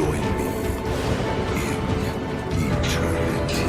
join me in eternity.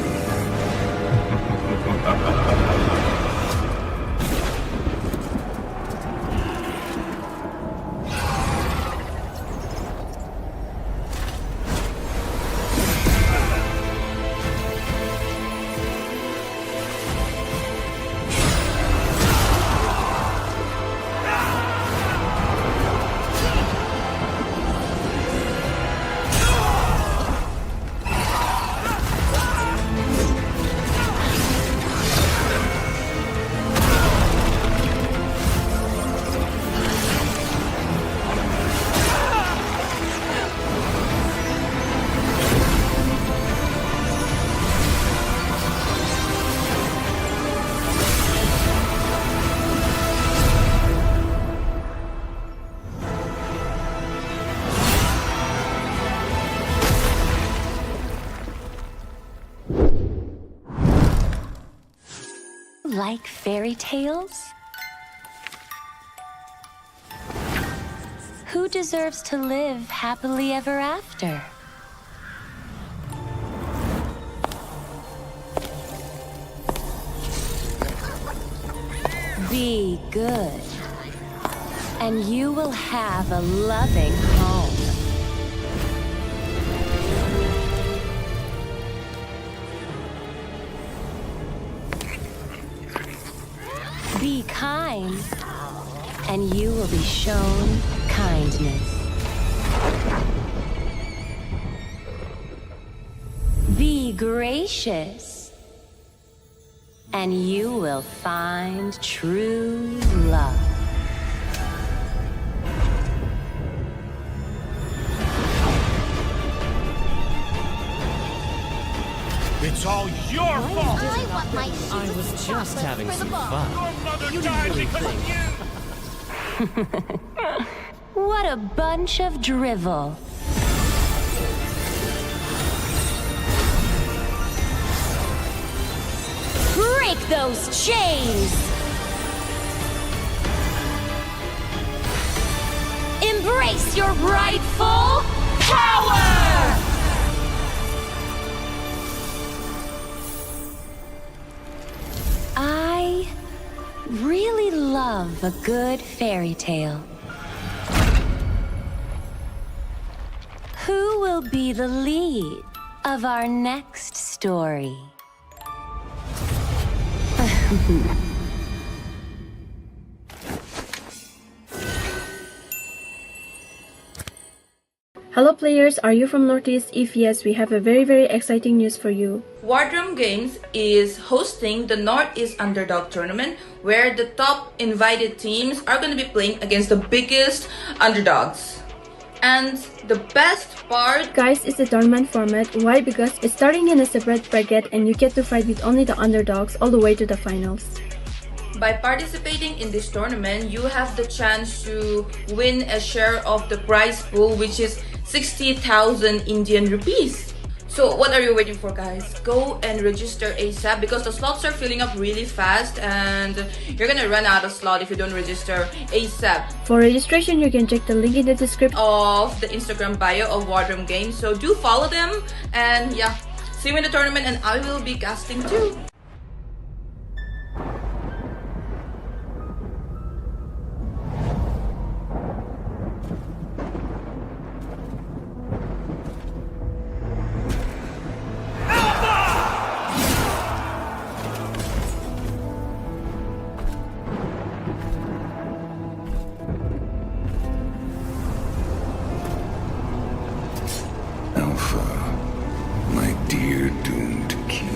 Like fairy tales? Who deserves to live happily ever after? Be good, and you will have a loving home. Be kind, and you will be shown kindness. Be gracious, and you will find true love. It's all your fault! I was just having some fun. Your mother died because of you! What a bunch of drivel. Break those chains! Embrace your rightful power! I really love a good fairy tale. Who will be the lead of our next story? Hello players, are you from Northeast? If yes, we have a very exciting news for you. Wardroom Games is hosting the North East Underdog Tournament, where the top invited teams are going to be playing against the biggest underdogs. And the best part, Guys, is the tournament format. Why? Because it's starting in a separate bracket and you get to fight with only the underdogs all the way to the finals. by participating in this tournament, you have the chance to win a share of the prize pool, which is 60,000 Indian rupees. So what are you waiting for, guys? Go and register ASAP because the slots are filling up really fast and you're gonna run out of slot if you don't register ASAP. For registration, you can check the link in the description Of the Instagram bio of Wardroom Games. So do follow them and yeah, see you in the tournament and I will be casting too. Alpha, my dear doomed king.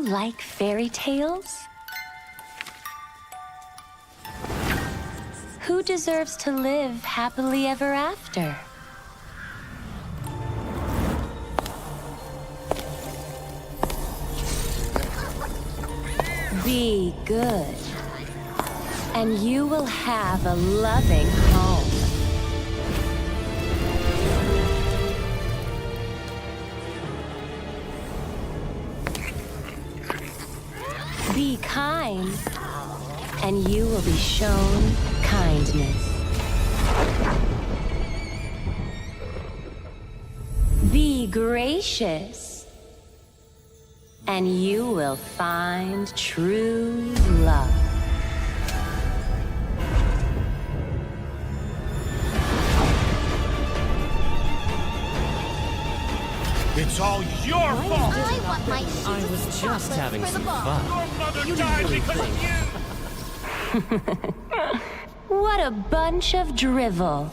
like fairy tales? Who deserves to live happily ever after? Be good, and you will have a loving home. Be kind, and you will be shown kindness. Be gracious, and you will find true love. It's all your fault! I want my I was just having some fun. Your mother died because of you! What a bunch of drivel.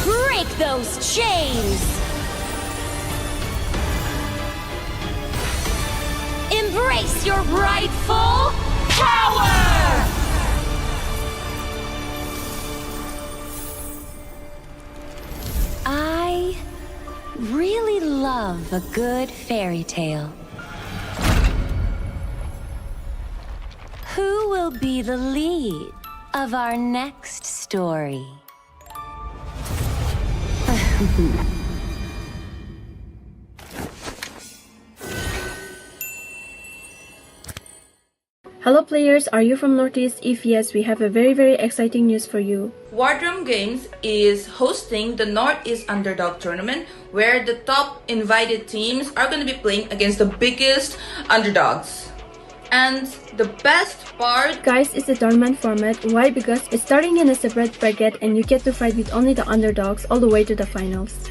Break those chains! Embrace your rightful power! I really love a good fairy tale. Who will be the lead of our next story? Hello players, are you from Northeast? If yes, we have a very exciting news for you. Wardrum Games is hosting the North East Underdog Tournament where the top invited teams are going to be playing against the biggest underdogs. And the best part, Guys, it's a tournament format. Why? Because it's starting in a separate bracket and you get to fight with only the underdogs all the way to the finals.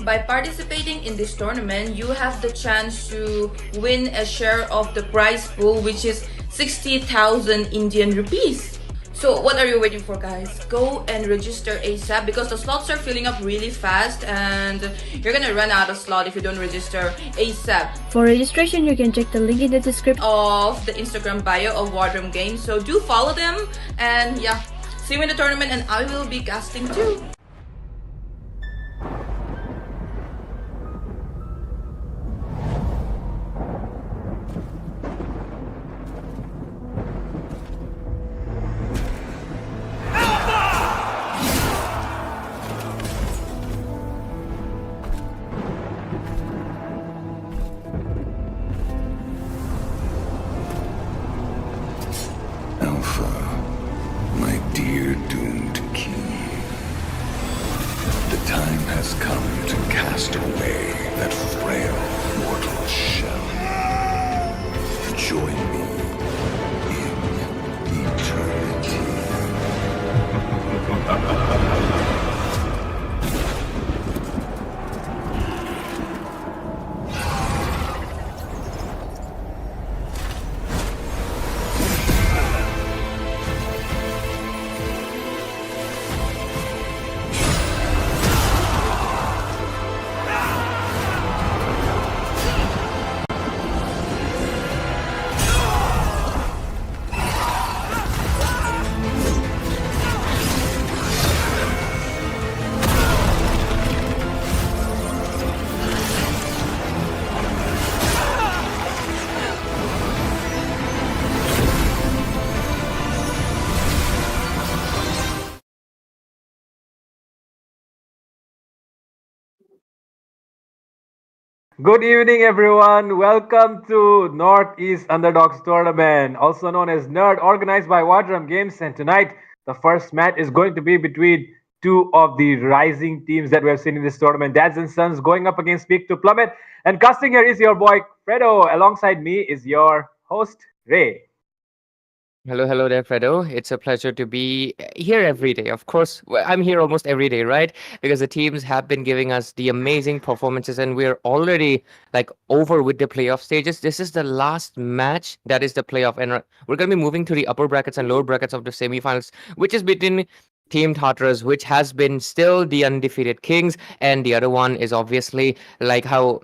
by participating in this tournament, you have the chance to win a share of the prize pool, which is 60,000 Indian rupees. So what are you waiting for, guys? Go and register ASAP because the slots are filling up really fast and you're gonna run out of slot if you don't register ASAP. For registration, you can check the link in the description Of the Instagram bio of Wardrum Games. So do follow them and yeah, see you in the tournament and I will be casting too. Alpha, my dear doomed king. The time has come to cast away that frail mortal shell. Join me in eternity. Good evening, everyone. Welcome to North East Underdogs Tournament, also known as NERD, organized by Wardrum Games. And tonight, the first match is going to be between two of the rising teams that we have seen in this tournament, Dads and Sons, going up against Peak to Plummet. And casting here is your boy Fredo. Alongside me is your host Ray. Hello there, Fredo. It's a pleasure to be here every day. Of course, I'm here almost every day, right? Because the teams have been giving us the amazing performances, and we're already like over with the playoff stages. This is the last match that is the playoff, and we're going to be moving to the upper brackets and lower brackets of the semifinals, which is between Team Tartarus, which has been still the undefeated kings, and the other one is obviously like how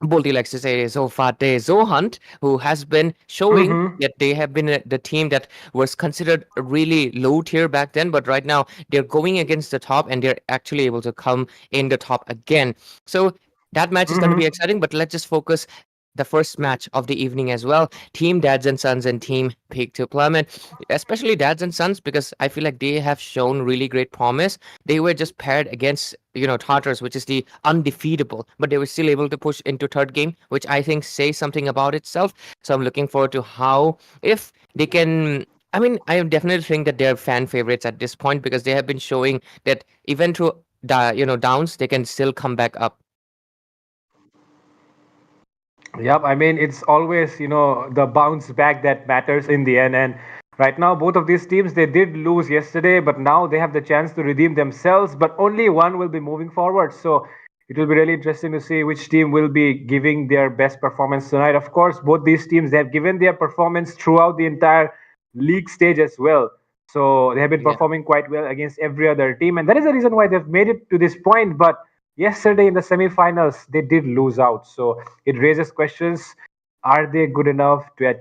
Bolty likes to say Zofate Zohunt, who has been showing Mm-hmm. that they have been the team that was considered really low tier back then, but right now they're going against the top and they're actually able to come in the top again. So that match is going to be Mm-hmm. exciting, but let's just focus the first match of the evening as well. Team Dads and Sons and Team Peak to Plummet, especially Dads and Sons, because I feel like they have shown really great promise. They were just paired against, Tartarus, which is the undefeatable, but they were still able to push into third game, which I think says something about itself. So I'm looking forward to how, if they can. I mean, I definitely think that they're fan favorites at this point because they have been showing that even through downs, they can still come back up. Yep, I mean it's always the bounce back that matters in the end. And right now, both of these teams they did lose yesterday, but now they have the chance to redeem themselves. But only one will be moving forward. So it will be really interesting to see which team will be giving their best performance tonight. Of course, both these teams they have given their performance throughout the entire league stage as well. So they have been Yeah. performing quite well against every other team, and that is the reason why they've made it to this point. But yesterday in the semifinals, they did lose out. So it raises questions: Are they good enough to,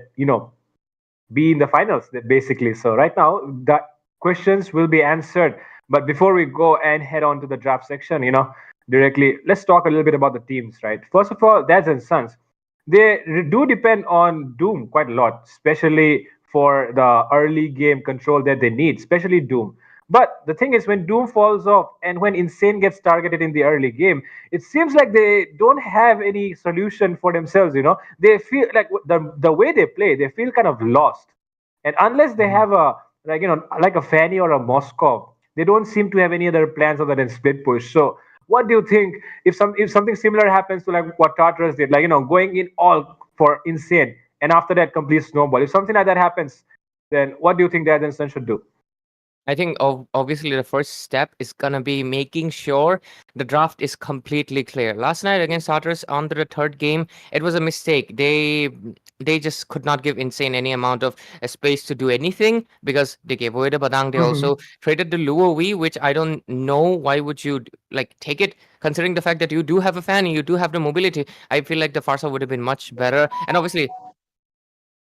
be in the finals? Basically, so right now the questions will be answered. But before we go and head on to the draft section, directly, let's talk a little bit about the teams. Right. First of all, Dads and Sons, they do depend on Doom quite a lot, especially for the early game control that they need, especially Doom. But the thing is, when Doom falls off and when Insane gets targeted in the early game, it seems like they don't have any solution for themselves. They feel like the way they play, they feel kind of lost. And unless they have a like a Fanny or a Moscow, they don't seem to have any other plans other than split push. So what do you think if something similar happens to like what Tartarus did, like going in all for Insane, and after that complete snowball? If something like that happens, then what do you think the Adenson should do? I think obviously the first step is gonna be making sure the draft is completely clear. Last night against Tartarus on the third game, it was a mistake. They just could not give Insane any amount of space to do anything because they gave away the Badang. They Mm-hmm. also traded the Luo V, which I don't know why would you like take it, considering the fact that you do have a fan and you do have the mobility. I feel like the Farsa would have been much better. And obviously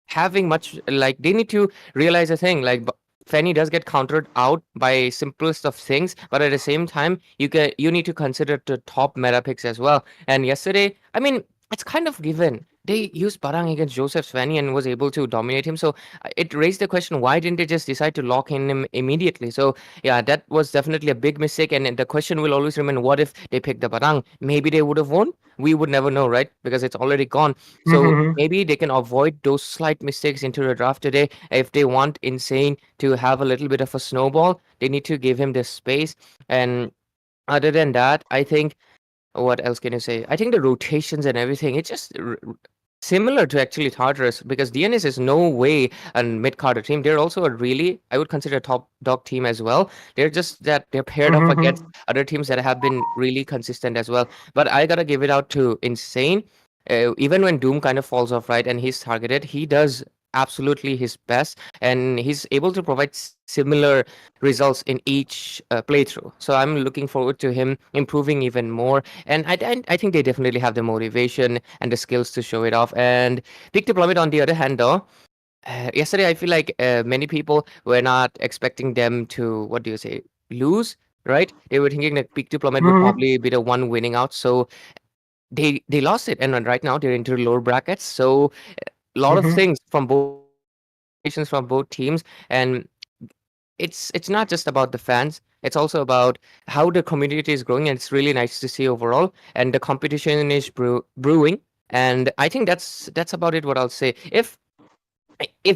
having much like they need to realize a thing like Fanny does get countered out by simplest of things, but at the same time you need to consider the top meta picks as well. And yesterday, I mean, it's kind of given. They used Barang against Joseph Fanny and was able to dominate him. So it raised the question: Why didn't they just decide to lock in him immediately? So yeah, that was definitely a big mistake. And the question will always remain: What if they picked the Barang? Maybe they would have won. We would never know, right? Because it's already gone. So Mm-hmm. maybe they can avoid those slight mistakes into the draft today. If they want Insane to have a little bit of a snowball, they need to give him this space. And other than that, I think what else can you say? I think the rotations and everything, it's just similar to actually Tartarus because DNS is no way a mid-carder team. They're also a really, I would consider a top dog team as well. They're just that they're paired up against Mm-hmm. other teams that have been really consistent as well. But I gotta give it out to Insane. Even when Doom kind of falls off, right, and he's targeted, he does absolutely his best and he's able to provide similar results in each playthrough. So I'm looking forward to him improving even more. And I think they definitely have the motivation and the skills to show it off. And Big Deployment, on the other hand, though, yesterday I feel like many people were not expecting them to, what do you say, lose, right? They were thinking that Big Deployment would Mm-hmm. probably be the one winning out. So they lost it. And right now they're into the lower brackets. So a lot of Mm-hmm. things from both expectations from both teams. And it's not just about the fans, it's also about how the community is growing, and it's really nice to see overall, and the competition is brewing. And I think that's about it what I'll say. If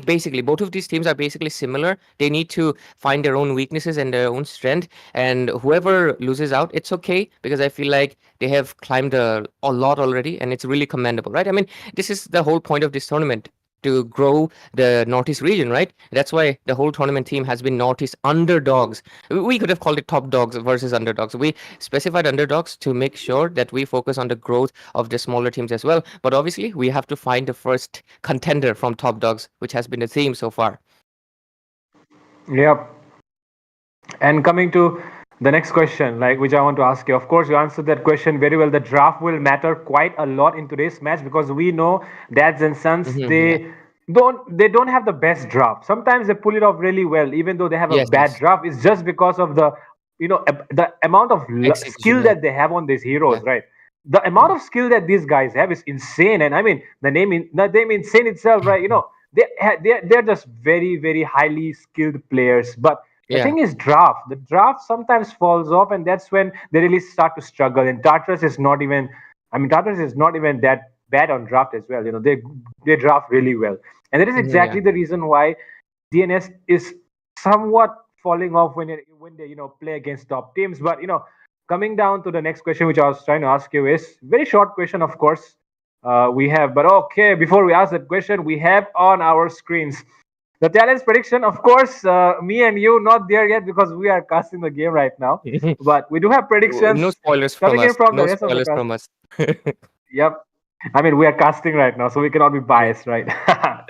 basically both of these teams are basically similar, they need to find their own weaknesses and their own strength, and whoever loses out, it's okay, because I feel like they have climbed a lot already, and it's really commendable, right? I mean, this is the whole point of this tournament, to grow the Northeast region, right? That's why the whole tournament theme has been Northeast Underdogs. We could have called it Top Dogs versus Underdogs. We specified underdogs to make sure that we focus on the growth of the smaller teams as well. But obviously, we have to find the first contender from Top Dogs, which has been the theme so far. Yep. And coming to the next question, like which I want to ask you, of course, you answered that question very well. The draft will matter quite a lot in today's match because we know dads and sons Yeah. they don't have the best draft. Sometimes they pull it off really well, even though they have a Yes, bad yes. draft. It's just because of the the amount of Execution. skill Yeah. that they have on these heroes, Yeah. right? The amount of skill that these guys have is insane, and I mean the name insane itself, right? They're just very very highly skilled players, but the Yeah. thing is the draft sometimes falls off, and that's when they really start to struggle. And Tartarus is not even that bad on draft as well. They draft really well, and that is Yeah. exactly the reason why DNS is somewhat falling off when they play against top teams. But coming down to the next question, which I was trying to ask you, is very short question, of course. We have, but okay, before we ask that question, we have on our screens the talents prediction. Of course, me and you not there yet because we are casting the game right now. But we do have No predictions spoilers from coming in us. from the No rest of the spoilers cast. from us. Yep. I mean, we are casting right now, so we cannot be biased, right?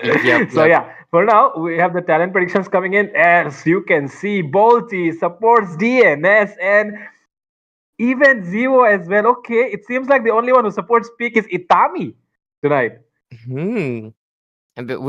Yep. So Yep. yeah, for now we have the talent predictions coming in. As you can see, Bolty supports DNS and even Zero as well. Okay, it seems like the only one who supports Peak is Itami tonight. Hmm. But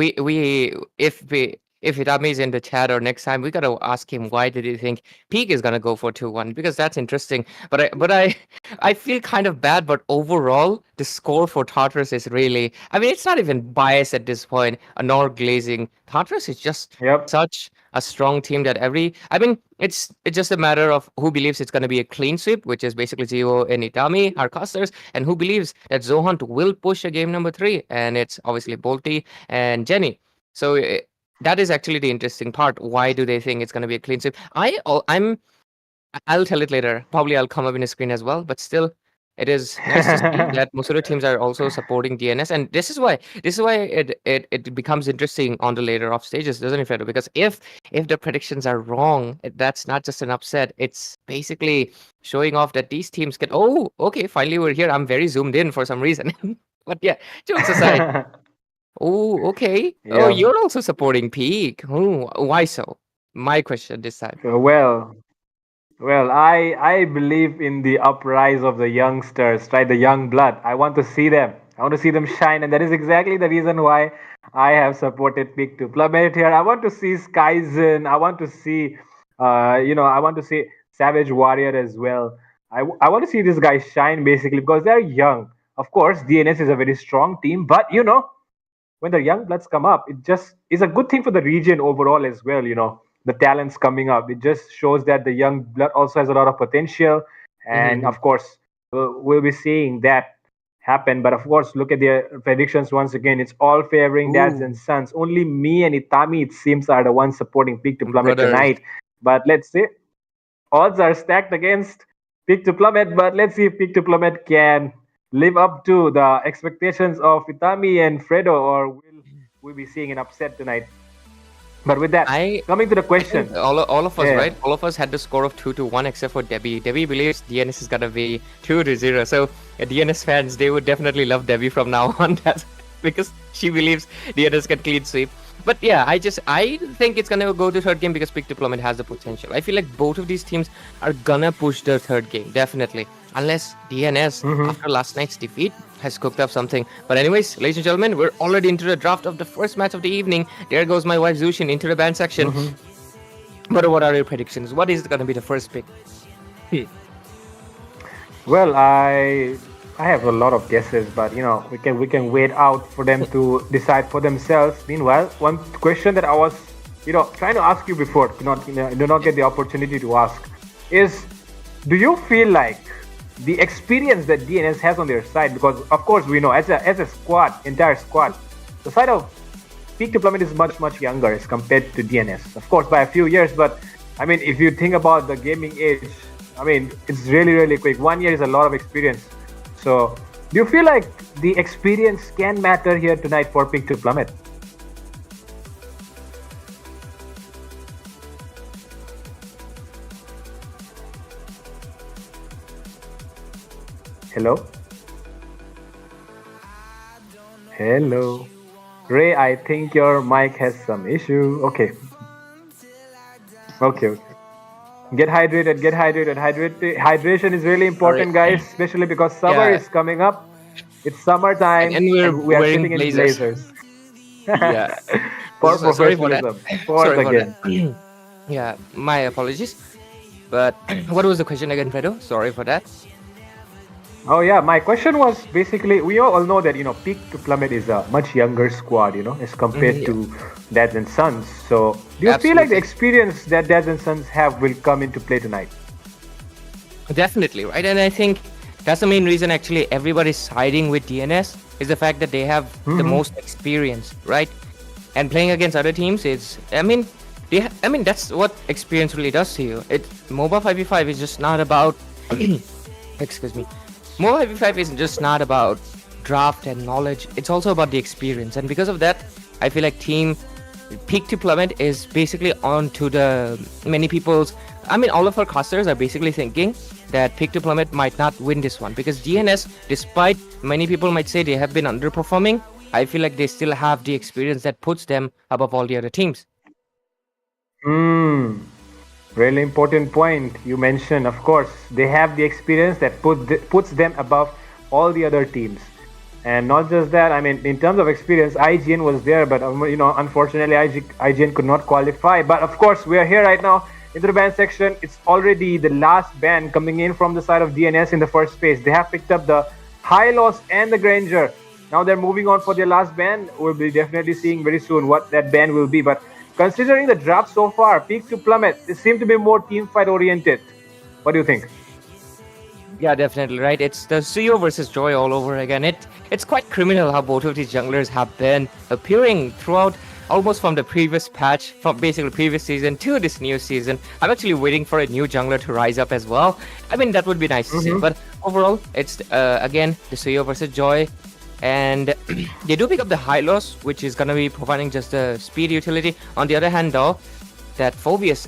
if Itami is in the chat or next time, we gotta ask him why did he think Peak is gonna go for 2-1 because that's interesting. I feel kind of bad, but overall the score for Tartarus is really, I mean, it's not even biased at this point, nor glazing. Tartarus is just Yep. such a strong team that I mean, it's just a matter of who believes it's gonna be a clean sweep, which is basically Zio and Itami, our casters, and who believes that Zohunt will push a game number 3, and it's obviously Bolty and Jenny. So that is actually the interesting part. Why do they think it's going to be a clean sweep? I'll tell it later. Probably I'll come up in a screen as well. But still, it is nice to see that most of the teams are also supporting DNS, and this is why it becomes interesting on the later off stages, doesn't it, Fredo? Because if the predictions are wrong, that's not just an upset. It's basically showing off that these teams can. Oh, okay, finally we're here. I'm very zoomed in for some reason. But yeah, jokes aside. Oh, okay. Oh, Yeah. you're also supporting Peak. Oh, why so? My question this time. Well, Well, I believe in the uprise of the youngsters, right? The young blood. I want to see them. I want to see them shine, and that is exactly the reason why I have supported Pick to plummet here. I want to see Skyzen. I want to see Savage Warrior as well. I want to see these guys shine basically because they're young. Of course, DNS is a very strong team, but when the young bloods come up, it just is a good thing for the region overall as well. The talents coming up. It just shows that the young blood also has a lot of potential, and Mm-hmm. of course, we'll be seeing that happen. But of course, look at the predictions once again. It's all favoring dads Ooh, and sons. Only me and Itami, it seems, are the ones supporting Peak to plummet brothers. tonight. But let's see, odds are stacked against Peak to plummet. But let's see if Peak to plummet can live up to the expectations of Itami and Fredo, or will we be seeing an upset tonight? But with that, I coming to the I think question, all of us, yeah. right? All of us had the score of 2-1 except for Debbie. Debbie believes DNS is gonna be 2-0. So DNS fans, they would definitely love Debbie from now on, that because she believes DNS can clean sweep. But yeah, I think it's gonna go to third game because Big Deployment has the potential. I feel like both of these teams are gonna push the third game, definitely. Unless DNS, after last night's defeat, has cooked up something. But anyways, ladies and gentlemen, we're already into the draft of the first match of the evening. There goes my wife Zushin into the band section. But what are your predictions? What is going to be the first pick? Well, I have a lot of guesses, but we can wait out for them to decide for themselves. Meanwhile, one question that I was trying to ask you before, do not get the opportunity to ask, is do you feel like the experience that DNS has on their side, because of course we know as a squad, entire squad, the side of Peak Deployment is much younger as compared to DNS, of course by a few years. But I mean, if you think about the gaming age, I mean, it's really quick. 1 year is a lot of experience. So do you feel like the experience can matter here tonight for Peak Deployment? Hello? Hello? Ray, I think your mic has some issue. Okay. Get hydrated, get hydrated. Hydration is really important, guys, especially because summer Yeah. is coming up. It's summertime, And we're and we are wearing sitting in blazers. blazers. Yeah. For Sorry for that. professionalism. Once Sorry for again. that. Yeah, my apologies. But what was the question again, Fredo? Sorry for that. Oh yeah, my question was basically we all know that Peak to Plummet is a much younger squad, as compared yeah. to Dads and Sons. So do you feel like the Absolutely. experience that Dads and Sons have will come into play tonight? Definitely, right? And I think that's the main reason actually everybody's siding with DNS is the fact that they have the most experience, right? And playing against other teams, that's what experience really does to you. Moba 5v5 is just not about excuse me. Moba 5v5 is just not about draft and knowledge. It's also about the experience. And because of that, I feel like team Peak to Plummet is basically on to the many people's all of our casters are basically thinking that Peak to Plummet might not win this one because DNS, despite many people might say they have been underperforming, I feel like they still have the experience that puts them above all the other teams. Really important point you mentioned. Of course, they have the experience that puts them above all the other teams. And not just that, in terms of experience, IGN was there, but unfortunately, IGN could not qualify. But of course, we are here right now into the ban section. It's already the last ban coming in from the side of DNS in the first phase. They have picked up the Hylos and the Granger. Now they're moving on for their last ban. We'll be definitely seeing very soon what that ban will be. But considering the draft so far, Peak to Plummet, they seem to be more team fight oriented. What do you think? Yeah, definitely, right? It's the Suyo versus Joy all over again. It's quite criminal how both of these junglers have been appearing throughout almost from the previous patch, from basically previous season to this new season. I'm actually waiting for a new jungler to rise up as well. That would be nice to see. But overall, it's again the Suyo versus Joy. And they do pick up the Hylos, which is going to be providing just a speed utility. On the other hand, though, that Phobius,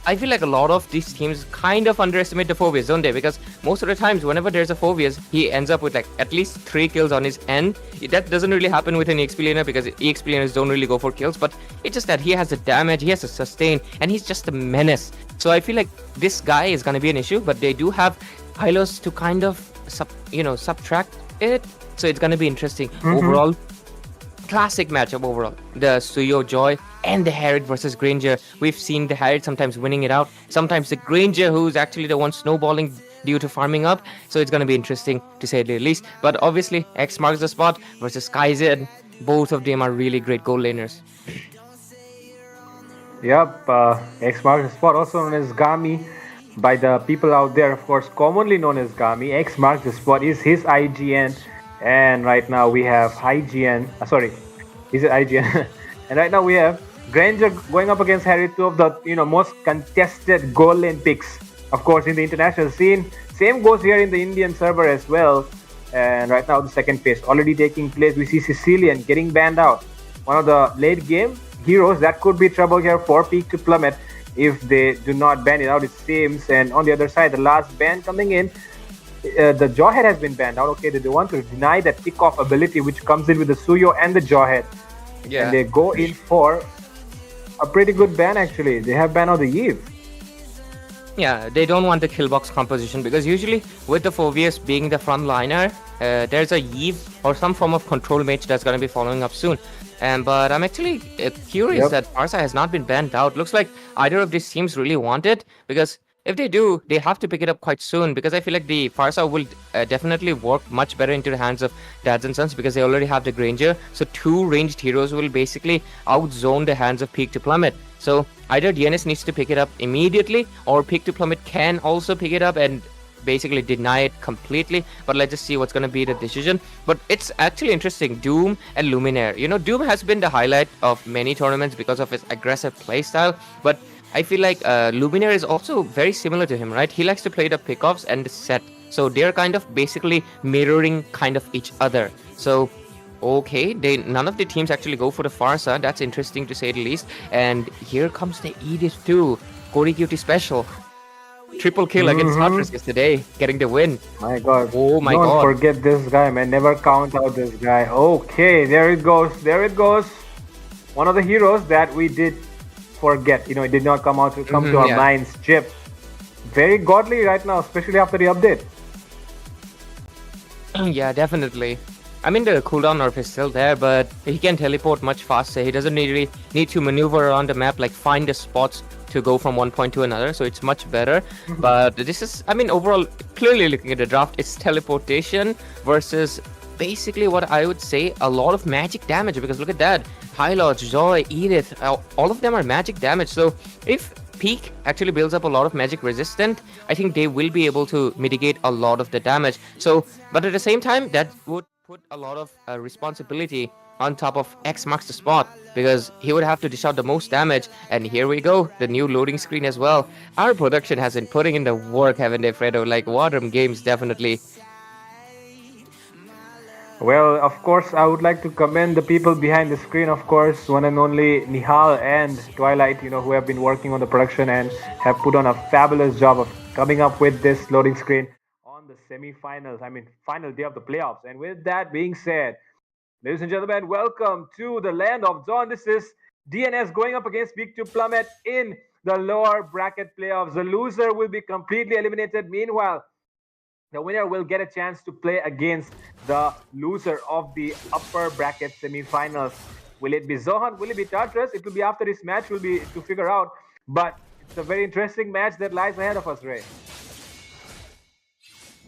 I feel like a lot of these teams kind of underestimate the Phobius, don't they? Because most of the times, whenever there's a Phobius, he ends up with like at least 3 kills on his end. That doesn't really happen with an EXP laner because EXP laners don't really go for kills. But it's just that he has the damage, he has the sustain, and he's just a menace. So I feel like this guy is going to be an issue, but they do have Hylos to kind of subtract it. So it's going to be interesting. Overall, classic matchup overall. The Suyo Joy and the Harriet versus Granger. We've seen the Harriet sometimes winning it out. Sometimes the Granger, who's actually the one snowballing due to farming up. So it's going to be interesting to say the least. But obviously, X marks the spot versus Kaizen. Both of them are really great goal laners. Yep, X marks the spot, also known as Gami by the people out there, of course, commonly known as Gami. X marks the spot is his IGN. And right now we have IGN. Is it IGN? And right now we have Granger going up against Harry, two of the most contested goal lane picks, of course, in the international scene. Same goes here in the Indian server as well. And right now the second phase already taking place. We see Sicilian getting banned out. One of the late game heroes that could be trouble here for Peak to Plummet if they do not ban it out, it seems. And on the other side, the last ban coming in. The Jawhead has been banned out. Okay, they want to deny that pick-off ability which comes in with the Suyo and the Jawhead. Yeah. And they go in for a pretty good ban actually. They have banned out the Eve. Yeah, they don't want the kill box composition because usually with the Phobius being the front liner, there's a Eve or some form of control mage that's going to be following up soon. But I'm actually curious that Farsa has not been banned out. Looks like either of these teams really want it because if they do, they have to pick it up quite soon because I feel like the Farsa will definitely work much better into the hands of Dads and Sons because they already have the Granger. So 2 ranged heroes will basically outzone the hands of Peak to Plummet. So either DNS needs to pick it up immediately or Peak to Plummet can also pick it up and basically deny it completely. But let's just see what's going to be the decision. But it's actually interesting. Doom and Luminaire. Doom has been the highlight of many tournaments because of his aggressive playstyle. But I feel like Luminaire is also very similar to him, right? He likes to play the pickoffs and the set. So they're kind of basically mirroring kind of each other. So, okay, none of the teams actually go for the Farsa. That's interesting to say the least. And here comes the Edith too. Cody Cutie special. Triple kill against Tartarus yesterday, getting the win. My God. Oh my God. God. Don't forget this guy, man. Never count out this guy. Okay, there it goes. There it goes. One of the heroes that we did forget. It did not come to our minds. Chip. very godly right now, especially after the update. Yeah, definitely. I mean, the cooldown nerf is still there, but he can teleport much faster. He doesn't really need to maneuver around the map, like find the spots to go from one point to another, so it's much better. But this is, I mean, overall, clearly looking at the draft, it's teleportation versus basically what I would say a lot of magic damage, because look at that. High Lodge, Zoe, Edith, all of them are magic damage. So if Peak actually builds up a lot of magic resistant, I think they will be able to mitigate a lot of the damage. So, but at the same time, that would put a lot of responsibility on top of X marks the spot, because he would have to dish out the most damage. And here we go, the new loading screen as well. Our production has been putting in the work, haven't they, Fredo? Like Wadrum Games, definitely. Well, of course, I would like to commend the people behind the screen, of course, one and only Nihal and Twilight, who have been working on the production and have put on a fabulous job of coming up with this loading screen on the semi-finals, final day of the playoffs. And with that being said, ladies and gentlemen, welcome to the land of Dawn. This is DNS going up against Big 2 Plummet in the lower bracket playoffs. The loser will be completely eliminated. Meanwhile, the winner will get a chance to play against the loser of the upper bracket semi-finals. Will it be Zohunt? Will it be Tartarus? It will be after this match. Will be to figure out. But it's a very interesting match that lies ahead of us, Ray.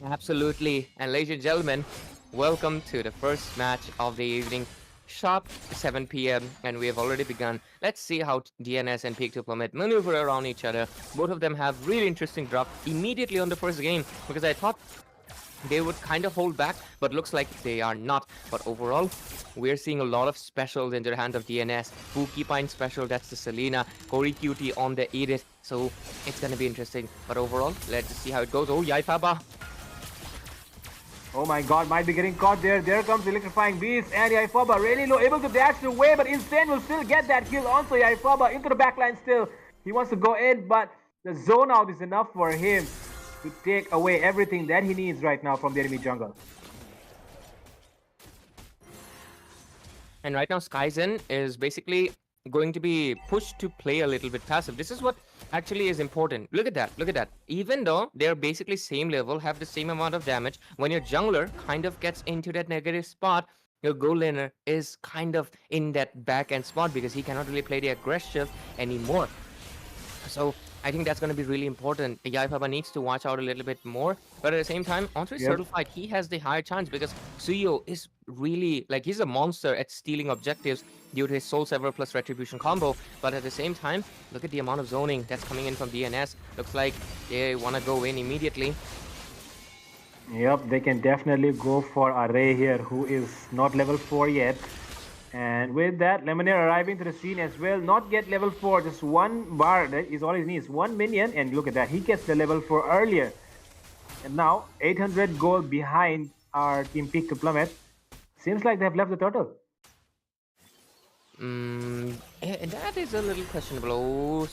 Absolutely. And ladies and gentlemen, welcome to the first match of the evening. Sharp 7 p.m. and we have already begun. Let's see how DNS and Peak 2 Plummet maneuver around each other. Both of them have really interesting draft immediately on the first game, because I thought they would kind of hold back, but looks like they are not. But overall, we're seeing a lot of specials in the hand of DNS. Pine special, that's the Selena. Cory Cutie on the Edith. So it's gonna be interesting. But overall, let's see how it goes. Oh, Yaifaba. Oh my god, might be getting caught there. There comes Electrifying Beast and Yaifaba really low, able to dash away, but Insane will still get that kill onto Yaifaba into the backline still. He wants to go in, but the zone out is enough for him to take away everything that he needs right now from the enemy jungle. And right now, Skyzen is basically going to be pushed to play a little bit passive. This is what actually is important. Look at that, look at that. Even though they're basically same level, have the same amount of damage, when your jungler kind of gets into that negative spot, your gold laner is kind of in that back end spot because he cannot really play the aggressive anymore. So I think that's going to be really important. Yaifaba needs to watch out a little bit more, but at the same time, onto his turtle fight, he has the higher chance because Suyo is really, like, he's a monster at stealing objectives due to his Soul Sever plus Retribution combo. But at the same time, look at the amount of zoning that's coming in from DNS. Looks like they want to go in immediately. Yep, they can definitely go for Array here, who is not level 4 yet. And with that, Lemonade arriving to the scene as well. Not get level 4, just one bar, that is all he needs. One minion, and look at that, he gets the level 4 earlier. And now, 800 gold behind our team Peak 2 Plummet. Seems like they have left the turtle. That is a little questionable. Oh,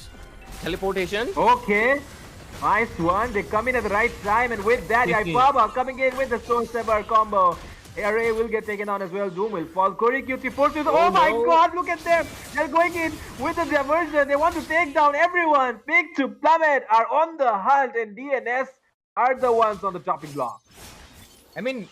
teleportation. Okay, nice one. They come in at the right time, and with that, Yaifaba coming in with the Soul Sever combo. Array will get taken on as well. Doom will fall. Cory Cutie forces. Oh my god, look at them. They're going in with the diversion. They want to take down everyone. Big 2 Plummet are on the hunt, and DNS are the ones on the chopping block. I mean,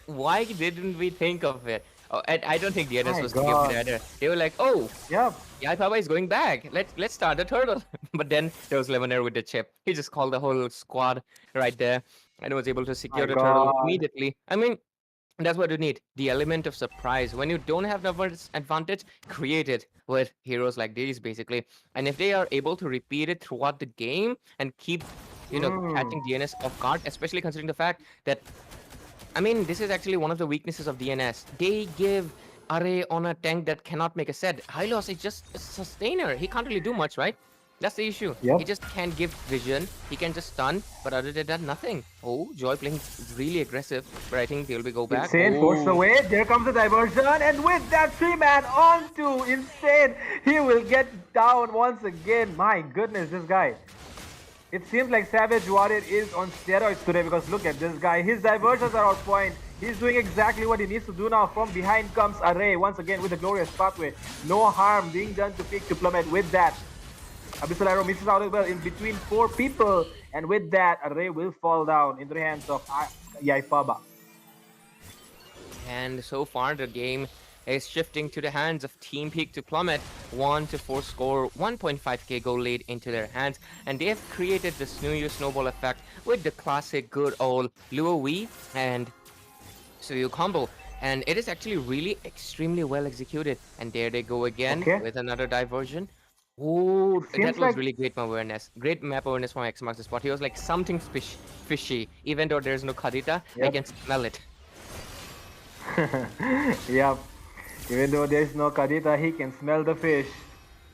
why didn't we think of it? Oh, and I don't think DNS was thinking of it either. They were like, oh, yeah, Yaifaba is going back. Let's start the turtle. But then there was Lemonade with the chip. He just called the whole squad right there and was able to secure the turtle immediately. I mean, that's what you need, the element of surprise. When you don't have numbers advantage, create it with heroes like these, basically. And if they are able to repeat it throughout the game and keep, catching DNS off guard, especially considering the fact that, I mean, this is actually one of the weaknesses of DNS. They give Array on a tank that cannot make a set. Hylos is just a sustainer. He can't really do much, right? That's the issue. He just can't give vision. He can just stun, but other than that, nothing. Oh, Joy playing really aggressive, but I think they'll be go back. Insane force away. There comes the diversion, and with that 3-man onto Insane, he will get down once again. My goodness, this guy. It seems like Savage Warrior is on steroids today, because look at this guy. His diversions are on point. He's doing exactly what he needs to do now. From behind comes Array once again with a glorious pathway. No harm being done to Peak 2 Plummet with that. Abyssal Arrow misses out as well in between 4 people. And with that, Array will fall down into the hands of Yaifaba. And so far, the game is shifting to the hands of Team Peak to plummet 1-4 score, 1.5k goal lead into their hands, and they have created the Snooyu snowball effect with the classic good old Luo Wii and Suyu combo. And it is actually really extremely well executed. And there they go again with another diversion. Oh, that was really great map awareness. Great map awareness from X Marks the Spot. He was like, something's fishy. Even though there's no Kadita, I can smell it. Yep. Even though there's no Kadita, he can smell the fish.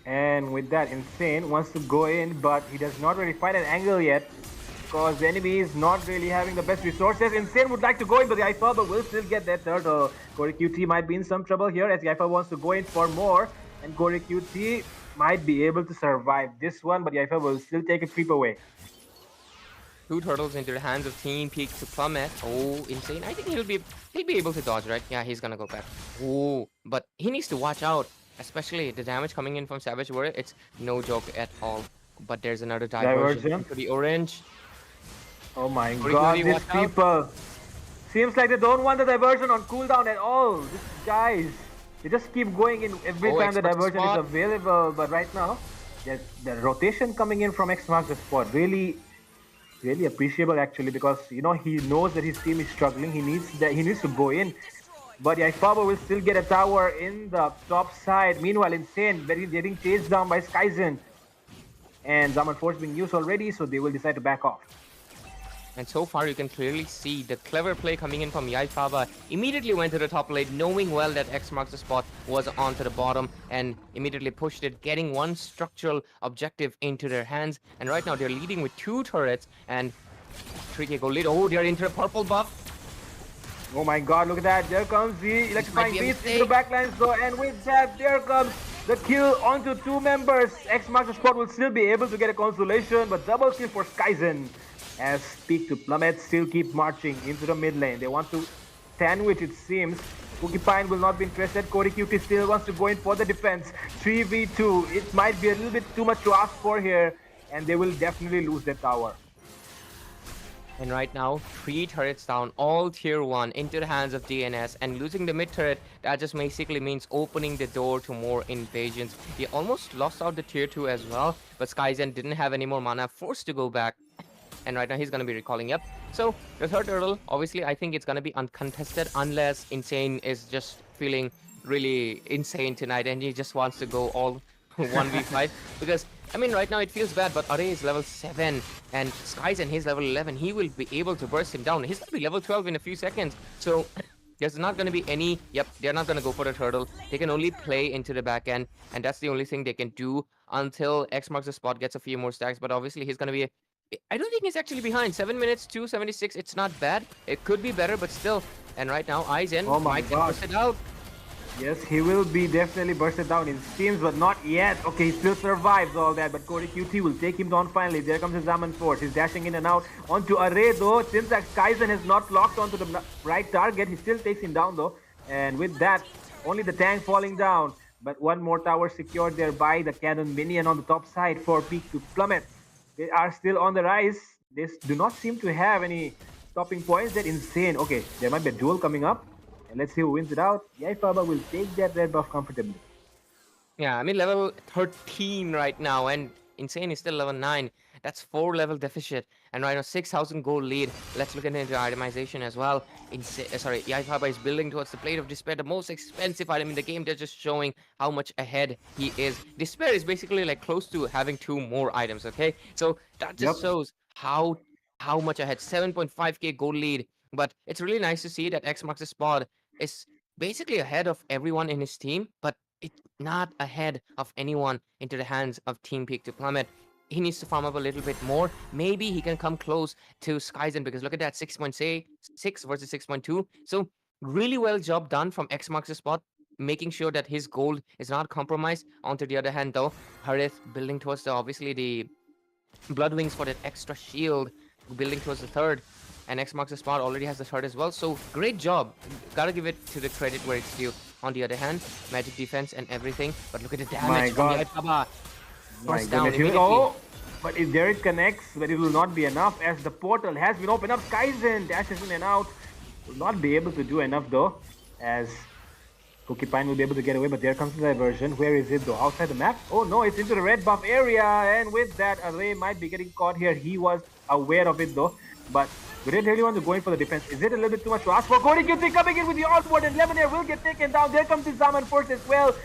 And with that, Insane wants to go in, but he does not really find an angle yet. Because the enemy is not really having the best resources. Insane would like to go in, but the Yaifaba will still get that turtle. Corey QT might be in some trouble here as Yaifaba wants to go in for more. And Corey QT might be able to survive this one, but Yaifaba will still take a creep away. 2 turtles into the hands of Team Peak to plummet. Oh, Insane. I think he'll be able to dodge, right? Yeah, he's gonna go back. Oh, but he needs to watch out, especially the damage coming in from Savage Warrior. It's no joke at all. But there's another diversion into the orange. Oh my god, these people. Seems like they don't want the diversion on cooldown at all. These guys, they just keep going in every time the diversion is available. But right now, the rotation coming in from X Marks the Spot really appreciable actually, because you know he knows that his team is struggling. He needs to go in. But Yaifaba will still get a tower in the top side. Meanwhile, Insane getting chased down by Skyzen. And Zaman Force being used already, so they will decide to back off. And so far, you can clearly see the clever play coming in from Yaifaba. Immediately went to the top lane, knowing well that X Marks the Spot was onto the bottom, and immediately pushed it, getting one structural objective into their hands. And right now, they're leading with 2 turrets and 3k gold lead. Oh, they're into the purple buff. Oh my god, look at that. There comes the electrifying beast into the backlines though. And with that, there comes the kill onto 2 members. X Marks the Spot will still be able to get a consolation, but double kill for Skyzen. As Peak to plummet still keep marching into the mid lane. They want to sandwich, it seems. Porcupine will not be interested. Corey QT still wants to go in for the defense. 3v2. It might be a little bit too much to ask for here. And they will definitely lose their tower. And right now, 3 turrets down, all tier 1 into the hands of DNS, and losing the mid turret, that just basically means opening the door to more invasions. He almost lost out the tier 2 as well, but Skyzen didn't have any more mana, forced to go back. And right now he's going to be recalling, yep. So the third turtle, obviously, I think it's going to be uncontested unless Insane is just feeling really insane tonight and he just wants to go all 1v5. Because, I mean, right now it feels bad, but Array is level 7 and Skyzen, he's level 11. He will be able to burst him down. He's going to be level 12 in a few seconds. So there's not going to be any, yep, they're not going to go for the turtle. They can only play into the back end, and that's the only thing they can do until X Marks the Spot gets a few more stacks. But obviously he's going to be, I don't think he's actually behind. 7 minutes, 276. It's not bad. It could be better, but still. And right now, eyes in. Oh my god. Burst it out. Yes, he will be definitely bursted down in steams, but not yet. Okay, he still survives all that, but Corey QT will take him down finally. There comes his Zaman Force. He's dashing in and out onto Array though. Since that Skyzen has not locked onto the right target, he still takes him down though. And with that, only the tank falling down. But one more tower secured there by the cannon minion on the top side for Peak to plummet. They are still on the rise. They do not seem to have any stopping points. They're insane. Okay, there might be a duel coming up. And let's see who wins it out. Yaifaba will take that red buff comfortably. Yeah, I mean level 13 right now, and Insane is still level 9. That's 4 level deficit. And right now 6,000 gold lead. Let's look into itemization as well. Yaifaba is building towards the Blade of Despair, the most expensive item in the game. They're just showing how much ahead he is. Despair is basically like close to having 2 more items, okay? So that just shows how much ahead. 7.5k gold lead. But it's really nice to see that X Marks the Spot is basically ahead of everyone in his team, but it's not ahead of anyone into the hands of Team Peak to plummet. He needs to farm up a little bit more. Maybe he can come close to Skyzen, because look at that, 6.6 versus 6.2. So really well job done from X Marks the Spot, making sure that his gold is not compromised. Onto the other hand though, Harith building towards obviously the Blood Wings for that extra shield, building towards the third. And X Marks the Spot already has the third as well. So great job. Gotta give it to the credit where it's due. On the other hand, magic defense and everything. But look at the damage from Yaifaba. My Force down goodness, here we immediately. go. But if there it connects, but it will not be enough as the portal has been opened up. Kaizen dashes in and out. Will not be able to do enough though, as Porcupine will be able to get away, but there comes the diversion. Where is it though? Outside the map? Oh no, it's into the red buff area, and with that, Array might be getting caught here. He was aware of it though, but we didn't really want to go in for the defense. Is it a little bit too much to ask for? Cody Q3 coming in with the onboard, and Lemonair will get taken down. There comes the Zaman Force as well.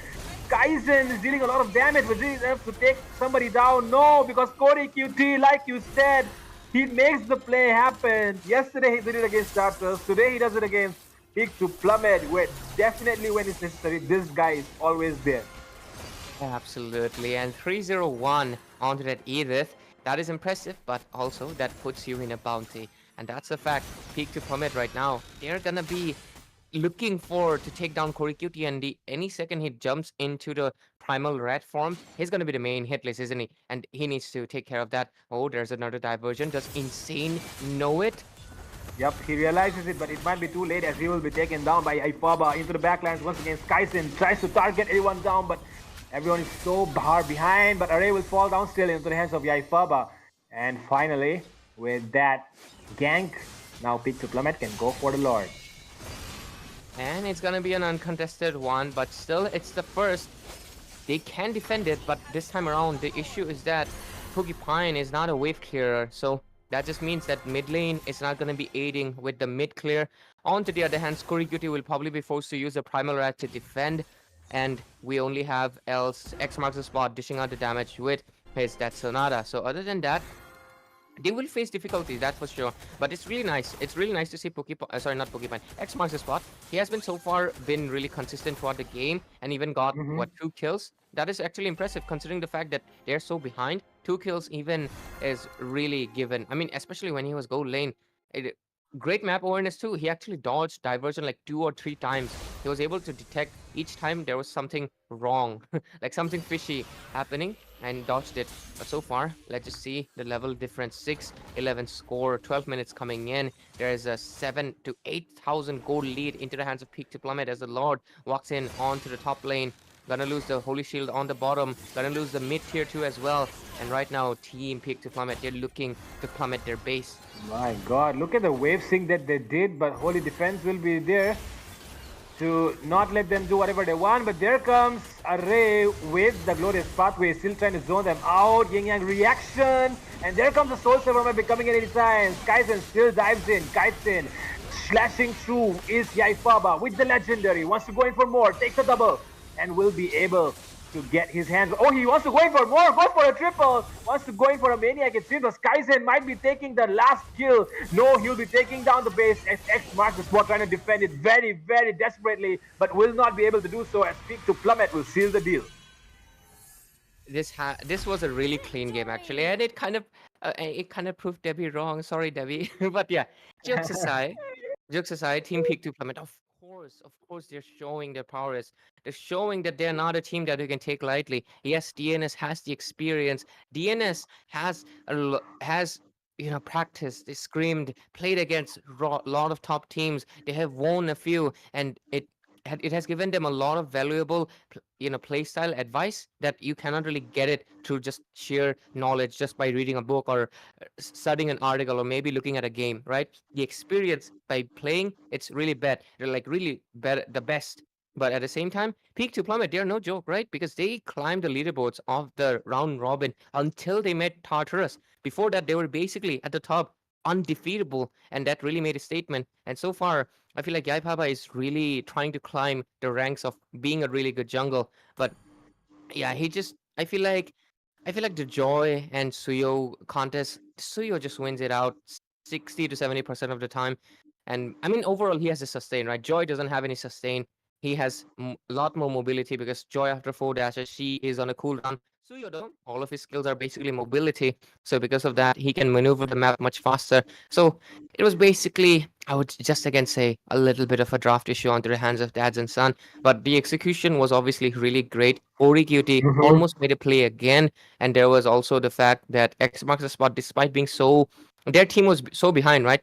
Kaizen is dealing a lot of damage, but really enough to take somebody down. No, because Cody QT, like you said, he makes the play happen. Yesterday he did it against Tartarus. Today he does it against Pick to Plummet, where definitely when it's necessary, this guy is always there. Absolutely. And 301 onto that Edith. That is impressive, but also that puts you in a bounty. And that's a fact. Peak to Plummet right now. They're gonna be looking for to take down Korikuti, and any second he jumps into the primal rat form, he's gonna be the main hit list, isn't he? And he needs to take care of that. Oh, there's another diversion. Does Insane know it? Yep, he realizes it, but it might be too late as he will be taken down by Ifaba into the backlines once again. Skysin tries to target everyone down, but everyone is so far behind. But Array will fall down still into the hands of Ifaba. And finally, with that gank, now Peak to Plummet can go for the Lord. And it's gonna be an uncontested one, but still, it's the first. They can defend it, but this time around, the issue is that Porcupine is not a wave clearer, so that just means that mid lane is not going to be aiding with the mid clear. On to the other hand, Korikuti will probably be forced to use the Primal Rat to defend, and we only have else X marks the spot dishing out the damage with his that Sonata. So other than that, they will face difficulties, that's for sure. But it's really nice. It's really nice to see sorry, not Porcupine. X marks the spot. He has been so far been really consistent throughout the game and even got what 2 kills. That is actually impressive considering the fact that they're so behind. 2 kills even is really given. I mean, especially when he was gold lane. Great map awareness too. He actually dodged diversion like 2 or 3 times. He was able to detect each time there was something wrong, like something fishy happening, and dodged it. But so far, let's just see the level difference. 6-11 score, 12 minutes coming in. There is a 7 to 8,000 gold lead into the hands of Peak to Plummet as the Lord walks in onto the top lane. Gonna lose the Holy Shield on the bottom. Gonna lose the mid tier 2 as well. And right now, Team Peak to Plummet, they're looking to plummet their base. My god, look at the wave sync that they did, but Holy Defense will be there to not let them do whatever they want. But there comes Array with the Glorious Pathway, still trying to zone them out. Yin Yang reaction, and there comes the Soul Server might be coming in anytime. Kaizen still dives in. Kaizen slashing through is Yaifaba with the legendary. Wants to go in for more, takes a double, and will be able to get his hands. Oh, he wants to go in for more, goes for a triple, wants to go in for a maniac. It seems Kaizen might be taking the last kill. No, he'll be taking down the base as X marks the spot, trying to defend it very, very desperately, but will not be able to do so as Peak to Plummet will seal the deal. This was a really clean game actually, and it kind of proved Debbie wrong. Sorry, Debbie. But yeah, jokes aside, Team Peak to Plummet, of course, they're showing their prowess. They're showing that they're not a team that you can take lightly. Yes, DNS has the experience. DNS has practiced. They screamed, played against a lot of top teams. They have won a few, and it has given them a lot of valuable play style advice that you cannot really get it through just sheer knowledge, just by reading a book or studying an article or maybe looking at a game, right? The experience by playing, it's really bad. They're like really bad, the best. But at the same time, Peak to Plummet, they're no joke, right? Because they climbed the leaderboards of the round robin until they met Tartarus. Before that, they were basically at the top, undefeatable, and that really made a statement. And so far, I feel like Yaipaba is really trying to climb the ranks of being a really good jungle. But yeah, I feel like the Joy and Suyo contest, Suyo just wins it out 60 to 70% of the time. And I mean, overall, he has a sustain, right? Joy doesn't have any sustain. He has a lot more mobility because Joy, after 4 dashes, she is on a cooldown. Suyo though, all of his skills are basically mobility. So because of that, he can maneuver the map much faster. So it was basically, I would just again say, a little bit of a draft issue onto the hands of dads and son. But the execution was obviously really great. Ori Cutie almost made a play again. And there was also the fact that X marks the spot, despite being their team was so behind, right?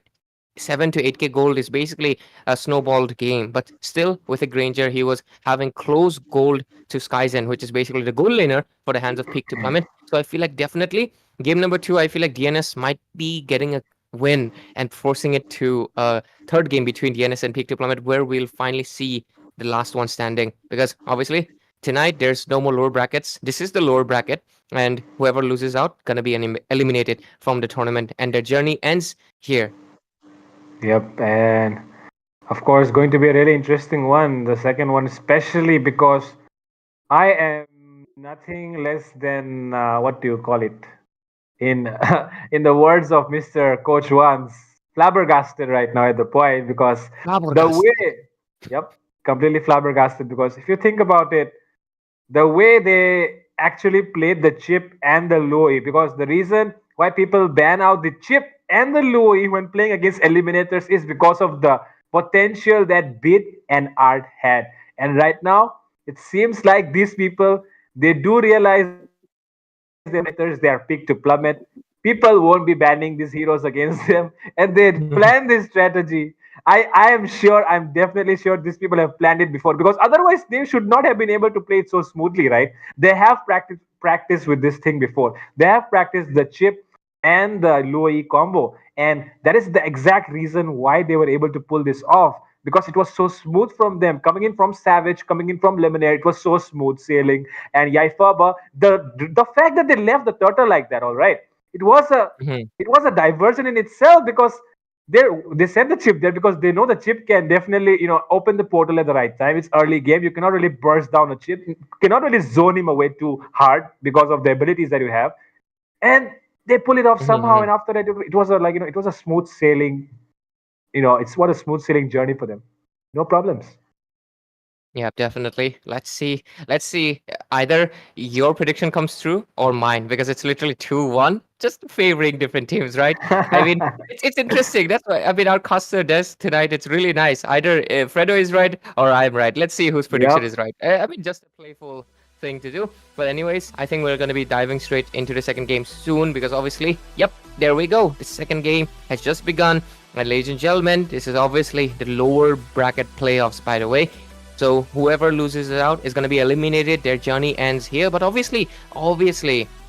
7 to 8k gold is basically a snowballed game. But still, with a Granger, he was having close gold to Skyzen, which is basically the gold laner for the hands of Peak to Plummet. So I feel like definitely game number 2, I feel like DNS might be getting a win and forcing it to a third game between DNS and Peak to Plummet, where we'll finally see the last one standing. Because obviously, tonight there's no more lower brackets. This is the lower bracket, and whoever loses out gonna be eliminated from the tournament, and their journey ends here. Yep, and of course, going to be a really interesting one. The second one, especially because I am nothing less than what do you call it? In in the words of Mr. Coach Wans, flabbergasted right now at the point because the way, yep, completely flabbergasted because if you think about it, the way they actually played the chip and the Louis, because the reason why people ban out the chip and the Louis when playing against eliminators is because of the potential that Bit and Art had. And right now, it seems like these people, they do realize that eliminators, they are picked to plummet. People won't be banning these heroes against them, and they plan this strategy. I am sure, I'm definitely sure these people have planned it before because otherwise they should not have been able to play it so smoothly, right? They have practiced with this thing before. They have practiced the chip and the Luo combo, and that is the exact reason why they were able to pull this off because it was so smooth from them coming in from Savage, coming in from Lemonade. It was so smooth sailing, and Yaifaba, the fact that they left the turtle like that, all right, it was a it was a diversion in itself because they sent the chip there because they know the chip can definitely open the portal at the right time. It's early game, you cannot really burst down a chip, you cannot really zone him away too hard because of the abilities that you have, and they pull it off somehow. And after that, it was a it was a smooth sailing. It's what a smooth sailing journey for them. No problems. Yeah, definitely. Let's see. Let's see. Either your prediction comes true or mine, because it's literally 2-1, just favoring different teams, right? I mean, it's interesting. That's why, I mean, our caster does tonight. It's really nice. Either Fredo is right or I'm right. Let's see whose prediction is right. I mean, just a playful thing to do. But anyways, I think we're going to be diving straight into the second game soon, because obviously, yep, there we go. The second game has just begun. And ladies and gentlemen, this is obviously the lower bracket playoffs, by the way. So whoever loses it out is going to be eliminated. Their journey ends here. But obviously,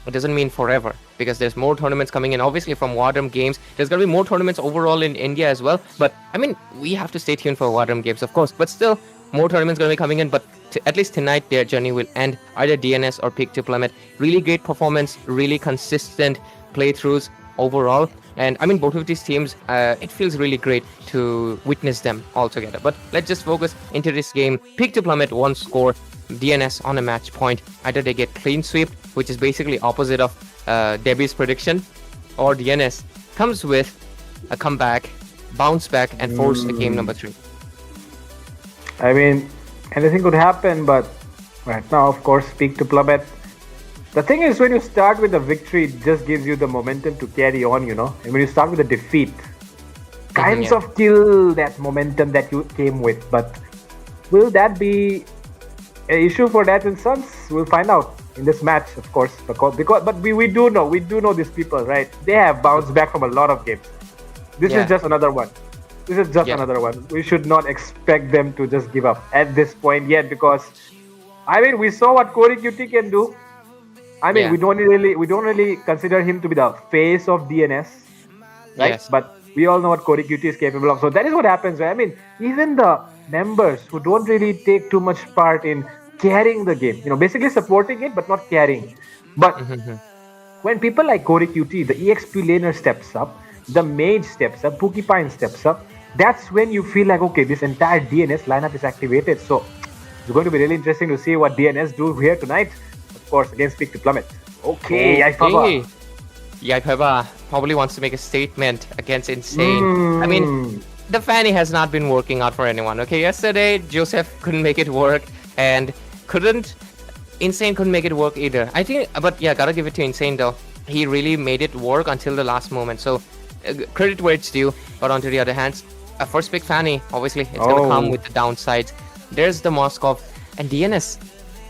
it doesn't mean forever, because there's more tournaments coming in. Obviously, from Wadram Games, there's going to be more tournaments overall in India as well. But I mean, we have to stay tuned for Wadram Games, of course. But still, more tournaments going to be coming in. But at least tonight, their journey will end either DNS or Peak to Plummet. Really great performance, really consistent playthroughs overall. And I mean, both of these teams, it feels really great to witness them all together. But let's just focus into this game. Peak to Plummet, 1 score. DNS on a match point. Either they get clean sweep, which is basically opposite of Debbie's prediction, or DNS comes with a comeback, bounce back, and force a game number 3. I mean, anything could happen, but right now, of course, Peak to Plummet. The thing is, when you start with a victory, it just gives you the momentum to carry on, And when you start with a defeat, kinds of kill that momentum that you came with. But will that be an issue for Dads and Sons? We'll find out in this match, of course. But we do know these people, right? They have bounced back from a lot of games. This is just another one. Another one. We should not expect them to just give up at this point yet, because I mean, we saw what Corey QT can do. I mean, we don't really consider him to be the face of DNS, right? Yes. But we all know what Corey QT is capable of. So that is what happens, right? I mean, even the members who don't really take too much part in carrying the game, basically supporting it but not carrying. But when people like Corey QT, the EXP laner steps up, the mage steps up, Pokipine steps up, that's when you feel like, okay, this entire DNS lineup is activated. So it's going to be really interesting to see what DNS do here tonight. Of course, against Peak to Plummet. Okay, Yaifaba. Yaifaba probably wants to make a statement against Insane. I mean, the Fanny has not been working out for anyone. Okay, yesterday Joseph couldn't make it work, and Insane couldn't make it work either. I think, but yeah, gotta give it to Insane though. He really made it work until the last moment. So credit where it's due. But on to the other hand, a first pick Fanny, obviously, it's gonna come with the downsides. There's the Moskov and DNS.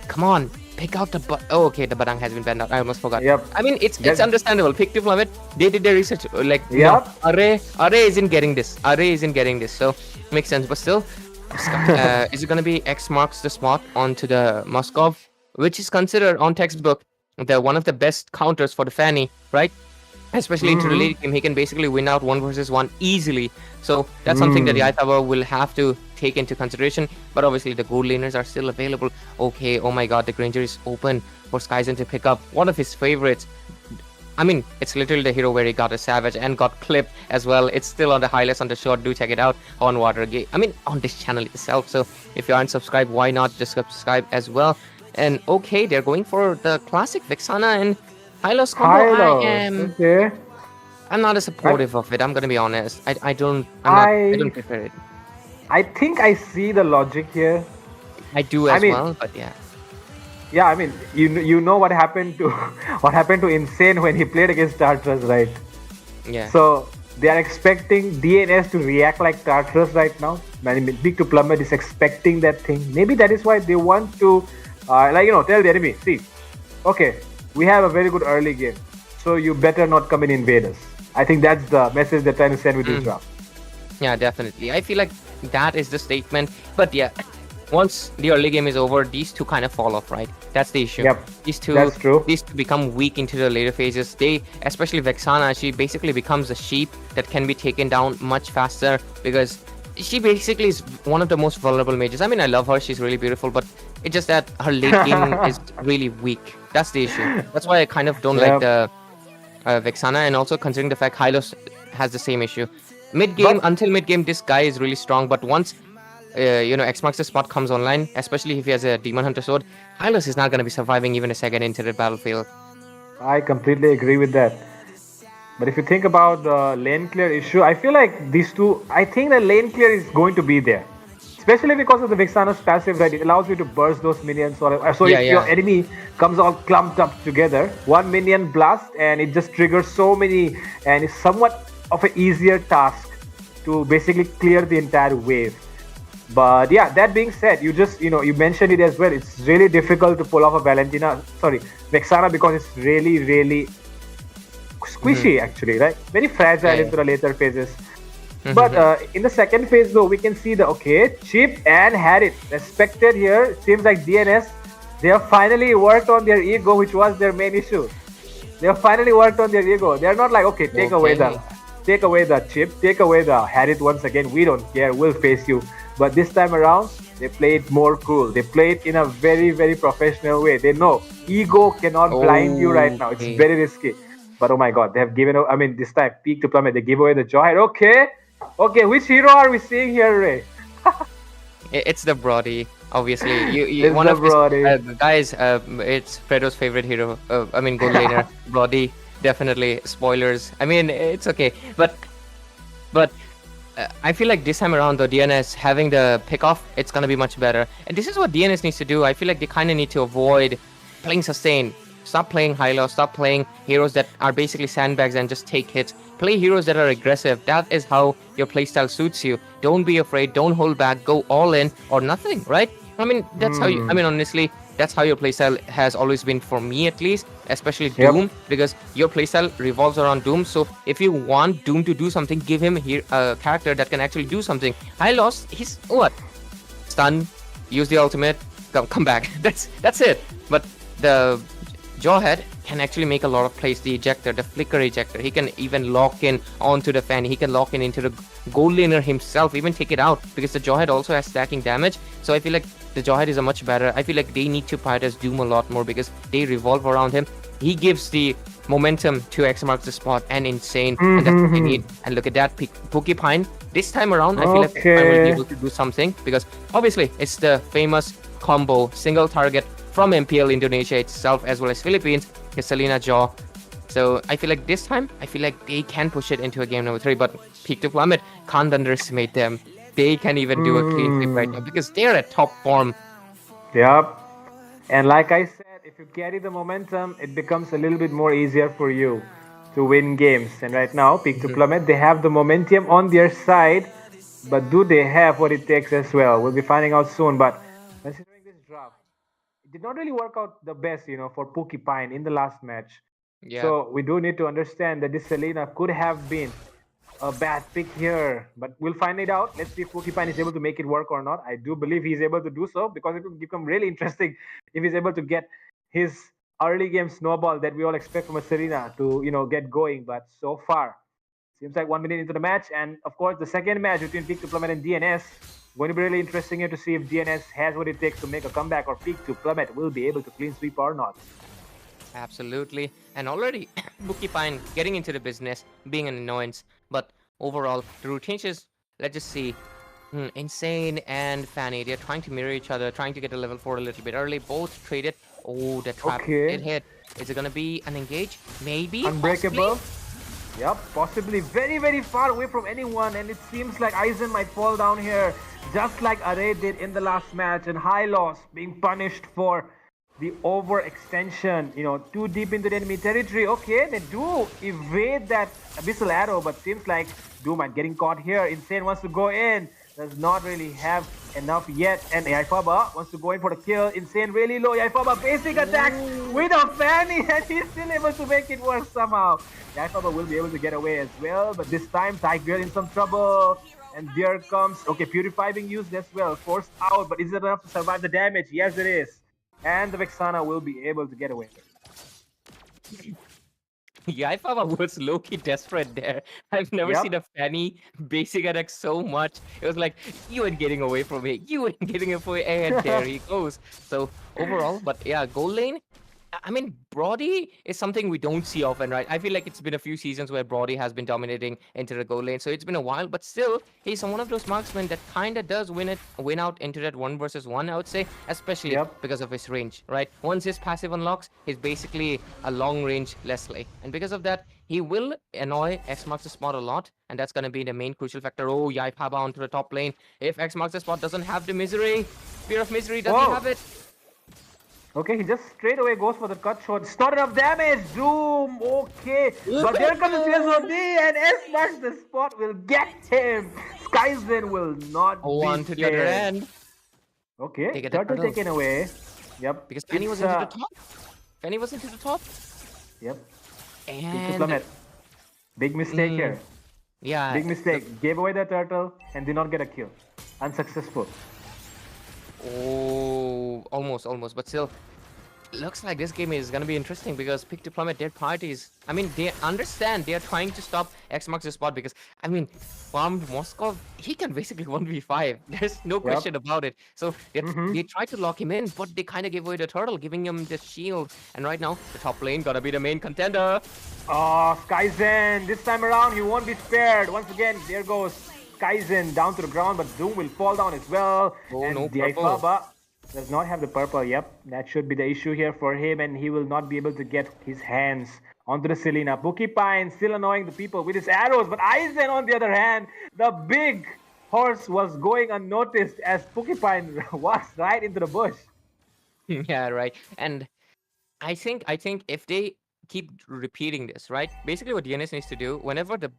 Come on. pick out the oh, okay, the Badang has been banned out. I almost forgot. Yep. I mean, it's That- understandable. Pick to plummet. They did their research. Like, Yep. no, Array isn't getting this. Array isn't getting this. So makes sense. But still, is it gonna be X marks the spot onto the Moskov, which is considered on textbook the one of the best counters for the Fanny, right? Especially into the late game, he can basically win out 1 versus 1 easily. So that's something that the Aitaba will have to take into consideration. But obviously the gold laners are still available. Okay, oh my god, the Granger is open for Skyzen to pick up one of his favorites. I mean, it's literally the hero where he got a Savage and got clipped as well. It's still on the highlights on the short. Do check it out on Watergate. I mean, on this channel itself. So if you aren't subscribed, why not just subscribe as well? And okay, they're going for the classic Vexana and Hylos combo. Hylos, okay. I'm not a supportive of it. I'm gonna be honest. I don't prefer it. I think I see the logic here. I do as well, but yeah. Yeah, I mean, you know what happened to Insane when he played against Tartarus, right? Yeah. So they are expecting DNS to react like Tartarus right now. Big to Plummet is expecting that thing. Maybe that is why they want to, tell the enemy, see, okay, we have a very good early game, so you better not come and invade us. I think that's the message they're trying to send with this draft. Yeah, definitely. I feel like that is the statement. But yeah, once the early game is over, these two kind of fall off, right? That's the issue. Yep, These two, that's true. These two become weak into the later phases. They, especially Vexana, she basically becomes a sheep that can be taken down much faster because she basically is one of the most vulnerable mages. I mean, I love her. She's really beautiful, but it's just that her late game is really weak. That's the issue. That's why I kind of don't like the Vexana, and also considering the fact Hylos has the same issue. Until mid game, this guy is really strong, but once X marks the spot comes online, especially if he has a Demon Hunter sword, Hylos is not going to be surviving even a second into the battlefield. I completely agree with that. But if you think about the lane clear issue, I feel like these two, I think the lane clear is going to be there. Especially because of the Vexana's passive, right? It allows you to burst those minions. Your enemy comes all clumped up together, one minion blast, and it just triggers so many, and it's somewhat of an easier task to basically clear the entire wave. But yeah, that being said, you mentioned it as well. It's really difficult to pull off a Vexana because it's really, really squishy actually, right? Very fragile into the later phases. But in the second phase though, we can see Chip and Harrit respected here. Seems like DNS, they have finally worked on their ego, which was their main issue. They have finally worked on their ego. They're not like, okay, take away the Chip, take away the Harrit once again. We don't care, we'll face you. But this time around, they played more cool. They played in a very, very professional way. They know ego cannot blind you right now. It's very risky. But oh my god, they have given out. I mean, this time, peak to plummet, they give away the Jawhead. Okay, which hero are we seeing here, Ray? It's the Brody, obviously. It's one the of his, Brody. guys. It's Fredo's favorite hero. Gold laner, Brody. Definitely. Spoilers. I mean, it's okay, but I feel like this time around, though, DNS having the pick off, it's gonna be much better. And this is what DNS needs to do. I feel like they kind of need to avoid playing sustain. Stop playing high-low, stop playing heroes that are basically sandbags and just take hits. Play heroes that are aggressive. That is how your playstyle suits you. Don't be afraid, don't hold back, go all in or nothing, right? I mean, that's how you, honestly, that's how your playstyle has always been for me at least, especially Doom, because your playstyle revolves around Doom. So if you want Doom to do something, give him a character that can actually do something. He's what? Stun, use the ultimate, come back. That's it. But the Jawhead can actually make a lot of plays. The ejector, the flicker ejector, he can even lock in onto the fan. He can lock in into the gold laner himself, even take it out, because the Jawhead also has stacking damage. So I feel like the Jawhead is a much better. I feel like they need to prioritize Doom a lot more because they revolve around him. He gives the momentum to X marks the spot and Insane, and that's what they need. And look at that, Porcupine. This time around, I feel like Porcupine will be able to do something because obviously it's the famous combo single target from MPL Indonesia itself as well as Philippines, Selena Jaw. So I feel like this time, they can push it into a game number 3, but Peak to Plummet can't underestimate them. They can even do a clean sweep right now because they're at top form. Yep. And like I said, if you carry the momentum, it becomes a little bit more easier for you to win games. And right now, Peak to Plummet, they have the momentum on their side, but do they have what it takes as well? We'll be finding out soon. But considering this draft, it did not really work out the best, for Porcupine in the last match. Yeah, So we do need to understand that this Selena could have been a bad pick here, but we'll find it out. Let's see if Porcupine is able to make it work or not. I do believe he's able to do so because it will become really interesting if he's able to get his early game snowball that we all expect from a Serena to, get going. But so far, seems like 1 minute into the match, and of course the second match between Peak to Plummet and DNS going to be really interesting here to see if DNS has what it takes to make a comeback or Peak to Plummet will be able to clean sweep or not. absolutely. And already, Porcupine getting into the business, being an annoyance. But overall, the routine is, let's just see. Insane and Fanny, they're trying to mirror each other, trying to get a level 4 a little bit early. Both traded. Oh, the trap did hit. Is it going to be an engage? Maybe? Unbreakable. Possibly? Yep, possibly very, very far away from anyone, and it seems like Aizen might fall down here, just like Array did in the last match, and High Loss being punished for the overextension, too deep into the enemy territory. Okay, they do evade that Abyssal Arrow, but seems like Doomwalkers getting caught here. Insane wants to go in, does not really have enough yet, and Yaifaba wants to go in for the kill. Insane really low. Yaifaba basic attack with a Fanny, and he's still able to make it work somehow. Yaifaba will be able to get away as well, but this time Tiger in some trouble. And there comes, okay, Purify being used as well, forced out, but is it enough to survive the damage? Yes, it is. And the Vexana will be able to get away. Yaifaba was low-key desperate there. I've never seen a Fanny basic attack so much. It was like, you ain't getting away from me. You ain't getting away. And there he goes. So overall, but yeah, gold lane, I mean, Brody is something we don't see often, right? I feel like it's been a few seasons where Brody has been dominating into the gold lane, so it's been a while, but still, he's one of those marksmen that kind of does win out into that 1 versus 1, I would say, especially because of his range, right? Once his passive unlocks, he's basically a long-range Leslie, and because of that, he will annoy X marks the spot a lot, and that's going to be the main crucial factor. Oh, Yaipaba onto the top lane. If X marks the spot doesn't have the misery, Spear of Misery doesn't have it. Okay, he just straight away goes for the cut shot. It's not enough damage. Doom. Okay. But there comes the CSOD, and S marks the spot will get him. Skyzen will not be on to the other end. Okay, turtle taken away. Yep. Because Penny was into the top. Penny was into the top. Yep. And big mistake here. Yeah. Big mistake. Gave away the turtle and did not get a kill. Unsuccessful. Oh, almost, but still, looks like this game is gonna be interesting because Pick to Plummet dead parties. I mean, they understand they are trying to stop X marks the spot because I mean, Farm Moskov, he can basically 1v5. There's no question about it. So they try to lock him in, but they kind of give away the turtle, giving him the shield. And right now, the top lane gonna be the main contender. Oh, Skyzen! This time around, he won't be spared. Once again, there goes Skyzen down to the ground, but Doom will fall down as well. Oh, and no Yaifaba does not have the purple. Yep, that should be the issue here for him, and he will not be able to get his hands onto the Selena. Porcupine still annoying the people with his arrows, but Aizen, on the other hand, the big horse was going unnoticed as Porcupine walks right into the bush. Yeah, right. And I think if they keep repeating this, right? Basically what DNS needs to do, whenever the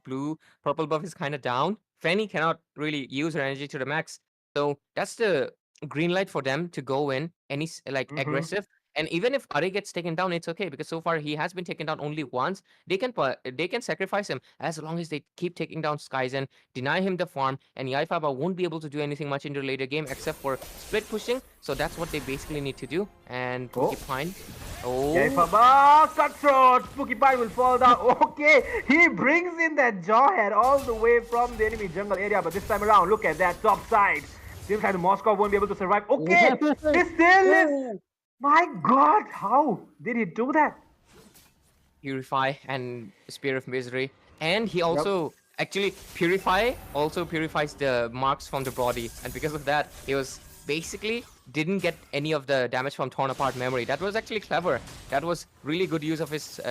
purple buff is kind of down, Fanny cannot really use her energy to the max. So that's the green light for them to go in any aggressive. And even if Ari gets taken down, it's okay because so far he has been taken down only once. They can sacrifice him as long as they keep taking down Skyzen, deny him the farm, and Yaifaba won't be able to do anything much in the later game except for split pushing. So that's what they basically need to do. And Porcupine. Oh. Yaifaba, cutthroat! Porcupine will fall down. Okay, he brings in that jawhead all the way from the enemy jungle area, but this time around, look at that top side. Seems like Moscow won't be able to survive. Okay, he still lives. My God, how did he do that? Purify and Spear of Misery. And he also, actually, Purify also purifies the marks from the body. And because of that, he was basically didn't get any of the damage from Torn Apart Memory. That was actually clever. That was really good use of his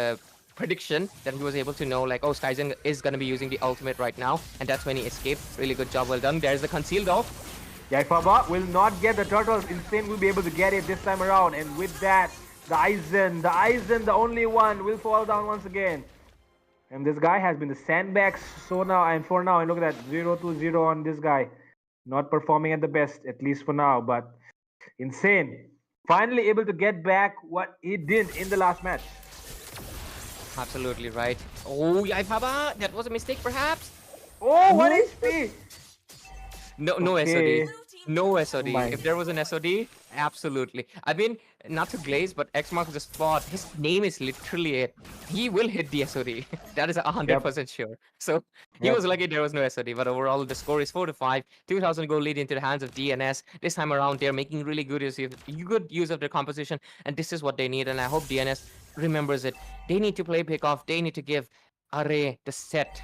prediction that he was able to know, like, oh, Skyzen is going to be using the ultimate right now. And that's when he escaped. Really good job, well done. There's the concealed off. Yaifaba will not get the turtles. Insane will be able to get it this time around. And with that, the Aizen, the only one, will fall down once again. And this guy has been the sandbags for now. And look at that, 0-0 on this guy. Not performing at the best, at least for now. But Insane finally able to get back what he did in the last match. Absolutely right. Oh, Yaifaba, that was a mistake perhaps. Oh, 1 HP! No Okay. SOD. No SOD. My. If there was an SOD, absolutely. I mean, not to glaze, but X marks the spot. His name is literally it. He will hit the SOD. That is 100% sure. So he was lucky there was no SOD. But overall, the score is 4-5. 2,000 goal lead into the hands of DNS. This time around, they're making really good use of their composition, and this is what they need. And I hope DNS remembers it. They need to play pickoff. They need to give Array the set.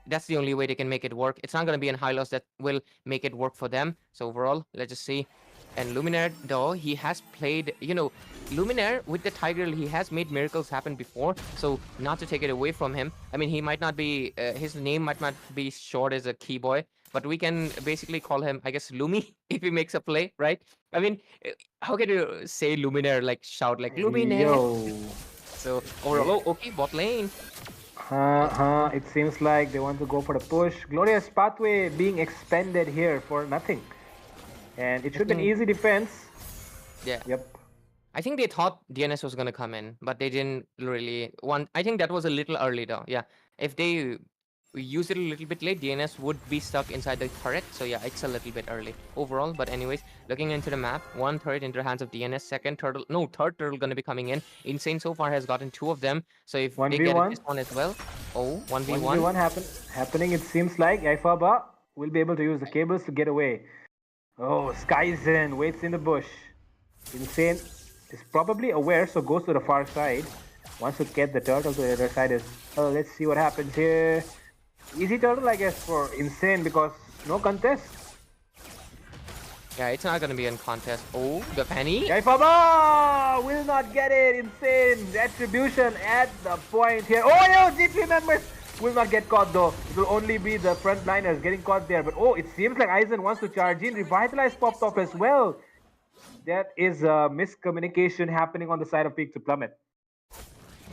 That's the only way they can make it work. It's not going to be in high loss that will make it work for them. So overall, let's just see. And Luminaire, though, he has played, Luminaire with the Tiger, he has made miracles happen before. So not to take it away from him. I mean, he might not be, his name might not be short as a key boy, but we can basically call him, I guess, Lumi if he makes a play, right? I mean, how can you say Luminaire, like shout like Luminaire? Yo. So overall, okay, bot lane. It seems like they want to go for the push. Glorious pathway being expended here for nothing. And it should be an easy defense. Yeah. Yep. I think they thought DNS was going to come in, but they didn't really want. I think that was a little early though. Yeah. If they use it a little bit late, DNS would be stuck inside the turret. So yeah, it's a little bit early overall. But anyways, looking into the map, one turret into the hands of DNS, third turtle going to be coming in. Insane so far has gotten 2 of them. So if they get this one as well, 1v1. 1v1 happening. It seems like Yaifaba will be able to use the cables to get away. Oh, Skyzen waits in the bush. Insane is probably aware, so goes to the far side. Wants to get the turtle to the other side as well. Let's see what happens here. Easy turtle, I guess, for Insane because no contest. Yeah, it's not going to be a contest. Oh, the Fanny. Yaifaba will not get it. Insane retribution at the point here. Oh, no, G3 members will not get caught though. It will only be the frontliners getting caught there. But oh, it seems like Aizen wants to charge in. Revitalize popped off as well. That is a miscommunication happening on the side of Peak to Plummet.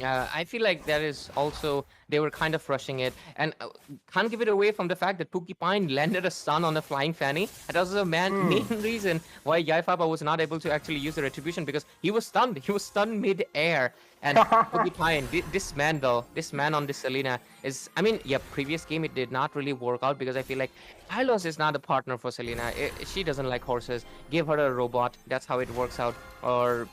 I feel like that is also, they were kind of rushing it. And can't give it away from the fact that Pine landed a stun on a flying Fanny. And that was the main reason why Yaifaba was not able to actually use the retribution, because he was stunned. He was stunned mid-air. And Pine, this man though, this man on this Selena is, I mean, yeah, previous game it did not really work out because I feel like Hylos is not a partner for Selena. She doesn't like horses. Give her a robot. That's how it works out. Or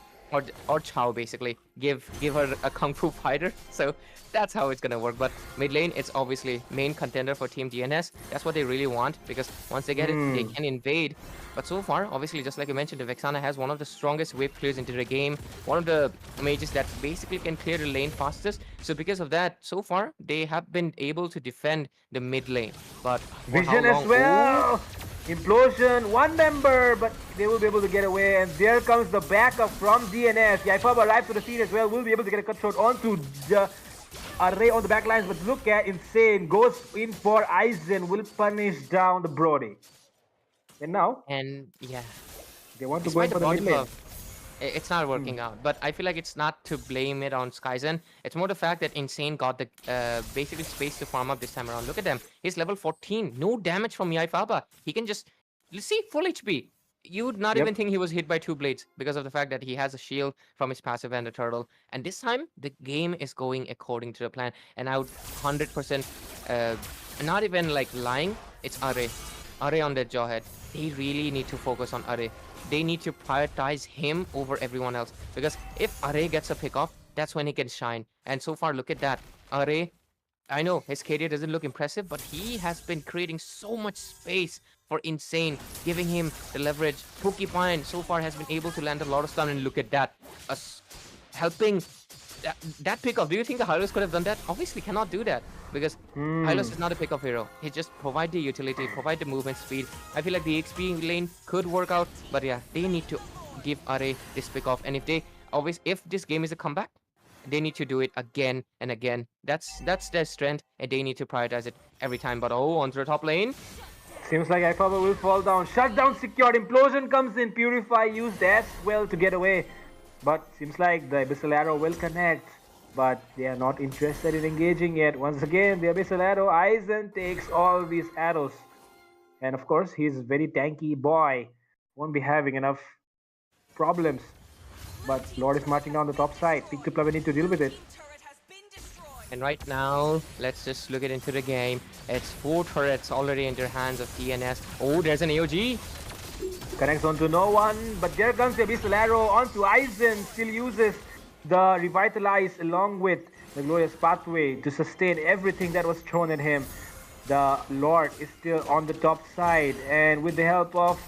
Chow basically. Give her a kung fu fighter. So that's how it's gonna work. But mid lane, it's obviously main contender for Team DNS. That's what they really want, because once they get it, they can invade. But so far, obviously, just like you mentioned, the Vexana has one of the strongest wave clears into the game. One of the mages that basically can clear the lane fastest. So because of that, so far, they have been able to defend the mid lane. But Vision as well! Implosion, 1 member, but they will be able to get away. And there comes the backup from DNS. Yaifaba arrives to the scene as well. Will be able to get a cut shot onto the Array on the back lines. But look at Insane. Goes in for Aizen. Will punish down the Brody. And now, yeah, they want to go in for the mid lane. It's not working out, but I feel like it's not to blame it on Skyzen. It's more the fact that Insane got the basically space to farm up this time around. Look at them. He's level 14. No damage from Yaifaba. He can just, let's see, full HP. You would not even think he was hit by 2 blades because of the fact that he has a shield from his passive and a turtle. And this time, the game is going according to the plan. And I would 100%, not even like lying, it's Array. Array on that jawhead. They really need to focus on Array. They need to prioritize him over everyone else, because if Array gets a pick off, that's when he can shine. And so far, look at that. Array, I know his KD doesn't look impressive, but he has been creating so much space for Insane, giving him the leverage. Pine so far has been able to land a lot of stun, and look at that. Helping that pickoff. Do you think the Hylos could have done that? Obviously cannot do that, because Hylos is not a pickoff hero. He just provide the utility, provide the movement speed. I feel like the XP lane could work out, but yeah, they need to give Array this pickoff. And if this game is a comeback, they need to do it again and again. That's their strength, and they need to prioritize it every time. But onto the top lane. Seems like Yaifaba will fall down. Shutdown secured. Implosion comes in. Purify used as well to get away. But seems like the Abyssal Arrow will connect. But they are not interested in engaging yet. Once again, the Abyssal Arrow, Aizen takes all these arrows. And of course, he's a very tanky boy. Won't be having enough problems but Lord is marching down the top side. Peak to plummet need to deal with it. And right now, let's just look it into the game. It's 4 turrets already in their hands of DNS. Oh, there's an AOG. Connects onto no one, but there comes the Abyssal Arrow onto Aizen. Still uses the Revitalize along with the Glorious Pathway to sustain everything that was thrown at him. The Lord is still on the top side, and with the help of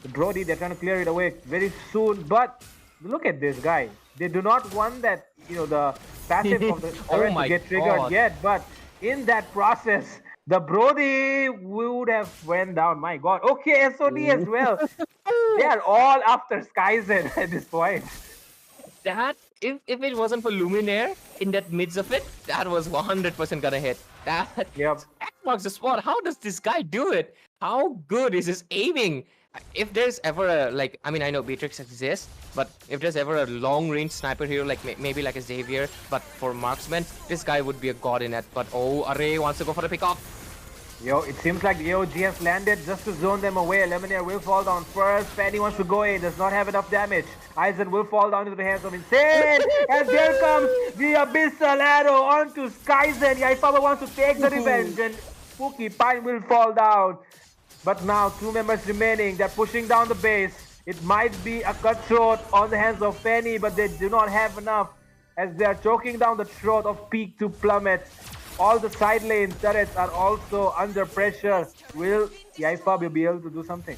the Brody, they're trying to clear it away very soon. But look at this guy. They do not want that, the passive of the turret to get triggered yet. But in that process, the Brody would have went down. My God. Okay, SOD as well. They are all after Skyzen at this point. That, if it wasn't for Luminaire in that midst of it, that was 100% gonna hit. That Xbox the spot. How does this guy do it? How good is his aiming? If there's ever a, I mean, I know Beatrix exists, but if there's ever a long-range sniper hero, maybe like a Xavier, but for marksman, this guy would be a god in it. But oh, Array wants to go for the pick-off. Yo, it seems like the AOG has landed just to zone them away. Lemonade will fall down first. Fanny wants to go in, does not have enough damage. Aizen will fall down into the hands of Insane. And there comes the Abyssal Arrow onto Skyzen. Yaifaba wants to take the revenge, and Spooky Pine will fall down. But now 2 members remaining. They're pushing down the base. It might be a cutthroat on the hands of Fanny, but they do not have enough as they are choking down the throat of Peak to Plummet. All the side lane turrets are also under pressure. Will Yaifab be able to do something?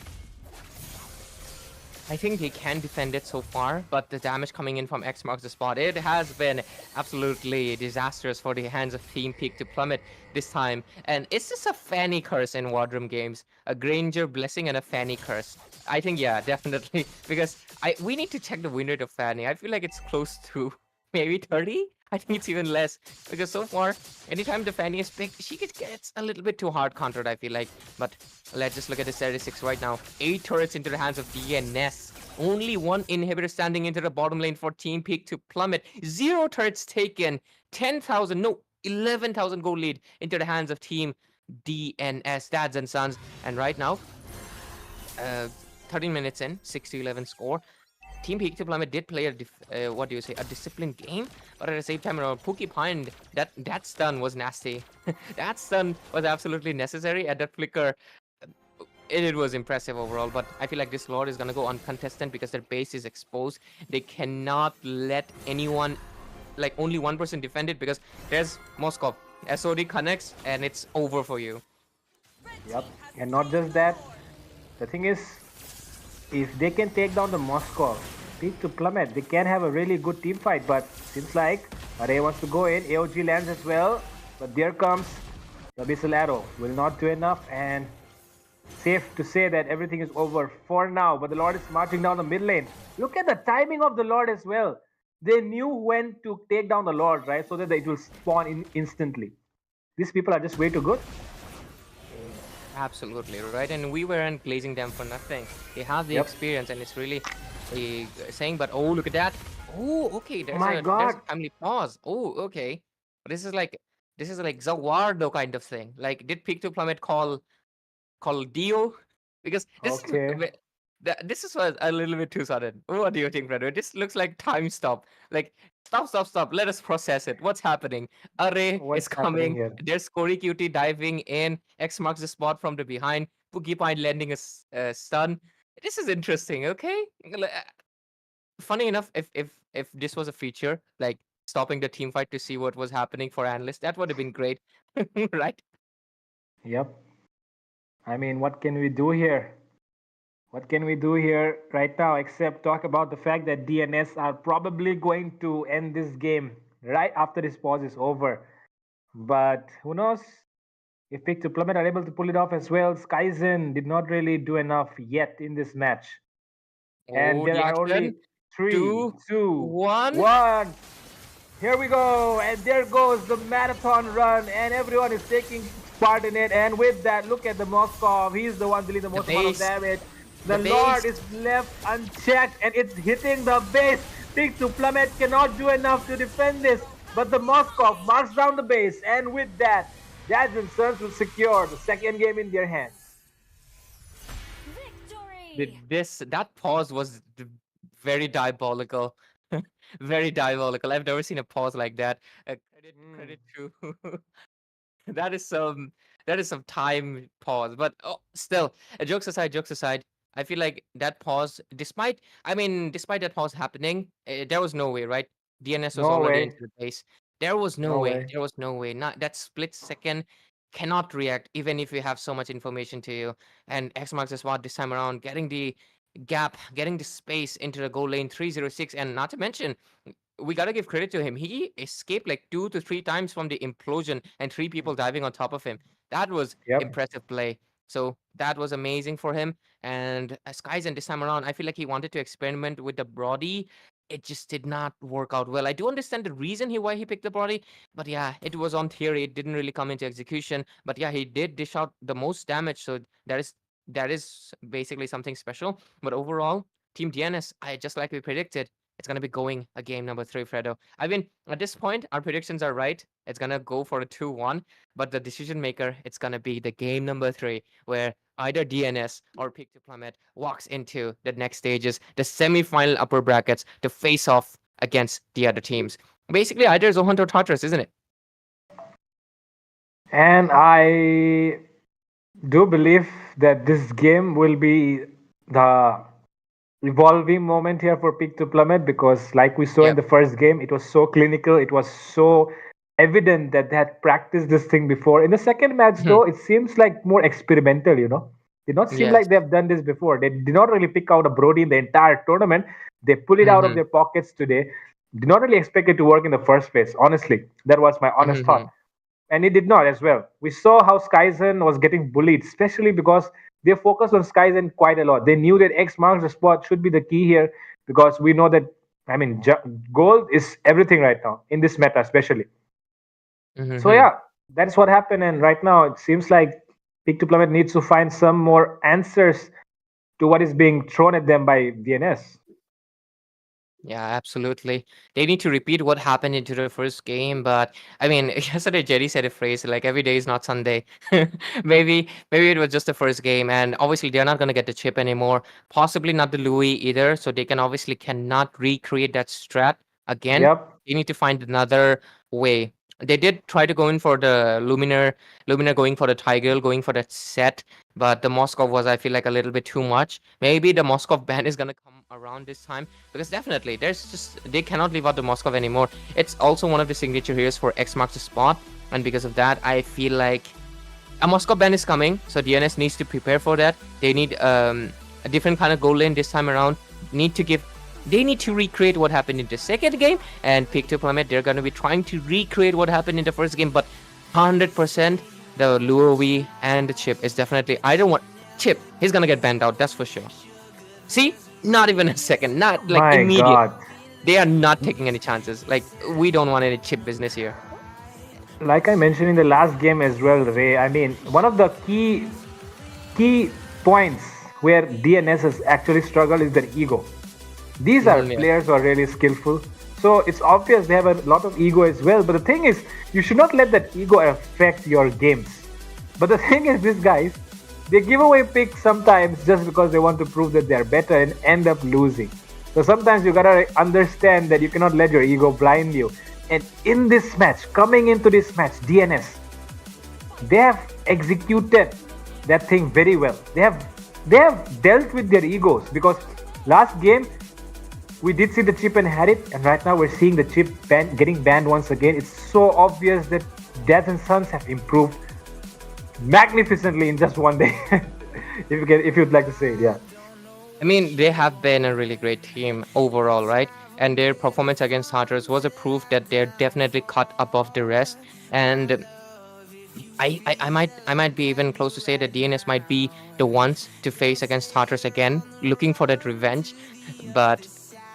I think they can defend it so far, but the damage coming in from X marks the spot. It has been absolutely disastrous for the hands of Team Peak to Plummet this time. And it's just a Fanny curse in Wardroom games. A Granger blessing and a Fanny curse. I think, yeah, definitely. Because we need to check the win rate of Fanny. I feel like it's close to maybe 30? I think it's even less. Because so far, anytime the Fanny is picked, she gets a little bit too hard countered, I feel like. But let's just look at the statistics right now. 8 turrets into the hands of DNS. Only 1 inhibitor standing into the bottom lane for Team Peak to Plummet. 0 turrets taken. 11,000 gold lead into the hands of Team DNS, Dads and Sons. And right now, 13 minutes in, 6-11 score. Team Peak to Plummet did play a disciplined game, but at the same time, Pookie Pine, that stun was nasty. That stun was absolutely necessary at that flicker. It was impressive overall, but I feel like this Lord is gonna go uncontested because their base is exposed. They cannot let anyone, only one person defend it because there's Moskov. SOD connects and it's over for you. Yep, and not just that. The thing is, if they can take down the Moscow, Peak to Plummet, they can have a really good team fight, but seems like Array wants to go in, AOG lands as well, but there comes the Abyssal Arrow. Will not do enough, and safe to say that everything is over for now, but the Lord is marching down the mid lane. Look at the timing of the Lord as well. They knew when to take down the Lord, right, so that it will spawn in instantly. These people are just way too good. Absolutely, right? And we weren't glazing them for nothing. They have the experience, and it's really saying, but oh, look at that. Oh, okay, there's a family pause. Oh, okay. This is like Zawardo kind of thing. Did Peak to Plummet call Dio? Because this is a little bit too sudden. What do you think, Frederick? This looks like time stop. Stop. Let us process it. What's happening? Array is coming. There's Cory Cutie diving in. X marks the spot from the behind. Pookie Pine landing a stun. This is interesting, okay? Funny enough, if this was a feature, stopping the team fight to see what was happening for analysts, that would have been great, right? Yep. I mean, what can we do here? What can we do here right now except talk about the fact that DNS are probably going to end this game right after this pause is over. But who knows? If Peak to Plummet are able to pull it off as well, Skyzen did not really do enough yet in this match. And there are only 3, 2, 1. Here we go, and there goes the marathon run, and everyone is taking part in it. And with that, look at the Moskov. He's the one dealing the most amount of damage. The Lord is left unchecked, and it's hitting the base. Peak to Plummet cannot do enough to defend this, but the Moskov marks down the base, and with that, Dads and Sons will secure the second game in their hands. Victory! That pause was very diabolical. Very diabolical. I've never seen a pause like that. Credit to that is some time pause. But still, jokes aside, I feel like that pause, despite that pause happening, there was no way, right? DNS was No already way. into the base. There was no No way. way. There was no way. Not that split second cannot react, even if you have so much information to you. And X marks the spot this time around, getting the gap, getting the space into the goal lane 306, and not to mention we gotta give credit to him. He escaped like 2 to 3 times from the implosion and 3 people diving on top of him. That was Yep. impressive play. So that was amazing for him. And Skyzen this time around, I feel like he wanted to experiment with the Brody. It just did not work out well. I do understand the reason why he picked the Brody, but yeah, it was on theory. It didn't really come into execution. But yeah, he did dish out the most damage. So that is basically something special. But overall, Team DNS, I just like we predicted, it's gonna be going a game number 3, Fredo. I mean, at this point, our predictions are right. It's gonna go for a 2-1, but the decision maker, it's gonna be the game number 3, where either DNS or Peak to Plummet walks into the next stages, the semi-final upper brackets, to face off against the other teams. Basically, either Zohunt or Tartarus, isn't it? And I do believe that this game will be the evolving moment here for Peak to Plummet, because like we saw in Yep. the first game, it was so clinical, it was so evident that they had practiced this thing before. In the second match though, it seems like more experimental, did not seem Yes. like they've done this before. They did not really pick out a Brody in the entire tournament. They pull it out of their pockets today. Did not really expect it to work in the first place, honestly. That was my honest thought, and it did not as well. We saw how Skyzen was getting bullied, especially because they focused on Skyzen quite a lot. They knew that X marks the spot should be the key here, because we know that, gold is everything right now in this meta, especially. So yeah, that's what happened, and right now it seems like Peak to Plummet needs to find some more answers to what is being thrown at them by DNS. Yeah, absolutely. They need to repeat what happened into the first game, but I mean, yesterday Jerry said a phrase like every day is not Sunday. Maybe it was just the first game, and obviously they're not gonna get the chip anymore. Possibly not the Louis either, so they obviously cannot recreate that strat again. Yep. They need to find another way. They did try to go in for the Luminar going for the Tiger, going for that set, but the Moskov was, I feel like, a little bit too much. Maybe the Moskov ban is gonna come around this time, because definitely they cannot leave out the Moskov anymore. It's also one of the signature heroes for X marks the spot, and because of that, I feel like a Moskov ban is coming, so DNS needs to prepare for that. They need a different kind of goal lane this time around. They need to recreate what happened in the second game, and Peak to Plummet, they're going to be trying to recreate what happened in the first game, but 100% the Luowi and the Chip is definitely either one. Chip, he's going to get banned out, that's for sure. See? Not even a second, not like My immediate. God. They are not taking any chances. Like, we don't want any Chip business here. Like I mentioned in the last game as well, Ray, one of the key points where DNS has actually struggled is their ego. These are players who are really skillful, so it's obvious they have a lot of ego as well. But the thing is, you should not let that ego affect your games. But the thing is, these guys, they give away picks sometimes just because they want to prove that they're better and end up losing. So sometimes you gotta understand that you cannot let your ego blind you. And in this match, coming into this match, DNS, they have executed that thing very well. They have dealt with their egos, because last game we did see the chip and had it, and right now we're seeing the chip getting banned once again. It's so obvious that Death and Sons have improved magnificently in just one day. if you'd like to say it, yeah. I mean, they have been a really great team overall, right? And their performance against Tartarus was a proof that they're definitely cut above the rest. And I might be even close to say that DNS might be the ones to face against Tartarus again, looking for that revenge. But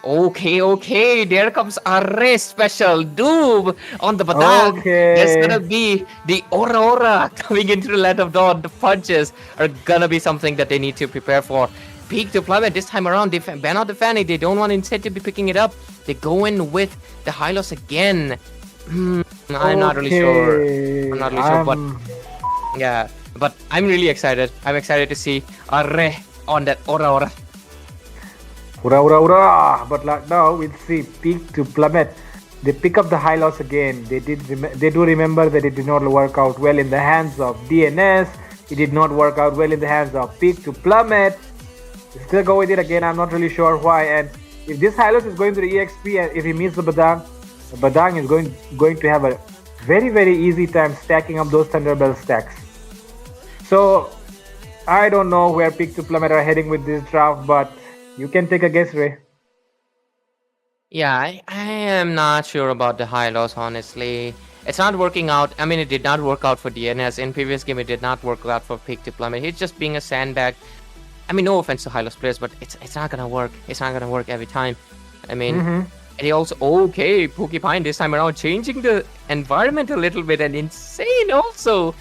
okay, there comes Array special Doom on the baton. Okay. There's gonna be the Aura coming into the Land of Dawn. The punches are gonna be something that they need to prepare for. Peak to Plummet this time around. They ban out the Fanny. They don't want instead to be picking it up. They go in with the Hylos again. I'm not really sure. But yeah, but I'm really excited. I'm excited to see Array on that Aura. Hurrah, hurrah, hurrah! But now we'll see peak to plummet. They pick up the high loss again. They do remember that it did not work out well in the hands of DNS. It did not work out well in the hands of peak to plummet. They still go with it again. I'm not really sure why. And if this high loss is going to the EXP and if he meets the Badang is going to have a very, very easy time stacking up those Thunderbell stacks. So I don't know where peak to plummet are heading with this draft, but you can take a guess, Ray. Yeah, I am not sure about the high loss, honestly. It's not working out. I mean, it did not work out for DNS. In previous game, it did not work out for Peak to Plummet. He's just being a sandbag. I mean, no offense to high loss players, but it's not gonna work. It's not gonna work every time. I mean, and he also, okay, Porcupine this time around, changing the environment a little bit, and insane also.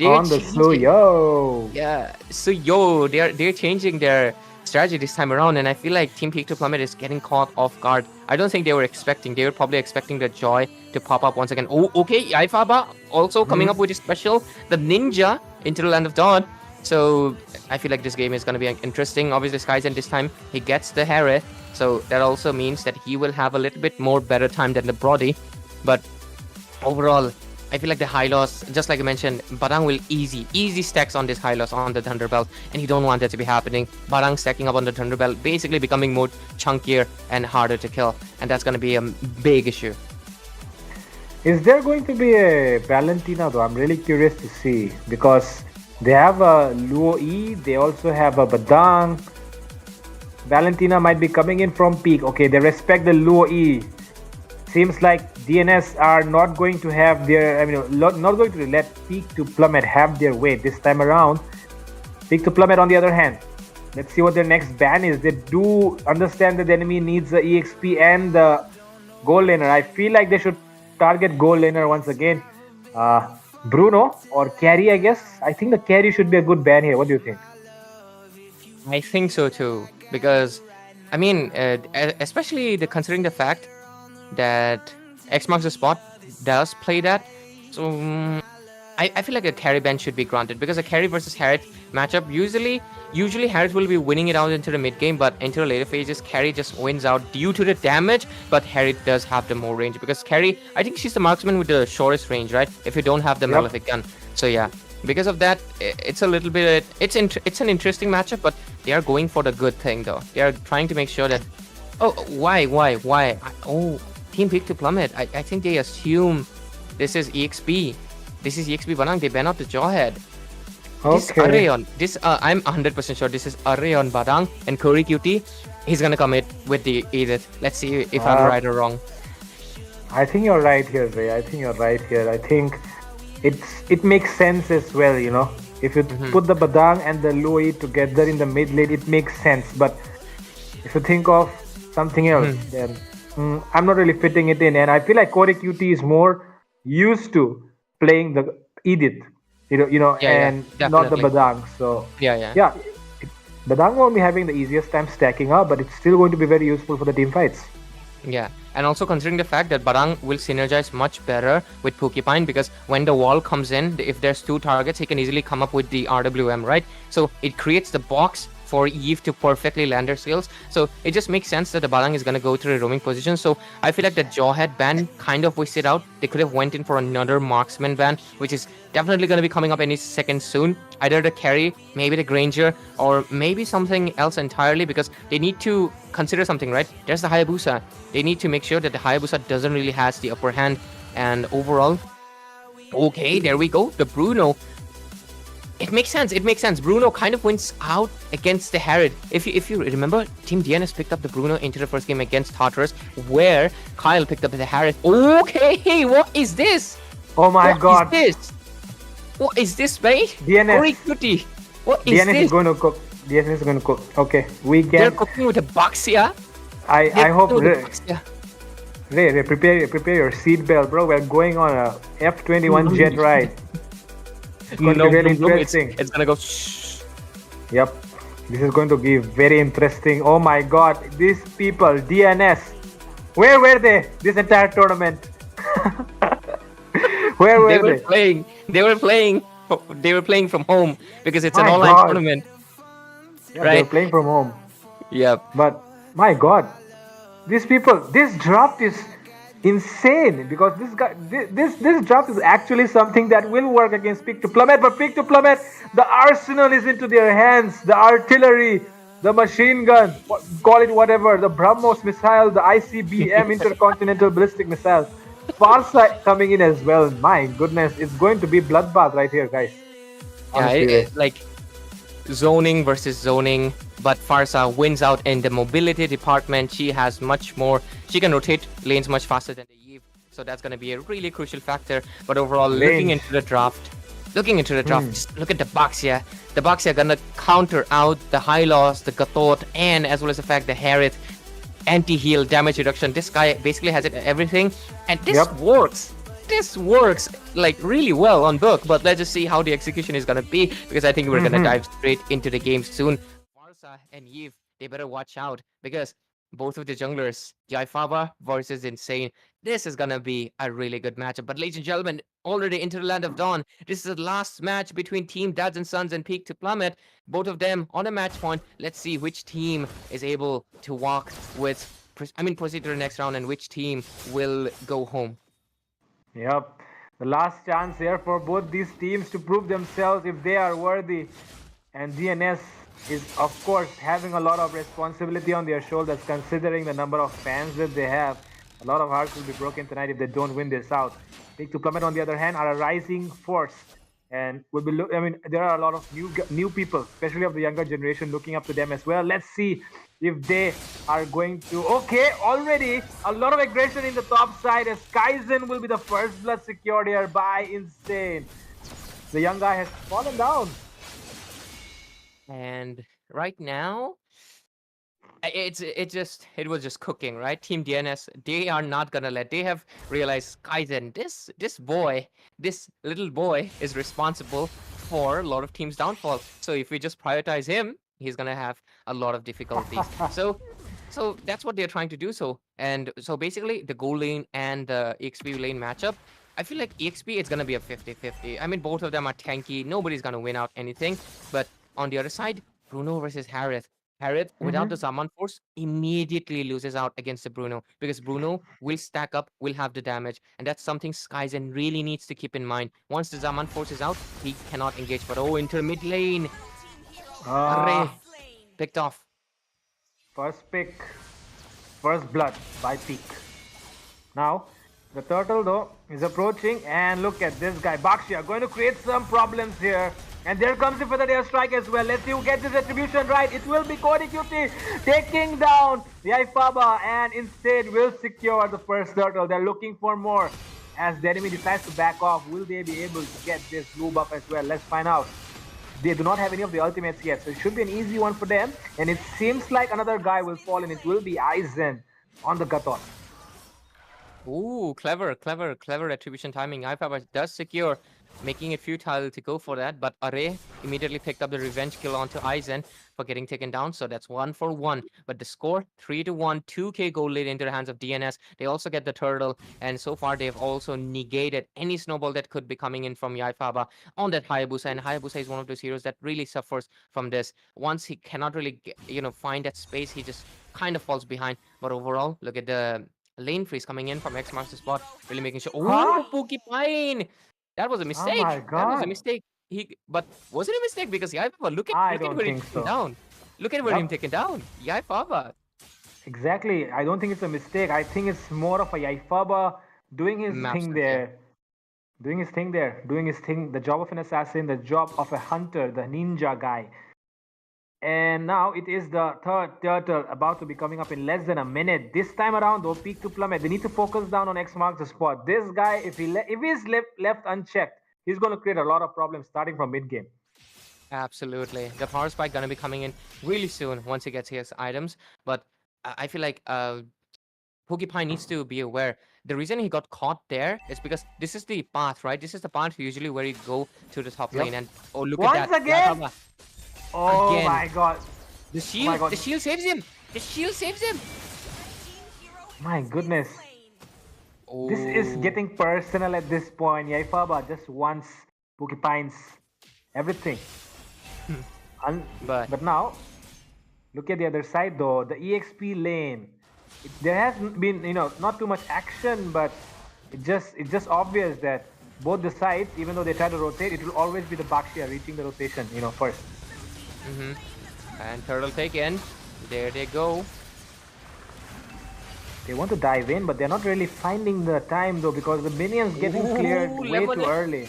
On the Suyo. Yeah, Suyo, they're changing their strategy this time around, and I feel like Team Peak to Plummet is getting caught off guard. I don't think they were expecting. They were probably expecting the Joy to pop up once again. Oh, okay, Ifaba also coming up with a special, the Ninja into the Land of Dawn. So I feel like this game is going to be interesting. Obviously, Skyzen this time, he gets the Harith, so that also means that he will have a little bit more better time than the Brody. But overall, I feel like the high loss, just like I mentioned, Barang will easy stacks on this high loss on the Thunderbelt, and you don't want that to be happening. Barang stacking up on the Thunderbelt, basically becoming more chunkier and harder to kill, and that's going to be a big issue. Is there going to be a Valentina though? I'm really curious to see, because they have a Luo E, they also have a Badang. Valentina might be coming in from Peak. Okay, they respect the Luo E. Seems like DNS are not going to have their, not going to let Peak to Plummet have their way this time around. Peak to Plummet on the other hand, let's see what their next ban is. They do understand that the enemy needs the EXP and the gold laner. I feel like they should target gold laner once again. Bruno or carry, I guess. I think the carry should be a good ban here. What do you think? I think so too, because I mean, especially considering the fact that X marks the spot does play that, so I feel like a carry ban should be granted, because a carry versus Harith matchup, usually Harith will be winning it out into the mid game, but into the later phases carry just wins out due to the damage, but Harith does have the more range, because carry, I think she's the marksman with the shortest range, right, if you don't have the Malefic gun. So yeah, because of that, it's a little bit, it's an interesting matchup, but they are going for the good thing though. They are trying to make sure that, oh, why Team Peak to Plummet, I think they assume this is EXP. This is EXP Banang. They ban out the Jawhead. Okay. This Arayon, I'm 100% sure this is Arayon Badang and Curry Cutie. He's gonna commit with the Edith. Let's see if I'm right or wrong. I think you're right here, Ray. I think it makes sense as well, If you put the Badang and the Lui together in the mid lane, it makes sense. But if you think of something else, then I'm not really fitting it in. And I feel like Corey QT is more used to playing the Edith, and not the Badang. So yeah. Badang won't be having the easiest time stacking up, but it's still going to be very useful for the team fights. Yeah, and also considering the fact that Barang will synergize much better with Porcupine, because when the wall comes in, if there's two targets, he can easily come up with the RWM, right? So it creates the box for Eve to perfectly land their skills. So it just makes sense that the Barang is going to go to a roaming position. So I feel like the Jawhead ban kind of wasted out. They could have went in for another marksman ban, which is definitely going to be coming up any second soon. Either the carry, maybe the Granger, or maybe something else entirely, because they need to consider something, right? There's the Hayabusa. They need to make sure that the Hayabusa doesn't really has the upper hand. And overall, okay, there we go. The Bruno. It makes sense. Bruno kind of wins out against the Harith. If you remember, Team DNS picked up the Bruno into the first game against Tartarus, where Kyle picked up the Harith. Okay, what is this? Oh my god. What is this, mate? DNS. Corey Cutie. What is DNS this? is going to cook. DNS is going to cook. Okay, we get. They're cooking with a Baxia. I hope. Ray, prepare your seatbelt, bro. We're going on a F-21 jet ride. It's going to be very interesting. It's gonna go. Shh. Yep, this is going to be very interesting. Oh my god, these people, DNS, where were they this entire tournament? Where were they? They were playing from home, because it's an online tournament. Yeah, right? they're playing from home. Yep. But My God, these people, this draft is insane because this guy, this draft is actually something that will work against Peak to Plummet. But Peak to Plummet, the arsenal is into their hands. The artillery, the machine gun, call it whatever, the BrahMos missile, the ICBM intercontinental ballistic missile. Farsight coming in as well. My goodness, it's going to be bloodbath right here, guys. Yeah, Honestly, Ray. like zoning versus zoning, but Farsa wins out in the mobility department. She has much more. She can rotate lanes much faster than the Eve, so that's going to be a really crucial factor. But overall, looking into the draft, just look at the Baxia. The Baxia gonna counter out the high loss, the Gathot, and as well as the fact the Harith anti-heal damage reduction. This guy basically has it everything, and this works. This works like really well on book, but let's just see how the execution is gonna be, because I think we're gonna dive straight into the game soon. Farsa and Yves, they better watch out, because both of the junglers, Jaifaba versus Insane, this is gonna be a really good matchup. But ladies and gentlemen, already into the land of dawn, this is the last match between Team Dads and Sons and Peak to Plummet. Both of them on a match point. Let's see which team is able to proceed to the next round, and which team will go home. Yep. The last chance here for both these teams to prove themselves if they are worthy. And DNS is, of course, having a lot of responsibility on their shoulders, considering the number of fans that they have. A lot of hearts will be broken tonight if they don't win this out. Big to Plummet, on the other hand, are a rising force. And will be there are a lot of new people, especially of the younger generation, looking up to them as well. Let's see if they are going to. Okay, already a lot of aggression in the top side, as Kaizen will be the first blood secured here by Insane. The young guy has fallen down. And right now, it was just cooking, right? Team DNS, they are not gonna let. They have realized Kaizen, this little boy is responsible for a lot of teams' downfall. So if we just prioritize him, he's gonna have a lot of difficulties. So that's what they're trying to do. So basically, the gold lane and the EXP lane matchup, I feel like EXP is gonna be a 50-50. I mean, both of them are tanky. Nobody's gonna win out anything. But on the other side, Bruno versus Harith. Harith, without the Zaman Force, immediately loses out against the Bruno, because Bruno will stack up, will have the damage, and that's something Skyzen really needs to keep in mind. Once the Zaman Force is out, he cannot engage. But into mid lane, Array picked off. First pick, first blood by Peak. Now, the turtle though is approaching, and look at this guy, Bakshia, going to create some problems here. And there comes the feather airstrike as well. Let's see who gets this retribution right. It will be Cody QT taking down the Ifaba, and instead will secure the first turtle. They're looking for more. As the enemy decides to back off, will they be able to get this blue buff as well? Let's find out. They do not have any of the ultimates yet, so it should be an easy one for them. And it seems like another guy will fall in. It will be Aizen on the Gathot. Ooh, clever retribution timing. Ifaba does secure, making it futile to go for that, but Array immediately picked up the revenge kill onto Aizen for getting taken down, so that's 1-for-1. But the score, 3-1, 2k gold lead into the hands of DNS. They also get the turtle, and so far they've also negated any snowball that could be coming in from Yaifaba on that Hayabusa, and Hayabusa is one of those heroes that really suffers from this. Once he cannot really find that space, he just kind of falls behind. But overall, look at the lane freeze coming in from X marks the spot, really making sure. Oh, Porcupine! That was a mistake. Oh my God. That was a mistake. But was it a mistake? Because Yaifaba, look at where he's taken down. Look at where he's taken down. Yaifaba. Exactly. I don't think it's a mistake. I think it's more of a Yaifaba doing his thing there. Doing his thing there. Doing his thing. The job of an assassin, the job of a hunter, the ninja guy. And now it is the third turtle about to be coming up in less than a minute. This time around, though, Peak to Plummet, they need to focus down on X marks the spot. This guy, if he's left unchecked, he's going to create a lot of problems starting from mid game. Absolutely. The power spike going to be coming in really soon once he gets his items. But I feel like Porcupine needs to be aware. The reason he got caught there is because this is the path, right? This is the path usually where you go to the top lane. And look at that. Once again! Oh again. my God! The shield, the shield saves him. The shield saves him. My goodness! Oh. This is getting personal at this point. Yaifaba just wants Porcupine's everything. But now Look at the other side though, the EXP lane. There has been, not too much action, but it's just obvious that both the sides, even though they try to rotate, it will always be the Bakshia reaching the rotation, first. And turtle taken. There they go. They want to dive in, but they're not really finding the time though, because the minions getting cleared way too early.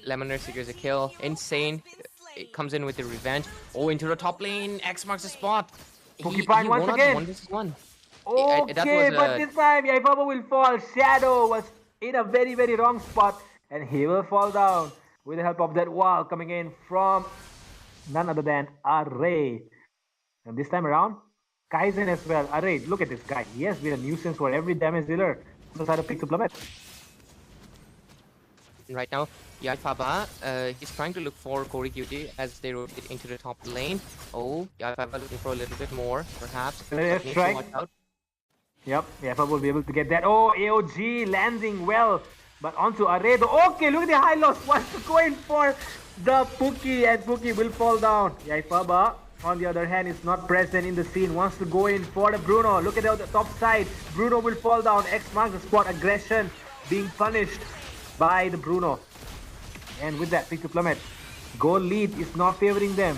Lemoner secures a kill. Insane. It comes in with the revenge. Oh, into the top lane. X marks the spot. Porcupine once won again. 1 versus 1. Okay, but this time Yaifaba will fall. Shadow was in a very, very wrong spot, and he will fall down with the help of that wall coming in from none other than Array. And this time around, Kaizen as well. Array, look at this guy. He has been a nuisance for every damage dealer on the side of Pick to Plummet. Right now, Yaifaba, he's trying to look for Corey Cutie as they rotate into the top lane. Oh, Yaifaba looking for a little bit more, perhaps. Let's Needs to try. watch out. Yep, Yaifaba will be able to get that. Oh, AOG landing well, but onto Array. Okay, look at the high loss. Wants to go in for the Pookie, and Pookie will fall down. Yaifaba, on the other hand, is not present in the scene. Wants to go in for the Bruno. Look at the top side. Bruno will fall down. X marks the spot. Aggression being punished by the Bruno. And with that, Pick to Plummet, goal lead is not favoring them.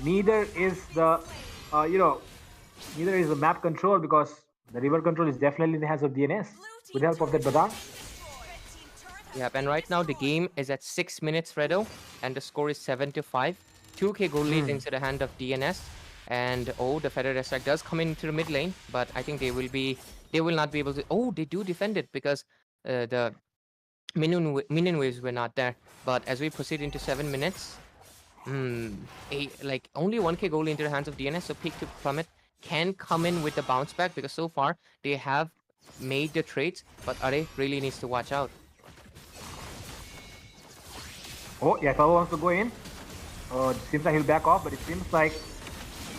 Neither is the, neither is the map control, because the river control is definitely in the hands of DNS with the help of that Badang. Yep, and right now the game is at 6 minutes, Fredo, and the score is 7-5. 2k goal lead into the hand of DNS, and the Feather Strike does come into the mid lane, but I think they will not be able to. Oh, they do defend it because the minion waves were not there. But as we proceed into 7 minutes, like only 1k goal into the hands of DNS, so Pick to Plummet can come in with the bounce back, because so far they have made the trades, but Are really needs to watch out. Oh, Yaifaba wants to go in. It seems like he'll back off, but it seems like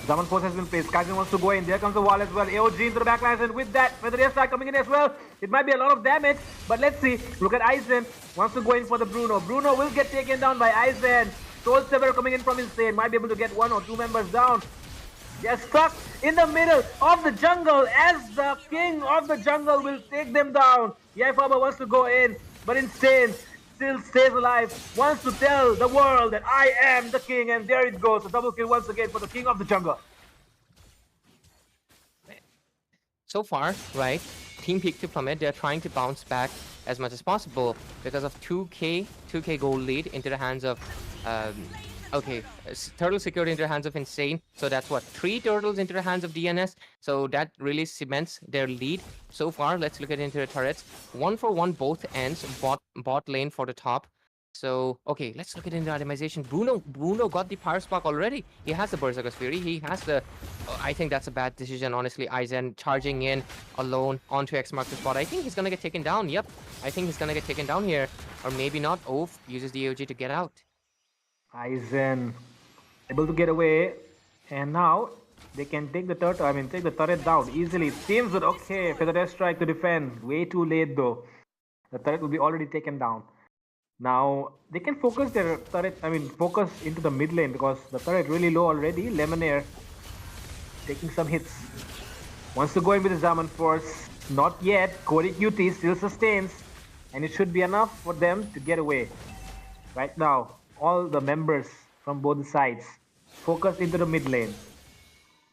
Zaman Force has been placed. Kaizen wants to go in. There comes the wall as well. AOG into the backlines, and with that, Feather Strike coming in as well. It might be a lot of damage, but let's see. Look at Aizen. Wants to go in for the Bruno. Bruno will get taken down by Aizen. Soul Saver coming in from Insane. Might be able to get 1 or 2 members down. They're stuck in the middle of the jungle, as the king of the jungle will take them down. Yaifaba wants to go in, but Insane still stays alive, wants to tell the world that I am the king, and there it goes. A double kill once again for the king of the jungle. So far, right, Team Pick to Plummet, they're trying to bounce back as much as possible because of 2k goal lead into the hands of turtle secured into the hands of Insane, so that's what, 3 turtles into the hands of DNS, so that really cements their lead so far. Let's look at into the turrets. 1-for-1 both ends, bot lane for the top. So okay, let's look at into itemization. Bruno got the Power Spark already. He has the Berserker's Fury. He has the I think that's a bad decision, honestly. Aizen charging in alone onto X mark the spot. I think he's gonna get taken down. Yep, I think he's gonna get taken down here, or maybe not. Uses the AOG to get out. Aizen able to get away, and now they can take the turret down easily. It seems that okay, Feather Strike to defend. Way too late though. The turret will be already taken down. Now they can focus their turret, focus into the mid lane, because the turret really low already. Lemonair taking some hits. Wants to go in with the Zaman Force. Not yet. Corey QT still sustains, and it should be enough for them to get away. Right now, all the members from both sides focus into the mid lane.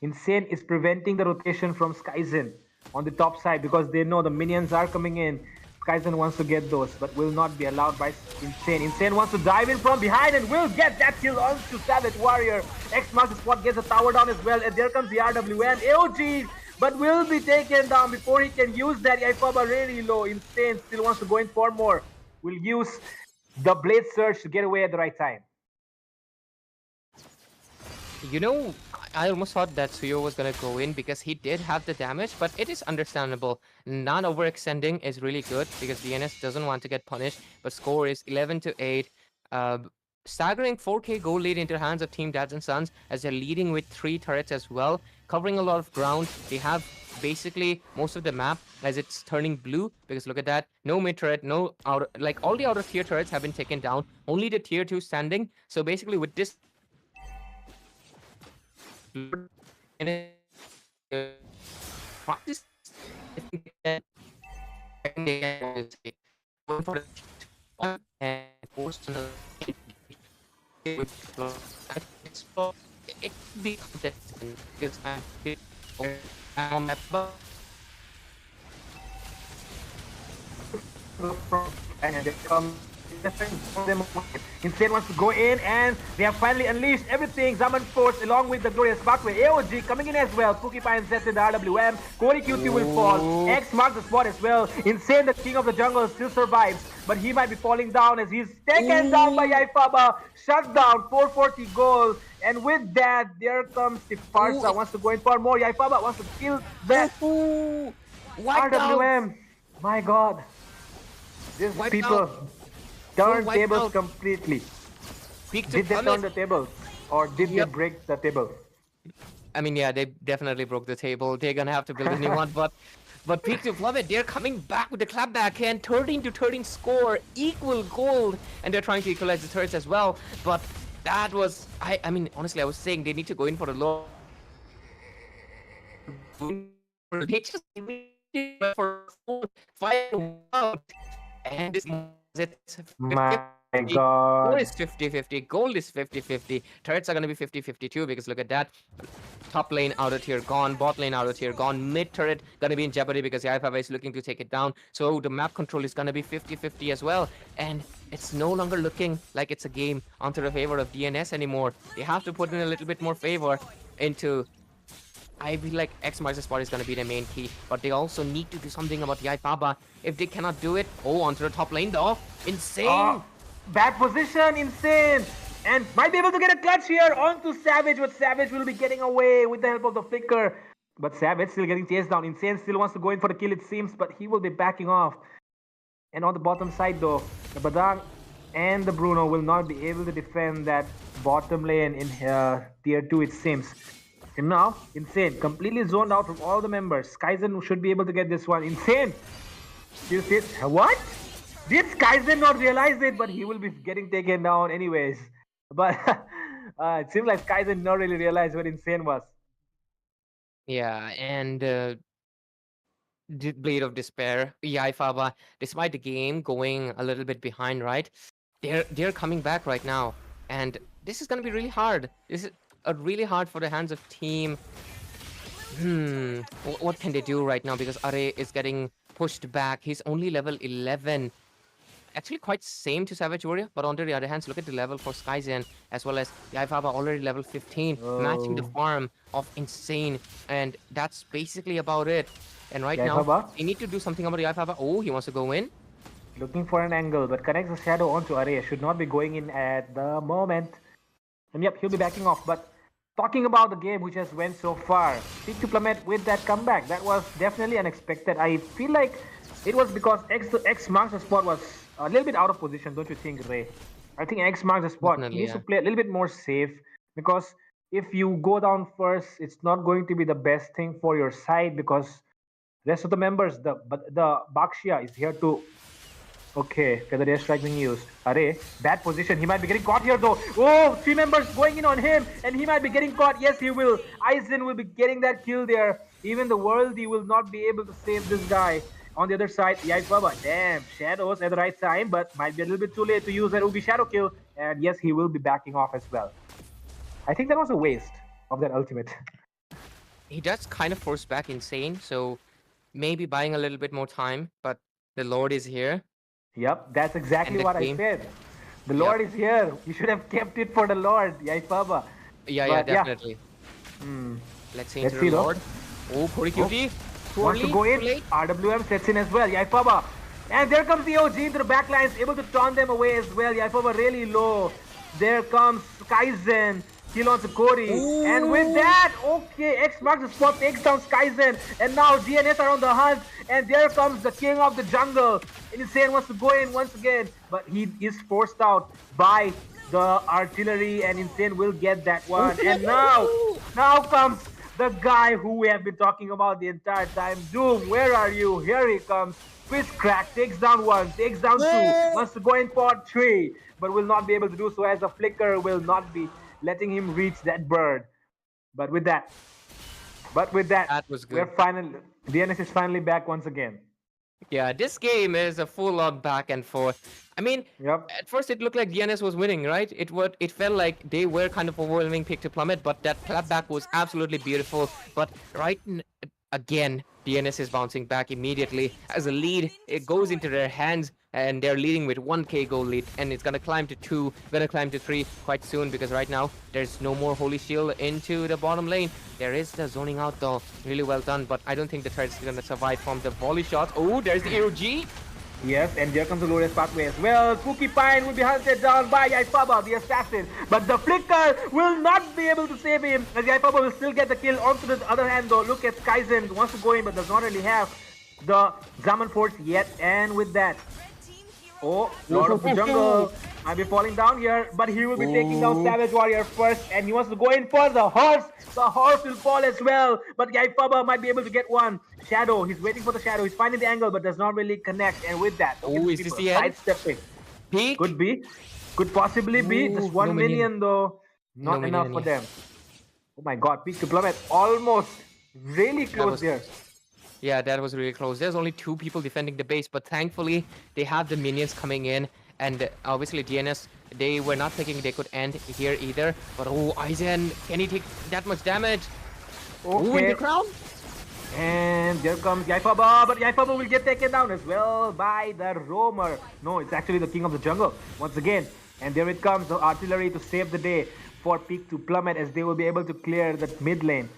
Insane is preventing the rotation from Skyzen on the top side, because they know the minions are coming in. Skyzen wants to get those, but will not be allowed by Insane. Insane wants to dive in from behind and will get that kill onto Savage Warrior. X marks the spot, gets a tower down as well, and there comes the RWN. AOG, but will be taken down before he can use that. Yaifaba really low. Insane still wants to go in for more. Will use the Blade Surge to get away at the right time. You know, I almost thought that Suyo was gonna go in because he did have the damage, but it is understandable. Not overextending is really good because DNS doesn't want to get punished, but score is 11-8. Staggering 4k goal lead into the hands of Team Dads and Sons, as they're leading with 3 turrets as well, covering a lot of ground. They have basically most of the map as it's turning blue, because look at that, no mid turret, no outer, all the outer tier turrets have been taken down, only the tier 2 standing. So basically with this practice. I think they can obviously going for the one and force another with explore. It could be contested because I'm but and they come. Insane wants to go in, and they have finally unleashed everything. Zaman Force along with the glorious Bakwe. AOG coming in as well. Pookie Pie sets in the RWM. Cody QT will fall. X marks the spot as well. Insane, the king of the jungle, still survives, but he might be falling down as he's taken down by Yaifaba. Shut down, 440 goal. And with that, there comes the Farsa. Wants to go in for more. Yaifaba wants to kill that RWM. My god. These people turn tables completely. Did they turn the tables? Or did they break the table? I mean, yeah, they definitely broke the table. They're gonna have to build a new one, but Peak to Plummet, they're coming back with the clap backhand, 13-13 score, equal gold, and they're trying to equalize the turrets as well. But that was, I mean, honestly, I was saying they need to go in for the low. They just for 5 and this it's 50. My god. Gold is 50-50. Gold is 50-50. Turrets are going to be 50-50 too because look at that. Top lane out of tier gone. Bot lane out of tier gone. Mid turret going to be in jeopardy because the Yaifaba is looking to take it down. So the map control is going to be 50-50 as well. And it's no longer looking like it's a game onto the favor of DNS anymore. They have to put in a little bit more favor into... I feel like X marks the spot is going to be the main key, but they also need to do something about Yaifaba. If they cannot do it, onto the top lane though. Insane! Bad position, Insane! And might be able to get a clutch here onto Savage, but Savage will be getting away with the help of the flicker. But Savage still getting chased down. Insane still wants to go in for the kill, it seems, but he will be backing off. And on the bottom side though, the Badang and the Bruno will not be able to defend that bottom lane in tier 2, it seems. And now, Insane, completely zoned out from all the members. Kaizen should be able to get this one. Insane! You see, what? Did Kaizen not realize it? But he will be getting taken down anyways. But it seems like Kaizen not really realized what Insane was. Yeah, and Blade of Despair, Yaifaba, despite the game going a little bit behind, right? They're coming back right now. And this is going to be really hard. This is really hard for the hands of team. What can they do right now? Because Are is getting pushed back. He's only level 11. Actually quite same to Savage Warrior, but on the other hand, look at the level for Skyzen as well as Yaifaba already level 15, matching the farm of Insane. And that's basically about it. And right now, they need to do something about Yaifaba. Oh, he wants to go in. Looking for an angle, but connects the shadow onto Are. Should not be going in at the moment. And yep, he'll be backing off. But talking about the game which has went so far, Peak to Plummet with that comeback, that was definitely unexpected. I feel like it was because X marks the spot was a little bit out of position, don't you think, Ray? I think X marks the spot. Definitely, He needs to play a little bit more safe because if you go down first, it's not going to be the best thing for your side because rest of the members, the Bakshia is here to... Okay, Feather Airstrike being used. Are, bad position. He might be getting caught here though. Oh, 3 members going in on him and he might be getting caught. Yes, he will. Aizen will be getting that kill there. Even the Worldy will not be able to save this guy. On the other side, Yaifaba, damn, Shadows at the right time, but might be a little bit too late to use that Ubi Shadow kill. And yes, he will be backing off as well. I think that was a waste of that ultimate. He does kind of force back Insane, so maybe buying a little bit more time, but the Lord is here. Yep, that's exactly what I said. The Lord is here. You should have kept it for the Lord, Yaifaba. Yeah, definitely. Let's see the Lord. Oh, Puri QT. Wants to go in. RWM sets in as well. Yaifaba. And there comes the OG into the backlines, able to turn them away as well. Yaifaba really low. There comes Kaizen. Kill on to Cody. And with that, okay, X marks the spot, takes down Skyzen. And now DNS are on the hunt. And there comes the king of the jungle. Insane wants to go in once again. But he is forced out by the artillery. And Insane will get that one. And now comes the guy who we have been talking about the entire time. Doom, where are you? Here he comes. Fist crack, takes down 1, takes down 2. Wants to go in for 3. But will not be able to do so as the flicker will not be letting him reach that bird. But with that, That was we're good. finally DNS is finally back once again. Yeah, this game is a full-on back and forth. I mean, Yep. at first it looked like DNS was winning, right? It felt like they were kind of overwhelming pick to plummet, but that clapback was absolutely beautiful. But again, DNS is bouncing back immediately as a lead. It goes into their hands, and they're leading with 1k goal lead, and it's gonna climb to 2, gonna climb to 3 quite soon, because right now there's no more Holy Shield into the bottom lane. There is the zoning out though, really well done, but I don't think the Tartarus is gonna survive from the volley shots. Oh, there's the AOG. Yes, and there comes the Lotus pathway as well. Spooky Pine will be hunted down by Yaifaba, the assassin. But the Flicker will not be able to save him, as Yaifaba will still get the kill. Onto the other hand though, look at Kaizen, wants to go in but does not really have the Zaman Force yet. And with that, Lord of the Jungle might be falling down here, but he will be taking down Savage Warrior first, and he wants to go in for the horse. The horse will fall as well, but Yaifaba might be able to get one. Shadow, he's waiting for the shadow. He's finding the angle, but does not really connect. And with that, Is this the end? sidestepping. Peak. Could be, could possibly be. Just one no minion though, not No enough minion, for yeah. them. Oh my God, peak to plummet, almost really close was there. Yeah, that was really close. There's only 2 people defending the base, but thankfully they have the minions coming in, and obviously DNS, they were not thinking they could end here either. But Aizen, can he take that much damage? In Okay. the crown? And there comes Yaifaba, but Yaifaba will get taken down as well by the Roamer. No, it's actually the King of the Jungle once again. And there it comes, the artillery to save the day for Peak to plummet, as they will be able to clear the mid lane.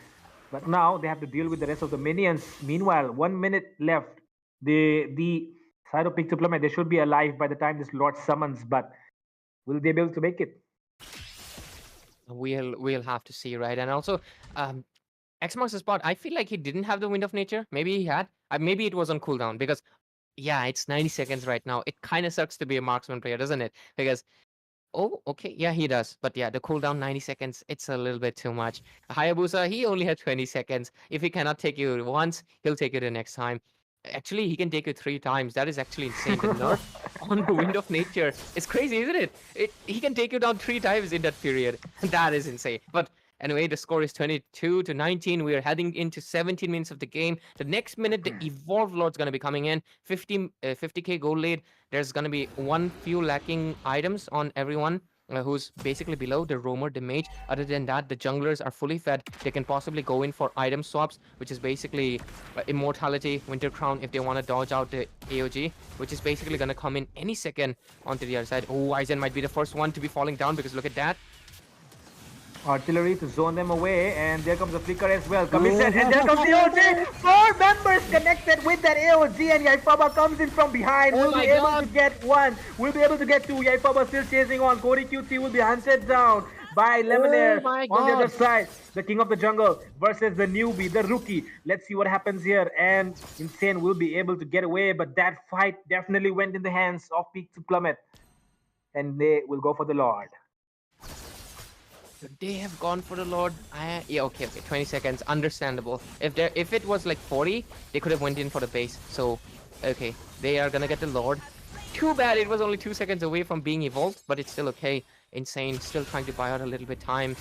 But now they have to deal with the rest of the minions. Meanwhile, 1 minute left. The side of Peak to plummet, they should be alive by the time this Lord summons, but will they be able to make it? We'll have to see, right? And also, X marks the spot. I feel like he didn't have the Wind of Nature. Maybe he had. Maybe it was on cooldown, because yeah, it's 90 seconds right now. It kind of sucks to be a marksman player, doesn't it? Because okay, yeah, he does. But yeah, the cooldown 90 seconds, it's a little bit too much. Hayabusa, he only had 20 seconds. If he cannot take you once, he'll take you the next time. Actually, he can take you 3 times. That is actually insane. The nerf on the Wind of Nature. It's crazy, isn't it? He can take you down 3 times in that period. That is insane. But anyway, the score is 22-19. We are heading into 17 minutes of the game. The next minute, the Evolved Lord's going to be coming in. 50k gold lead. There's going to be 1 few lacking items on everyone who's basically below the roamer, the mage. Other than that, the junglers are fully fed. They can possibly go in for item swaps, which is basically immortality, winter crown, if they want to dodge out the AOG, which is basically going to come in any second onto the other side. Aizen might be the first one to be falling down, because look at that. Artillery to zone them away, and there comes the flicker as well. Committed, and there comes the AOG. 4 members connected with that AOG, and Yaifaba comes in from behind. We'll be able to get 1. We'll be able to get 2. Yaifaba still chasing on. Cody QT will be hunted down by Lemonade on the other side. The King of the Jungle versus the newbie, the rookie. Let's see what happens here. And Insane will be able to get away, but that fight definitely went in the hands of Peak to Plummet, and they will go for the Lord. They have gone for the Lord. Yeah, okay, 20 seconds, understandable. If it was like 40, they could have went in for the base. So, okay, they are gonna get the Lord. Too bad it was only 2 seconds away from being evolved, but it's still okay. Insane, still trying to buy out a little bit time.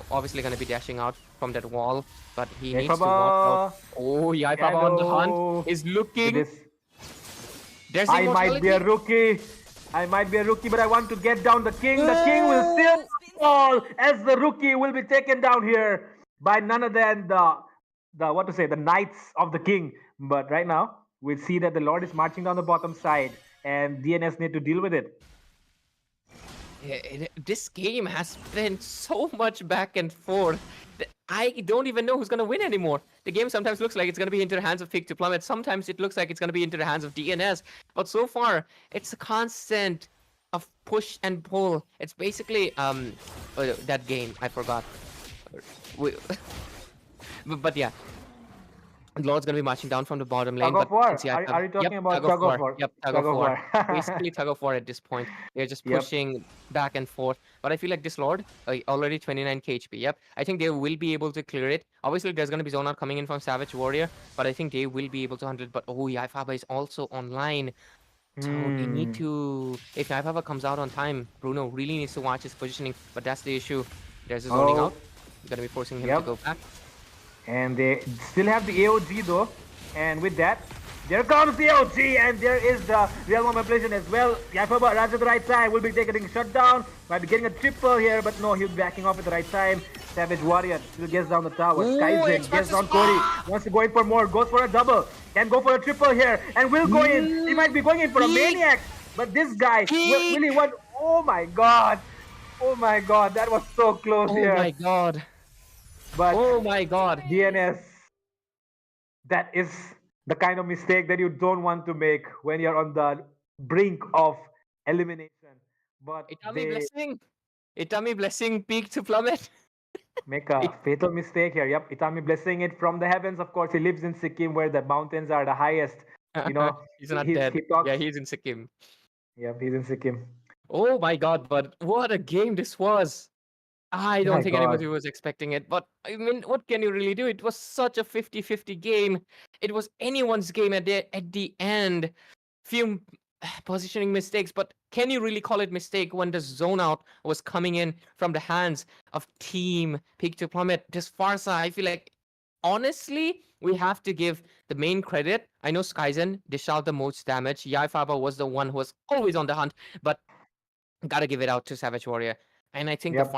Obviously gonna be dashing out from that wall, but he needs to walk out. Yaifaba on the hunt is looking. There's I might be a rookie. But I want to get down the king. The king will still fall, as the rookie will be taken down here by none other than the knights of the king. But right now, we see that the Lord is marching down the bottom side, and DNS need to deal with it. This game has been so much back and forth. I don't even know who's going to win anymore. The game sometimes looks like it's going to be into the hands of Peak to Plummet. Sometimes it looks like it's going to be into the hands of DNS. But so far, it's a constant of push and pull. It's basically that game. I forgot. But yeah. Lord's gonna be marching down from the bottom lane. Tug of war. But Are you talking about tug of war? Yep, tug of war. Basically tug of war at this point. They're just pushing back and forth. But I feel like this Lord, already 29 HP. Yep, I think they will be able to clear it. Obviously, there's gonna be zone out coming in from Savage Warrior, but I think they will be able to handle it. But Yaifaba is also online. So they need to. If Yaifaba comes out on time, Bruno really needs to watch his positioning. But that's the issue. There's a zoning out. Gonna be forcing him to Yep. go back. And they still have the AOG though. And with that, there comes the AOG, and there is the real manipulation as well. Yafaba runs at the right time, will be taking shut down. Might be getting a triple here, but no, he'll be backing off at the right time. Savage Warrior still gets down the tower. Ooh, Skyzen Xbox gets is- down Cody. Wants to go in for more, goes for a double. Can go for a triple here, and will go in. He might be going in for a maniac. But this guy, will he want? Oh my god. Oh my god, that was so close Oh here. my god. But Oh my god. DNS, that is the kind of mistake that you don't want to make when you're on the brink of elimination. But Itami they blessing. Itami blessing peak to plummet. make a fatal mistake here. Yep, Itami blessing it from the heavens. Of course, he lives in Sikkim where the mountains are the highest. You know, He's not he dead. talks. Yeah, he's in Sikkim. Yep, he's in Sikkim. Oh my god, but what a game this was. I don't My think God. anybody was expecting it, but I mean, what can you really do? It was such a 50-50 game. It was anyone's game at the end. Few positioning mistakes, but can you really call it mistake when the zone out was coming in from the hands of team Peak to Plummet? This Farsa, I feel like, honestly, we have to give the main credit. I know Skyzen dished out the most damage. Yaifaba was the one who was always on the hunt, but gotta give it out to Savage Warrior. And I think Yep.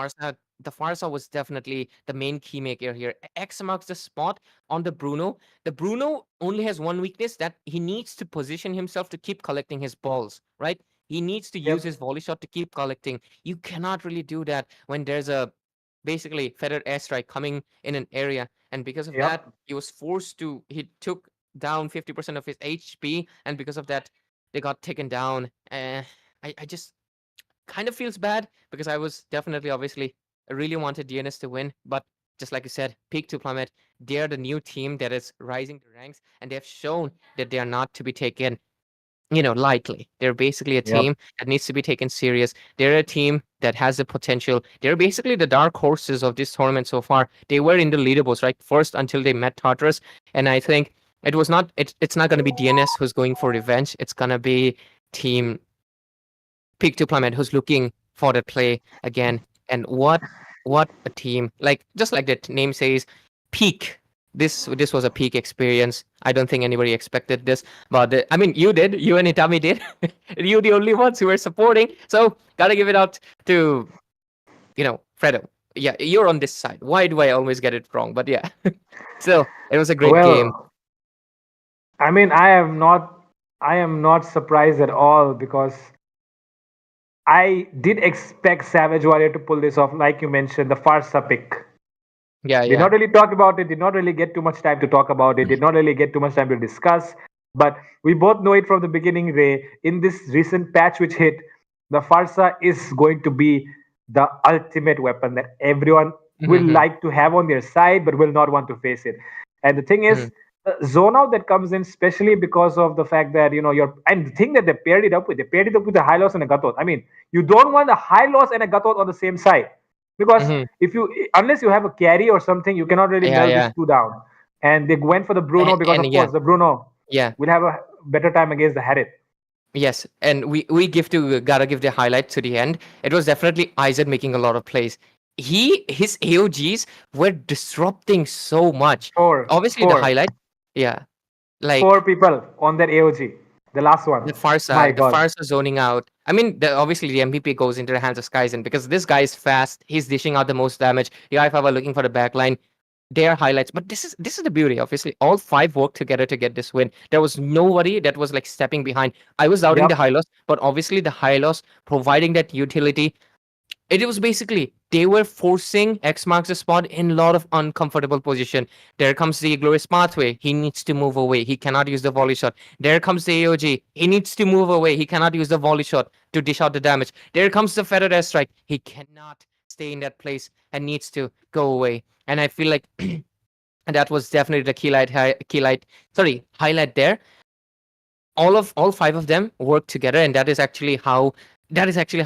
the Farsa was definitely the main key maker here. X marks the spot on the Bruno. The Bruno only has one weakness, that he needs to position himself to keep collecting his balls, right? He needs to use Yep. his volley shot to keep collecting. You cannot really do that when there's a basically feathered airstrike coming in an area. And because of Yep. that, he took down 50% of his HP. And because of that, they got taken down. I just kind of feels bad because I was definitely, obviously, I really wanted DNS to win, but just like you said, Peak to Plummet, they're the new team that is rising the ranks, and they have shown that they are not to be taken, lightly. They're basically a Yep. team that needs to be taken serious. They're a team that has the potential. They're basically the dark horses of this tournament so far. They were in the leaderboards, right? First until they met Tartarus, and I think it's not going to be DNS who's going for revenge. It's going to be team Peak to Plummet who's looking for that play again. And what a team. Like, just like the name says, peak. This was a peak experience. I don't think anybody expected this, but I mean, you did. You and Itami did. You the only ones who were supporting. So gotta give it out to, Fredo. Yeah, you're on this side. Why do I always get it wrong? But yeah, still, it was a great game. I mean, I am not surprised at all because I did expect Savage Warrior to pull this off, like you mentioned, the Farsa pick. Yeah, Did yeah. not really talk about it, did not really get too much time to talk about it, did not really get too much time to discuss. But we both know it from the beginning, Ray. In this recent patch which hit, the Farsa is going to be the ultimate weapon that everyone will Mhm. like to have on their side but will not want to face it. And the thing is, the zone out that comes in, especially because of the fact that and the thing that they paired it up with a high loss and a Gatot. I mean, you don't want a high loss and a Gatot on the same side. Because Mhm. unless you have a carry or something, you cannot really Yeah, melt yeah. these two down. And they went for the Bruno because, And of yeah. course, the Bruno Yeah. will have a better time against the Harit. Yes, and we gotta give the highlight to the end. It was definitely Isaac making a lot of plays. His AOGs were disrupting so much. Obviously, the Four. highlight, yeah, like 4 people on that AOG. The last one. the Farsa, My God. zoning out. I mean, obviously the MVP goes into the hands of Skyzen because this guy is fast. He's dishing out the most damage. The I5 are looking for the backline. Their highlights, but this is the beauty. Obviously, all 5 worked together to get this win. There was nobody that was like stepping behind. I was doubting Yep. the high loss, but obviously the high loss providing that utility. It was basically they were forcing X marks the spot in a lot of uncomfortable position. There comes the glorious pathway. He needs to move away. He cannot use the volley shot. There comes the AOG. He needs to move away. He cannot use the volley shot to dish out the damage. There comes the feathered airstrike. He cannot stay in that place and needs to go away. And I feel like that was definitely the highlight there. All 5 of them work together, and that is actually how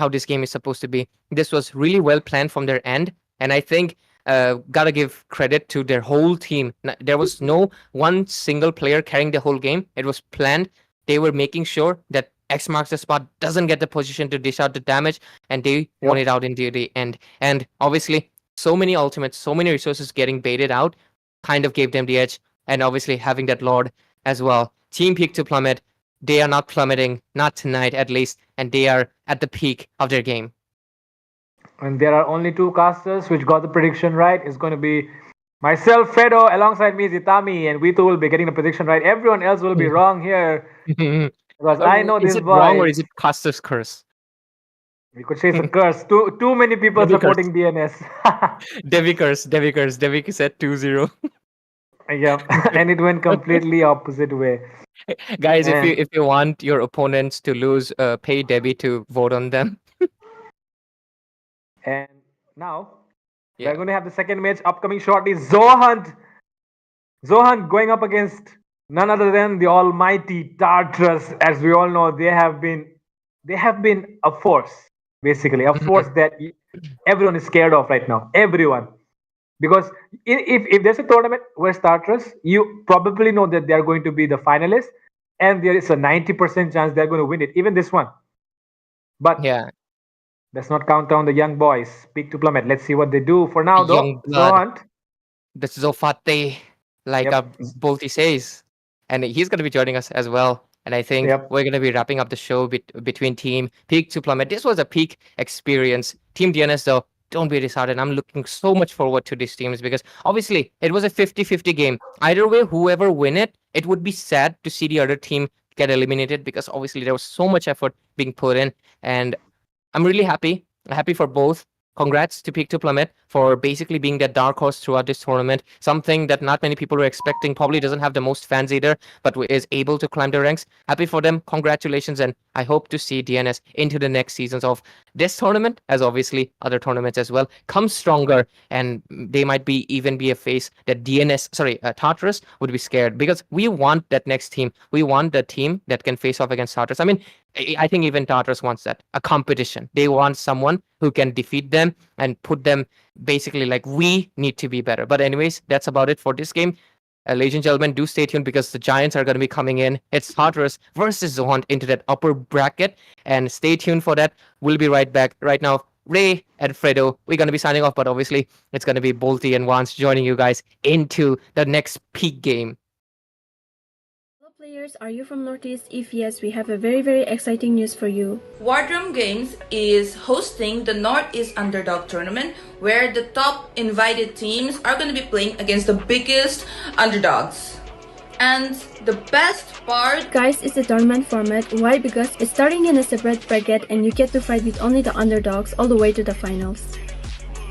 this game is supposed to be. This was really well planned from their end, and I think gotta give credit to their whole team. There was no one single player carrying the whole game. It was planned. They were making sure that X marks the spot doesn't get the position to dish out the damage, and they won it out into the end. And obviously, so many ultimates, so many resources getting baited out, kind of gave them the edge. And obviously having that Lord as well. Team peak to plummet. They are not plummeting, not tonight at least, and they are at the peak of their game. And there are only two casters which got the prediction right. It's going to be myself, Fredo, alongside me is Itami, and we two will be getting the prediction right. Everyone else will be wrong here because I know Is this it boy. wrong or is it caster's curse? We could say it's a curse. Too many people Debbie supporting DNS. Devi curse. Devi said 2-0. Yeah, and it went completely opposite way. Guys, And- if you want your opponents to lose, pay Debbie to vote on them. And now Yeah. we're going to have the second match upcoming shortly. Zohunt going up against none other than the almighty Tartarus. As we all know, they have been a force, basically a force that everyone is scared of right now. Everyone. Because if there's a tournament where Tartarus, you probably know that they are going to be the finalists, and there is a 90% chance they're going to win it, even this one. But Yeah. let's not count down the young boys. Peak to plummet. Let's see what they do. For now, though, Young blood. Zohunt, The Zofate, like Yep. Bolty says. And he's going to be joining us as well. And I think Yep. we're going to be wrapping up the show between team peak to plummet. This was a peak experience. Team DNS, though, don't be disheartened. I'm looking so much forward to these teams because obviously it was a 50-50 game. Either way, whoever win it, it would be sad to see the other team get eliminated because obviously there was so much effort being put in. And I'm really happy for both. Congrats to Peak to Plummet for basically being that dark horse throughout this tournament. Something that not many people were expecting. Probably doesn't have the most fans either, but is able to climb the ranks. Happy for them. Congratulations. And I hope to see DNS into the next seasons of this tournament, as obviously other tournaments as well, come stronger. And they might even be a face that Tartarus would be scared because we want that next team. We want the team that can face off against Tartarus. I mean, I think even Tartarus wants that, a competition. They want someone who can defeat them and put them basically like, we need to be better. But anyways, that's about it for this game. Ladies and gentlemen, do stay tuned because the Giants are going to be coming in. It's Tartarus versus Zohunt into that upper bracket. And stay tuned for that. We'll be right back. Right now, Ray and Fredo, we're going to be signing off. But obviously, it's going to be Bolty and Vance joining you guys into the next peak game. Players, are you from Northeast? If yes, we have a very, very exciting news for you. Wardrum Games is hosting the Northeast Underdog Tournament where the top invited teams are going to be playing against the biggest underdogs. And the best part, Guys, is the tournament format. Why? Because it's starting in a separate bracket and you get to fight with only the underdogs all the way to the finals.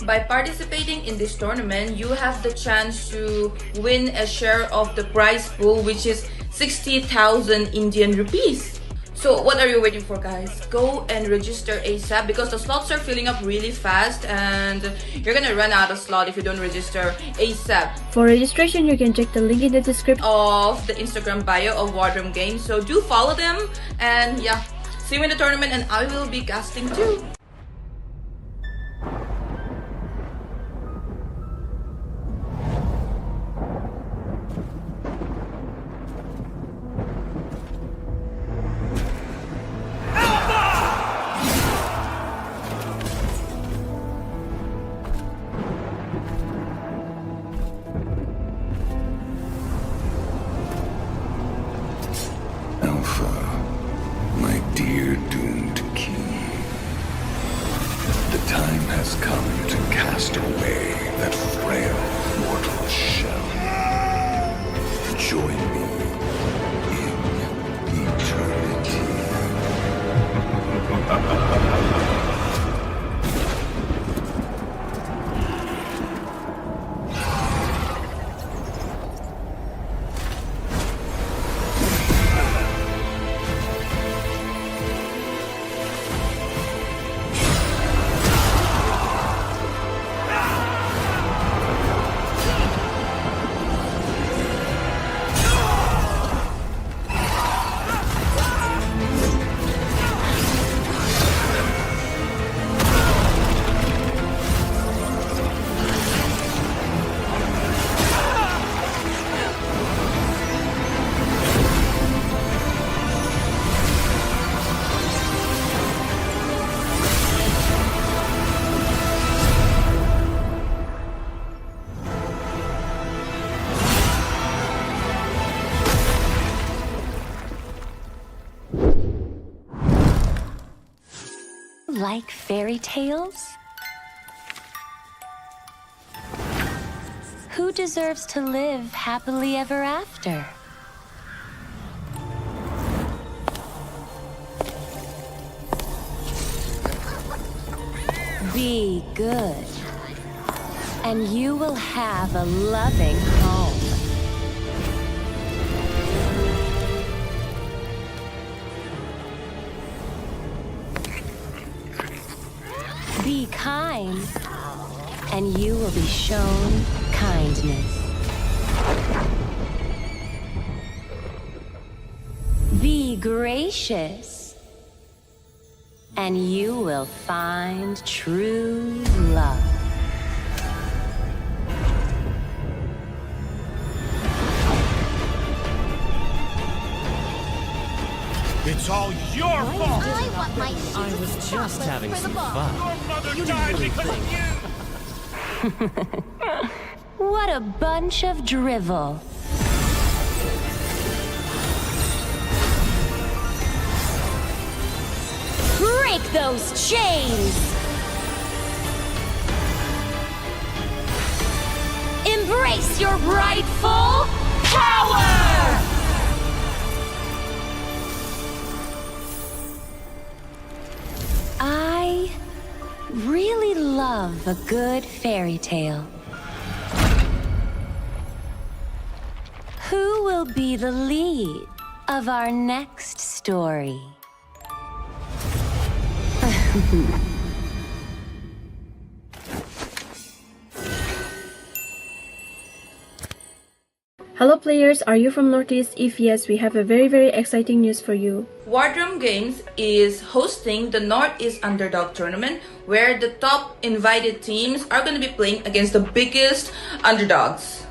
by participating in this tournament, you have the chance to win a share of the prize pool, which is 60,000 Indian rupees. So what are you waiting for, guys? Go and register ASAP because the slots are filling up really fast and you're gonna run out of slot if you don't register ASAP. For registration, you can check the link in the description Of the Instagram bio of Wardrum Games. So do follow them and yeah, see you in the tournament and I will be casting too. Alpha, my dear doomed king. The time has come to cast away that frail mortal shell. Join me in eternity. Like fairy tales? Who deserves to live happily ever after? Be good, and you will have a loving home. Be kind, and you will be shown kindness. Be gracious, and you will find true love. It's all your fault! I want my I was just having some fun. Your mother died because of you! What a bunch of drivel. Break those chains! Embrace your rightful power! I really love a good fairy tale. Who will be the lead of our next story? Hello players, are you from Northeast? If yes, we have a very exciting news for you. Wardrum Games is hosting the North East Underdog Tournament, where the top invited teams are going to be playing against the biggest underdogs.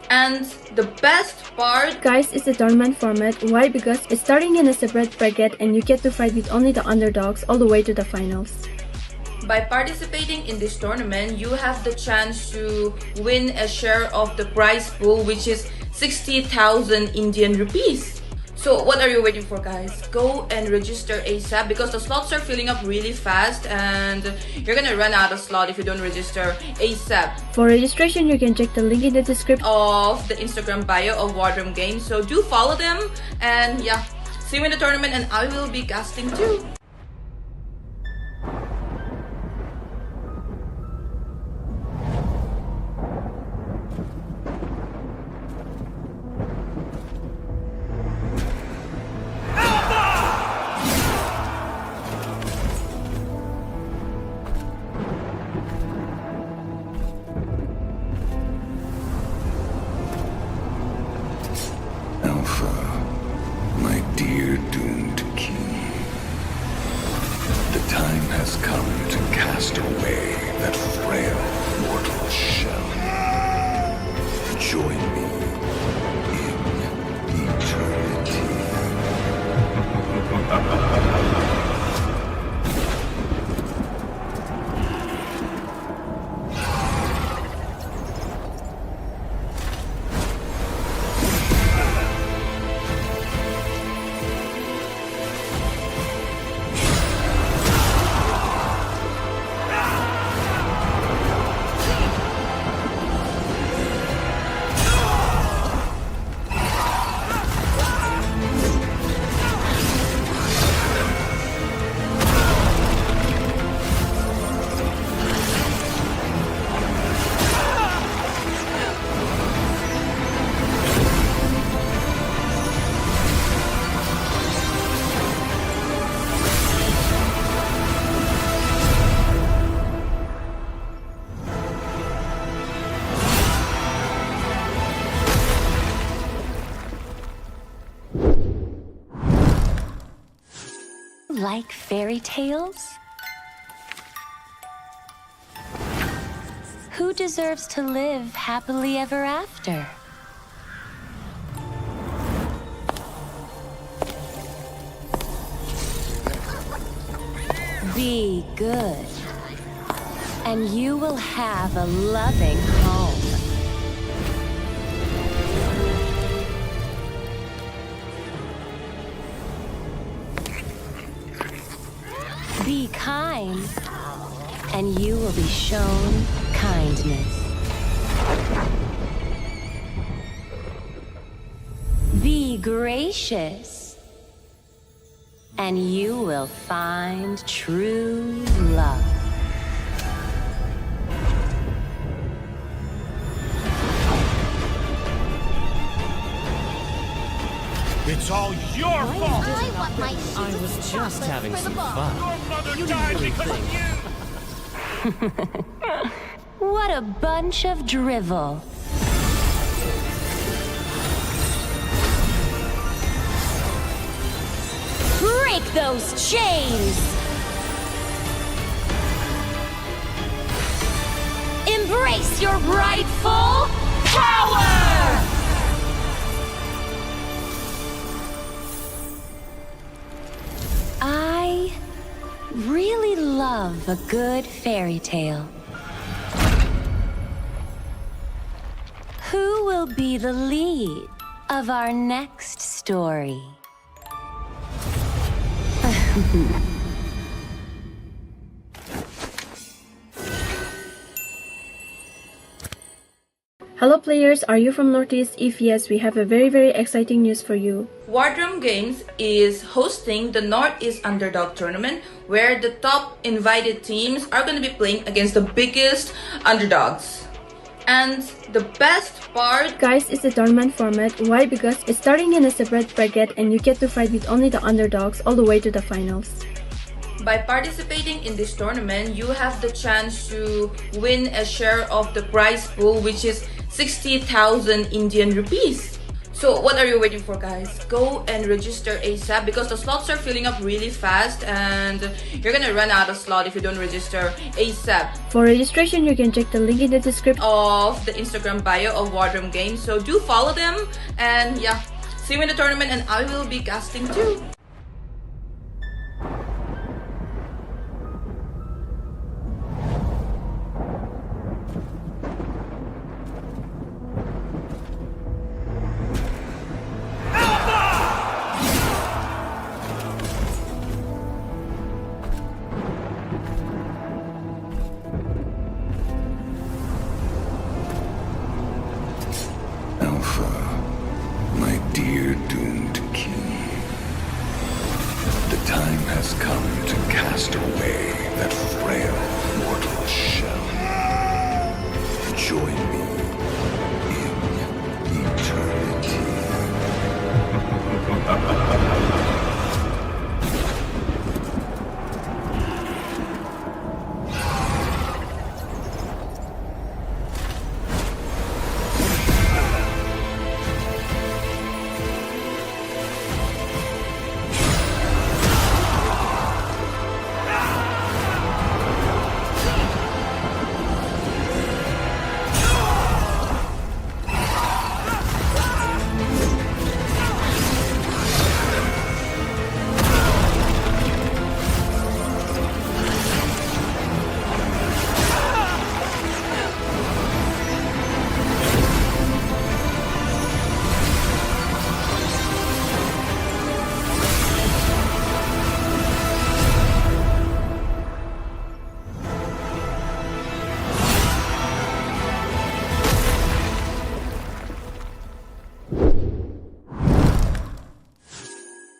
And the best part, Guys, it's a tournament format. Why? Because it's starting in a separate bracket and you get to fight with only the underdogs all the way to the finals. by participating in this tournament, you have the chance to win a share of the prize pool, which is 60,000 Indian rupees. So what are you waiting for, guys? Go and register ASAP because the slots are filling up really fast and you're gonna run out of slot if you don't register ASAP. For registration, you can check the link in the description Of the Instagram bio of Wardrum Games. So do follow them and yeah, see you in the tournament and I will be casting too. My dear doomed king, the time has come to cast away that frail mortal shell. Join me in eternity. Like fairy tales? Who deserves to live happily ever after? Be good, and you will have a loving home. Be kind, and you will be shown kindness. Be gracious, and you will find true love. It's all your fault! I was just having some fun. Your mother died because of you! What a bunch of drivel. Break those chains! Embrace your rightful power! I really love a good fairy tale. Who will be the lead of our next story? Hello players, are you from Northeast? If yes, we have a very exciting news for you. Wardrum Games is hosting the North East Underdog Tournament, where the top invited teams are going to be playing against the biggest underdogs. And the best part, Guys, it's a tournament format. Why? Because it's starting in a separate bracket and you get to fight with only the underdogs all the way to the finals. by participating in this tournament, you have the chance to win a share of the prize pool, which is 60,000 Indian rupees. So what are you waiting for, guys? Go and register ASAP because the slots are filling up really fast and you're gonna run out of slot if you don't register ASAP. For registration, you can check the link in the description Of the Instagram bio of Wardrum Games. So do follow them and yeah, see you in the tournament and I will be casting too. My dear doomed king, the time has come to cast away that frail mortal shell. Join me in eternity.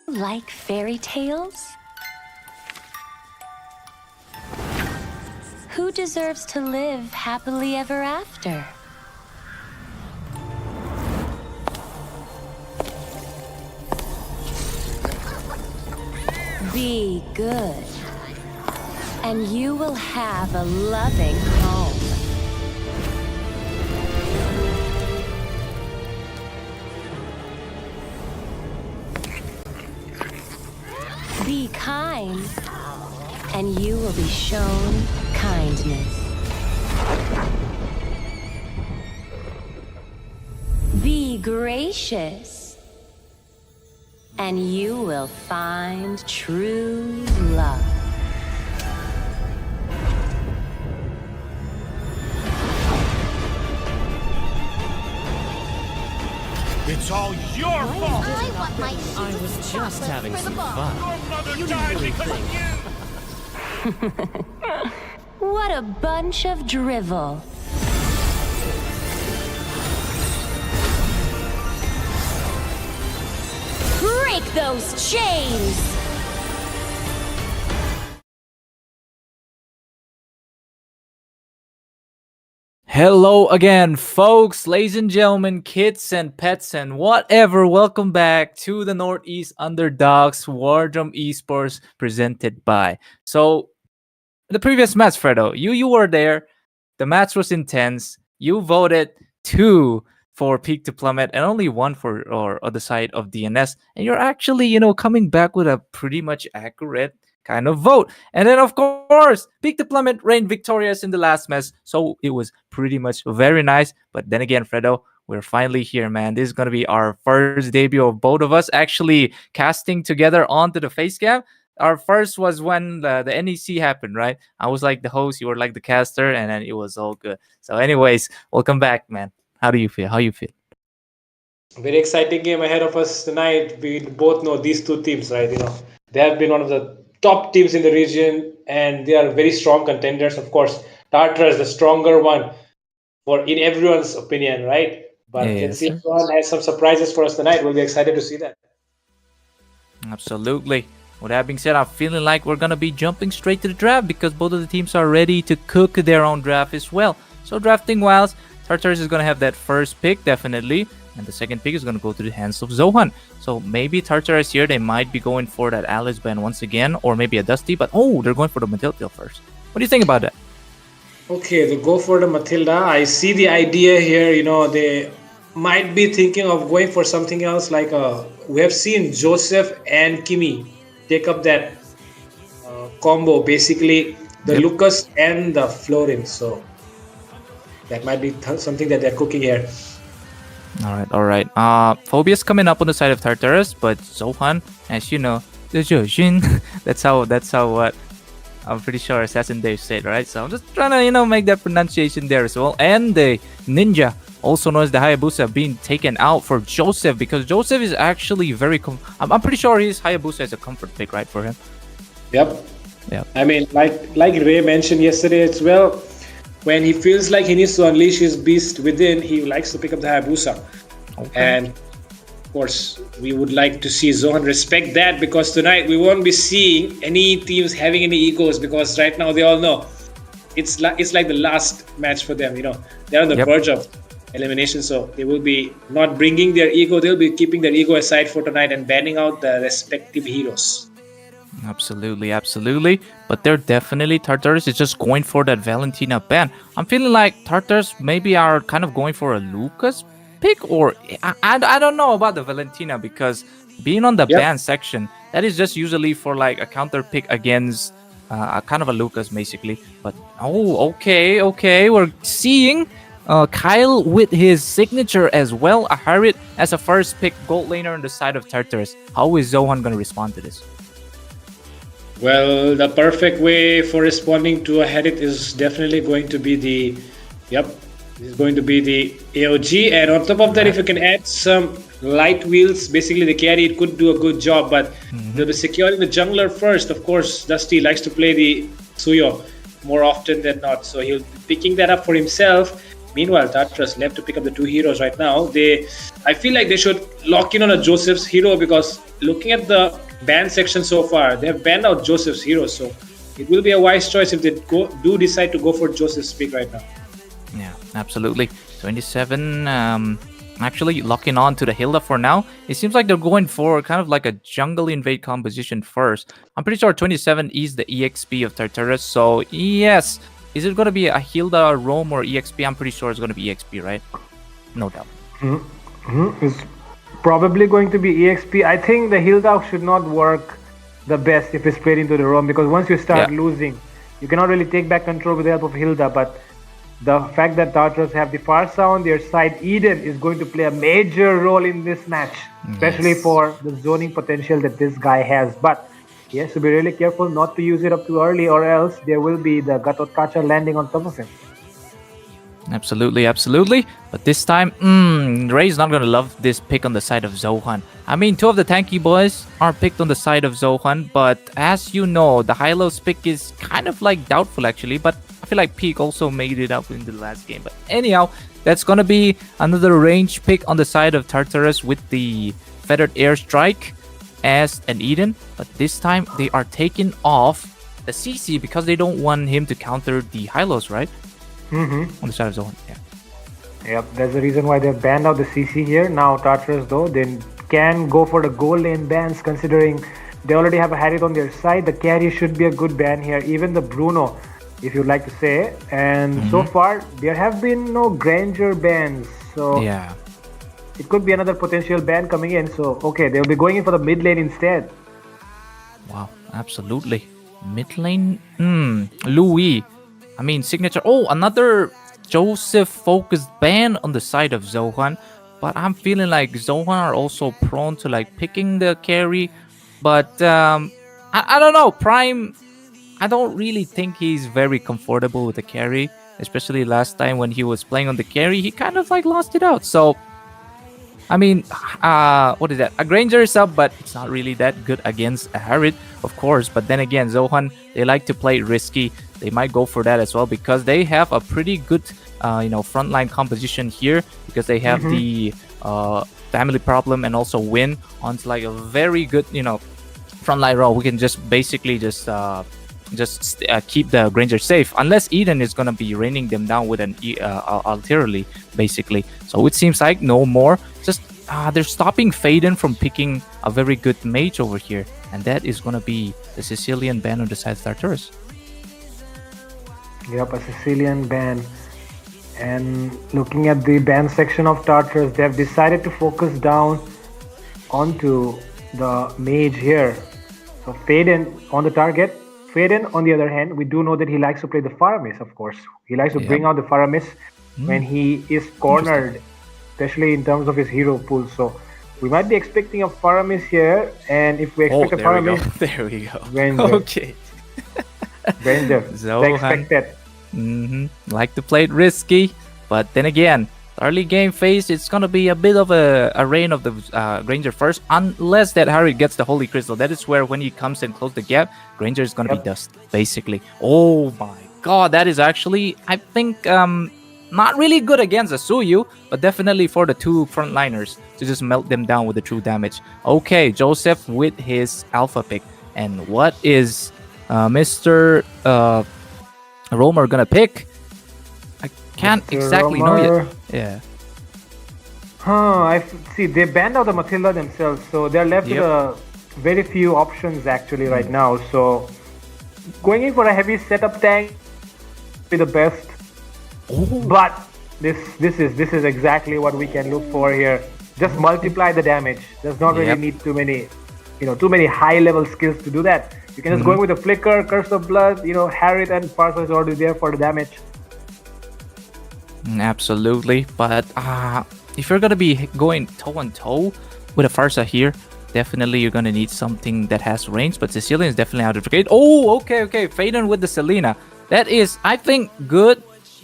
Like fairy tales? Who deserves to live happily ever after? Be good, and you will have a loving home. Be kind, and you will be shown kindness. Be gracious, and you will find true love. It's all your fault! I was just having some fun. Your mother died because of you! What a bunch of drivel. Break those chains! Hello again, folks, ladies and gentlemen, kids and pets and whatever. Welcome back to the Northeast Underdogs Wardrum Esports presented by. So, the previous match, Fredo, you were there. The match was intense. You voted 2 for Peak to Plummet and only 1 for or on the side of DNS. And you're actually, coming back with a pretty much accurate kind of vote. And then, of course, Peak to Plummet reigned victorious in the last match. So it was pretty much very nice. But then again, Fredo, we're finally here, man. This is going to be our first debut of both of us actually casting together onto the face cam. Our first was when the NEC happened, right? I was like the host, you were like the caster, and then it was all good. So anyways, welcome back, man. How do you feel? How you feel? Very exciting game ahead of us tonight. We both know these two teams, right? They have been one of the top teams in the region, and they are very strong contenders. Of course, Tartarus, the stronger one, in everyone's opinion, right? But let's see if Zohunt has some surprises for us tonight. We'll be excited to see that. Absolutely. With that being said, I'm feeling like we're going to be jumping straight to the draft because both of the teams are ready to cook their own draft as well. So drafting wise, Tartarus is going to have that first pick, definitely. And the second pick is going to go to the hands of Zohunt. So maybe Tartarus here, they might be going for that Alice band once again, or maybe a Dusty. But they're going for the Matilda first. What do you think about that? Okay, they go for the Matilda. I see the idea here. They might be thinking of going for something else like we have seen Joseph and Kimi take up that combo, basically the Lucas and the Florin. So that might be something that they're cooking here. All right. Phobia's coming up on the side of Tartarus, but Zohunt, as you know, the Jojin. that's how what I'm pretty sure Assassin Dave said, right? So I'm just trying to make that pronunciation there as well. And the Ninja, also known as the Hayabusa, being taken out for Joseph because Joseph is actually very I'm pretty sure his Hayabusa is a comfort pick, right, for him. Yep. I mean, like Ray mentioned yesterday as well, when he feels like he needs to unleash his beast within, he likes to pick up the Hayabusa. Okay. And of course, we would like to see Zohunt respect that, because tonight we won't be seeing any teams having any egos, because right now they all know it's like the last match for them. They're on the verge of elimination, so they will be not bringing their ego. They'll be keeping their ego aside for tonight and banning out the respective heroes. Absolutely. But they're definitely, Tartarus is just going for that Valentina ban. I'm feeling like Tartarus maybe are kind of going for a Lucas pick, or I don't know about the Valentina, because being on the ban section, that is just usually for like a counter pick against a kind of a Lucas, basically. But okay, we're seeing Kyle with his signature as well, a Harriet as a first pick gold laner on the side of Tartarus. How is Zohunt going to respond to this? Well, the perfect way for responding to a Harriet is definitely going to be the AOG, and on top of that, if you can add some light wheels, basically the carry, it could do a good job, but they'll be securing the jungler first. Of course, Dusty likes to play the Suyo more often than not, so he'll be picking that up for himself. Meanwhile, Tartarus left to pick up the two heroes right now. I feel like they should lock in on a Joseph's hero, because looking at the ban section so far, they have banned out Joseph's hero, so it will be a wise choice if they do decide to go for Joseph's pick right now. Yeah, absolutely. 27 actually locking on to the Hilda for now. It seems like they're going for kind of like a jungle invade composition first. I'm pretty sure 27 is the EXP of Tartarus, so yes. Is it going to be a Hilda, Roam, or EXP? I'm pretty sure it's going to be EXP, right? No doubt. It's probably going to be EXP. I think the Hilda should not work the best if it's played into the Roam, because once you start losing, you cannot really take back control with the help of Hilda. But the fact that Tartarus have the Far Sound, their side Eden is going to play a major role in this match, especially for the zoning potential that this guy has. But he has to be really careful not to use it up too early, or else there will be the Gatotkacha landing on top of him. Absolutely, absolutely. But this time, Ray's not gonna love this pick on the side of Zohunt. I mean, two of the tanky boys are picked on the side of Zohunt, but as you know, the Hylos pick is kind of like doubtful actually. But I feel like Peak also made it up in the last game. But anyhow, that's gonna be another range pick on the side of Tartarus with the Feathered Airstrike as an Eden. But this time they are taking off the CC because they don't want him to counter the Hylos, right? On the side of Zohunt, yeah. Yep, that's the reason why they've banned out the CC here. Now Tartarus though, they can go for the gold lane bans considering they already have a Harriet on their side. The carry should be a good ban here, even the Bruno, if you'd like to say. And so far, there have been no Granger bans. So Yeah. it could be another potential ban coming in. So, okay, they'll be going in for the mid lane instead. Wow, absolutely. Mid lane, Louis. I mean, signature. Oh, another Joseph focused ban on the side of Zohan. But I'm feeling like Zohan are also prone to like picking the carry. But I don't know. Prime, I don't really think he's very comfortable with the carry. Especially last time when he was playing on the carry, he kind of like lost it out. So, I mean, what is that? A Granger is up, but it's not really that good against a Harriet, of course. But then again, Zohan, they like to play risky. They might go for that as well because they have a pretty good, frontline composition here because they have the family problem and also win onto like a very good, frontline role. We can just basically just keep the Granger safe unless Eden is gonna be raining them down with an artillery basically. So it seems like no more. Just they're stopping Faden from picking a very good mage over here, and that is gonna be the Sicilian ban on the side of Tartarus. Yep, a Sicilian ban. And looking at the ban section of Tartarus, they have decided to focus down onto the mage here. So Faden on the target. Faden, on the other hand, we do know that he likes to play the Faramis, of course. He likes to bring out the Faramis when he is cornered, especially in terms of his hero pool. So we might be expecting a Faramis here, and if we expect a Faramis, there we go. Granger. Okay. Granger, Zohan. expected. Like to play it risky, but then again, early game phase, it's gonna be a bit of a reign of the Granger first, unless that Harry gets the Holy Crystal. That is where when he comes and close the gap, Granger is gonna be dust, basically. Oh my god, that is actually, I think, not really good against Asuyu, but definitely for the two frontliners to just melt them down with the true damage. Okay, Joseph with his alpha pick. And what is Mr. Romer gonna pick? I can't Mr. exactly know Romer. yet. Yeah. I see. They banned out the Matilda themselves, so they're left with very few options actually right now. So going in for a heavy setup tank be the best. But this is exactly what we can look for here. Just multiply the damage. Does not really need too many high level skills to do that. You can just go in with a flicker, curse of blood, Harriet and Parcel is already there for the damage. Absolutely, but if you're gonna be going toe on toe with a Farsa here, definitely you're gonna need something that has range. But Sicilian is definitely out of the gate. Oh, okay. Faden with the Selena. That is, I think, good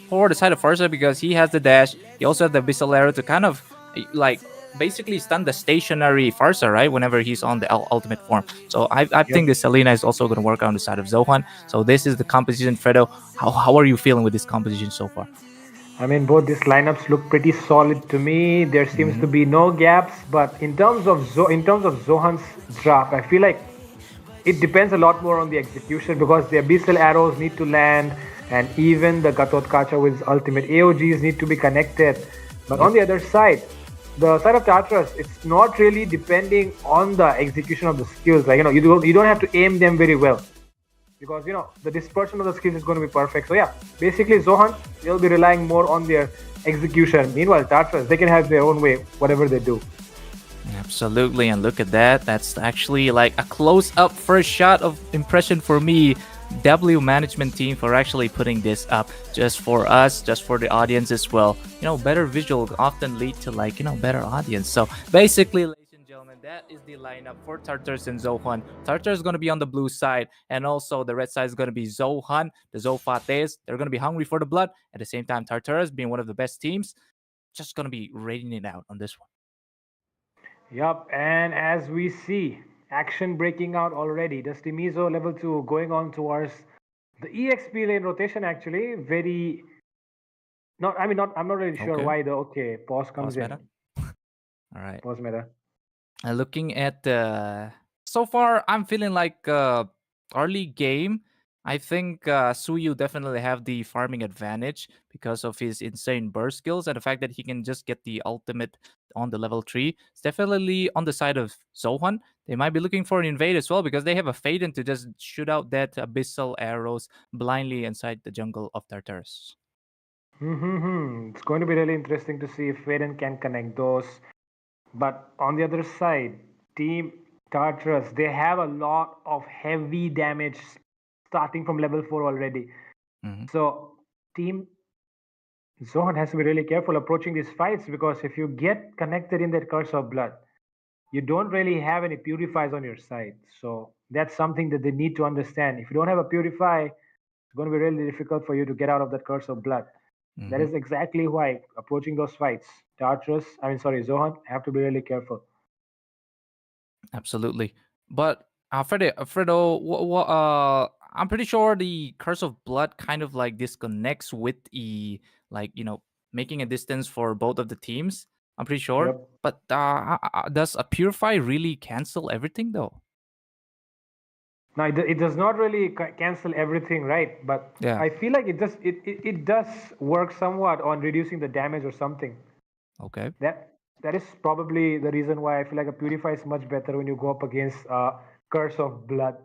for the side of Farsa because he has the dash. He also has the Abyssal Arrow to kind of like basically stun the stationary Farsa, right? Whenever he's on the ultimate form. So I think the Selena is also going to work on the side of Zohan. So this is the composition, Fredo. How are you feeling with this composition so far? I mean, both these lineups look pretty solid to me. There seems to be no gaps, but in terms of Zohan's draft, I feel like it depends a lot more on the execution because the Abyssal Arrows need to land, and even the Gatot Kacha with his ultimate AOGs need to be connected. But on the other side, the side of Tartarus, it's not really depending on the execution of the skills. Like, you don't have to aim them very well because, the dispersion of the skills is going to be perfect. So yeah, basically Zohan, they'll be relying more on their execution. Meanwhile, Tartarus, they can have their own way, whatever they do. Absolutely, and look at that. That's actually like a close-up first shot of impression for me. W management team for actually putting this up just for us, just for the audience as well. Better visual often lead to better audience. So basically, ladies and gentlemen, that is the lineup for Tartarus and Zohunt. Tartarus is going to be on the blue side, and also the red side is going to be Zohunt, the Zofates. They're going to be hungry for the blood. At the same time, Tartarus, being one of the best teams, just going to be raiding it out on this one. Yup, and as we see, action breaking out already. Dusty Mizo level 2 going on towards the EXP lane rotation actually. Very not I mean not I'm not really sure Okay. why the pause comes Pause in. meta. All right. Pause meta. Looking at so far, I'm feeling like early game. I think Suyu definitely have the farming advantage because of his insane burst skills and the fact that he can just get the ultimate on the level 3. It's definitely on the side of Zohan. They might be looking for an invade as well because they have a Faden to just shoot out that abyssal arrows blindly inside the jungle of Tartarus. It's going to be really interesting to see if Faden can connect those. But on the other side, Team Tartarus, they have a lot of heavy damage starting from level 4 already. So Team Zohan has to be really careful approaching these fights because if you get connected in that curse of blood, you don't really have any purifies on your side. So that's something that they need to understand. If you don't have a purify, it's going to be really difficult for you to get out of that curse of blood. That is exactly why approaching those fights, Zohan, have to be really careful. Absolutely. But Alfredo, I'm pretty sure the Curse of Blood kind of like disconnects with the making a distance for both of the teams. I'm pretty sure. Yep. But does a Purify really cancel everything though? Now it does not really cancel everything, right? But Yeah. I feel like it does work somewhat on reducing the damage or something. Okay. That is probably the reason why I feel like a purify is much better when you go up against curse of blood.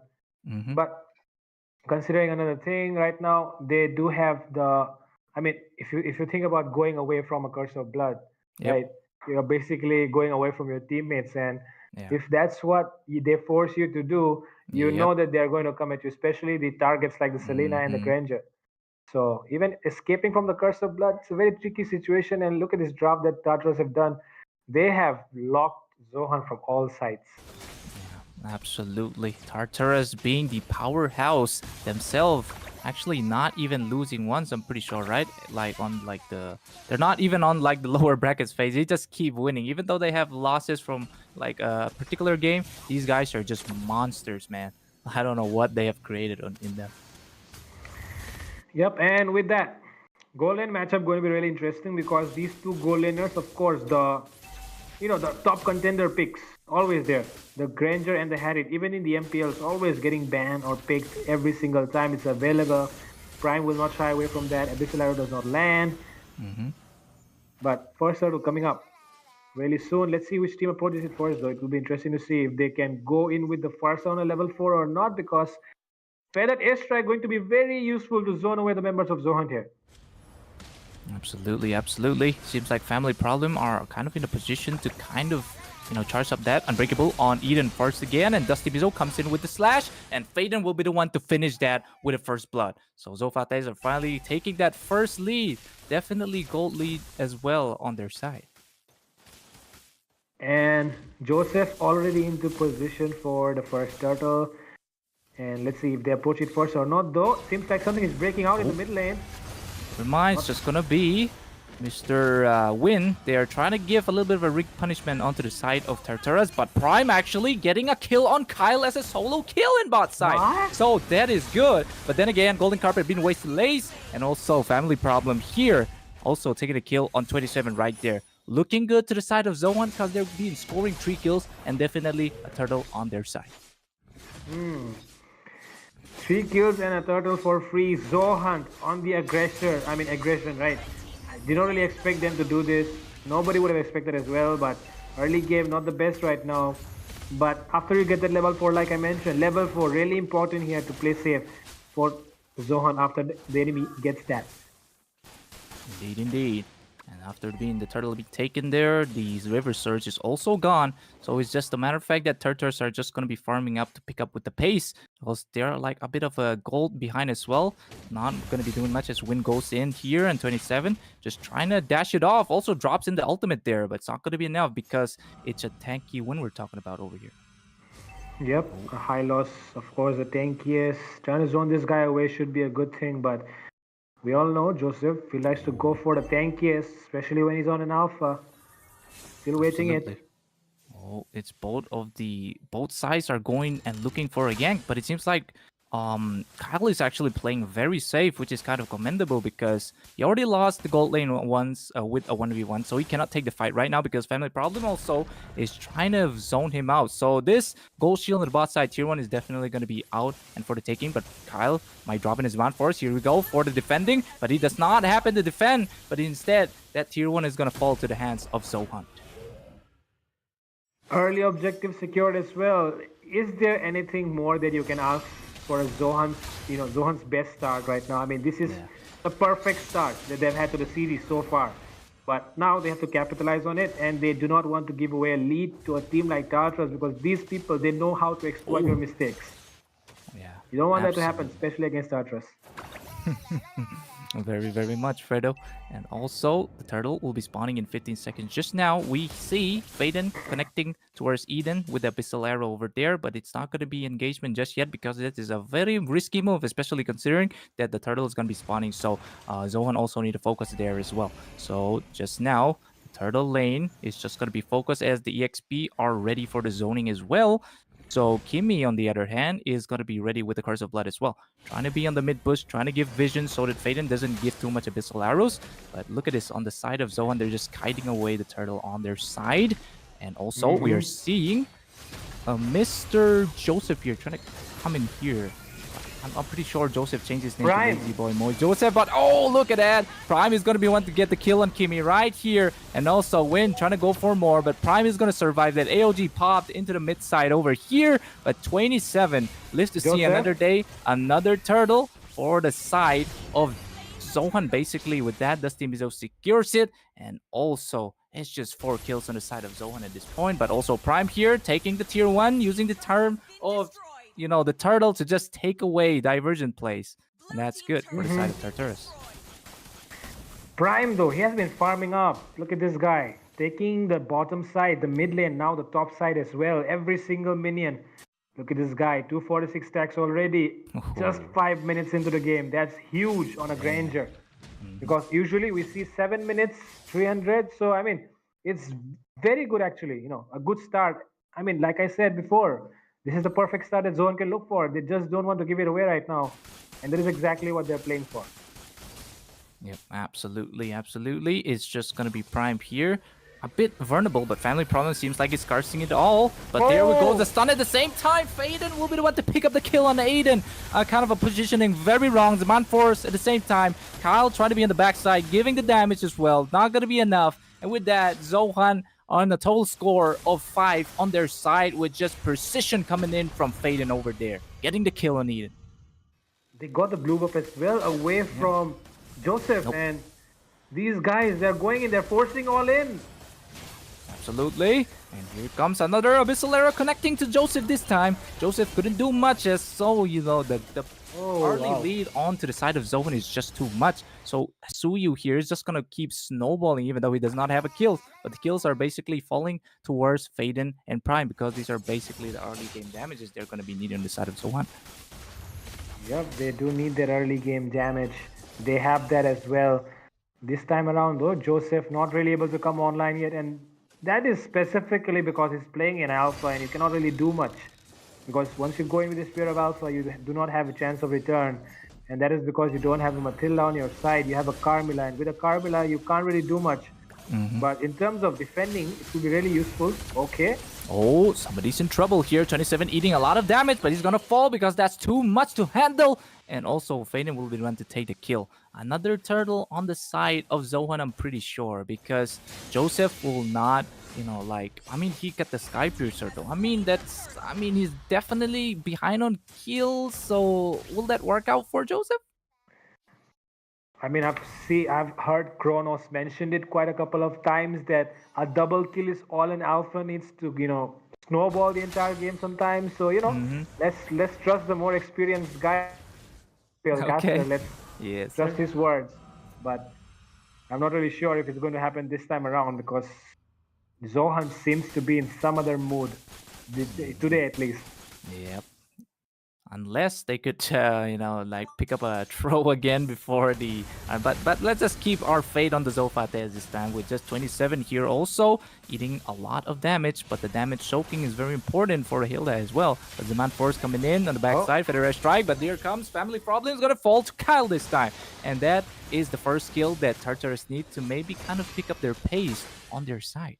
But considering another thing right now, they do have the. I mean, if you think about going away from a curse of blood, Yep. right? You're basically going away from your teammates, and Yeah. if that's what they force you to do, you know that they're going to come at you, especially the targets like the Selena and the Granger. So even escaping from the curse of blood, it's a very tricky situation. And look at this drop that Tartarus have done. They have locked Zohan from all sides. Absolutely. Tartarus being the powerhouse themselves, actually not even losing once, I'm pretty sure, right? They're not even on like the lower brackets phase. They just keep winning. Even though they have losses from like a particular game, these guys are just monsters, man. I don't know what they have created in them. Yep, and with that, goal lane matchup going to be really interesting because these two goal laners, of course, the top contender picks, always there. The Granger and the Harriet, even in the MPLs, always getting banned or picked every single time it's available. Prime will not shy away from that. Abyssal Arrow does not land. But first turtle coming up really soon. Let's see which team approaches it first, though. It will be interesting to see if they can go in with the Farsa on a level 4 or not, because Feathered Airstrike going to be very useful to zone away the members of Zohunt here. Absolutely, absolutely. Seems like Family Problem are kind of in a position to kind of, charge up that Unbreakable on Eden first again, and Dusty Bizo comes in with the slash, and Faden will be the one to finish that with a first blood. So Zofates are finally taking that first lead. Definitely gold lead as well on their side. And Joseph already into position for the first turtle. And let's see if they approach it first or not, though. Seems like something is breaking out in the mid lane. Mine's just gonna be Mr. Win. They are trying to give a little bit of a rig punishment onto the side of Tartarus, but Prime actually getting a kill on Kyle as a solo kill in bot side. What? So that is good. But then again, Golden Carpet being wasted lace, and also Family Problem here. Also taking a kill on 27 right there. Looking good to the side of Zohan because they're being scoring 3 kills and definitely a turtle on their side. 3 kills and a turtle for free. Zohunt on the aggression, right? I did not really expect them to do this. Nobody would have expected as well, but early game not the best right now. But after you get that level 4, like I mentioned, level 4 really important here to play safe for Zohunt after the enemy gets that. Indeed, indeed. And after being the turtle be taken there, the river surge is also gone. So it's just a matter of fact that Tartarus are just going to be farming up to pick up with the pace. Because they're like a bit of a gold behind as well. Not going to be doing much as Wind goes in here and 27. Just trying to dash it off. Also drops in the ultimate there. But it's not going to be enough because it's a tanky win we're talking about over here. Yep, a high loss, of course, the tankiest. Trying to zone this guy away should be a good thing, but we all know Joseph, he likes to go for the tankiest, especially when he's on an alpha. Still waiting Absolutely. Oh, it's both sides are going and looking for a gank, but it seems like Kyle is actually playing very safe, which is kind of commendable because he already lost the gold lane once with a 1v1, so he cannot take the fight right now because Family Problem also is trying to zone him out. So this gold shield on the bot side tier 1 is definitely going to be out and for the taking, but Kyle might drop in his Mount Force. Here we go for the defending, but he does not happen to defend, but instead that tier 1 is going to fall to the hands of Zohunt. Early objective secured as well. Is there anything more that you can ask for Zohunt's best start right now? I mean, this is the perfect start that they've had to the series so far. But now they have to capitalize on it, and they do not want to give away a lead to a team like Tartarus because these people, they know how to exploit your mistakes. Yeah. You don't want that to happen, especially against Tartarus. Very, very much, Fredo. And also, the turtle will be spawning in 15 seconds. Just now, we see Faden connecting towards Eden with the Abyssal Arrow over there, but it's not going to be engagement just yet because it is a very risky move, especially considering that the turtle is going to be spawning. So, Zohan also need to focus there as well. So, just now, the turtle lane is just going to be focused as the EXP are ready for the zoning as well. So Kimmy, on the other hand, is going to be ready with the Curse of Blood as well. Trying to be on the mid bush, trying to give vision so that Faden doesn't give too much Abyssal Arrows. But look at this, on the side of Zohan, they're just kiting away the turtle on their side. And also, we are seeing Mr. Joseph here trying to come in here. I'm pretty sure Joseph changed his name to Lazy Boy Moy Joseph, but oh, look at that. Prime is going to be one to get the kill on Kimmy right here. And also Win trying to go for more, but Prime is going to survive that. AOG popped into the mid side over here, but 27 lives to see another day, another turtle for the side of Zohan. Basically, with that, Dusty Mizo secures it, and also it's just 4 kills on the side of Zohan at this point, but also Prime here taking the tier 1 using the term of the turtle to just take away divergent plays. And that's good for the side of Tartarus. Prime, though, he has been farming up. Look at this guy. Taking the bottom side, the mid lane, now the top side as well. Every single minion. Look at this guy. 246 stacks already. Just 5 minutes into the game. That's huge on a Granger. Because usually we see 7 minutes, 300. So, I mean, it's very good actually. A good start. I mean, like I said before, this is the perfect start that Zohan can look for. They just don't want to give it away right now. And that is exactly what they're playing for. Yep, absolutely, absolutely. It's just going to be Prime here. A bit vulnerable, but Family Problem seems like it's scarcing it all. But there we go, the stun at the same time. Faden will be the one to pick up the kill on Aiden. Kind of a positioning very wrong. The Man Force at the same time. Kyle trying to be on the backside, giving the damage as well. Not going to be enough. And with that, Zohan on a total score of 5 on their side with just precision coming in from Faden over there. Getting the kill on Eden. They got the blue buff as well away from Joseph. And these guys, they're going in, they're forcing all in. Absolutely. And here comes another Abyssal Arrow connecting to Joseph this time. Joseph couldn't do much as so, the early lead onto the side of Zohan is just too much. So Suyu here is just going to keep snowballing even though he does not have a kill. But the kills are basically falling towards Faden and Prime because these are basically the early game damages they're going to be needing on the side of Zohan. Yep, they do need that early game damage. They have that as well. This time around though, Joseph not really able to come online yet, and that is specifically because he's playing in Alpha and you cannot really do much. Because once you go in with the Spear of Alpha, you do not have a chance of return. And that is because you don't have a Matilda on your side, you have a Carmilla. And with a Carmilla, you can't really do much. But in terms of defending, it will be really useful. Okay. Oh, somebody's in trouble here. 27 eating a lot of damage, but he's gonna fall because that's too much to handle. And also, Faden will be the one to take the kill. Another turtle on the side of Zohan, I'm pretty sure, because Joseph will not, he got the Sky Piercer though. He's definitely behind on kills, so will that work out for Joseph? I mean, I've heard Kronos mentioned it quite a couple of times that a double kill is all an alpha needs to, snowball the entire game sometimes. So, Mm-hmm. let's trust the more experienced guy caster. Okay. Let's Yes, trust sir. his words. But I'm not really sure if it's going to happen this time around because Zohunt seems to be in some other mood today, at least. Yep. Unless they could, like pick up a throw again before the. But let's just keep our fate on the Zophate this time with just 27 here. Also eating a lot of damage, but the damage soaking is very important for Hilda as well. But the man force coming in on the backside, Federer strike, but here comes family problems gonna fall to Kyle this time, and that is the first skill that Tartarus need to maybe kind of pick up their pace on their side.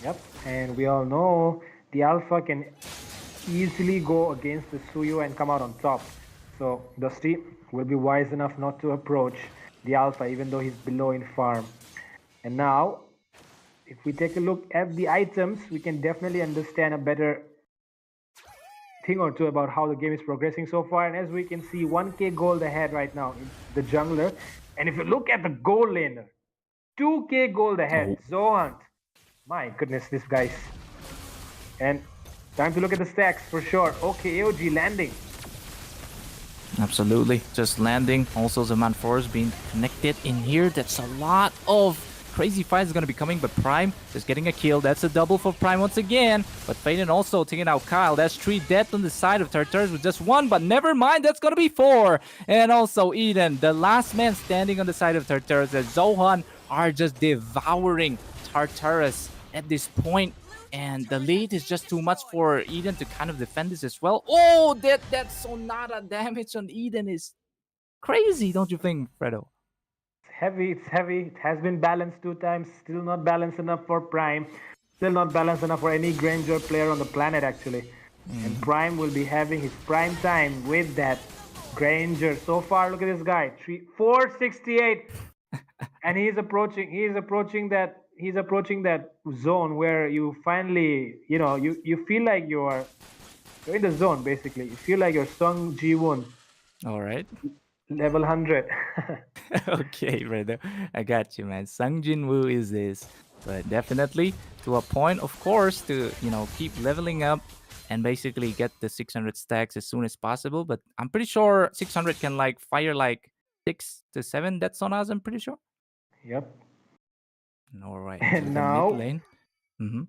Yep, and we all know the alpha can easily go against the Suyu and come out on top. So Dusty will be wise enough not to approach the alpha even though he's below in farm. And now, if we take a look at the items, we can definitely understand a better thing or two about how the game is progressing so far. And as we can see, 1k gold ahead right now in the jungler. And if you look at the gold laner, 2k gold ahead, Zohunt. My goodness, this guy's. And time to look at the stacks for sure. Okay, AOG landing. Absolutely, just landing. Also, the man force being connected in here. That's a lot of crazy fights gonna be coming, but Prime just getting a kill. That's a double for Prime once again. But Faden also taking out Kyle. That's 3 death on the side of Tartarus with just 1, but never mind, that's gonna be 4. And also Eden, the last man standing on the side of Tartarus, as Zohan are just devouring Tartarus at this point. And the lead is just too much for Eden to kind of defend this as well. Oh, that Sonata damage on Eden is crazy, don't you think, Fredo? It's heavy. It has been balanced 2 times. Still not balanced enough for Prime. Still not balanced enough for any Granger player on the planet, actually. And Prime will be having his prime time with that Granger. So far, look at this guy. 468. And he's approaching that zone where you finally, you feel like you're in the zone, basically. You feel like you're Sung Ji-won. All right. Level 100. Okay, brother. I got you, man. Sung Jin Woo is this. But definitely to a point, of course, to, keep leveling up and basically get the 600 stacks as soon as possible. But I'm pretty sure 600 can like fire like 6 to 7 deaths on us, I'm pretty sure. Yep. All right. And now, Mm-hmm.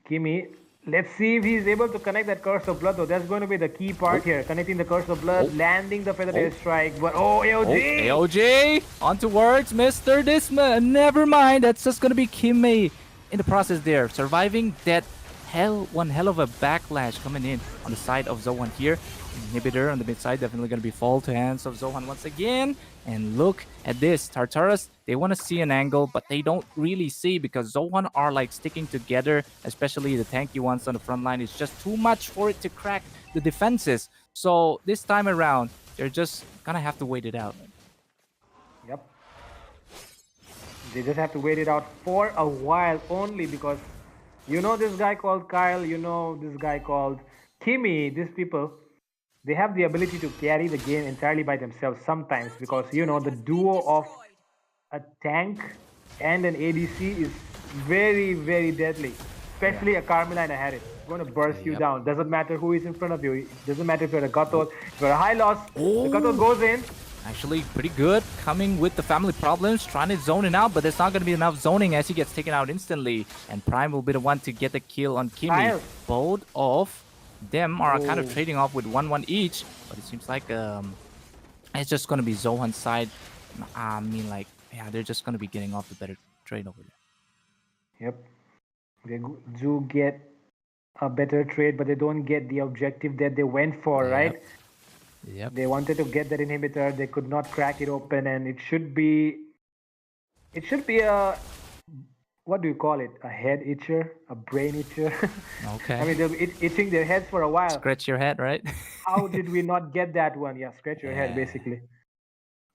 Kimi, let's see if he's able to connect that Curse of Blood, though. That's going to be the key part here. Connecting the Curse of Blood, landing the Feather Tail Strike. But, AOG! AOG! On to words, Mr. Disma. Never mind. That's just going to be Kimi in the process there. Surviving that one hell of a backlash coming in on the side of Zohan here. Inhibitor on the mid side definitely going to be fall to hands of Zohan once again. And look at this. Tartarus, they want to see an angle, but they don't really see because Zohan are like sticking together, especially the tanky ones on the front line. It's just too much for it to crack the defenses. So this time around, they're just going to have to wait it out. Yep. They just have to wait it out for a while only because this guy called Kyle, this guy called Kimi, these people, they have the ability to carry the game entirely by themselves sometimes because, the duo of a tank and an ADC is very, very deadly. Especially a Carmeline ahead it. It's going to burst you down. Doesn't matter who is in front of you. It doesn't matter if you're a Gatot. If you're a high loss, the Gatot goes in. Actually, pretty good. Coming with the family problems, trying to zone it out, but there's not going to be enough zoning as he gets taken out instantly. And Prime will be the one to get the kill on Kimi. Kyle. Both of them are kind of trading off with 1-1 each, but it seems like it's just going to be Zohan's side. I mean, they're just going to be getting off the better trade over there. Yep. They do get a better trade, but they don't get the objective that they went for, right? Yep. They wanted to get that inhibitor. They could not crack it open, and it should be a, what do you call it? A head itcher, a brain itcher. Okay. I mean, they'll be itching their heads for a while. Scratch your head, right? How did we not get that one? Yeah, scratch your head basically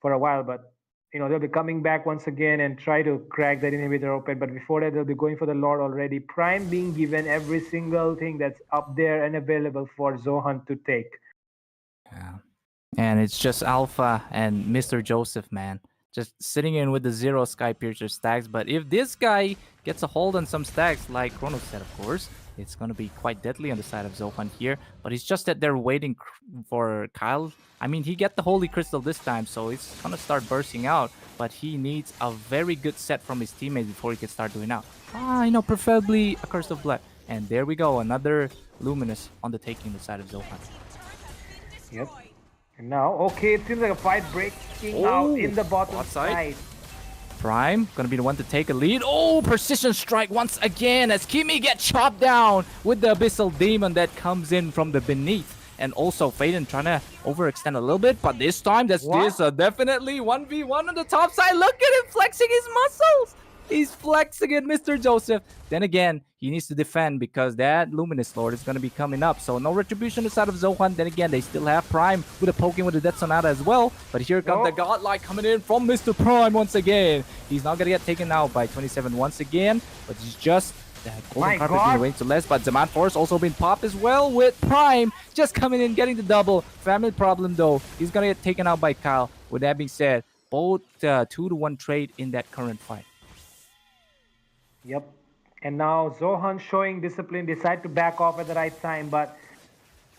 for a while, but they'll be coming back once again and try to crack that inhibitor open. But before that, they'll be going for the Lord already. Prime being given every single thing that's up there and available for Zohan to take. Yeah. And it's just Alpha and Mr. Joseph, man. Just sitting in with the 0 Sky Piercer stacks. But if this guy gets a hold on some stacks, like Chronos said, of course, it's going to be quite deadly on the side of Zohunt here. But it's just that they're waiting for Kyle. I mean, he get the Holy Crystal this time, so it's going to start bursting out. But he needs a very good set from his teammates before he can start doing out. Preferably a Curse of Blood. And there we go, another Luminous on the taking the side of Zohunt. Yep. And now, okay, it seems like a fight breaking out in the bottom side. Prime gonna be the one to take a lead. Oh, precision strike once again as Kimi gets chopped down with the Abyssal Demon that comes in from the beneath. And also Faden trying to overextend a little bit, but this time this definitely 1v1 on the top side. Look at him flexing his muscles. He's flexing it, Mr. Joseph. Then again, he needs to defend because that Luminous Lord is going to be coming up. So no retribution inside of Zohunt. Then again, they still have Prime with a poking with the Death Sonata as well. But here comes the Godlike coming in from Mr. Prime once again. He's not going to get taken out by 27 once again. But he's just... Golden Carpet being way to less, but Zaman Force also being popped as well with Prime just coming in, getting the double. Family problem though. He's going to get taken out by Kyle. With that being said, both 2-1 trade in that current fight. Yep. And now Zohunt showing discipline, decide to back off at the right time. But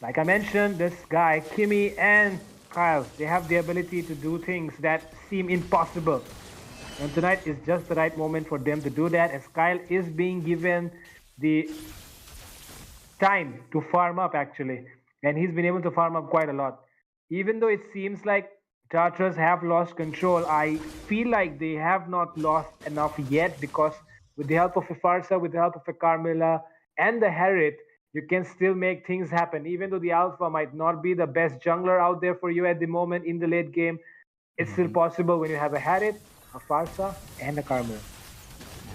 like I mentioned, this guy, Kimi and Kyle, they have the ability to do things that seem impossible. And tonight is just the right moment for them to do that, as Kyle is being given the time to farm up actually. And he's been able to farm up quite a lot. Even though it seems like Tartarus have lost control, I feel like they have not lost enough yet, because with the help of a Farsa, with the help of a Carmilla, and the Harriet, you can still make things happen. Even though the Alpha might not be the best jungler out there for you at the moment in the late game, it's still possible when you have a Harriet, a Farsa, and a Carmilla.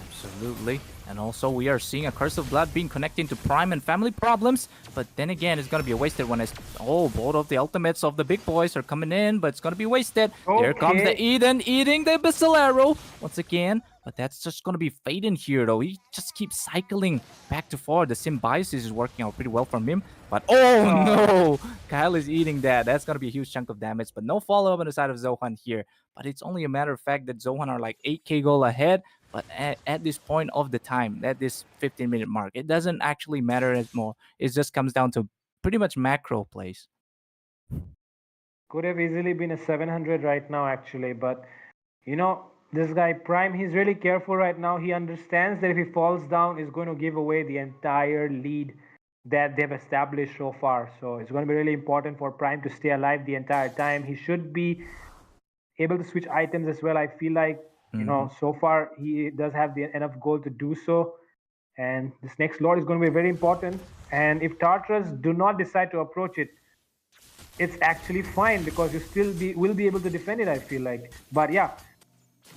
Absolutely. And also we are seeing a Curse of Blood being connecting to Prime and family problems. But then again, it's going to be a wasted one. As both of the ultimates of the big boys are coming in, but it's going to be wasted. Okay. Here comes the Eden eating the Abyssal Arrow once again. But that's just going to be Faden here, though. He just keeps cycling back to forward. The symbiosis is working out pretty well from him. But no! Kyle is eating that. That's going to be a huge chunk of damage. But no follow-up on the side of Zohunt here. But it's only a matter of fact that Zohunt are like 8k goal ahead. But at this point of the time, at this 15-minute mark, it doesn't actually matter anymore. It just comes down to pretty much macro plays. Could have easily been a 700 right now, actually. But, you know, this guy Prime, he's really careful right now. He understands that if he falls down, he's going to give away the entire lead that they've established so far. So it's going to be really important for Prime to stay alive the entire time. He should be able to switch items as well. I feel like, you know, so far he does have enough gold to do so. And this next Lord is going to be very important. And if Tartarus do not decide to approach it, it's actually fine, because you still will be able to defend it, I feel like. But yeah,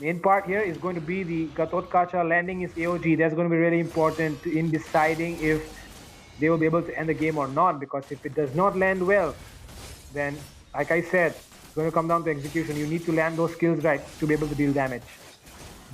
main part here is going to be the Gatot Kacha landing his AOG. That's going to be really important in deciding if they will be able to end the game or not, because if it does not land well, then, like I said, it's going to come down to execution. You need to land those skills right to be able to deal damage.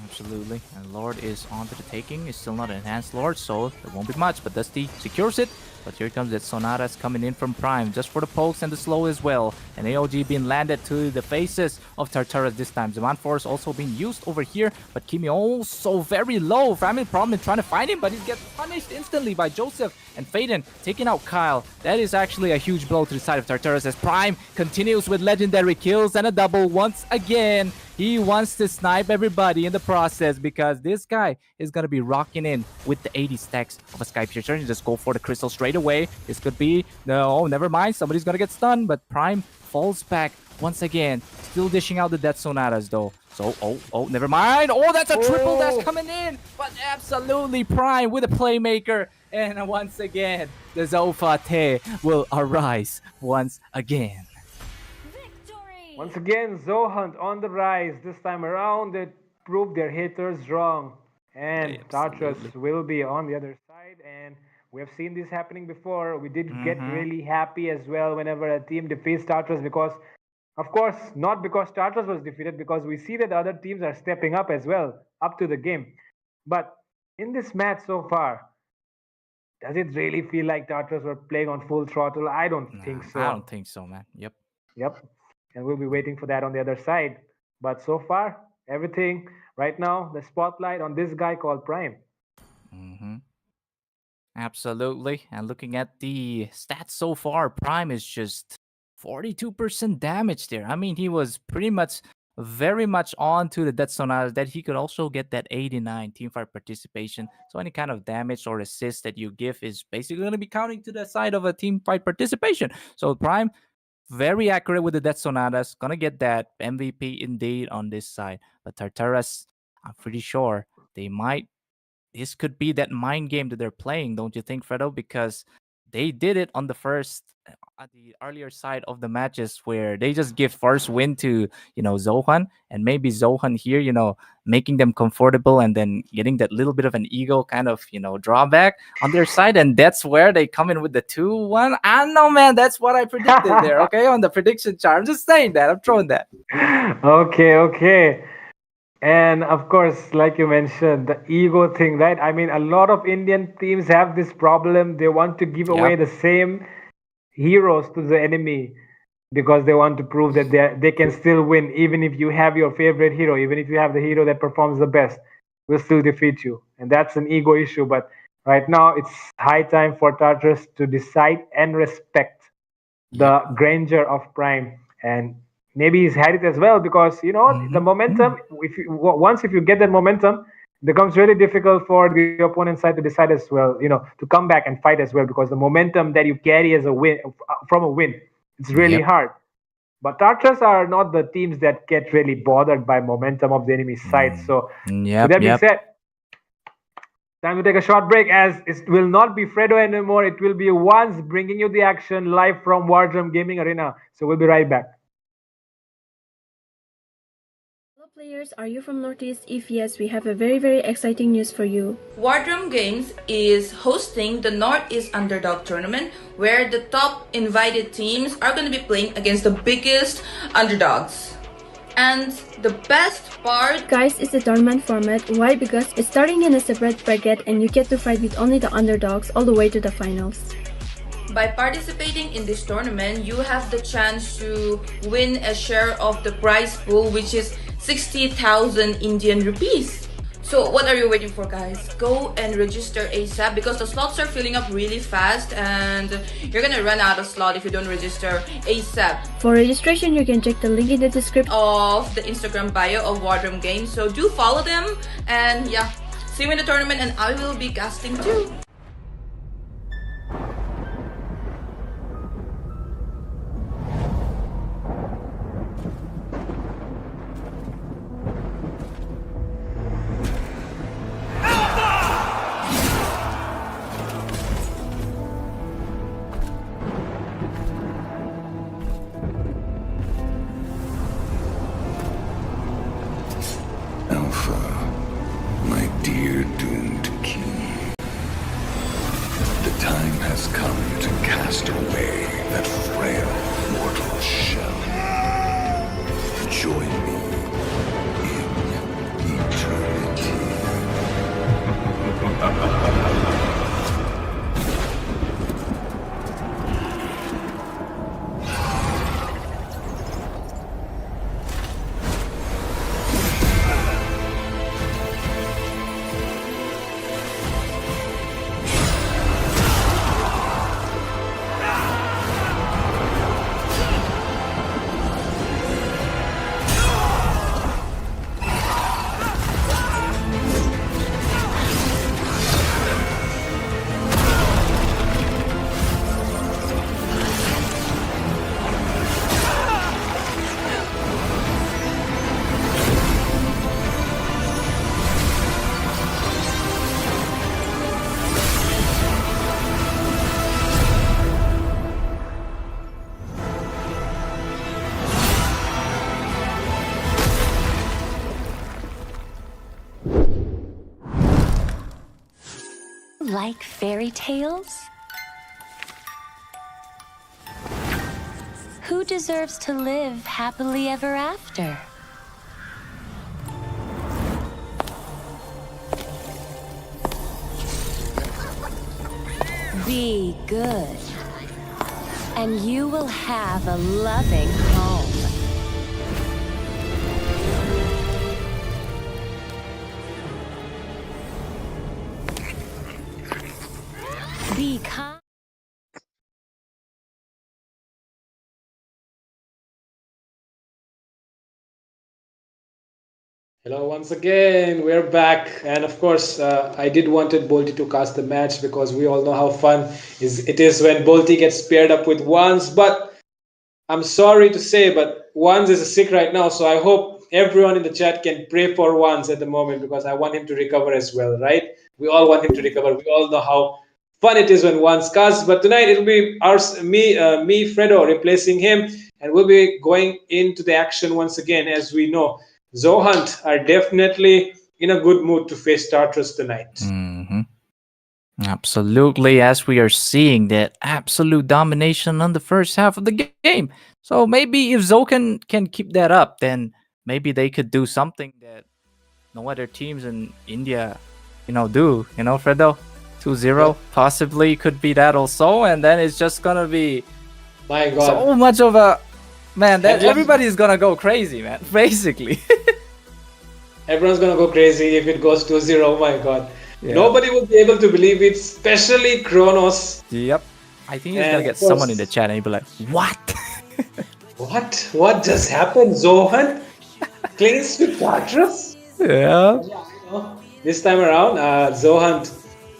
Absolutely. And Lord is on to the taking. It's still not an enhanced Lord, so there won't be much. But Dusty secures it. But here comes that Sonatas coming in from Prime, just for the pokes and the slow as well. And AOG being landed to the faces of Tartarus this time. Zaman Force also being used over here. But Kimi also very low. Family problem trying to find him, but he gets punished instantly by Joseph. And Faden taking out Kyle. That is actually a huge blow to the side of Tartarus, as Prime continues with legendary kills and a double once again. He wants to snipe everybody in the process, because this guy is going to be rocking in with the 80 stacks of a Sky Piercer and just go for the crystal straight away. This could be... No, never mind. Somebody's going to get stunned, but Prime falls back once again. Still dishing out the Death Sonatas, though. So, never mind. Oh, that's a triple that's coming in. But absolutely Prime with a playmaker. And once again, the Zofate will arise once again. Once again, Zohunt on the rise. This time around, they proved their haters wrong. And Tartarus will be on the other side. And we have seen this happening before. We did get really happy as well whenever a team defeats Tartarus, because, of course, not because Tartarus was defeated, because we see that other teams are stepping up as well, up to the game. But in this match so far, does it really feel like Tartarus were playing on full throttle? I don't think so. I don't think so, man. Yep. Yep. And we'll be waiting for that on the other side. But so far, everything right now, the spotlight on this guy called Prime. Mm-hmm. Absolutely. And looking at the stats so far, Prime is just 42% damage there. I mean, he was pretty much very much on to the Death Sonata that he could also get that 89 teamfight participation. So any kind of damage or assist that you give is basically going to be counting to the side of a teamfight participation. So Prime, very accurate with the Death Sonatas, gonna get that MVP indeed on this side. But Tartarus, I'm pretty sure they might this could be that mind game that they're playing, don't you think, Fredo? Because they did it on the first at the earlier side of the matches where they just give first win to Zohan, and maybe Zohan here making them comfortable and then getting that little bit of an ego kind of drawback on their side, and that's where they come in with the 2-1. I don't know, man, that's what I predicted there. Okay, on the prediction chart, I'm just saying that, I'm throwing that. Okay, okay. And of course, like you mentioned, the ego thing, right? I mean, a lot of Indian teams have this problem. They want to give away Yep. the same heroes to the enemy because they want to prove that they can still win, even if you have your favorite hero, even if you have the hero that performs the best, will still defeat you. And that's an ego issue. But right now, it's high time for Tartarus to decide and respect the grandeur of Prime, and maybe he's had it as well because the momentum. If you get that momentum, it becomes really difficult for the opponent side to decide as well. To come back and fight as well because the momentum that you carry as a win from a win, it's really Yep. hard. But Tartars are not the teams that get really bothered by momentum of the enemy side. So, with Yep. that being Yep. said, time to take a short break as it will not be Fredo anymore. It will be Once bringing you the action live from Wardrum Gaming Arena. So we'll be right back. Hello players, are you from Northeast? If yes, we have a very exciting news for you. Wardrum Games is hosting the Northeast Underdog Tournament where the top invited teams are going to be playing against the biggest underdogs. And the best part, Guys, it's a tournament format. Why? Because it's starting in a separate bracket and you get to fight with only the underdogs all the way to the finals. by participating in this tournament, you have the chance to win a share of the prize pool, which is 60,000 Indian rupees. So what are you waiting for, guys? Go and register ASAP because the slots are filling up really fast and you're gonna run out of slot if you don't register ASAP. For registration, you can check the link in the description Of the Instagram bio of Wardrum Games. So do follow them and yeah, see you in the tournament and I will be casting too. Alpha, my dear doomed king. The time has come to cast away that frail mortal shell. Join me in eternity. Like fairy tales? Who deserves to live happily ever after? Be good. And you will have a loving home. Be kind. Hello once again, we're back, and of course, I did wanted Bolty to cast the match because we all know how fun it is when Bolty gets paired up with Wands. But I'm sorry to say, but Wands is sick right now, so I hope everyone in the chat can pray for Wands at the moment because I want him to recover as well, right? We all want him to recover. We all know how fun it is when Wands casts. But tonight it'll be me, Fredo, replacing him, and we'll be going into the action once again, as we know. Zohunt are definitely in a good mood to face Tartarus tonight. Absolutely, as we are seeing that absolute domination on the first half of the game. So maybe if Zohunt can keep that up, then maybe they could do something that no other teams in India, do. Fredo? 2-0 possibly could be that also, and then it's just gonna be my God, so much of a man that everybody's gonna go crazy, man. Basically, everyone's gonna go crazy if it goes 2-0. Oh my God. Yeah. Nobody will be able to believe it, especially Kronos. Yep. I think he's gonna get someone in the chat and he'll be like, what? What just happened? Zohunt clings with Tartarus? Yeah. This time around, Zohunt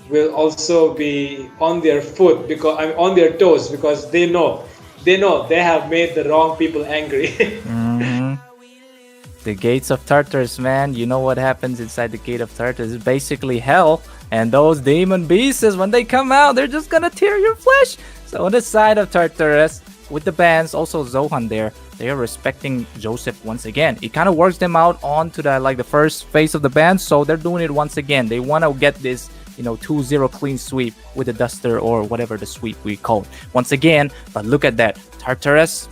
will also be on their on their toes because they know they have made the wrong people angry. The gates of Tartarus, man. You know what happens inside the gate of Tartarus. It's basically hell. And those demon beasts, when they come out, they're just gonna tear your flesh. So on the side of Tartarus, with the bans, also Zohunt there, they are respecting Joseph once again. It kind of works them out onto the first phase of the ban. So they're doing it once again. They want to get this 2-0 clean sweep with the duster or whatever the sweep we call it once again. But look at that. Tartarus,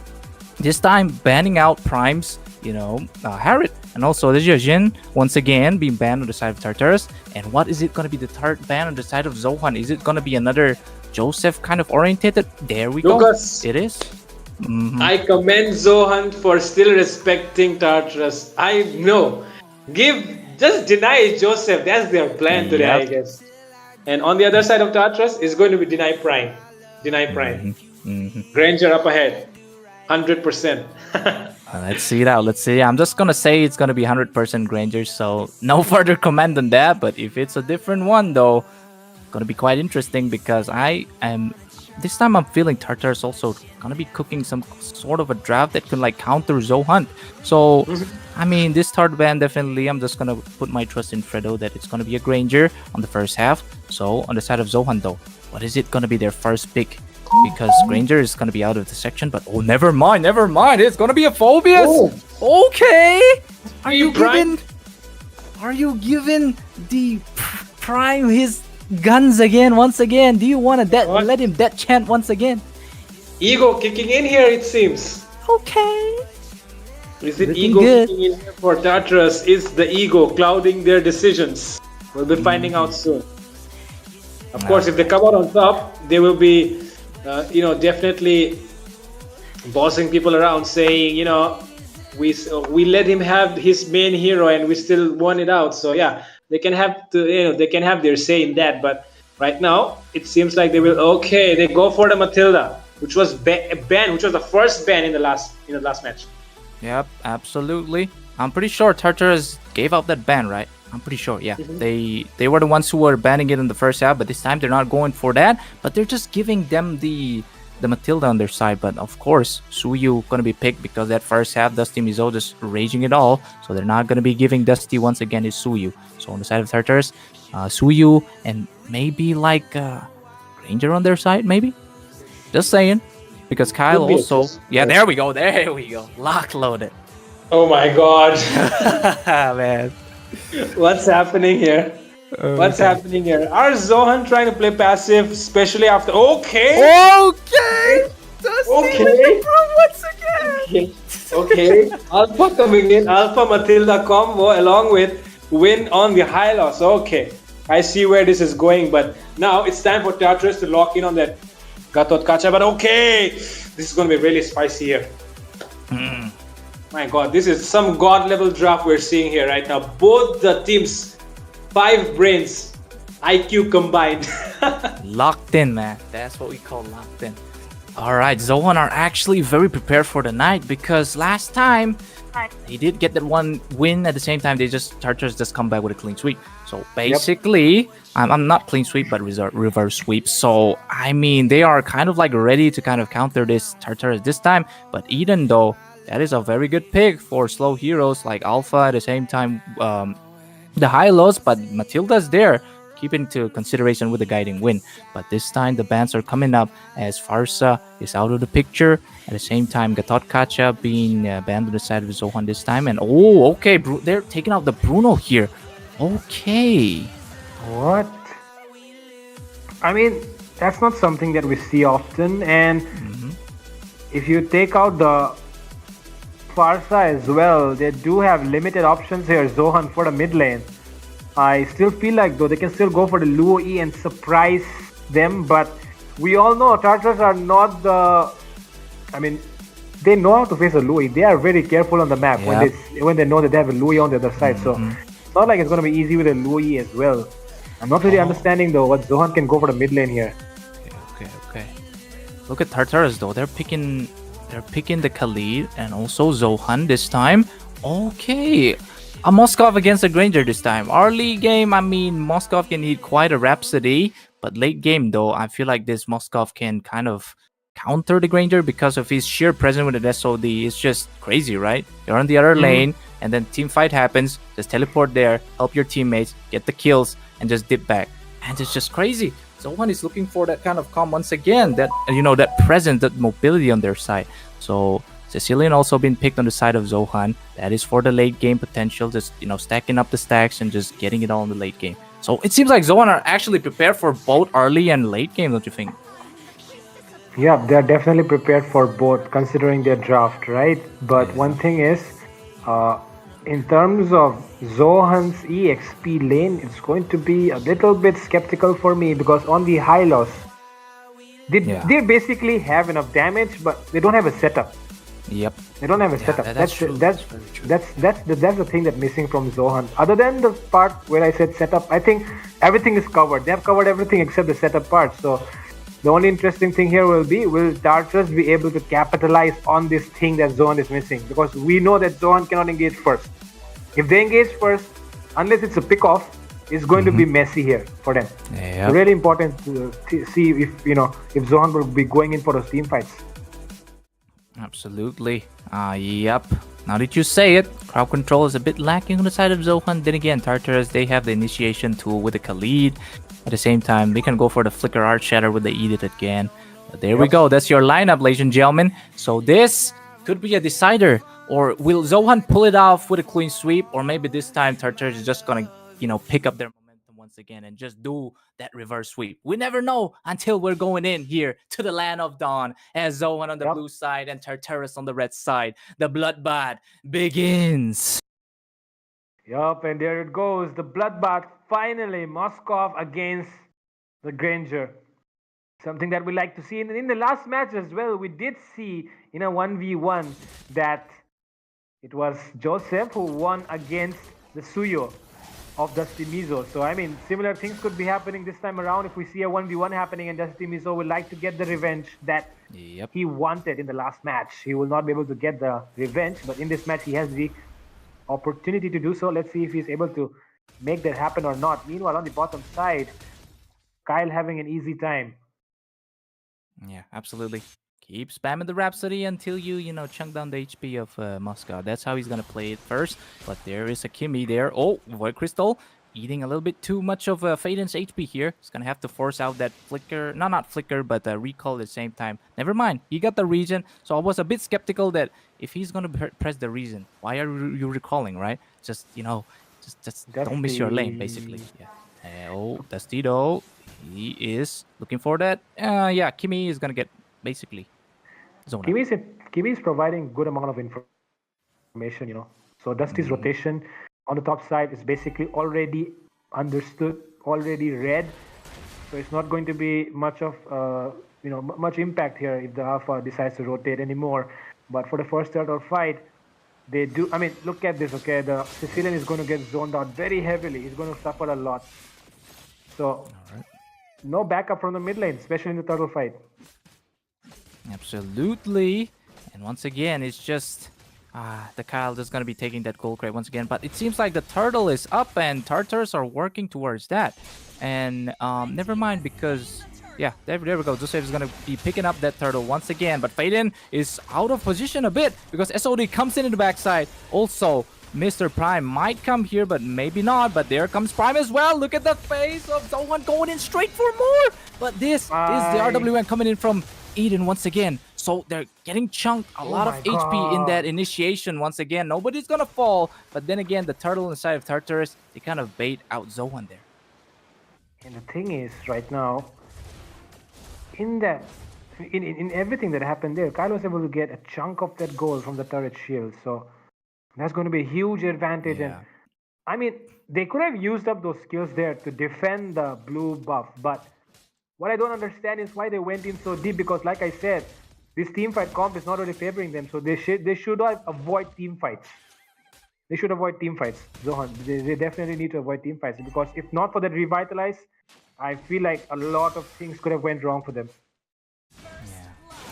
this time banning out primes. Harriet, and also the Jin once again being banned on the side of Tartarus. And what is it going to be the ban on the side of Zohunt? Is it going to be another Joseph kind of orientated? There we Lucas, go. It is. I commend Zohunt for still respecting Tartarus. I know. Just deny Joseph. That's their plan today, I guess. And on the other side of Tartarus is going to be deny Prime. Granger up ahead. 100%. Let's see it out. Let's see. I'm just gonna say it's gonna be 100% Granger, so no further comment on that. But if it's a different one, though, gonna be quite interesting because this time I'm feeling Tartarus also gonna be cooking some sort of a draft that can counter Zohunt. So this third ban definitely I'm just gonna put my trust in Fredo that it's gonna be a Granger on the first half. So on the side of Zohunt though, what is it gonna be their first pick? Because Granger is going to be out of the section, but never mind, it's going to be a Phobius. Okay, are you giving the Prime his guns again once again? Do you want to let him death chant once again? Ego kicking in here, it seems. Okay, is it ego kicking in here for Tartarus? Is the ego clouding their decisions? We'll be finding out soon. Of course, if they come out on top, they will be definitely bossing people around, saying, we let him have his main hero and we still won it out. So yeah, they can have their say in that. But right now, it seems like they will. Okay, they go for the Matilda, which was ban, which was the first ban in the last match. Yep, absolutely. I'm pretty sure Tartarus gave out that ban, right? I'm pretty sure, yeah. They were the ones who were banning it in the first half, but this time they're not going for that. But they're just giving them the Matilda on their side. But of course, Suyu gonna be picked because that first half, Dusty Mizo just raging it all. So they're not gonna be giving Dusty once again his Suyu. So on the side of Tartarus, Suyu and maybe Ranger on their side, maybe. Just saying, because Kyle also. Yeah, there we go. Lock loaded. Oh my God, man. What's happening here? What's happening here? Are Zohunt trying to play passive, especially after? Okay. Okay. Once again. Okay. Alpha coming in. Alpha Matilda combo along with win on the high loss. Okay. I see where this is going, but now it's time for Tartarus to lock in on that Gatot Kacha, but okay. This is going to be really spicy here. My god, this is some god level draft we're seeing here right now. Both the teams, 5 brains, IQ combined. Locked in, man. That's what we call locked in. All right, Zohunt are actually very prepared for the night because last time he did get that one win. At the same time, Tartarus just come back with a clean sweep. So basically, I'm not clean sweep, but reverse sweep. So I mean, they are kind of like ready to kind of counter this Tartarus this time. But Eden, though, that is a very good pick for slow heroes like Alpha. At the same time, the high lows, but Matilda's there, keep into consideration with the guiding wind. But this time the bans are coming up as Farsa is out of the picture. At the same time, Gatot Kacha being banned on the side of Zohunt this time. And okay, they're taking out the Bruno here. Okay. What? I mean, that's not something that we see often. And if you take out the Farsa as well, they do have limited options here, Zohunt, for the mid lane. I still feel like though they can still go for the Luo E and surprise them, but we all know Tartarus are not the... I mean, they know how to face a Luo E. They are very careful on the map when they know that they have a Luo E on the other side. So it's not like it's going to be easy with a Luo E as well. I'm not really understanding though what Zohunt can go for the mid lane here. Okay. Look at Tartarus though. They're picking the Khalid and also Zohunt this time. Okay. A Moskov against a Granger this time. Early game, I mean, Moskov can hit quite a Rhapsody, but late game, though, I feel like this Moskov can kind of counter the Granger because of his sheer presence with the SOD. It's just crazy, right? You're on the other lane, and then team fight happens. Just teleport there, help your teammates, get the kills, and just dip back. And it's just crazy. Zohunt is looking for that kind of calm once again, that that presence, that mobility on their side. So Cecilian also been picked on the side of Zohunt. That is for the late game potential, just stacking up the stacks and just getting it all in the late game. So it seems like Zohunt are actually prepared for both early and late game, don't you think? Yeah, they're definitely prepared for both considering their draft, right? But one thing is, in terms of Zohunt's EXP lane, it's going to be a little bit skeptical for me because on the high loss, they basically have enough damage, but they don't have a setup. Yep. They don't have a setup. That's true. That's the thing that's missing from Zohunt. Other than the part where I said setup, I think everything is covered. They have covered everything except the setup part. So the only interesting thing here will Tartarus be able to capitalize on this thing that Zohunt is missing? Because we know that Zohunt cannot engage first. If they engage first, unless it's a pick-off, it's going to be messy here for them. Yep. It's really important to see if Zohunt will be going in for those team fights. Absolutely. Yep. Now that you say it, crowd control is a bit lacking on the side of Zohunt. Then again, Tartarus, they have the initiation tool with the Khalid. At the same time, they can go for the Flicker Art Shatter with the Edit again. But there we go. That's your lineup, ladies and gentlemen. So this could be a decider. Or will Zohunt pull it off with a clean sweep? Or maybe this time Tartarus is just going to, pick up their momentum once again and just do that reverse sweep. We never know until we're going in here to the Land of Dawn as Zohunt on the blue side and Tartarus on the red side. The bloodbath begins. Yup, and there it goes. The bloodbath finally. Moskov against the Granger. Something that we like to see. And in the last match as well, we did see in a 1v1 that it was Joseph who won against the Suyo of Dusty Mizo. So, I mean, similar things could be happening this time around if we see a 1v1 happening and Dusty Mizo would like to get the revenge that he wanted in the last match. He will not be able to get the revenge, but in this match he has the opportunity to do so. Let's see if he's able to make that happen or not. Meanwhile, on the bottom side, Kyle having an easy time. Yeah, absolutely. Keep spamming the Rhapsody until you chunk down the HP of Moscow. That's how he's going to play it first. But there is a Kimmy there. Oh, Void Crystal eating a little bit too much of Faden's HP here. He's going to have to force out that Flicker. No, not Flicker, but Recall at the same time. Never mind. He got the regen. So I was a bit skeptical that if he's going to press the regen, why are you recalling, right? Just, just don't miss your lane, basically. Yeah. Dusty though. He is looking for that. Yeah, Kimmy is going to get basically zone. Kimmy is providing good amount of information, So Dusty's rotation on the top side is basically already understood, already read. So it's not going to be much of much impact here if the Alpha decides to rotate anymore. But for the first turtle fight, they do. I mean, look at this. Okay, the Sicilian is going to get zoned out very heavily. He's going to suffer a lot. So, no backup from the mid lane, especially in the turtle fight. Absolutely. And once again, it's just the Kyle just gonna be taking that gold crate once again. But it seems like the turtle is up and Tartarus are working towards that. And never mind, because yeah, there we go. Joseph is gonna be picking up that turtle once again. But Faden is out of position a bit because SOD comes in the backside. Also, Mr. Prime might come here, but maybe not. But there comes Prime as well. Look at the face of Zohunt going in straight for more. But this is the RWN coming in from Eden once again. So they're getting chunked a lot of HP in that initiation once again. Nobody's gonna fall. But then again, the turtle inside of Tartarus, they kind of bait out Zohunt there. And the thing is, right now, in everything that happened there, Kyle was able to get a chunk of that gold from the turret shield. So that's going to be a huge advantage. Yeah. And I mean, they could have used up those skills there to defend the blue buff. But what I don't understand is why they went in so deep. Because like I said, this team fight comp is not really favoring them. So they should avoid team fights. They should avoid team fights. Zohan, they definitely need to avoid team fights. Because if not for that revitalize, I feel like a lot of things could have went wrong for them.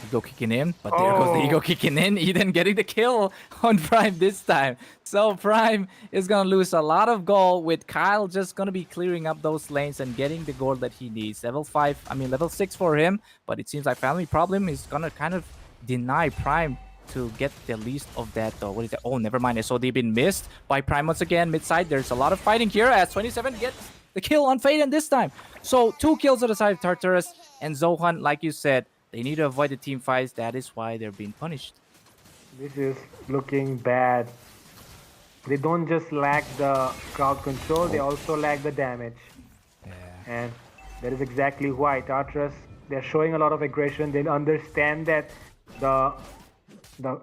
Ego kicking in, but there goes the ego kicking in. Eden getting the kill on Prime this time. So Prime is gonna lose a lot of gold with Kyle just gonna be clearing up those lanes and getting the gold that he needs. Level 6 for him, but it seems like Family Problem is gonna kind of deny Prime to get the least of that though. What is that? Oh, never mind. SOD been missed by Prime once again mid-side. There's a lot of fighting here as 27 gets the kill on Faden this time. So 2 kills on the side of Tartarus and Zohan, like you said, they need to avoid the team fights. That is why they're being punished. This is looking bad. They don't just lack the crowd control, they also lack the damage. Yeah. And that is exactly why Tartarus, they're showing a lot of aggression. They understand that the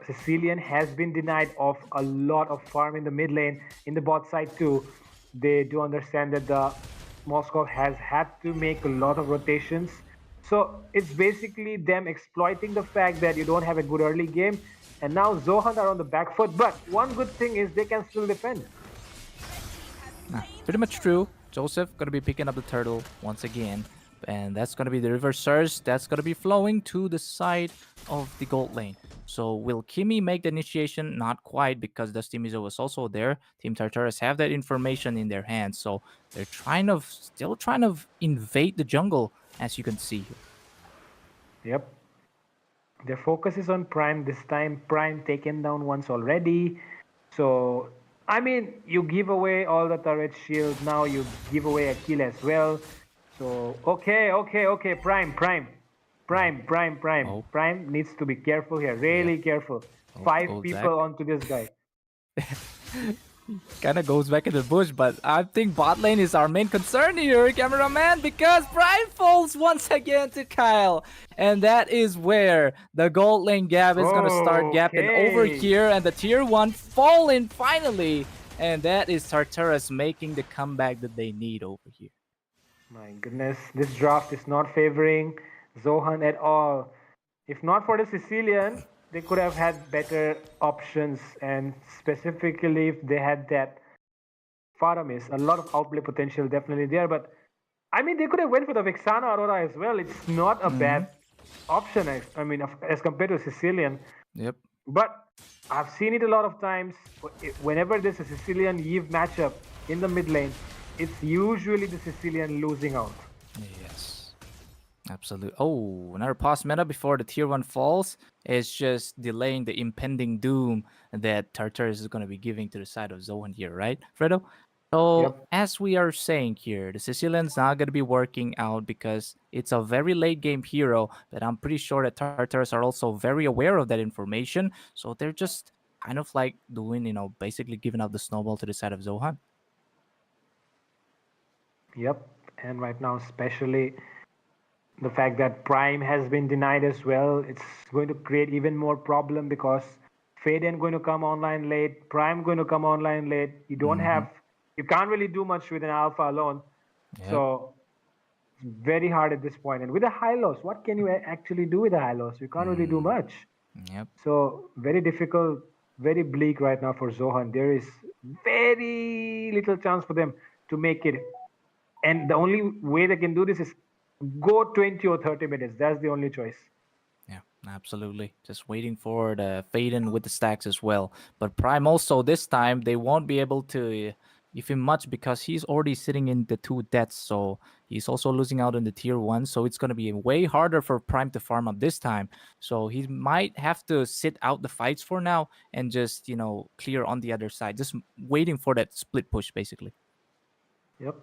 Sicilian has been denied of a lot of farm in the mid lane, in the bot side too. They do understand that the Moscow has had to make a lot of rotations. So it's basically them exploiting the fact that you don't have a good early game. And now Zohan are on the back foot. But one good thing is they can still defend. Pretty much true. Joseph going to be picking up the turtle once again. And that's going to be the river surge. That's going to be flowing to the side of the gold lane. So will Kimi make the initiation? Not quite, because Dusty Mizo was also there. Team Tartarus have that information in their hands. So they're still trying to invade the jungle, as you can see here. Yep. Their focus is on Prime this time. Prime taken down once already. So, I mean, you give away all the turret shield. Now you give away a kill as well. So, okay. Prime. Oh. Prime needs to be careful here. Really careful. 5 people Zach. onto this guy. Kind of goes back in the bush, but I think bot lane is our main concern here, cameraman, because Prime falls once again to Kyle. And that is where the gold lane gap is going to start gapping over here. And the tier 1 falling finally. And that is Tartarus making the comeback that they need over here. My goodness, this draft is not favoring Zohan at all. If not for the Sicilian, they could have had better options, and specifically if they had that Faramis, a lot of outplay potential definitely there. But I mean, they could have went for the Vexana Aurora as well. It's not a bad option, as compared to Sicilian. Yep. But I've seen it a lot of times. Whenever there's a Sicilian Eve matchup in the mid lane, it's usually the Sicilian losing out. Yes. Absolutely. Oh, another pause meta before the tier 1 falls is just delaying the impending doom that Tartarus is going to be giving to the side of Zohan here, right, Fredo? So, as we are saying here, the Sicilian's not going to be working out because it's a very late game hero, but I'm pretty sure that Tartarus are also very aware of that information. So they're just kind of like doing, basically giving out the snowball to the side of Zohan. Yep. And right now, especially the fact that Prime has been denied as well, it's going to create even more problem because Faden going to come online late, Prime going to come online late. You don't have, you can't really do much with an Alpha alone. Yep. So It's very hard at this point. And with a high loss, what can you actually do with a high loss? You can't really do much. Yep. So very difficult, very bleak right now for Zohan. There is very little chance for them to make it. And the only way they can do this is go 20 or 30 minutes. That's the only choice. Yeah, absolutely. Just waiting for the fade in with the stacks as well. But Prime also this time they won't be able to give him much because he's already sitting in the 2 deaths. So he's also losing out in the tier 1. So it's gonna be way harder for Prime to farm up this time. So he might have to sit out the fights for now and just clear on the other side. Just waiting for that split push basically. Yep,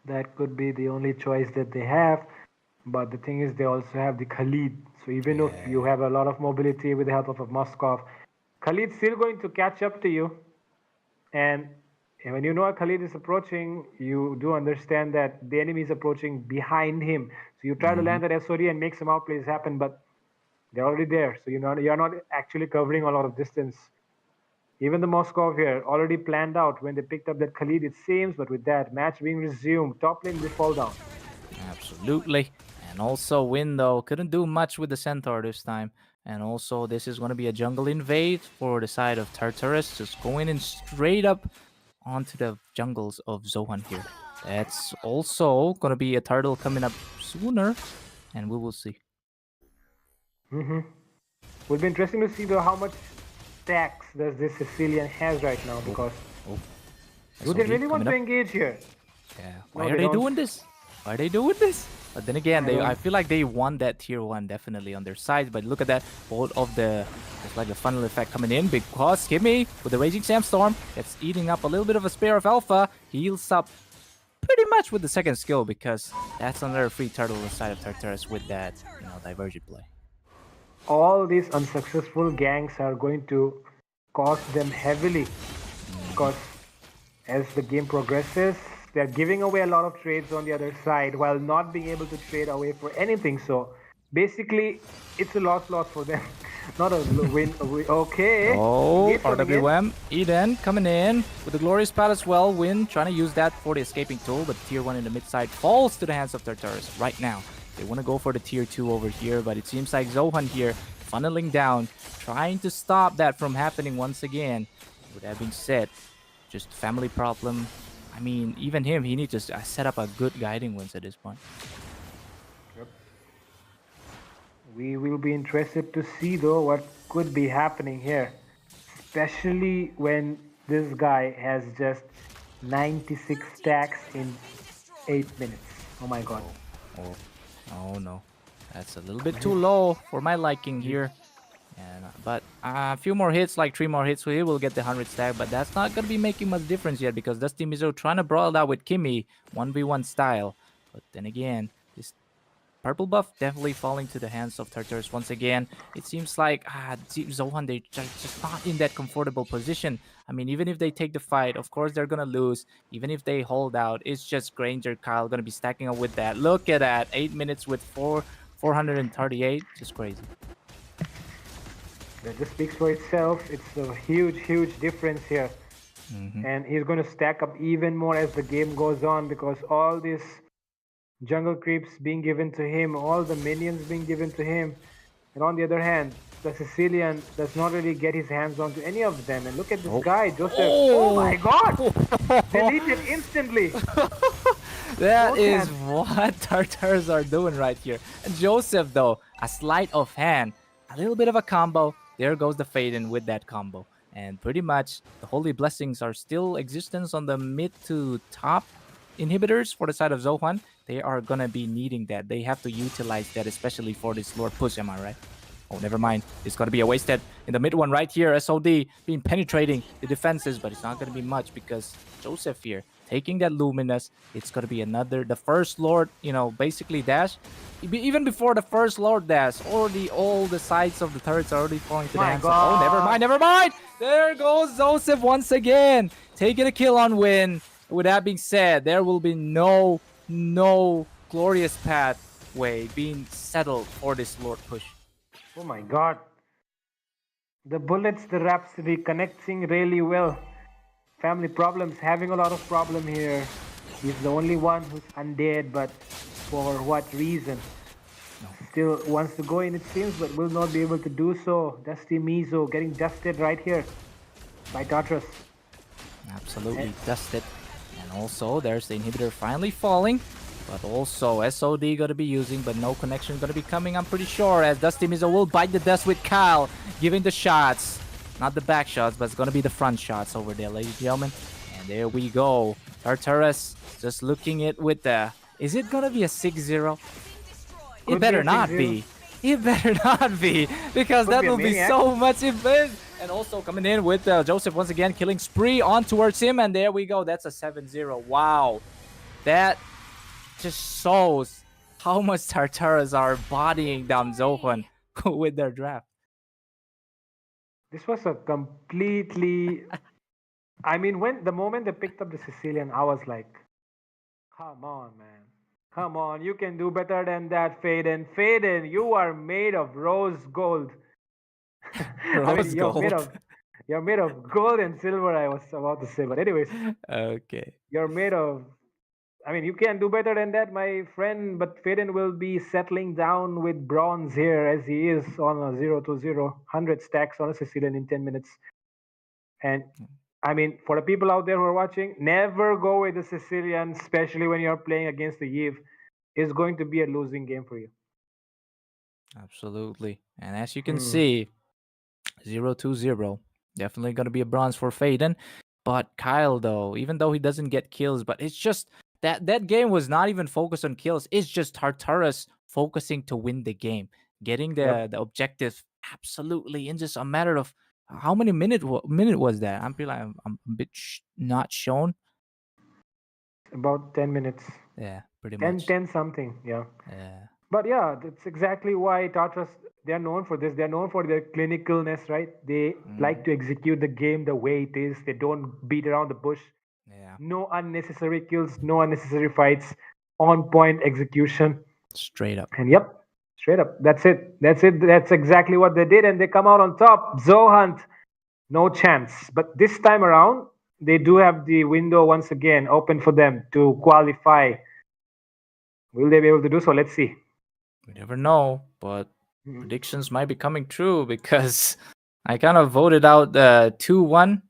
that could be the only choice that they have. But the thing is, they also have the Khalid. So even if you have a lot of mobility with the help of a Moskov, Khalid's still going to catch up to you. And when you know a Khalid is approaching, you do understand that the enemy is approaching behind him. So you try to land that SOD and make some outplays happen, but they're already there. So you're not actually covering a lot of distance. Even the Moskov here already planned out when they picked up that Khalid, it seems, but with that match being resumed, top lane will fall down. Absolutely. And also Win though couldn't do much with the Centaur this time. And also this is going to be a jungle invade for the side of Tartarus. Just going in straight up onto the jungles of Zohan here. That's also going to be a turtle coming up sooner. And we will see. Will be interesting to see though how much stacks does this Sicilian has right now, because do they really want to engage here? Yeah. Why are they doing this? Why are they doing this? But then again, I feel like they won that tier 1 definitely on their side. But look at that. Both of it's like the funnel effect coming in because Kimmy with the Raging Sandstorm, it's eating up a little bit of a spare of Alpha. He heals up pretty much with the second skill because that's another free turtle on the side of Tartarus with that, Divergent play. All these unsuccessful ganks are going to cost them heavily because as the game progresses, they're giving away a lot of trades on the other side while not being able to trade away for anything. So basically, it's a loss for them. Not a win. Okay. Oh, RWM. Eden coming in with the Glorious Pal as well. Win trying to use that for the escaping tool, but tier 1 in the mid side falls to the hands of Tartarus right now. They want to go for the tier 2 over here, but it seems like Zohan here funneling down, trying to stop that from happening once again. With that being said, just family problem. I mean, even him, he needs to set up a good guiding winds at this point. Yep. We will be interested to see though what could be happening here, especially when this guy has just 96 stacks in 8 minutes. Oh my god. Oh no, that's a little bit too low for my liking here. But a few more hits, like 3 more hits, so he will get the 100 stack. But that's not going to be making much difference yet because Dusty Mizo trying to brawl it out with Kimmy, 1v1 style. But then again, this purple buff definitely falling to the hands of Tartarus once again. It seems like Zohan, they're just not in that comfortable position. I mean, even if they take the fight, of course they're going to lose. Even if they hold out, it's just Granger Kyle going to be stacking up with that. Look at that, 8 minutes with 438, just crazy. That just speaks for itself. It's a huge difference here. And he's going to stack up even more as the game goes on because all these jungle creeps being given to him, all the minions being given to him. And on the other hand, the Sicilian does not really get his hands onto any of them. And look at this guy, Joseph. Oh my god! Deleted instantly. That is what Tartars are doing right here. And Joseph, though, a sleight of hand, a little bit of a combo. There goes the fade in with that combo. And pretty much the Holy Blessings are still existence on the mid to top inhibitors for the side of Zohan. They are going to be needing that. They have to utilize that, especially for this Lord push, am I right? Oh, never mind. It's going to be a wasted in the mid one right here. SOD being penetrating the defenses, but it's not going to be much because Joseph here taking that Luminous. It's going to be the first Lord, basically dash. Even before the first Lord dash, already all the sides of the turrets are already falling to the hands of... Oh, never mind. There goes Joseph once again. Taking a kill on Win. With that being said, there will be no glorious pathway being settled for this Lord push. Oh my god. The bullets, the Rhapsody connecting really well. Family problems, having a lot of problem here. He's the only one who's undead, but For what reason? Still wants to go in, it seems, but will not be able to do so. Dusty Mizo getting dusted right here by Tartarus. Absolutely dusted. And also, there's the inhibitor finally falling. But also, SOD gonna be using, but no connection gonna be coming, I'm pretty sure, as Dusty Mizo will bite the dust with Kyle, giving the shots. Not the back shots, but it's gonna be the front shots over there, ladies and gentlemen. And there we go. Tartarus just looking it with the... Is it gonna be a 6-0? It better not be. It better not be, because that will be so much event. And also coming in with Joseph once again, killing spree on towards him. And there we go. That's a 7-0. Wow. That just shows how much Tartarus are bodying down Zohunt with their draft. This was a completely... I mean, when the moment they picked up the Sicilian, I was like, come on, man. Come on, you can do better than that, Faden. Faden, you are made of rose gold. Rose gold. You're made of gold and silver, I was about to say. But anyways, okay. You're made of... I mean, you can do better than that, my friend. But Faden will be settling down with bronze here, as he is on a 0-0, 100 stacks on a Sicilian in 10 minutes. And I mean, for the people out there who are watching, never go with the Sicilian, especially when you're playing against the Yiv. It's going to be a losing game for you. Absolutely. And as you can see, 0-0. Definitely going to be a bronze for Faden. But Kyle, though, even though he doesn't get kills, but it's just that game was not even focused on kills. It's just Tartarus focusing to win the game, getting the objective absolutely in just a matter of... How many minute was that? I'm a bit not shown. About 10 minutes. Yeah, pretty 10, much. 10 something, yeah. Yeah. But yeah, that's exactly why Tartarus, they're known for this. They're known for their clinicalness, right? They like to execute the game the way it is. They don't beat around the bush. Yeah. No unnecessary kills, no unnecessary fights. On point execution. Straight up. And yep, straight up. That's it. That's it. That's exactly what they did. And they come out on top. Zohunt, no chance. But this time around, they do have the window once again open for them to qualify. Will they be able to do so? Let's see. We never know, but predictions might be coming true, because I kind of voted out 2-1.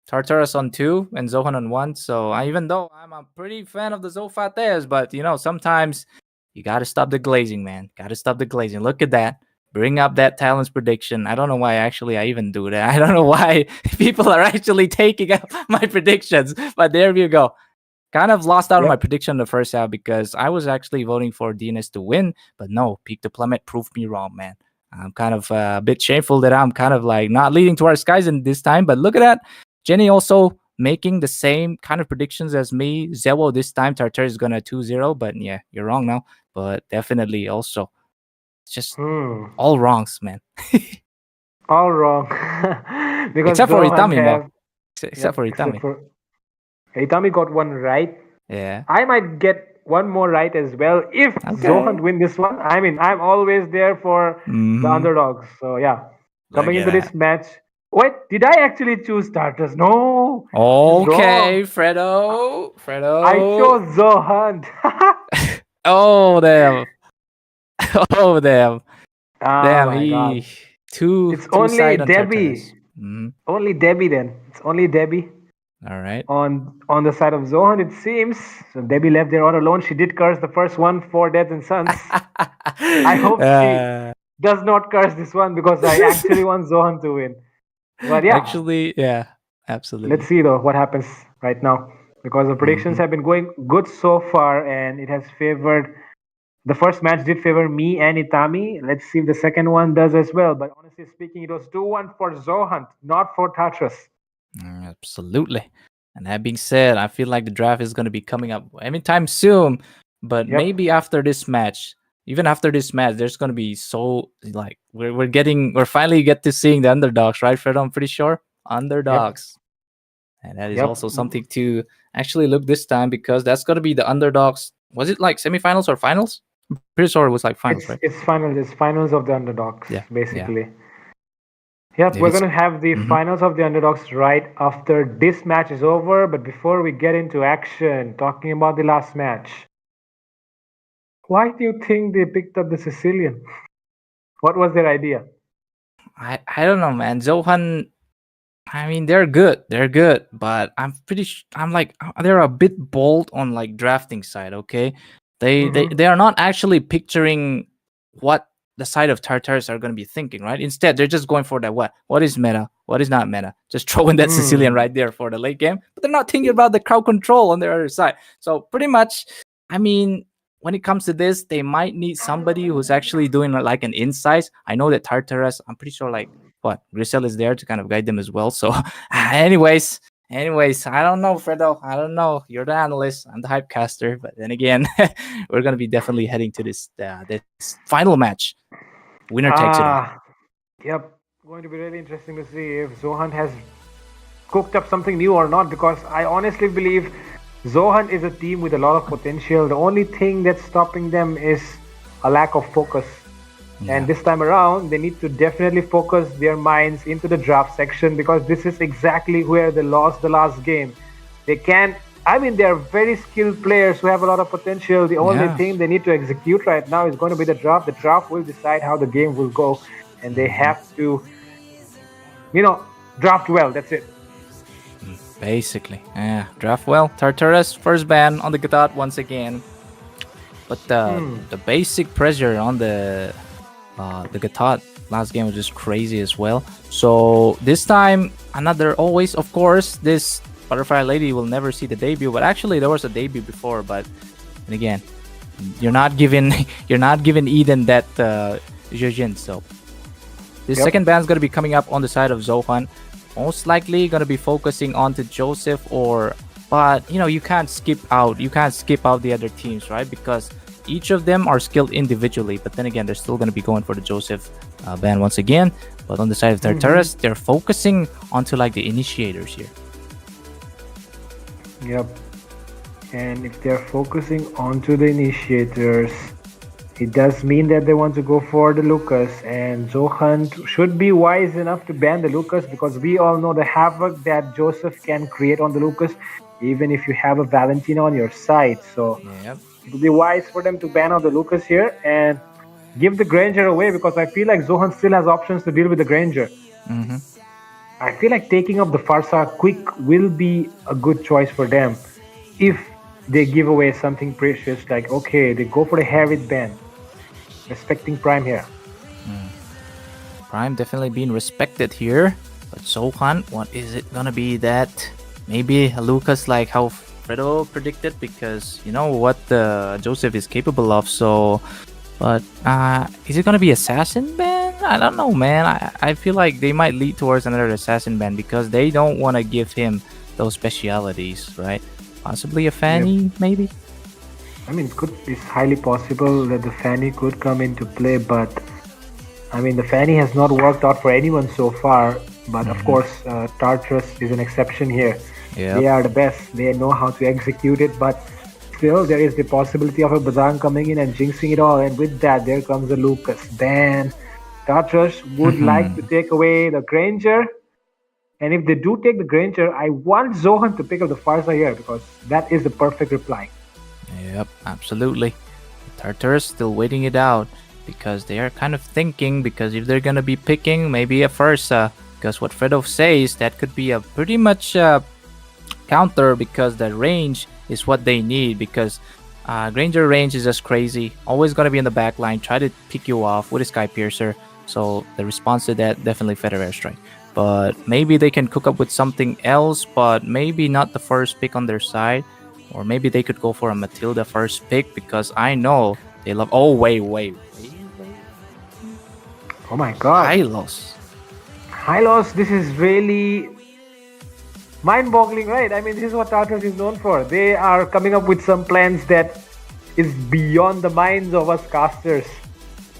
Tartarus on 2 and Zohan on 1. So even though I'm a pretty fan of the Zofates, but sometimes you got to stop the glazing, man. Got to stop the glazing. Look at that. Bring up that talents prediction. I don't know why I even do that. I don't know why people are actually taking up my predictions, but there you go. Kind of lost out on my prediction in the first half, because I was actually voting for DNS to win, but no, Peak the Plummet proved me wrong, man. I'm kind of a bit shameful that I'm kind of like not leading to our skies in this time, but look at that. Jenny also making the same kind of predictions as me. Zewo this time, Tartarus is going to 2-0, but yeah, you're wrong now. But definitely also, it's just all wrongs, man. All wrong. Because except for Itami, have... Except for Itami. Itami got one right. Yeah. I might get one more right as well if Zohunt win this one. I mean, I'm always there for the underdogs. So yeah, coming into this match. Wait, did I actually choose Tartarus? No. Okay, Fredo. I chose Zohunt. Oh damn. Oh damn. Damn, he God. two. It's only Debbie. Only Debbie then. It's only Debbie. All right. On the side of Zohunt, it seems. So Debbie left there all alone. She did curse the first one, 4 deaths and sons. I hope she does not curse this one, because I actually want Zohunt to win. But yeah. Actually, yeah, absolutely. Let's see though what happens right now, because the predictions have been going good so far, and it has favored... The first match did favor me and Itami. Let's see if the second one does as well. But honestly speaking, it was 2-1 for Zohunt, not for Tartarus. Absolutely. And that being said, I feel like the draft is going to be coming up anytime soon. But maybe after this match, even after this match, there's going to be so like we're finally get to seeing the underdogs, right, Fred? I'm pretty sure underdogs, and that is also something to actually look this time, because that's going to be the underdogs. Was it like semifinals or finals? I'm pretty sure it was like finals, right? It's finals. It's finals of the underdogs, basically. Yep, If we're it's- going to have the finals of the underdogs right after this match is over. But before we get into action, talking about the last match, Why do you think they picked up the Sicilian? What was their idea? I don't know, man. Zohan, I mean, they're good. They're good, but I'm like they're a bit bold on like drafting side. Okay, they are not actually picturing what the side of Tartarus are going to be thinking, right? Instead, they're just going for that what is meta, what is not meta. Just throwing that Sicilian right there for the late game, but they're not thinking about the crowd control on their other side. So pretty much, I mean, when it comes to this, they might need somebody who's actually doing like an insights. I know that Tartarus, I'm pretty sure like Grisel is there to kind of guide them as well. So, anyways, I don't know, Fredo. I don't know. You're the analyst. I'm the hype caster. But then again, we're gonna be definitely heading to this final match. Winner takes it all. Yep. Going to be really interesting to see if Zohunt has cooked up something new or not, because I honestly believe Zohunt is a team with a lot of potential. The only thing that's stopping them is a lack of focus. And this time around, they need to definitely focus their minds into the draft section, because this is exactly where they lost the last game. They can't, I mean, they're very skilled players who have a lot of potential. The only thing they need to execute right now is going to be the draft. The draft will decide how the game will go, and they have to, draft well. That's it. Basically, draft well. Tartarus first ban on the Gadot once again, but the basic pressure on the Gatot last game was just crazy as well. So this time, always, of course, this Butterfly Lady will never see the debut. But actually, there was a debut before. But and again, you're not giving Eden that Detergent. So this second ban is gonna be coming up on the side of Zohan. Most likely gonna be focusing onto Joseph but you can't skip out the other teams, right? Because each of them are skilled individually, but then again, they're still going to be going for the Joseph ban once again. But on the side of Tartarus, they're focusing onto like the initiators here. Yep. And if they're focusing onto the initiators, it does mean that they want to go for the Lucas. And Zohunt should be wise enough to ban the Lucas, because we all know the havoc that Joseph can create on the Lucas, even if you have a Valentina on your side. So it would be wise for them to ban out the Lucas here and give the Granger away, because I feel like Zohan still has options to deal with the Granger. I feel like taking up the Farsa quick will be a good choice for them if they give away something precious, like, okay, they go for the Harriet ban, respecting Prime here. Prime definitely being respected here, but Zohan, what is it gonna be? That maybe a Lucas like how Fredo predicted, because you know what Joseph is capable of. So, but is it gonna be assassin ban? I don't know, man. I feel like they might lead towards another assassin ban, because they don't want to give him those specialities, right? Possibly a Fanny, maybe. I mean, it's highly possible that the Fanny could come into play, but I mean, the Fanny has not worked out for anyone so far. But of course, Tartarus is an exception here. They are the best. They know how to execute it, but still, there is the possibility of a Badang coming in and jinxing it all. And with that, there comes the Lucas ban. Tartarus would like to take away the Granger. And if they do take the Granger, I want Zohan to pick up the Farsa here, because that is the perfect reply. Yep, absolutely. Tartarus still waiting it out, because they are kind of thinking, because if they're going to be picking maybe a Farsa, because what Fredo says, that could be a pretty much counter, because the range is what they need, because Granger range is just crazy. Always going to be in the back line, try to pick you off with a Sky Piercer. So the response to that, definitely Feather Airstrike. But maybe they can cook up with something else, but maybe not the first pick on their side. Or maybe they could go for a Matilda first pick, because I know they love... Oh, wait. Oh my god. Hylos, this is really mind-boggling, right? I mean, this is what Tartarus is known for. They are coming up with some plans that is beyond the minds of us casters.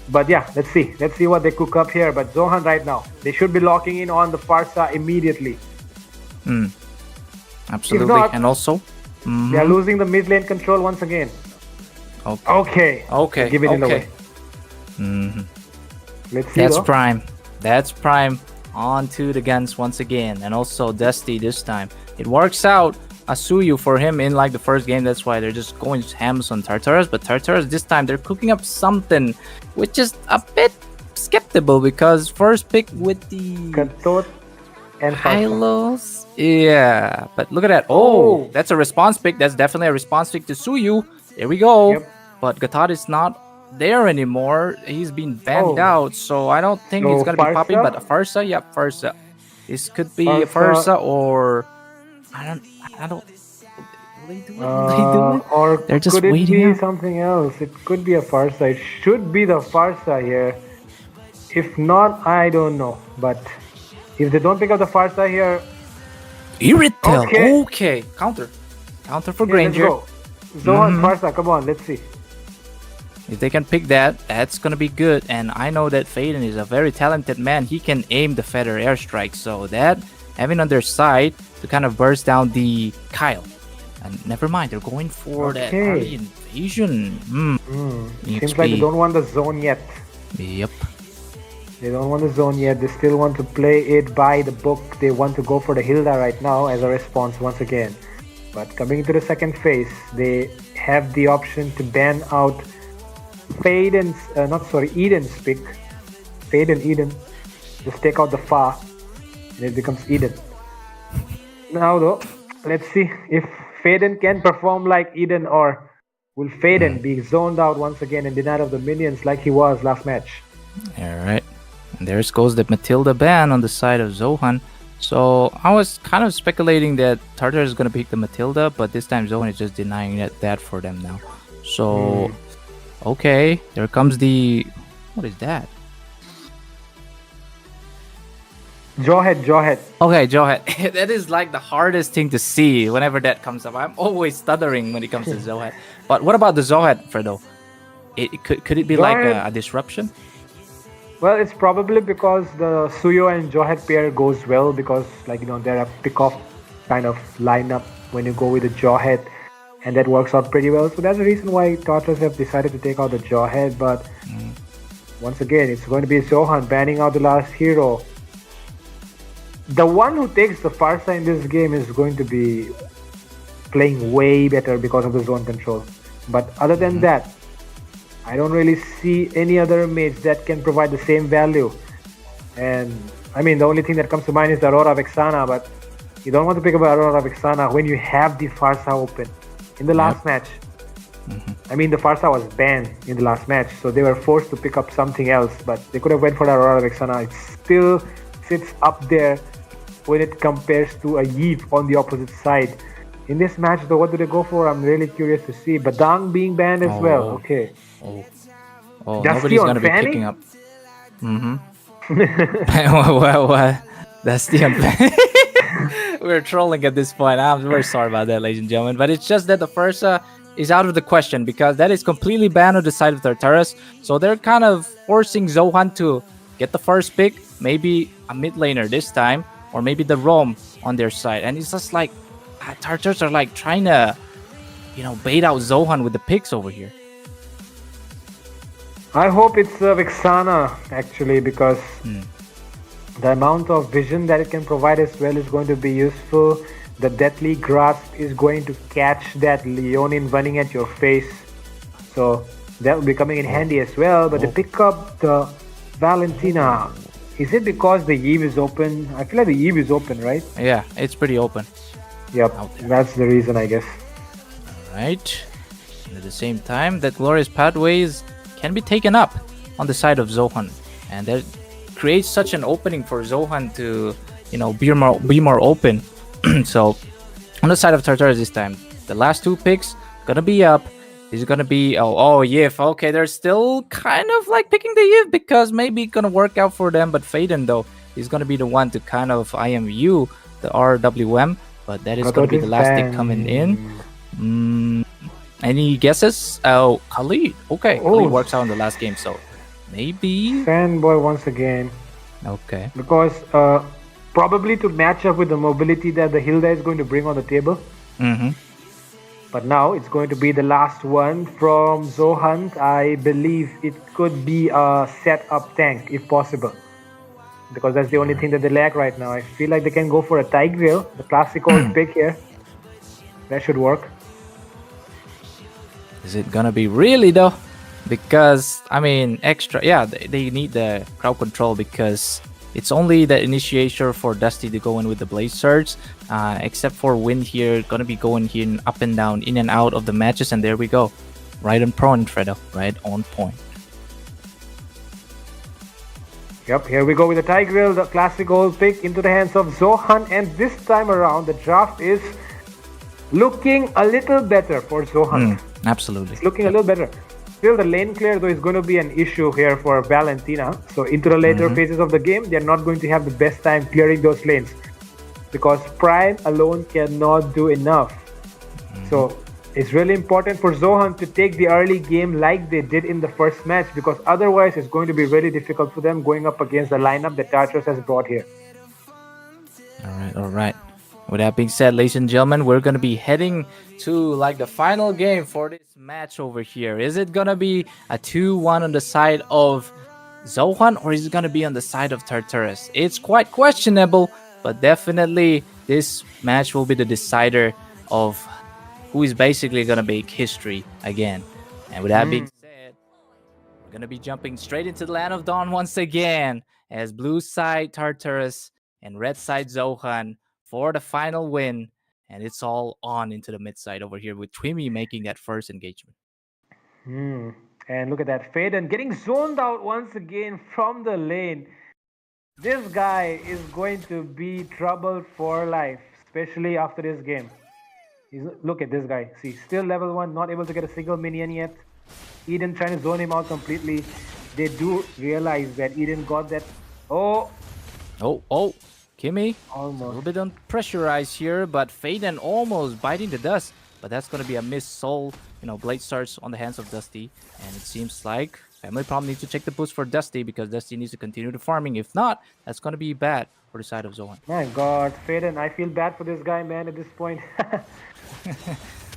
But yeah, let's see what they cook up here. But Zohan right now, they should be locking in on the Farsa immediately. Absolutely. Not, and also they are losing the mid lane control once again. Okay. Give it in the way. Let's see. That's Prime on to the guns once again, and also Dusty this time. It works out. Suyu for him in like the first game. That's why they're just going hams on Tartarus. But Tartarus this time they're cooking up something, which is a bit skeptical because first pick with the Katot and Farsa. Hylos. Yeah, but look at that. Oh, that's a response pick. That's definitely a response pick to Suyu. There we go. Yep. But Gatot is not there anymore. He's been banned Oh. out, so I don't think So it's gonna be popping. Farsa? But Farsa, yep, Farsa. This could be Farsa. Farsa or I don't. Will they do it? Will they do it? Or They're just could it waiting be out. something else? It could be a Farsa. It should be the Farsa here. If not, I don't know. But if they don't pick up the Farsa here, Irritel. Okay. Okay. Counter for yeah, let's Granger. go. Zohunt, Mhm. Farsa, come on, let's see. If they can pick that, that's gonna be good. And I know that Faden is a very talented man. He can aim the feather airstrike, so that having on their side to kind of burst down the Kyle. And never mind, they're going for that Okay. early invasion. Seems like they don't want the zone yet. Yep. They don't want the zone yet. They still want to play it by the book. They want to go for the Hilda right now as a response once again. But coming into the second phase, they have the option to ban out Eden's pick. Faden, Eden. Just take out the Fa, and it becomes Eden. Now though, let's see if Faden can perform like Eden, or will Faden be zoned out once again and denied of the minions like he was last match. Alright. And there goes the Matilda ban on the side of Zohan. So I was kind of speculating that Tartarus is gonna pick the Matilda, but this time Zohan is just denying that for them now. So okay, there comes the what is that? Jawhead. Okay, Zohan. That is like the hardest thing to see whenever that comes up. I'm always stuttering when it comes to Zohan. But what about the Zohan, Fredo? Could it be like Zohan- a disruption? Well, it's probably because the Suyo and Jawhead pair goes well because, they're a pick-off kind of lineup when you go with the Jawhead, and that works out pretty well. So that's the reason why Tartarus have decided to take out the Jawhead. But once again, it's going to be Zohan banning out the last hero. The one who takes the Farsa in this game is going to be playing way better because of the zone control. But other than that, I don't really see any other mage that can provide the same value. And I mean, the only thing that comes to mind is the Aurora Vexana, but you don't want to pick up Aurora Vexana when you have the Farsa open. In the last match, I mean, the Farsa was banned in the last match, so they were forced to pick up something else, but they could have went for the Aurora Vexana. It still sits up there when it compares to a Yeeve on the opposite side. In this match, though, what do they go for? I'm really curious to see. Badang being banned as well. Okay. Oh, Dusty nobody's on gonna be Fanny? picking up. Well, that's the we're trolling at this point. I'm very sorry about that, ladies and gentlemen. But it's just that the first is out of the question because that is completely banned on the side of Tartarus. So they're kind of forcing Zohan to get the first pick, maybe a mid laner this time, or maybe the Roam on their side. And it's just like Tartarus are like trying to, bait out Zohan with the picks over here. I hope it's Vexana, actually, because the amount of vision that it can provide as well is going to be useful. The Deathly Grasp is going to catch that Leonin running at your face. So that will be coming in handy as well. But to pick up the Valentina, is it because the Eve is open? I feel like the Eve is open, right? Yeah, it's pretty open. Yep, that's the reason, I guess. Alright. And at the same time, that Glorious Pathways can be taken up on the side of Zohan. And that creates such an opening for Zohan to, be more open. So, on the side of Tartarus this time, the last two picks gonna be up. Is gonna be Yif. Okay, they're still kind of like picking the Yif because maybe gonna work out for them. But Faden though is gonna be the one to kind of IMU the RWM. But that is gonna be the last pick coming in. Any guesses? Oh, Khalid. Okay, Khalid works out in the last game, so maybe Fanboy once again. Okay. Because probably to match up with the mobility that the Hilda is going to bring on the table. But now it's going to be the last one from Zohunt. I believe it could be a set-up tank if possible. Because that's the only thing that they lack right now. I feel like they can go for a Tigreal, the classic old pick here. That should work. Is it gonna be really though? Because I mean, extra. Yeah, they need the crowd control because it's only the initiator for Dusty to go in with the Blaze Surge. Except for Wind here, gonna be going here up and down, in and out of the matches, and there we go, right on point, Fredo, right on point. Yep, here we go with the Tigreal, the classic old pick into the hands of Zohunt, and this time around the draft is looking a little better for Zohunt. Absolutely. It's looking a little better. Still, the lane clear though is going to be an issue here for Valentina. So into the later phases of the game, they're not going to have the best time clearing those lanes because Prime alone cannot do enough. So it's really important for Zohunt to take the early game like they did in the first match, because otherwise it's going to be really difficult for them going up against the lineup that Tartarus has brought here. All right. With that being said, ladies and gentlemen, we're going to be heading to like the final game for this match over here. Is it going to be a 2-1 on the side of Zohunt, or is it going to be on the side of Tartarus? It's quite questionable, but definitely this match will be the decider of who is basically going to make history again. And with that being said, we're going to be jumping straight into the Land of Dawn once again as blue side Tartarus and red side Zohunt for the final win. And it's all on into the mid side over here with Twimmy making that first engagement. And look at that, Faden getting zoned out once again from the lane. This guy is going to be trouble for life, especially after this game. Look at this guy. See, still level 1, not able to get a single minion yet. Eden trying to zone him out completely. They do realize that Eden got that. Oh, Kimmy, almost. A little bit unpressurized here, but Faden almost biting the dust. But that's going to be a missed soul. Blade starts on the hands of Dusty. And it seems like Family Problem needs to check the boost for Dusty because Dusty needs to continue the farming. If not, that's going to be bad for the side of Zohunt. My God, Faden, I feel bad for this guy, man, at this point.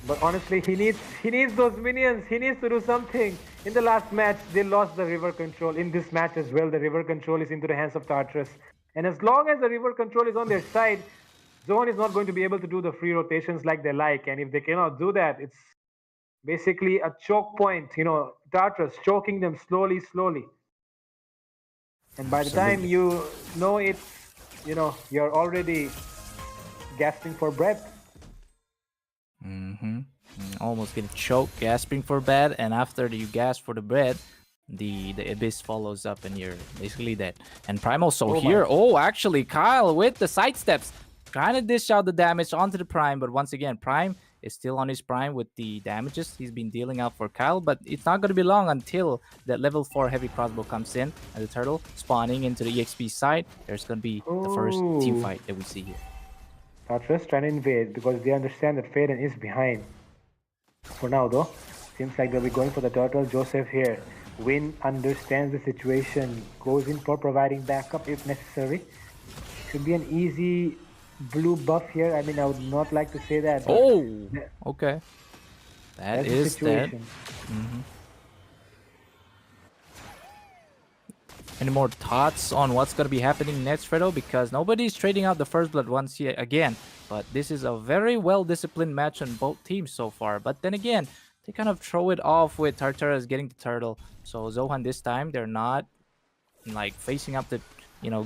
But honestly, he needs those minions. He needs to do something. In the last match, they lost the river control. In this match as well, the river control is into the hands of Tartarus. And as long as the river control is on their side, Zohunt is not going to be able to do the free rotations like they like. And if they cannot do that, it's basically a choke point. Tartarus choking them slowly. And by the time you know it, you're already gasping for breath. Almost getting choked, gasping for breath, and after you gasp for the breath, the abyss follows up and you're basically dead. And Prime also here. Actually, Kyle with the sidesteps, trying to dish out the damage onto the Prime, but once again, Prime is still on his Prime with the damages he's been dealing out for Kyle, but it's not going to be long until that level 4 heavy crossbow comes in and the turtle spawning into the EXP side. There's going to be the first team fight that we see here. Tartarus trying to invade because they understand that Faden is behind. For now though, seems like they'll be going for the turtle. Joseph here. Win understands the situation, goes in for providing backup if necessary. Should be an easy blue buff here. I mean, I would not like to say that. Okay. That is that. Any more thoughts on what's going to be happening next, Fredo? Because nobody's trading out the first blood once yet again. But this is a very well-disciplined match on both teams so far. But then again, they kind of throw it off with Tartarus getting the turtle. So Zohunt this time, they're not like facing up to,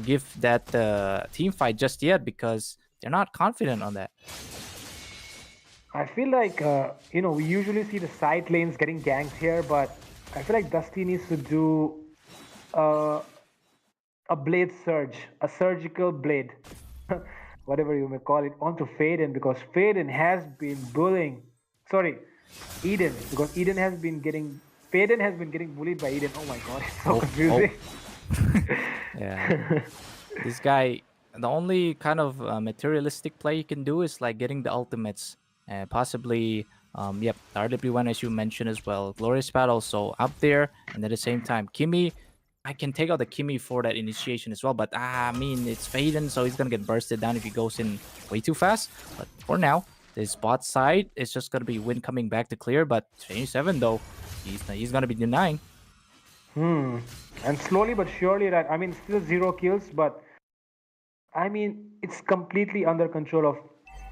give that team fight just yet because they're not confident on that. I feel like, we usually see the side lanes getting ganked here, but I feel like Dusty needs to do a blade surge, a surgical blade, whatever you may call it, onto Faden, because Faden has been bullying. Sorry, Eden, because Faden has been getting bullied by Eden. Oh my God, it's so confusing. Yeah, this guy, the only kind of materialistic play you can do is like getting the ultimates, possibly. RW1 as you mentioned as well. Glorious Pad also up there, and at the same time, Kimmy. I can take out the Kimmy for that initiation as well, but I mean it's Faden, so he's gonna get bursted down if he goes in way too fast. But for now, this bot side is just gonna be Win coming back to clear, but 27 though, he's gonna be denying. And slowly but surely, that, I mean, still 0 kills, but I mean, it's completely under control of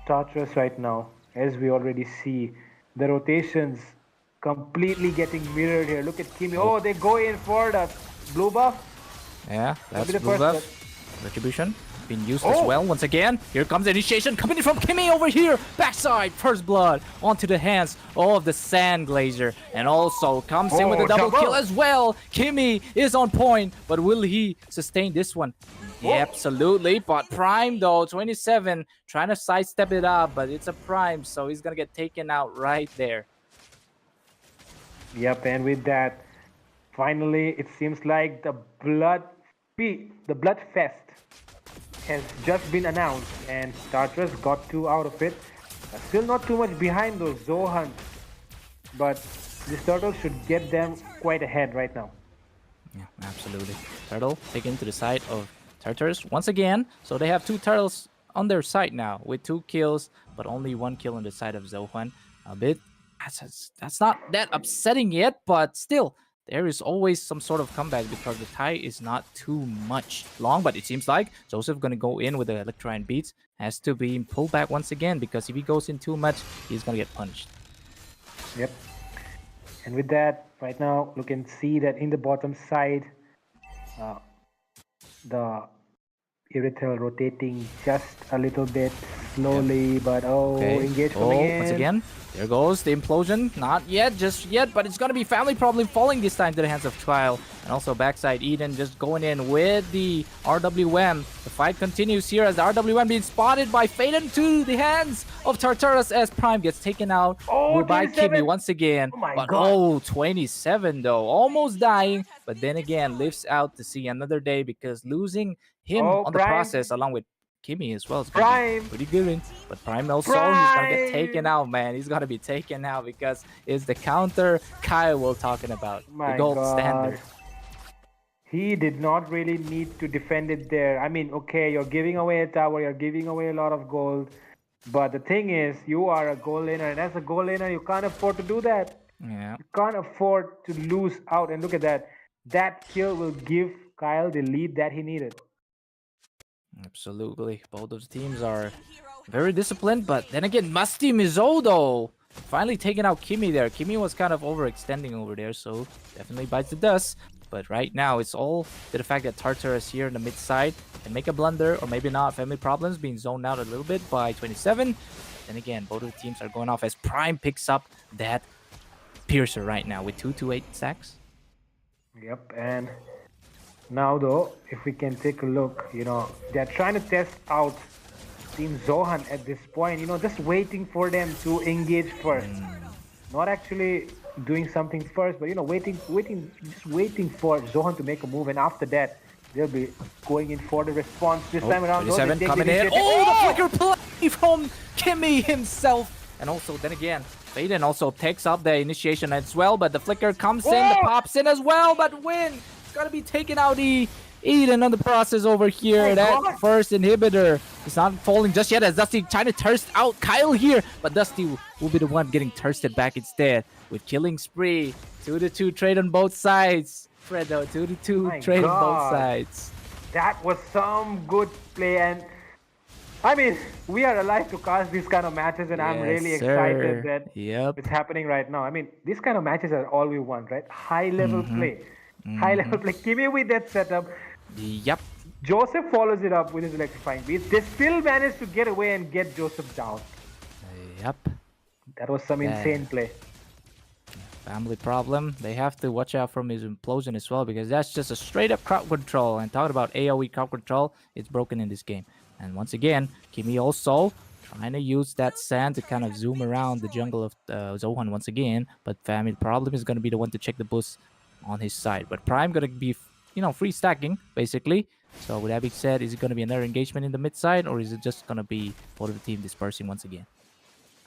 Tartarus right now. as we already see the rotations completely getting mirrored here. Look at Kimi. Oh, they go in for the blue buff. Yeah, That'll that's be the blue first buff. Retribution being used as well. Once again, here comes the initiation coming in from Kimi over here. Backside, first blood onto the hands of the Sand Glacier. And also comes in with a double kill as well. Kimi is on point, but will he sustain this one? Yeah, absolutely. But Prime though, 27, trying to sidestep it up, but it's a Prime, so he's gonna get taken out right there. Yep, and with that, finally, it seems like the blood fest has just been announced, and Tartarus got 2 out of it. Still not too much behind those Zohunt, but this turtle should get them quite ahead right now. Yeah, absolutely. Turtle taken to the side of Tartarus once again. So they have 2 turtles on their side now with 2 kills, but only 1 kill on the side of Zohunt. A bit. That's not that upsetting yet, but still, there is always some sort of comeback because the tie is not too much long. But it seems like Joseph gonna go in with the Electrine Beats. Has to be pulled back once again because if he goes in too much, he's gonna get punished. Yep. And with that, right now, you can see that in the bottom side, the Irithel rotating just a little bit slowly, but engage coming in. Once again, there goes the implosion. Not yet, just yet, but it's gonna be family problem falling this time to the hands of Trial. And also backside Eden just going in with the RWM. The fight continues here as the RWM being spotted by Faden to the hands of Tartarus as Prime gets taken out by Kimi once again. Oh my but God. 27 though, almost dying, but then again lives out to see another day because losing him on the Prime. process along with Kimi as well is gonna be pretty good. But Prime also, he's gonna get taken out, man. He's gonna be taken out because it's the counter Kyle we're talking about. My the gold God. standard. He did not really need to defend it there. I mean, okay, you're giving away a tower, you're giving away a lot of gold. But the thing is, you are a goal laner, and as a goal laner, you can't afford to do that. Yeah. You can't afford to lose out. And look at that. That kill will give Kyle the lead that he needed. Absolutely. Both of the teams are very disciplined, but then again, Musty Mizo though finally taking out Kimi there. Kimi was kind of overextending over there, so definitely bites the dust. But right now, it's all to the fact that Tartarus here in the mid side can make a blunder, or maybe not. Family problems being zoned out a little bit by 27. Then again, both of the teams are going off as Prime picks up that Piercer right now with 228 stacks. Yep, and now though, if we can take a look, they're trying to test out Team Zohunt at this point, just waiting for them to engage first. Not actually doing something first, but waiting for Zohunt to make a move, and after that, they'll be going in for the response. This time around, 27 coming in. The flicker play from Kimi himself. And also, then again, Faden also takes up the initiation as well, but the flicker comes in, the pops in as well, but Win is gonna be taken out. Eden on the process over here. That first inhibitor is not falling just yet as Dusty trying to thirst out Kyle here, but Dusty will be the one getting thirsted back instead with killing spree. 2-2 trade on both sides. Fredo, 2-2 trade on both sides. That was some good play, and I mean, we are alive to cast these kind of matches, and I'm really excited that it's happening right now. I mean, these kind of matches are all we want, right? High level play. High level play. Kimi with that setup. Yep. Joseph follows it up with his electrifying beats. They still managed to get away and get Joseph down. Yep. That was some insane play. Family problem. They have to watch out from his implosion as well, because that's just a straight up crowd control. And talking about AoE crowd control, it's broken in this game. And once again, Kimi also trying to use that sand to kind of zoom around the jungle of Zohunt once again. But family problem is going to be the one to check the boost on his side. But Prime going to be, free stacking, basically. So with that being said, is it going to be another engagement in the mid side, or is it just going to be both of the team dispersing once again?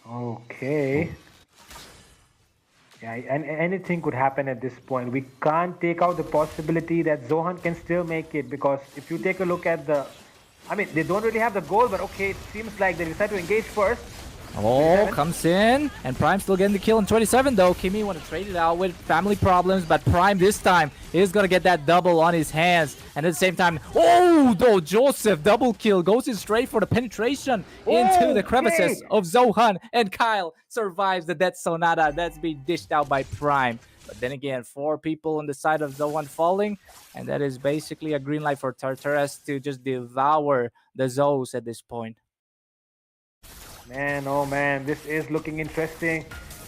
Okay. Yeah, and anything could happen at this point. We can't take out the possibility that Zohunt can still make it, because if you take a look at the... I mean, they don't really have the goal, but okay, it seems like they decide to engage first. Oh, comes in, and Prime still getting the kill in 27 though. Kimmy want to trade it out with family problems, but Prime this time is gonna get that double on his hands, and at the same time, oh, though Joseph double kill goes in straight for the penetration into the crevices of Zohunt, and Kyle survives the Death Sonata that's being dished out by Prime. But then again, 4 people on the side of Zohunt falling, and that is basically a green light for Tartarus to just devour the Zoes at this point. Man, oh man, this is looking interesting.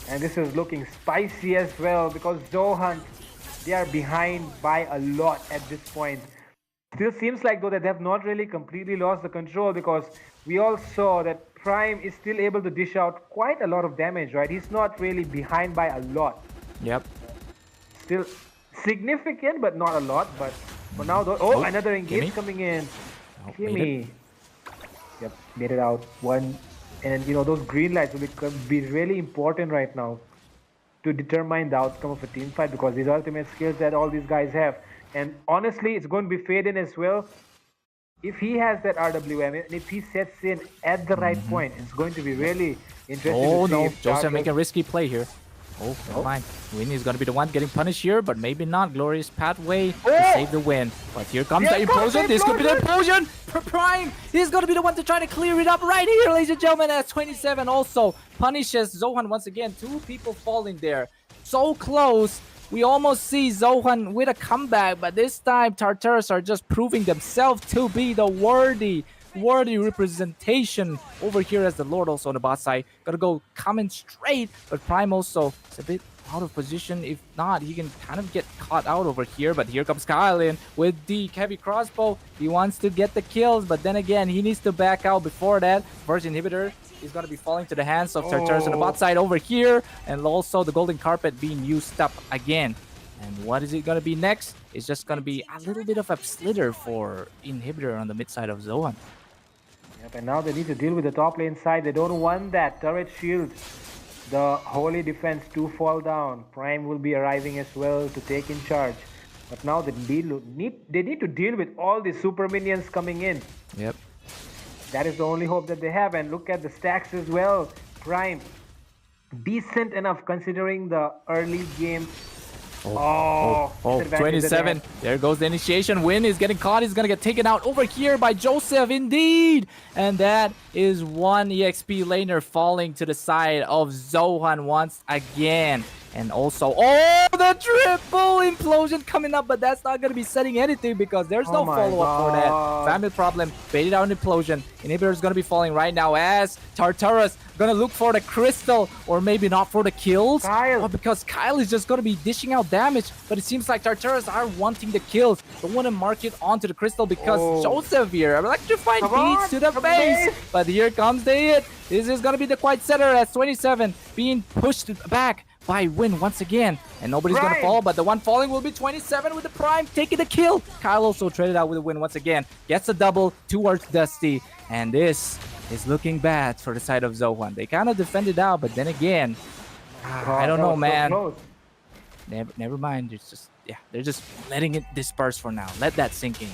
And this is looking spicy as well because Zohunt, they are behind by a lot at this point. Still seems like though that they have not really completely lost the control because we all saw that Prime is still able to dish out quite a lot of damage, right? He's not really behind by a lot. Yep. Still significant, but not a lot. But for now, though, oh, another engage coming in. Oh, Kimmy. Yep, made it out. One. And you know, those green lights will be really important right now to determine the outcome of a team fight because these ultimate skills that all these guys have. And honestly, it's going to be Faden as well. If he has that RWM and if he sets in at the right point, it's going to be really interesting. Oh to see no, if Joseph making a risky play here. Oh, never mind. Winnie is going to be the one getting punished here, but maybe not. Glorious pathway to save the win. But here comes the implosion. This could be the implosion for Prime. He's going to be the one to try to clear it up right here, ladies and gentlemen, as 27 also punishes Zohunt once again. 2 people falling there. So close. We almost see Zohunt with a comeback, but this time Tartarus are just proving themselves to be the worthy representation over here as the Lord also on the bot side. Gotta go coming straight, but Prime also is a bit out of position. If not, he can kind of get caught out over here, but here comes Kyle in with the heavy crossbow. He wants to get the kills, but then again, he needs to back out before that. First inhibitor is going to be falling to the hands of Tartarus on the bot side over here, and also the golden carpet being used up again. And what is it going to be next? It's just going to be a little bit of a slither for inhibitor on the mid side of Zohunt. Yep, and now they need to deal with the top lane side. They don't want that turret shield, the holy defense to fall down. Prime will be arriving as well to take in charge. But now they need to deal with all the super minions coming in. Yep. That is the only hope that they have. And look at the stacks as well. Prime, decent enough considering the early game. Oh, 27. There goes the initiation. Win is getting caught. He's going to get taken out over here by Joseph, indeed. And that is one EXP laner falling to the side of Zohunt once again. And also, oh, the triple implosion coming up, but that's not going to be setting anything because there's no follow-up for that. Family problem, baited out an implosion. Inhibitor is going to be falling right now as Tartarus going to look for the crystal or maybe not for the kills. Kyle. Oh, because Kyle is just going to be dishing out damage, but it seems like Tartarus are wanting the kills. Don't want to mark it onto the crystal because Joseph here, electrifying beats to the face. But here comes the hit. This is going to be the quiet setter as 27 being pushed back by Win once again, and nobody's gonna fall, but the one falling will be 27 with the Prime taking the kill. Kyle also traded out with a Win once again, gets a double towards Dusty, and this is looking bad for the side of Zohunt. They kind of defended out, but then again, I don't know, man. Never mind. It's just they're just letting it disperse for now. Let that sink in.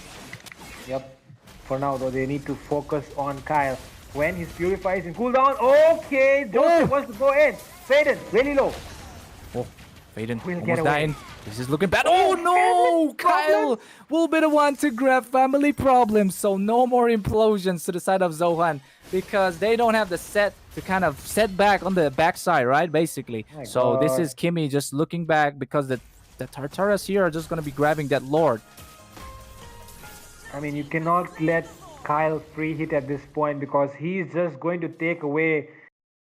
Yep. For now, though, they need to focus on Kyle. When his Purify is in cooldown, okay, Joseph wants to go in. Faden, really low. Oh, Faden almost dying. This is looking bad. Oh no! Kyle will be the one to grab family problems. So no more implosions to the side of Zohunt because they don't have the set to kind of set back on the backside, right? Basically. So this is Kimmy just looking back because the Tartarus here are just going to be grabbing that Lord. I mean, you cannot let Kyle free hit at this point because he's just going to take away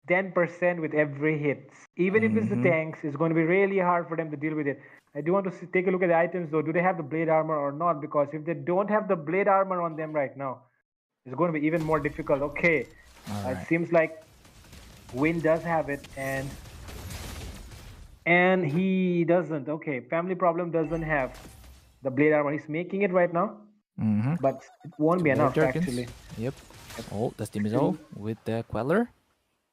10% with every hit. Even if it's the tanks, it's going to be really hard for them to deal with it. I do want to take a look at the items though. Do they have the blade armor or not? Because if they don't have the blade armor on them right now, it's going to be even more difficult. Okay, it seems like Win does have it and he doesn't. Okay, family problem doesn't have the blade armor. He's making it right now, but it won't be enough actually. Yep. Oh, that's Mizo with the Queller.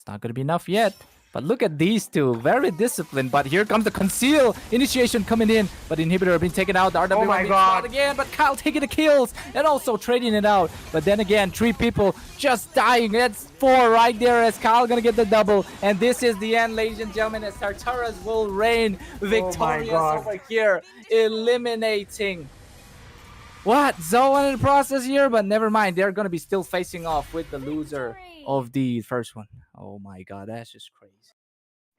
Not going to be enough yet, But look at these two, very disciplined. But here comes the conceal initiation coming in. But inhibitor being taken out. The RW Oh my being God. shot again. But Kyle taking the kills and also trading it out. But then again, 3 people just dying. That's 4 right there as Kyle gonna get the double. And this is the end, ladies and gentlemen, as Tartarus will reign victorious God. over here, eliminating Zohunt in the process here, but never mind. They're gonna be still facing off with the loser of the first one. Oh my god, that's just crazy.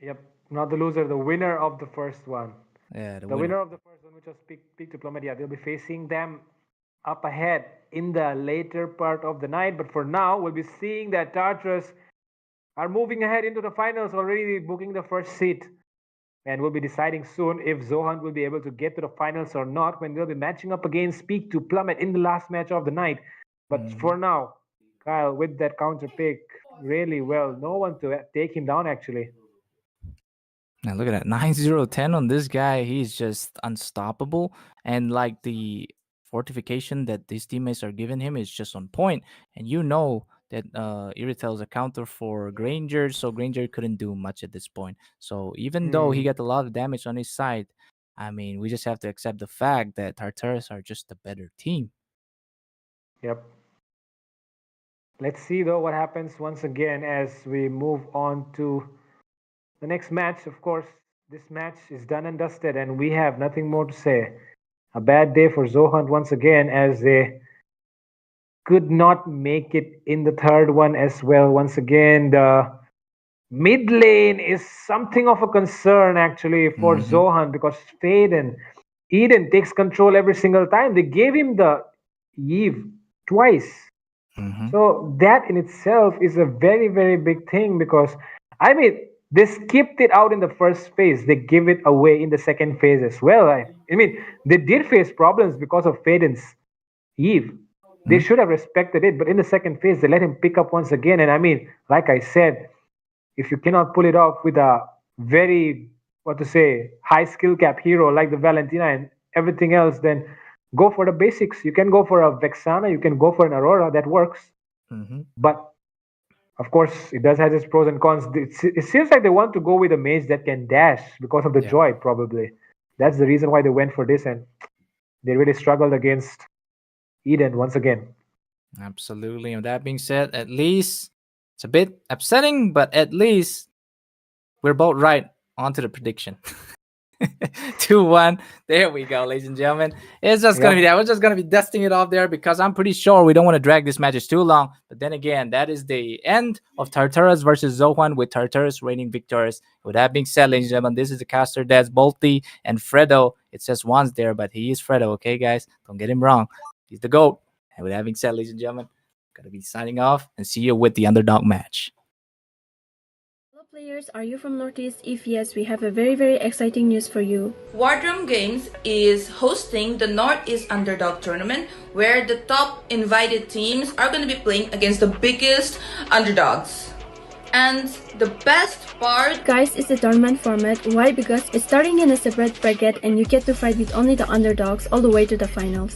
Yep, not the loser, the winner of the first one. Yeah, The winner of the first one, which was Peak to Plummet, yeah, they'll be facing them up ahead in the later part of the night. But for now, we'll be seeing that Tartarus are moving ahead into the finals, already booking the first seat. And we'll be deciding soon if Zohunt will be able to get to the finals or not when they'll be matching up against Peak to Plummet in the last match of the night. But for now, Kyle with that counter pick really well. No one to take him down actually. Now look at that 9-0-10 on this guy. He's just unstoppable. And like the fortification that these teammates are giving him is just on point. And you know that Iritel is a counter for Granger, so Granger couldn't do much at this point. So even though he got a lot of damage on his side, I mean, we just have to accept the fact that Tartarus are just a better team. Yep. Let's see though what happens once again as we move on to the next match. Of course, this match is done and dusted and we have nothing more to say. A bad day for Zohunt once again as they could not make it in the third one as well. Once again, the mid lane is something of a concern actually for Zohunt because Fade and Eden takes control every single time. They gave him the Eve twice. So that in itself is a very, very big thing because, I mean, they skipped it out in the first phase. They give it away in the second phase as well. I mean, they did face problems because of Faden's Eve. They should have respected it, but in the second phase, they let him pick up once again. And I mean, like I said, if you cannot pull it off with a very, high skill cap hero like the Valentina and everything else, then go for the basics. You can go for a Vexana, you can go for an Aurora, that works. But of course, it does have its pros and cons. It seems like they want to go with a mage that can dash because of the joy, probably. That's the reason why they went for this, and they really struggled against Eden once again. Absolutely. And that being said, at least it's a bit upsetting, but at least we're both right onto the prediction. 2-1. There we go, ladies and gentlemen. It's just gonna be that. We're just gonna be dusting it off there because I'm pretty sure we don't want to drag this matches too long. But then again, that is the end of Tartarus versus Zohunt, with Tartarus reigning victorious. With that being said, ladies and gentlemen, this is the caster that's Bolty and Fredo. It says once there, but he is Fredo, okay, guys? Don't get him wrong. He's the GOAT. And with that being said, ladies and gentlemen, gonna be signing off and see you with the underdog match. Hello players, are you from Northeast? If yes, we have a very, very exciting news for you. Wardrum Games is hosting the Northeast Underdog Tournament where the top invited teams are going to be playing against the biggest underdogs. And the best part, Guys, is the tournament format. Why? Because it's starting in a separate bracket and you get to fight with only the underdogs all the way to the finals.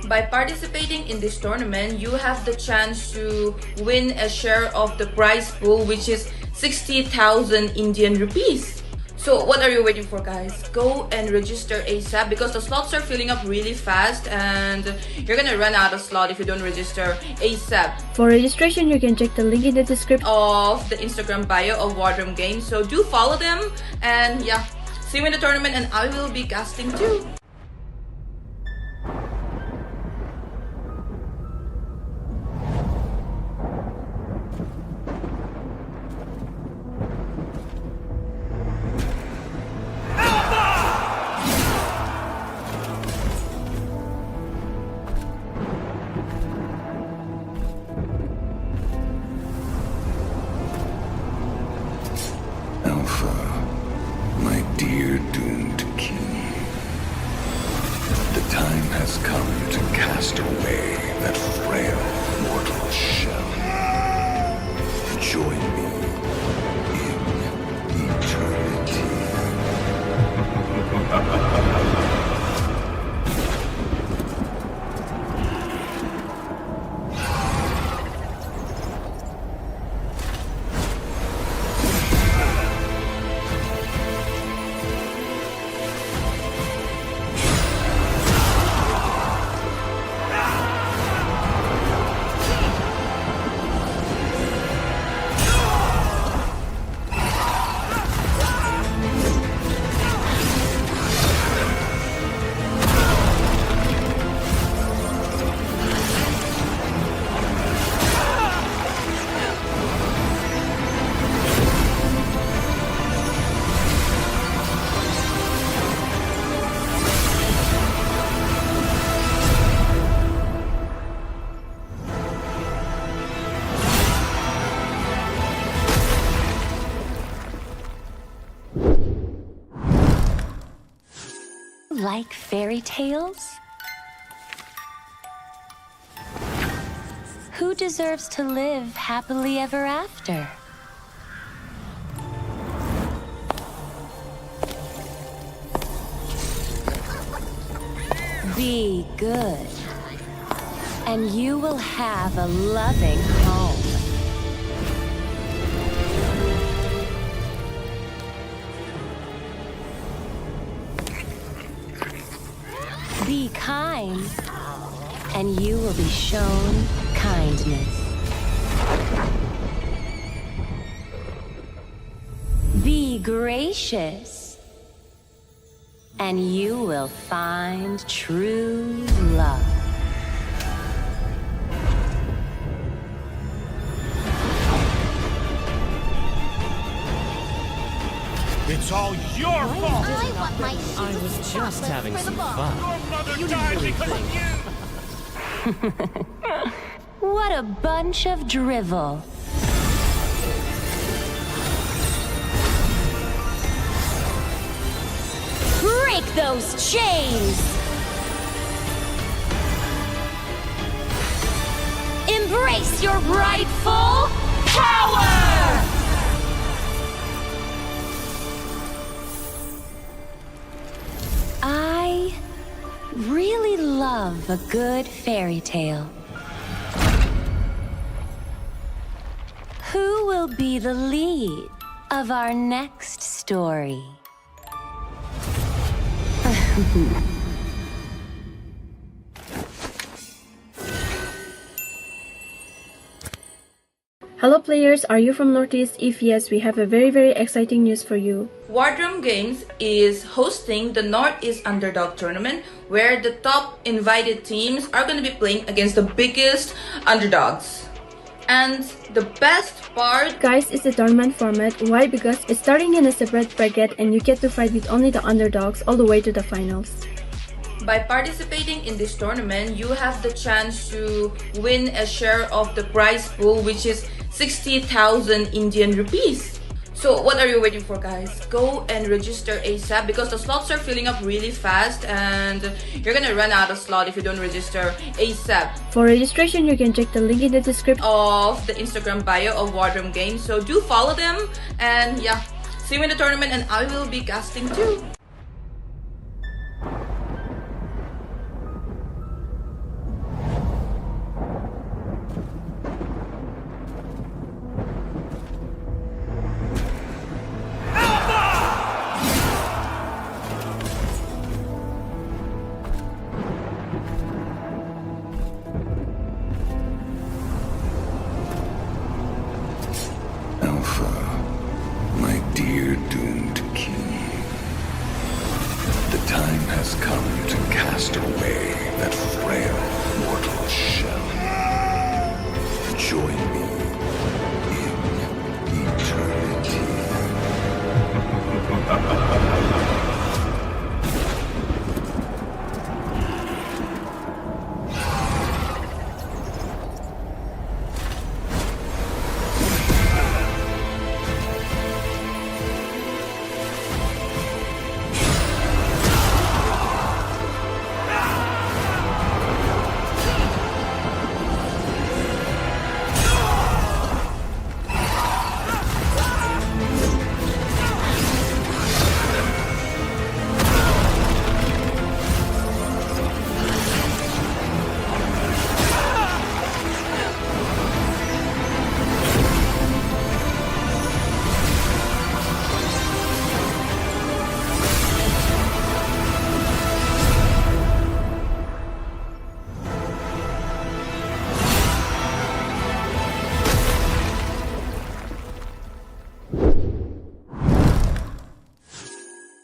by participating in this tournament, you have the chance to win a share of the prize pool, which is 60,000 Indian rupees. So what are you waiting for, guys? Go and register ASAP because the slots are filling up really fast and you're gonna run out of slot if you don't register ASAP. For registration, you can check the link in the description Of the Instagram bio of Wardrum Games. So do follow them and yeah, see you in the tournament and I will be casting too. Alpha, my dear doomed king. The time has come to cast away that frail mortal shell. Join me in eternity. Like fairy tales? Who deserves to live happily ever after? Be good, and you will have a loving home. Be kind, and you will be shown kindness. Be gracious, and you will find true love. It's all your fault! I was just having some fun. Your mother died because of you! What a bunch of drivel. Break those chains! Embrace your rightful power! I really love a good fairy tale. Who will be the lead of our next story? Hello players, are you from Northeast? If yes, we have a very exciting news for you. Wardrum Games is hosting the North East Underdog Tournament where the top invited teams are going to be playing against the biggest underdogs. And the best part, Guys, it's the tournament format. Why? Because it's starting in a separate bracket and you get to fight with only the underdogs all the way to the finals. by participating in this tournament, you have the chance to win a share of the prize pool, which is 60,000 Indian rupees. So what are you waiting for, guys? Go and register ASAP because the slots are filling up really fast and you're gonna run out of slot if you don't register ASAP. For registration, you can check the link in the description Of the Instagram bio of Wardrum Games. So do follow them and yeah, see you in the tournament and I will be casting too. Alpha, my dear doomed king. The time has come to cast away that frail mortal shell. Join me in eternity.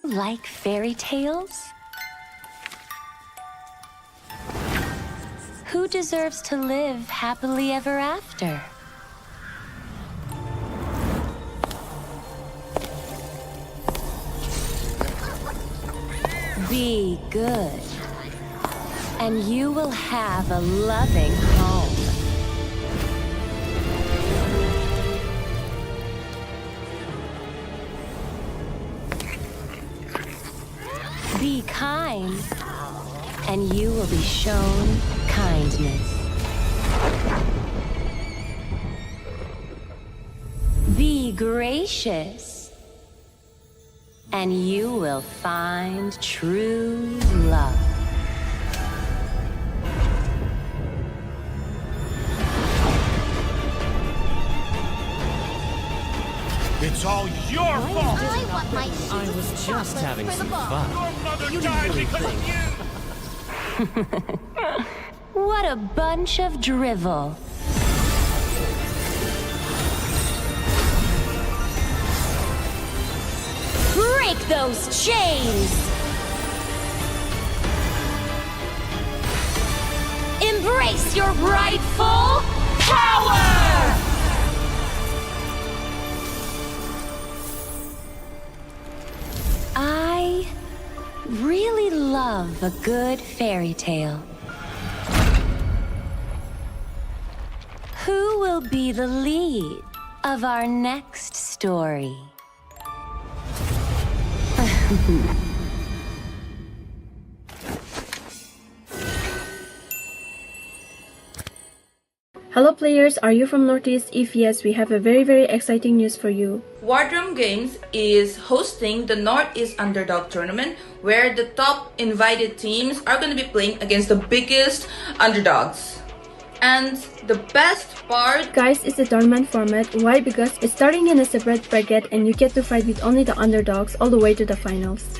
Like fairy tales? Who deserves to live happily ever after? Be good, and you will have a loving home. Be Be kind, and you will be shown kindness. Be gracious, and you will find true love. It's all your fault! I was just having some fun. Your mother died because of you! What a bunch of drivel. Break those chains! Embrace your rightful power! I really love a good fairy tale. Who will be the lead of our next story? Hello players, are you from Northeast? If yes, we have a very exciting news for you. Wardrum Games is hosting the Northeast Underdog Tournament, where the top invited teams are going to be playing against the biggest underdogs. And the best part, Guys, it's the tournament format. Why? Because it's starting in a separate bracket and you get to fight with only the underdogs all the way to the finals.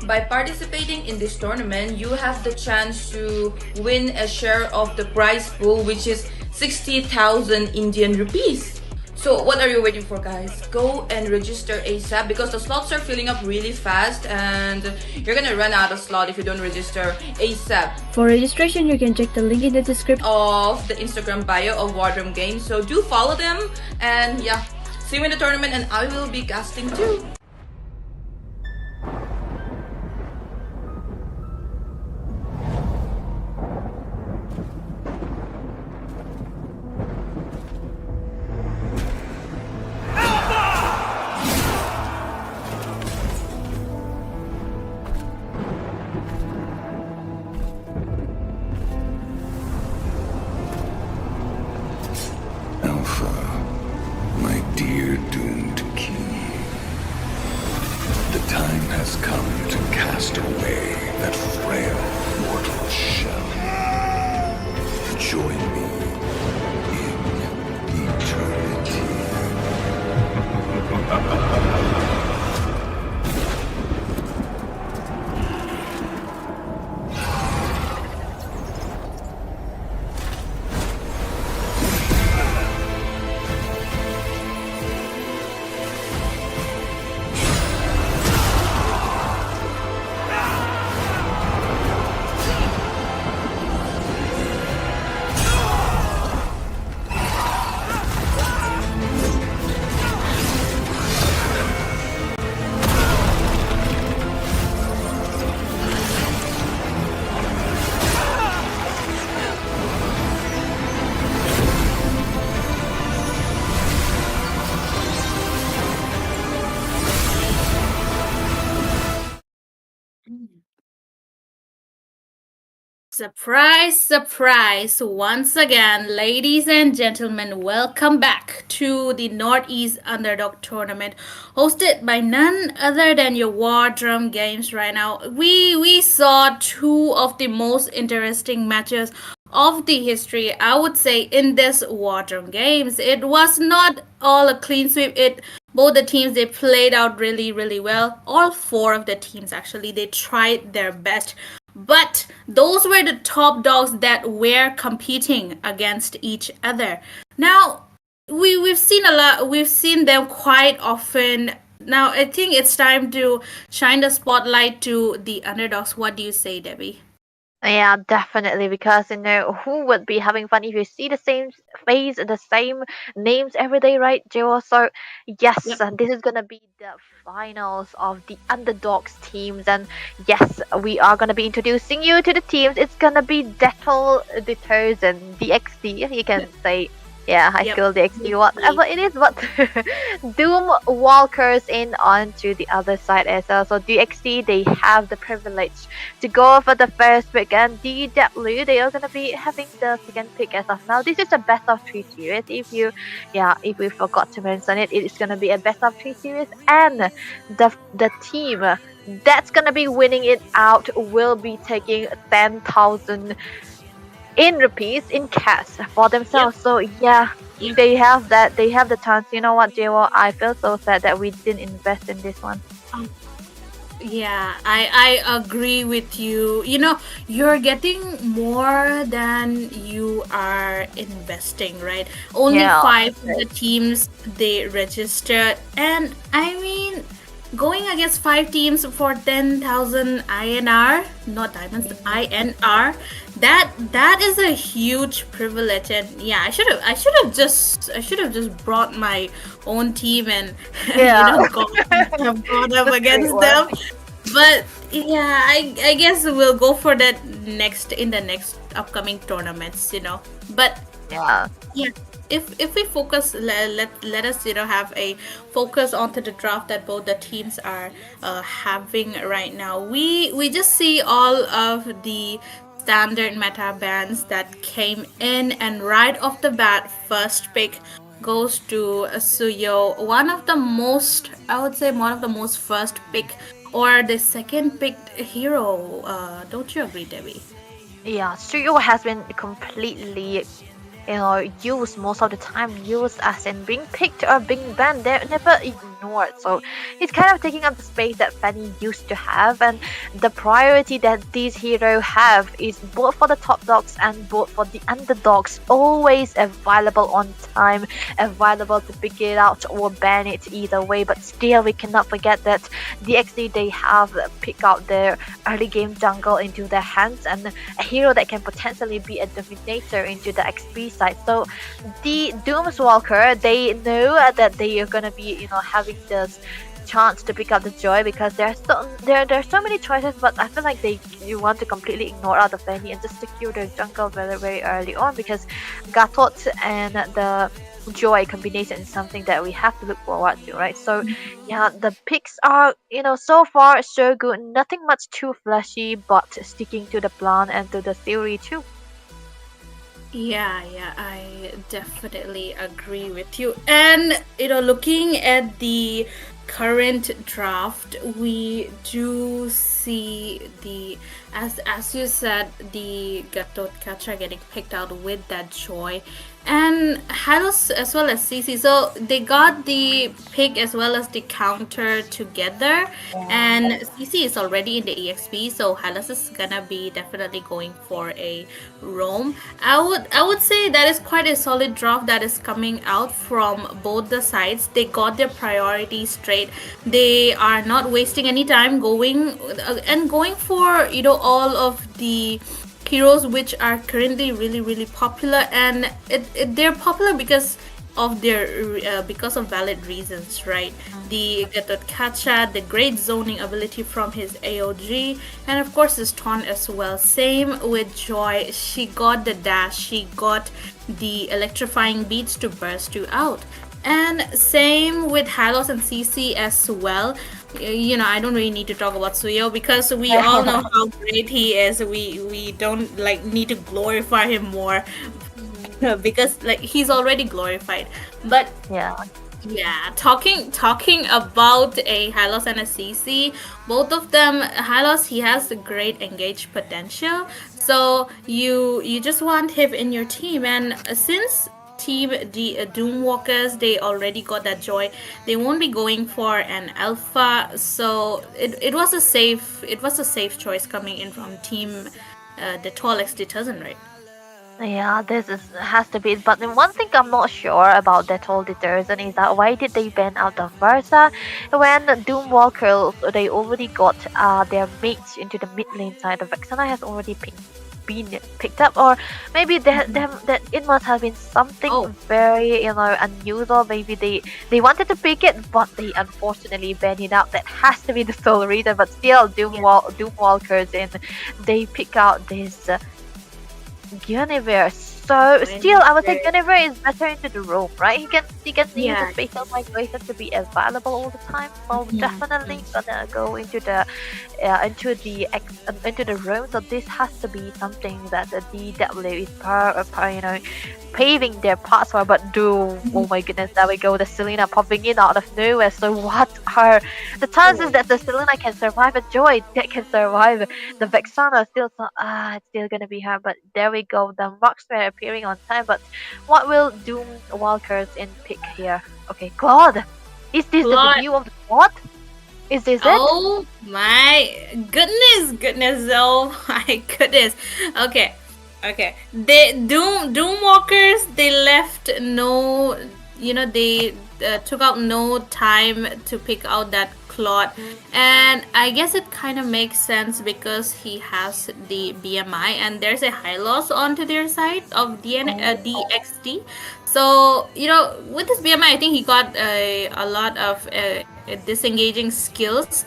by participating in this tournament, you have the chance to win a share of the prize pool, which is 60,000 Indian rupees. So what are you waiting for, guys? Go and register ASAP because the slots are filling up really fast and you're gonna run out of slot if you don't register ASAP. For registration, you can check the link in the description Of the Instagram bio of Wardrum Games. So do follow them and yeah, see you in the tournament and I will be casting too. Alpha, my dear doomed king. The time has come to cast away that frail mortal shell. Join me in eternity. Surprise, surprise. Once again, ladies and gentlemen, welcome back to the Northeast Underdog Tournament hosted by none other than your Wardrum Games right now. We saw two of the most interesting matches of the history, I would say, in this Wardrum Games. It was not all a clean sweep. Both the teams, they played out really well. All four of the teams actually, they tried their best. But those were the top dogs that were competing against each other. Now, we've seen a lot. We've seen them quite often. Now, I think it's time to shine the spotlight to the underdogs. What do you say, Debbie? Yeah, definitely. Because who would be having fun if you see the same face, the same names every day, right, Joe? So yes, Yep. this is gonna be the finals of the underdogs teams, and yes, we are gonna be introducing you to the teams. It's gonna be Detoll, Detergent, DXD, you can say Yeah, high Yep. school DXD, whatever it is, but Doomwalkers in onto the other side as well. So DXD, they have the privilege to go for the first pick, and DW, they are gonna be having the second pick as of now. This is a best of 3 series. If we forgot to mention it, it is gonna be a best of 3 series, and the team that's gonna be winning it out will be taking 10,000 in rupees in cash for themselves. So yeah, they have that. They have the chance. You know what, JWO? I feel so sad that we didn't invest in this one. Yeah, I agree with you. You know, you're getting more than you are investing, right? Only Yeah. 5 of the teams they registered, and I mean, going against 5 teams for 10,000 INR, not diamonds, INR. That is a huge privilege, and yeah, I should have just brought my own team and Yeah. have gone up against them. But yeah, I guess we'll go for that in the next upcoming tournaments, you know. But Yeah. yeah, if we focus, let us have a focus onto the draft that both the teams are having right now. We just see all of the standard meta bands that came in, and right off the bat, first pick goes to Suyo, one of the most, I would say, one of the most first pick or the second picked hero. Don't you agree, Debbie? Yeah, Studio has been completely, used most of the time, used as in being picked or being banned. They're never ignored. So he's kind of taking up the space that Fanny used to have, and the priority that these heroes have is both for the top dogs and both for the underdogs. Always available on time, available to pick it out or ban it either way. But still, we cannot forget that DXD, they have picked out their early game jungle into their hands, and a hero that can potentially be a dominator into the XP side. So the Doomwalker, they know that they are gonna be, having this chance to pick up the joy, because there's so many choices, but I feel like you want to completely ignore out the Fanny and just secure their jungle very, very early on, because Gatot and the joy combination is something that we have to look forward to, right? So yeah, the picks are, so far so good. Nothing much too flashy, but sticking to the plan and to the theory too. Yeah, I definitely agree with you. And looking at the current draft, we do see as you said, the Gatot Kacha getting picked out with that joy, and Halos as well as CC. So they got the pick as well as the counter together, and CC is already in the EXP, so Halos is gonna be definitely going for a roam. I would say that is quite a solid draft that is coming out from both the sides. They got their priorities straight. They are not wasting any time going for all of the heroes which are currently really, really popular, and they're popular because of their because of valid reasons, right? The Gatot Kacha, the great zoning ability from his AOG, and of course his taunt as well. Same with Joy. She got the dash, she got the electrifying beats to burst you out. And same with Hylos and CC as well. I don't really need to talk about Suyo because we all know how great he is. We don't need to glorify him more because he's already glorified. But yeah, talking about a Hylos and a CC, both of them, Hylos, he has a great engaged potential. So you just want him in your team, and since team the Doomwalkers, they already got that joy, they won't be going for an alpha, so it was a safe choice coming in from team Detoll x Detergent, right? Yeah, has to be. But then one thing I'm not sure about that whole Detergent is that why did they ban out the Versa when Doomwalkers, they already got their mates into the mid lane side. The Vexana has already been picked up, or maybe that it must have been something very unusual. Maybe they wanted to pick it, but they unfortunately banned it out. That has to be the sole reason. But still, Doomwalkers, and they pick out this Guinevere. So still, I would say Okay. Guinevere is better into the room, right? He can use the Yeah. spatial migration to be available all the time. So definitely gonna go into the room. So this has to be something that the DW is paving their path for. But oh my goodness, there we go, the Selena popping in out of nowhere. So what are the chances that the Selena can survive a Joy that can survive the Vexana? It's still gonna be her. But there we go, the Rocksmith appearing on time. But what will Doomwalkers in pick here? Okay, Claude. Is this the Claude. debut of the Claude? Is this it? Oh my goodness! Oh my goodness. Okay, They Doomwalkers. They left no. They took out no time to pick out that Claude, and I guess it kind of makes sense because he has the BMI and there's a high loss onto their side of DXD. So with this BMI, I think he got a lot of disengaging skills.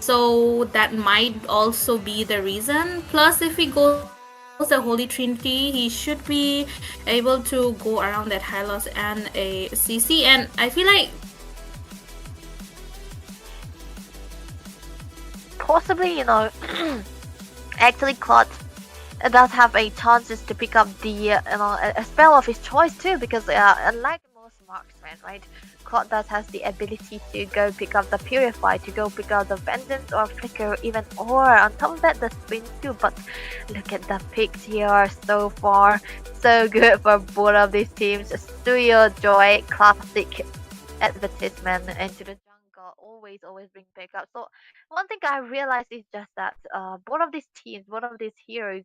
So that might also be the reason. Plus, if he goes the Holy Trinity, he should be able to go around that high loss and a CC. And I feel like Possibly, actually Claude does have a chances to pick up the a spell of his choice too, because unlike most marksmen, right, Claude does has the ability to go pick up the Purify, to go pick up the Vengeance or Flicker, even or on top of that the Spin too. But look at the picks here so far, so good for both of these teams. Studio Joy, classic advertisement into the jungle, always bring backup. So one thing I realized is just that both of these teams, both of these heroes,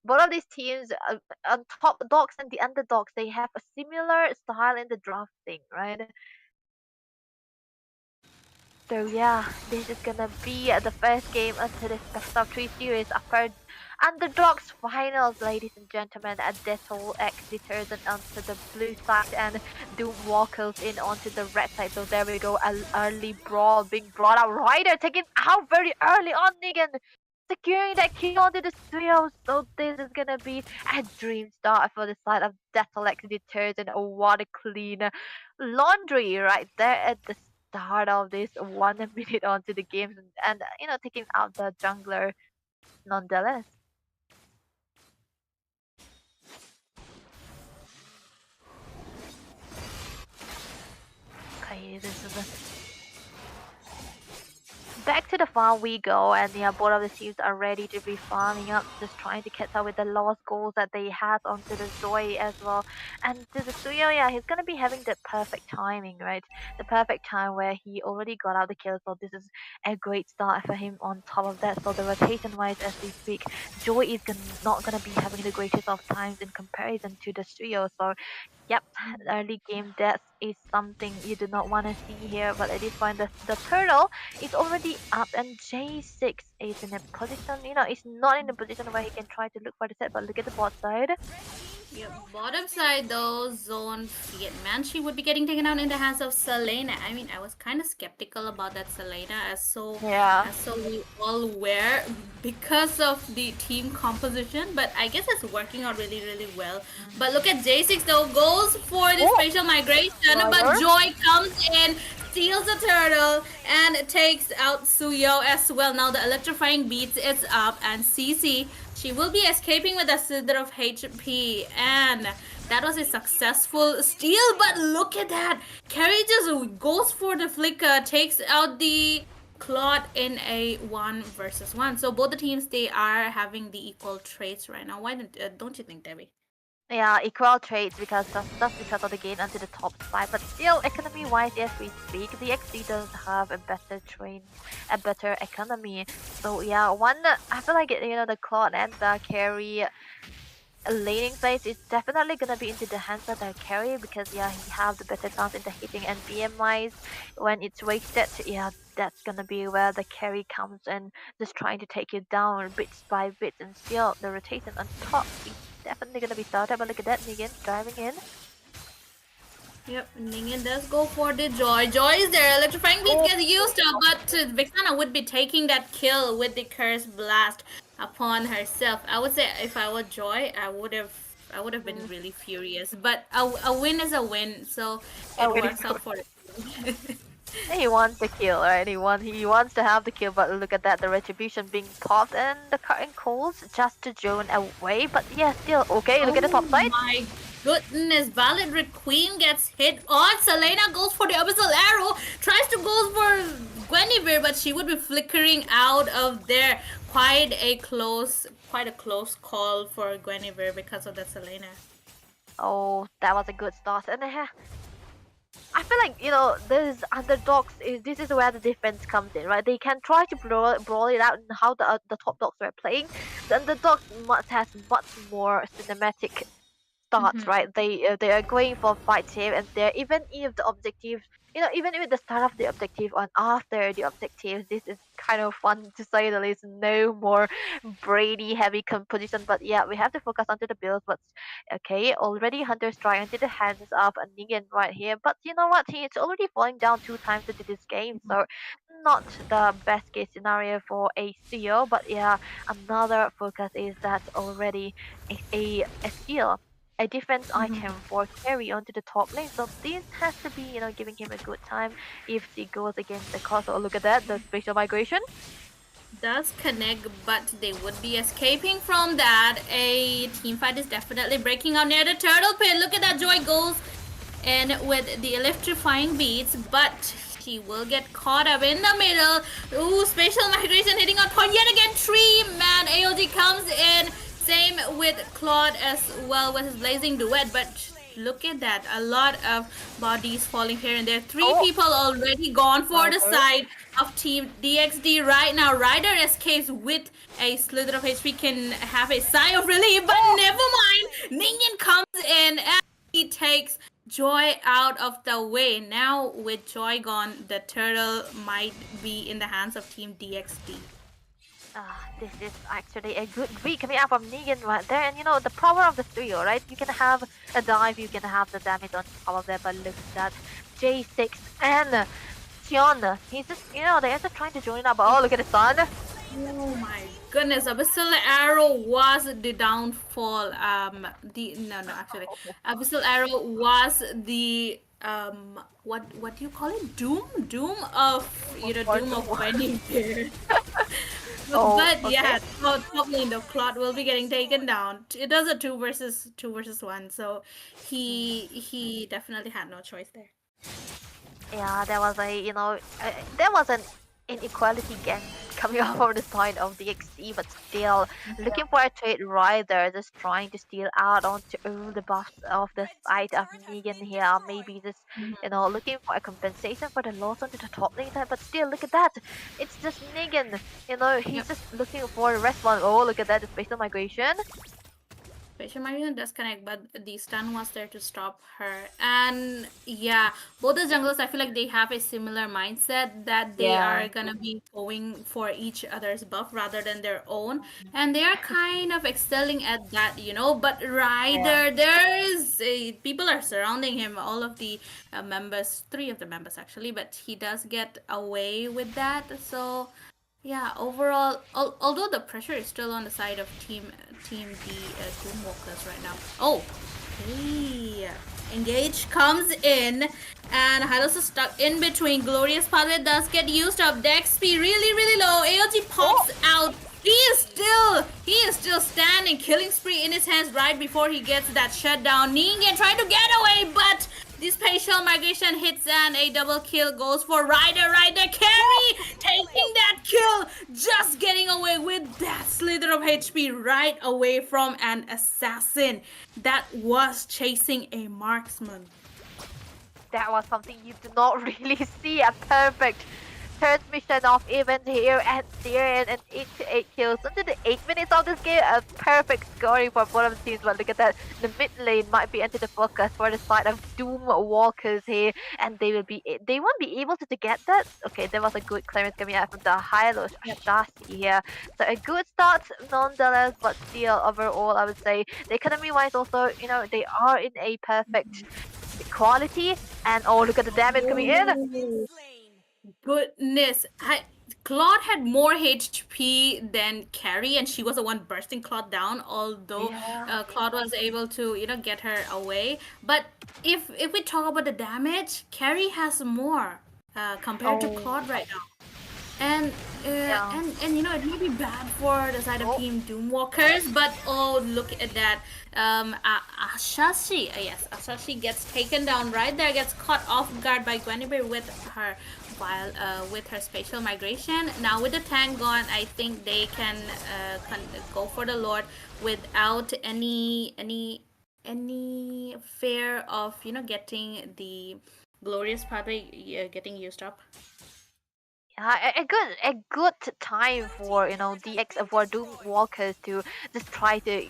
both of these teams, on top dogs and the underdogs, they have a similar style in the drafting, right? So yeah, this is gonna be the first game into this best of 3 series after Underdogs finals, ladies and gentlemen. At Detoll X Detergent onto the blue side and Doomwalkers in onto the red side. So there we go, an early brawl being brought out. Ryder taken out very early on, Negan securing that kill onto the studio. So this is gonna be a dream start for the side of Detoll X Detergent. Oh, what a clean laundry right there at the start of this 1 minute onto the game, and taking out the jungler nonetheless. Okay, this is back to the farm we go, and yeah, both of the teams are ready to be farming up, just trying to catch up with the lost goals that they had onto the Zoe as well. And to the studio, yeah, he's gonna be having the perfect timing, right? The perfect time where he already got out the kill, so this is a great start for him on top of that. So the rotation wise as we speak, Joy is not gonna be having the greatest of times in comparison to the studio. So yep, early game death is something you do not want to see here, but at this point the turtle is already up, and J6 is in a position, is not in a position where he can try to look for the set. But look at the bot side. bottom side though, Zone Fiat Manchi would be getting taken out in the hands of Selena. I mean, I was kind of skeptical about that Selena, as so we all were, because of the team composition. But I guess it's working out really well. But look at J6 though, goes for the spatial migration, but Joy comes in, steals the turtle, and takes out Suyo as well. Now the electrifying beats is up, and CC, she will be escaping with a slither of HP, and that was a successful steal. But look at that, Carrie just goes for the flicker, takes out the Claude in a 1v1. So both the teams, they are having the equal traits right now. Why don't you think, Debbie? Yeah, equal trades because just because of the gain onto the top side, but still economy wise as we speak, the XD does have a better economy. So yeah, I feel like the Claude and the carry laning phase is definitely gonna be into the hands of the carry, because yeah, he have the better chance in the hitting, and BMIs when it's wasted, yeah, that's gonna be where the carry comes and just trying to take you down bits by bits, and still the rotation on top is definitely gonna be started. But look at that, Negan driving in. Yep, Ningen does go for the Joy. Joy is there, electrifying beat gets used up, but Vexana would be taking that kill with the Curse Blast upon herself. I would say if I were Joy, I would have I would have been really furious. But a win is a win, so A it win is works out for it. He wants the kill, right? He wants to have the kill, but look at that, the retribution being popped and the current calls just to drone away. But yeah, still okay. Look at the top side. My goodness, Valid Queen gets hit on. Selena goes for the abyssal arrow, tries to go for Guinevere, but she would be flickering out of there. Quite a close call for Guinevere because of that Selena. Oh, that was a good start, and I feel like this underdogs this is where the defense comes in, right? They can try to brawl it out in how the top dogs were playing. The underdogs must has much more cinematic starts, right? They are going for fights here and there, even if the objective, even if the start of the objective and after the objective, this is kind of fun to say the least. No more Brady heavy composition, but yeah, we have to focus onto the builds. But okay, already Hunter strike into the hands of Negan right here, but you know what? He's already falling down 2 times into this game, so not the best case scenario for a CEO. But yeah, another focus is that already a steal, a defense item for carry onto the top lane. So this has to be, giving him a good time if he goes against the cost. Oh, look at that, the spatial migration. Does connect, but they would be escaping from that. A team fight is definitely breaking out near the turtle pit. Look at that, Joy goes in with the electrifying beats, but he will get caught up in the middle. Ooh, spatial migration hitting on point yet again. 3-man AOG comes in. Same with Claude as well with his blazing duet, but look at that, a lot of bodies falling here and there. 3 people already gone for the side of Team DXD right now. Ryder escapes with a slither of HP, can have a sigh of relief, but never mind. Ninian comes in and he takes Joy out of the way. Now with Joy gone, the turtle might be in the hands of Team DXD. This is actually a good read coming out from Negan right there, and the power of the trio, right? You can have a dive, you can have the damage on top of that, but look at that. J6 and Sion, he's just, they're just trying to join up. Oh, look at the sun. Oh my goodness, Abyssal Arrow was the downfall. Abyssal Arrow was the what do you call it? Doom of Doom of Wedding here. But yeah, top lane the Claude will be getting taken down. It does a 2 versus 1, so he definitely had no choice there. Yeah, there was there was an inequality gang coming out from the side of the XD, but still looking for a trade right there, just trying to steal out onto all the buffs of the side of Negan here. Maybe just looking for a compensation for the loss onto the top lane side, but still look at that. It's just Negan. He's just looking for a respawn. Oh, look at that, the spatial migration. Spatial migration does connect, but the stun was there to stop her. And yeah, both the junglers, I feel like they have a similar mindset that they are gonna be going for each other's buff rather than their own, and they are kind of excelling at that, But Ryder, there is people are surrounding him. All of the members, 3 of the members actually, but he does get away with that. So yeah, overall, although the pressure is still on the side of Team D Doomwalkers right now. Oh, hey, Engage comes in, and Hylos is stuck in between. Glorious Pathway does get used up. Dex speed really low. AOG pops out. He is still standing. Killing spree in his hands right before he gets that shutdown. Negan trying to get away, but this spatial migration hits and a double kill goes for Ryder. Carry taking that kill, just getting away with that slither of HP right away from an assassin that was chasing a marksman. That was something you do not really see. A perfect transmission of event here and there, and 8 kills into the 8 minutes of this game. A perfect scoring for both of the teams, but look at that, the mid lane might be into the focus for the side of Doomwalkers here, and they won't be able to get that. Okay, there was a good clearance coming out from the Hylos Shasi here, so a good start nonetheless, but still overall I would say the economy wise also, they are in a perfect quality. And oh, look at the damage coming in. Goodness, Claude had more HP than Carrie, and she was the one bursting Claude down. Although Claude was able to, get her away. But if we talk about the damage, Carrie has more compared to Claude right now. And it may be bad for the side of Team Doomwalkers, but oh, look at that. Asashi gets taken down right there, gets caught off guard by Guinevere with her with her spatial migration. Now with the tank gone, I think they can go for the Lord without any fear of getting the glorious pathway getting used up. A good time for DX for Doomwalkers to just try to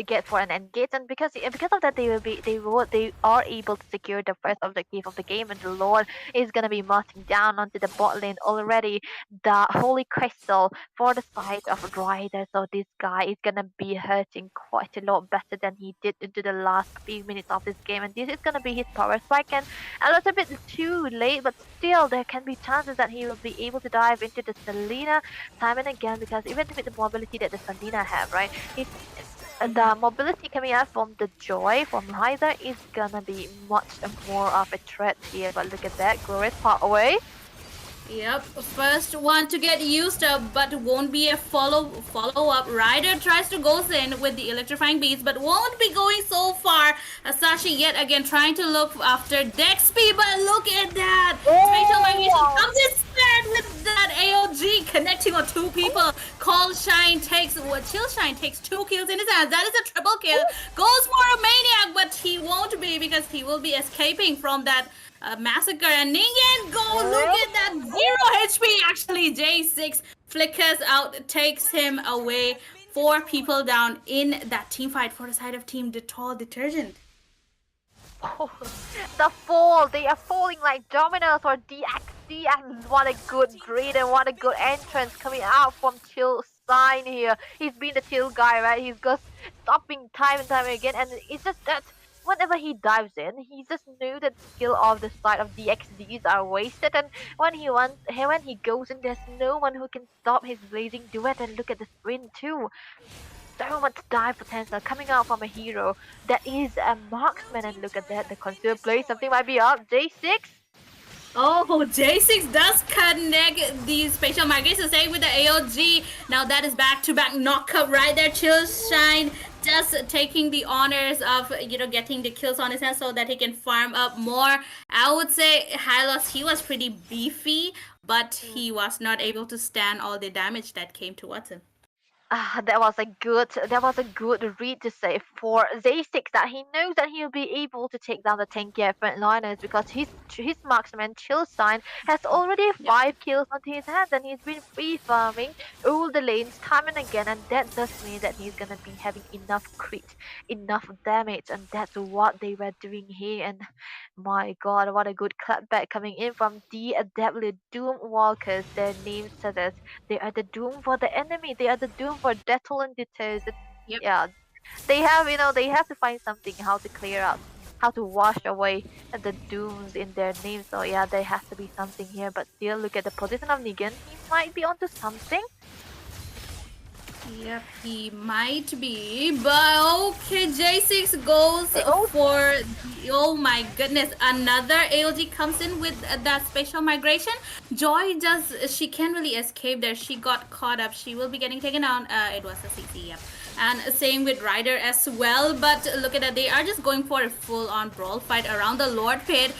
get for an engage, and because of that they are able to secure the first objective of the game, and the Lord is gonna be marching down onto the bot lane already. The Holy Crystal for the side of Rider, so this guy is gonna be hurting quite a lot better than he did into the last few minutes of this game, and this is gonna be his power spike, and a little bit too late, but still there can be chances that he will be able to dive into the Selena time and again, because even with the mobility that the Selena have, right? The mobility coming out from the Joy from Rider is gonna be much more of a threat here. But look at that, glorious part away. Yep, first one to get used up, but won't be a follow up. Rider tries to go in with the electrifying beats, but won't be going so far. Asashi yet again trying to look after Dexp, but look at that! Spatial migration comes instead with that AOG connecting on two people. Chill Shine takes 2 kills in his hands. That is a triple kill. Goes for a maniac, but he won't be because he will be escaping from that massacre. And Ningen go, look at that, 0 HP actually. J6 flickers out, takes him away. 4 people down in that team fight for the side of Team Detoll Detergent. Oh, the fall, they are falling like dominoes for DXD, and what a good greet and what a good entrance coming out from Chill Sign here. He's been the chill guy, right? He's just stopping time and time again, and it's just that whenever he dives in, he just knew that skill of the side of DXDs are wasted, and when he goes in, there's no one who can stop his blazing duet. And look at the sprint too. So much dive potential coming out from a hero that is a marksman, and look at that, the conceal play, something might be up. J6. Oh, J6 does connect the spatial migration, same with the AOG. Now that is back-to-back knockup right there. Chill Shine just taking the honors of getting the kills on his hands so that he can farm up more. I would say Hylos, he was pretty beefy, but he was not able to stand all the damage that came towards him. That was a good read to say for J6, that he knows that he'll be able to take down the tankier frontliners, because his marksman Chill Sign has already 5 kills onto his hands, and he's been free farming all the lanes time and again, and that does mean that he's gonna be having enough crit, enough damage, and that's what they were doing here. And my god, what a good clapback coming in from DW Doomwalkers. Their name says they are the doom for the enemy. They are the doom for Detoll and Detergent. Yep. Yeah, they have to find something how to clear out, how to wash away the dooms in their name. So yeah, there has to be something here. But still, look at the position of Negan. He might be onto something. Yep, he might be, but okay, J6 goes for, oh my goodness, another AOG comes in with that spatial migration. Joy she can't really escape there, she got caught up, she will be getting taken down. It was a CC, yep. And same with Ryder as well, but look at that, they are just going for a full-on brawl fight around the Lord Pit.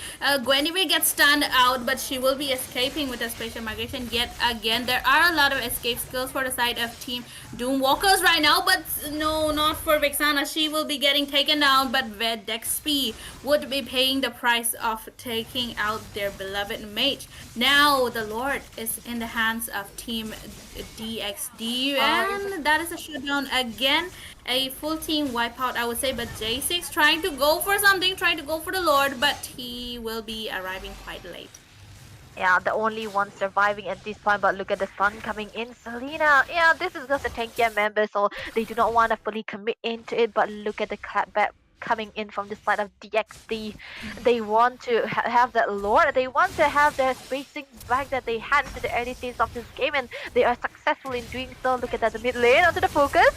Guinevere gets stunned out, but she will be escaping with a spatial migration yet again. There are a lot of escape skills for the side of Team Doomwalkers right now, but no, not for Vexana. She will be getting taken down, but Dexp would be paying the price of taking out their beloved mage. Now the Lord is in the hands of Team DXD, and that is a shutdown again. A full team wipeout, I would say, but J6 trying to go for something, trying to go for the Lord, but he will be arriving quite late. Yeah, the only one surviving at this point, but look at the stun coming in. Selena, yeah, this is just a tankier member, so they do not want to fully commit into it, but look at the clapback coming in from the side of DXD. They want to have that lore. They want to have their spacing back that they had into the early stage of this game, and they are successful in doing so. Look at that, the mid lane onto the focus.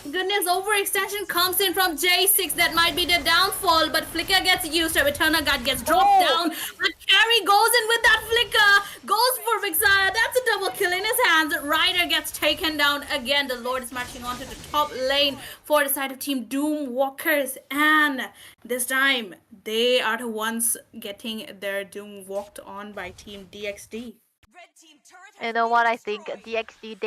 Goodness, overextension comes in from J6. That might be the downfall, but Flicker gets used. Her Eternal Guard gets dropped down. But Carry goes in with that Flicker. Goes for Vixana. That's a double kill in his hands. Ryder gets taken down again. The Lord is marching on to the top lane for the side of Team Doomwalkers. And this time, they are the ones getting their Doom walked on by Team DXD. You know what I think? DXD,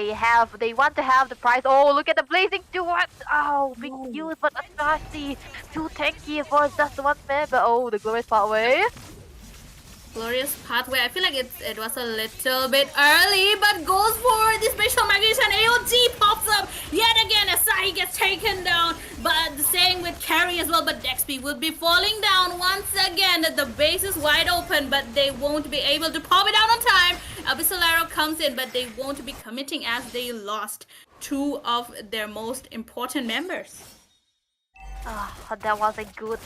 they want to have the prize. Oh, look at the blazing duet. Oh, big use, but Atrasi too tanky for just one member. Oh, the glorious pathway. Glorious pathway. I feel like it was a little bit early, but goes for the special magician. AOG pops up yet again. Asahi gets taken down, but the same with Carry as well. But Dexby will be falling down once again. The base is wide open, but they won't be able to pop it out on time. Abyssal Arrow comes in, but they won't be committing as they lost two of their most important members. That was a good,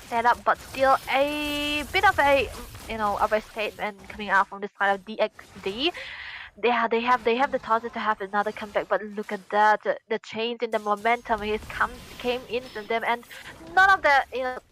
setup, but still a bit of a, of a statement coming out from the side of DXD. They have the target to have another comeback, but look at that, the change in the momentum came in from them, and none of the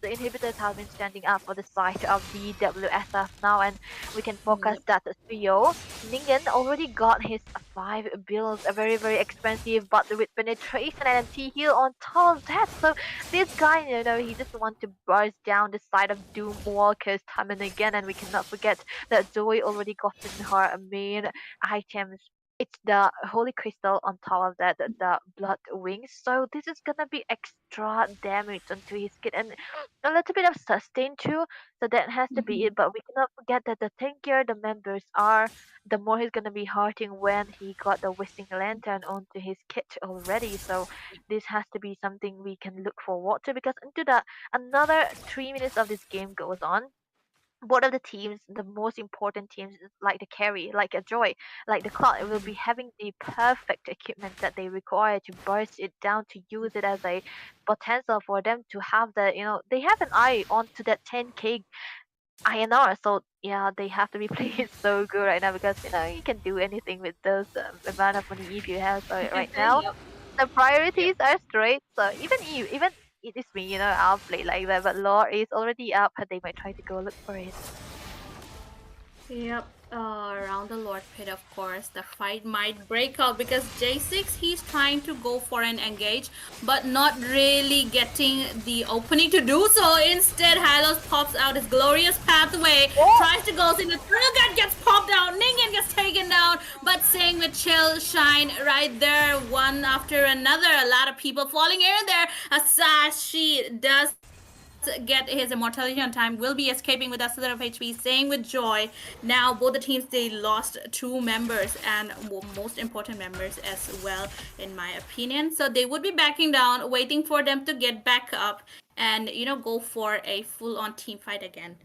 inhibitors have been standing up for the side of the WSF now, and we can focus that trio. Ningen already got his 5 builds, a very very expensive, but with penetration and T-heal on top of that. So this guy, he just wants to burst down the side of Doomwalkers time and again, and we cannot forget that Zoe already gotten her main items. It's the holy crystal on top of that, the blood wings. So this is gonna be extra damage onto his kit and a little bit of sustain too. So that has to be it. But we cannot forget that the tankier the members are, the more he's gonna be hurting when he got the whistling lantern onto his kit already. So this has to be something we can look forward to, because into the another 3 minutes of this game goes on. Both of the teams, the most important teams, like the carry, like a Joy, like the Cloud, will be having the perfect equipment that they require to burst it down, to use it as a potential for them to have the, they have an eye onto that 10k INR. So yeah, they have to be playing so good right now, because you can do anything with those amount of money if you have. So right now, the priorities are straight. So even it is me, I'll play like that. But lore is already up, and they might try to go look for it. Yep, around the Lord Pit, of course, the fight might break out, because J6, he's trying to go for an engage, but not really getting the opening to do so. Instead, Hylos pops out his glorious pathway, tries to go in, the Guard gets popped out, Ningen gets taken down, but staying with Chill Shine right there, one after another. A lot of people falling here and there. Asashi does get his immortality on time, will be escaping with a set of HP. Same with Joy. Now both the teams, they lost 2 members, and most important members as well, in my opinion. So they would be backing down, waiting for them to get back up and go for a full-on team fight again.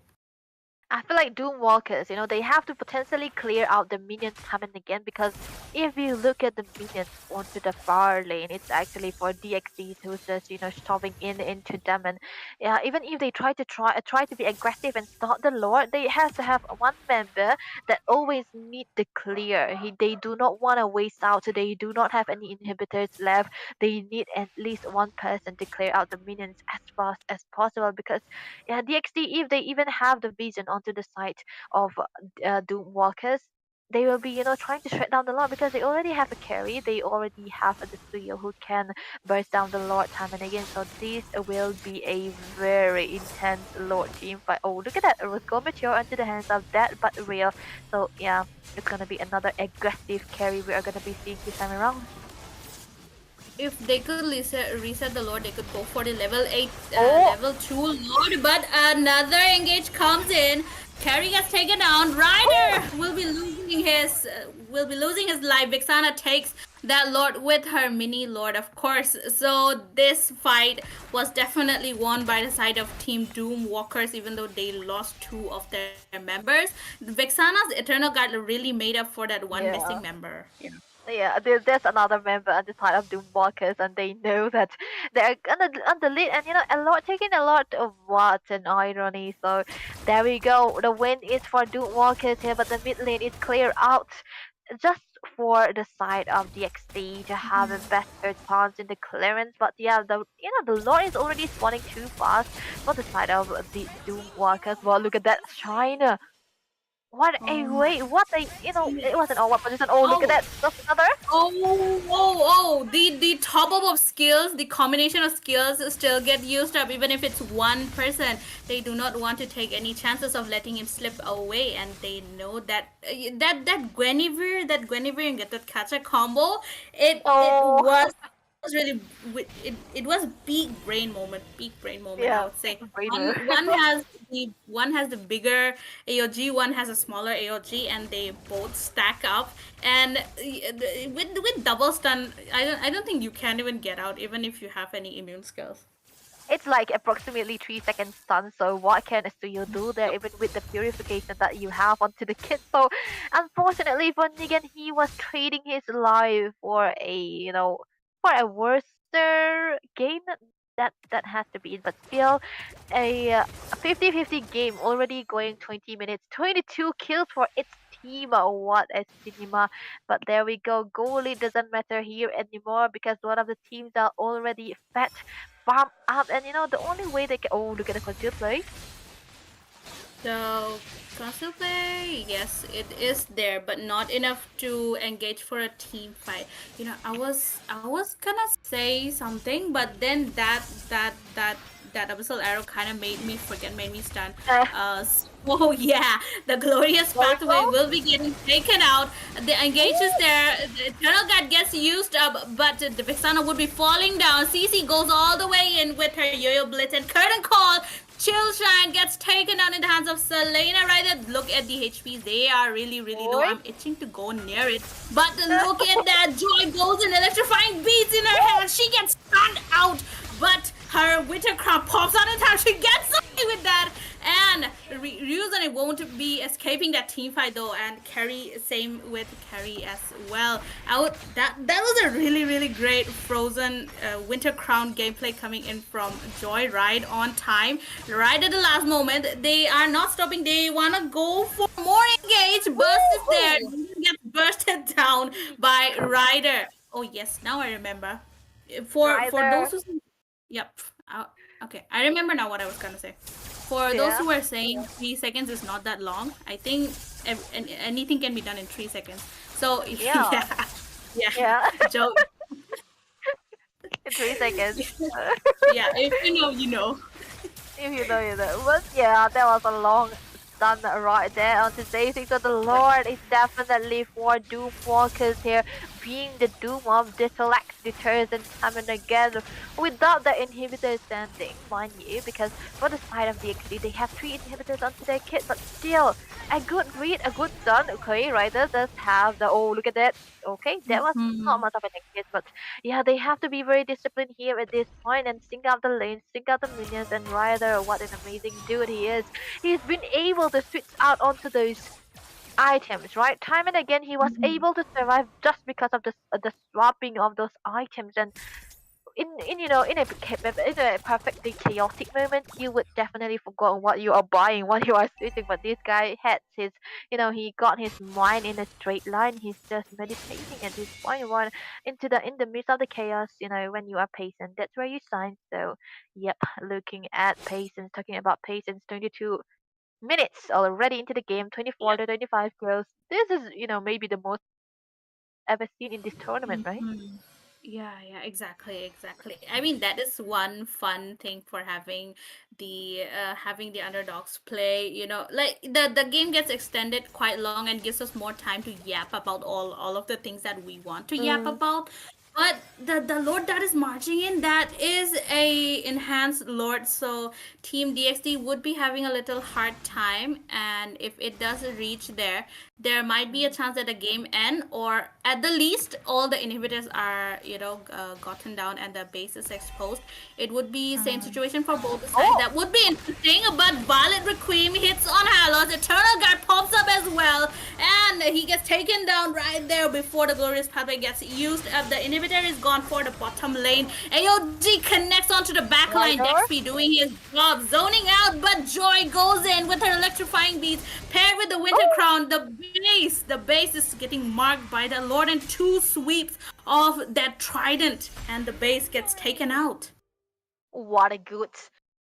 I feel like Doomwalkers, they have to potentially clear out the minions time and again, because if you look at the minions onto the far lane, it's actually for DXD who's just, shoving into them. And yeah, even if they try to be aggressive and stop the Lord, they have to have one member that always need the clear. They do not want to waste out, so they do not have any inhibitors left. They need at least one person to clear out the minions as fast as possible, because yeah, DXD, if they even have the vision onto the side of Doomwalkers, they will be, trying to shut down the Lord, because they already have a carry. They already have a trio who can burst down the Lord time and again. So this will be a very intense Lord team fight. Oh, look at that! Go Meteor into the hands of that, but real. So yeah, it's gonna be another aggressive carry we are gonna be seeing this time around. If they could reset the Lord, they could go for the level 8, level 2 Lord, but another engage comes in. Carry gets taken down. Ryder will be losing his life. Vixana takes that Lord with her mini Lord, of course. So this fight was definitely won by the side of Team Doomwalkers, even though they lost 2 of their members. Vixana's Eternal Guard really made up for that one missing member. Yeah. Yeah, there's another member on the side of Doomwalkers, and they know that they're gonna on the lead, and a lot taking a lot of words and irony. So there we go. The win is for Doomwalkers here, but the mid lane is clear out, just for the side of DXD to have a better chance in the clearance. But yeah, the Lord is already spawning too fast for the side of the Doomwalkers. Well, look at that China. What a Oh my way! What a it wasn't all what position. Oh, look at Oh, that! That's another. the top up of skills, the combination of skills still get used up even if it's one person. They do not want to take any chances of letting him slip away, and they know that that Guinevere and get that catcher combo. It Oh, was really it was peak brain moment. I yeah, would big say brain move. one has the bigger AOG, one has a smaller AOG, and they both stack up. And with double stun, I don't think you can even get out, even if you have any immune skills. It's like approximately 3 seconds stun. So what can you do there, even with the purification that you have onto the kit? So unfortunately for Negan, he was trading his life for a worse game. That has to be it, but still a 50-50 game, already going 20 minutes, 22 kills for its team. What a cinema. But there we go, goalie doesn't matter here anymore because one of the teams are already fat, farm up, and the only way they can. Oh, look at the concealed play. So console play, yes, it is there, but not enough to engage for a team fight. I was gonna say something, but then that abyssal arrow kind of made me stun. Uh, Oh yeah, the glorious pathway Oracle? will be getting taken out. The engage is there. The eternal guard gets used up, but the Vixana would be falling down. CC goes all the way in with her yo-yo blitz and curtain call. Chill Shine gets taken down in the hands of Selena right there. Look at the HPs. They are really, really low. Boy. I'm itching to go near it. But look at that. Joy goes in electrifying beats in her hand. She gets stunned out. But her winter crown pops on in time. She gets away with that. And Ryuzan won't be escaping that team fight though. And Carrie, same with Carrie as well. That was a really, really great Frozen Winter Crown gameplay coming in from Joy right on time. Right at the last moment, they are not stopping. They want to go for more engage. Burst is there. Gets bursted down by Ryder. Oh yes, now I remember. For Rider. those who, yep. Okay, I remember now what I was gonna say. For those Yeah. who are saying 3 seconds is not that long, I think anything can be done in 3 seconds. So Yeah. yeah, Yeah. Joe. In 3 seconds. Yeah, if you know, you know. If you know, you know. But yeah, that was a long stun right there onto Daisy. So the Lord is definitely for Doomwalkers here, being the Doom of Detoll, Detergent time and again, without the inhibitor standing, mind you, because for the side of DXD, they have 3 inhibitors onto their kit, but still, a good read, a good stun. Okay, Ryder does have the, oh, look at that. Okay, that was not much of an engage, but yeah, they have to be very disciplined here at this point and sync out the lanes, sync out the minions, and Ryder, what an amazing dude he is. He's been able to switch out onto those items, right? Time and again, he was able to survive just because of the swapping of those items. And in a perfectly chaotic moment, you would definitely forget what you are buying, what you are switching. But this guy had he got his mind in a straight line. He's just meditating at this point. One in the midst of the chaos. When you are patient, that's where you shine. So, yep, looking at patience, talking about patience, 22 minutes already into the game, 24 to 25 kills. This is, maybe the most ever seen in this tournament, right? Yeah, exactly. I mean, that is one fun thing for having the underdogs play. Like the game gets extended quite long and gives us more time to yap about all of the things that we want to yap Mm. about. But the lord that is marching in, that is a enhanced lord, so team DXD would be having a little hard time, and if it does reach there, there might be a chance that the game end, or at the least all the inhibitors are gotten down and the base is exposed. It would be same situation for both sides. Oh, That would be interesting, but Violet Requiem hits on Halos. Eternal Guard pops up as well, and he gets taken down right there before the Glorious Pathway gets used. The inhibitor is gone for the bottom lane. AOD connects onto the back line. Rider. Dexp doing his job, zoning out, but Joy goes in with her electrifying beats, paired with the Winter Crown. The base is getting marked by the Lord, and two sweeps of that trident, and the base gets taken out. What a good,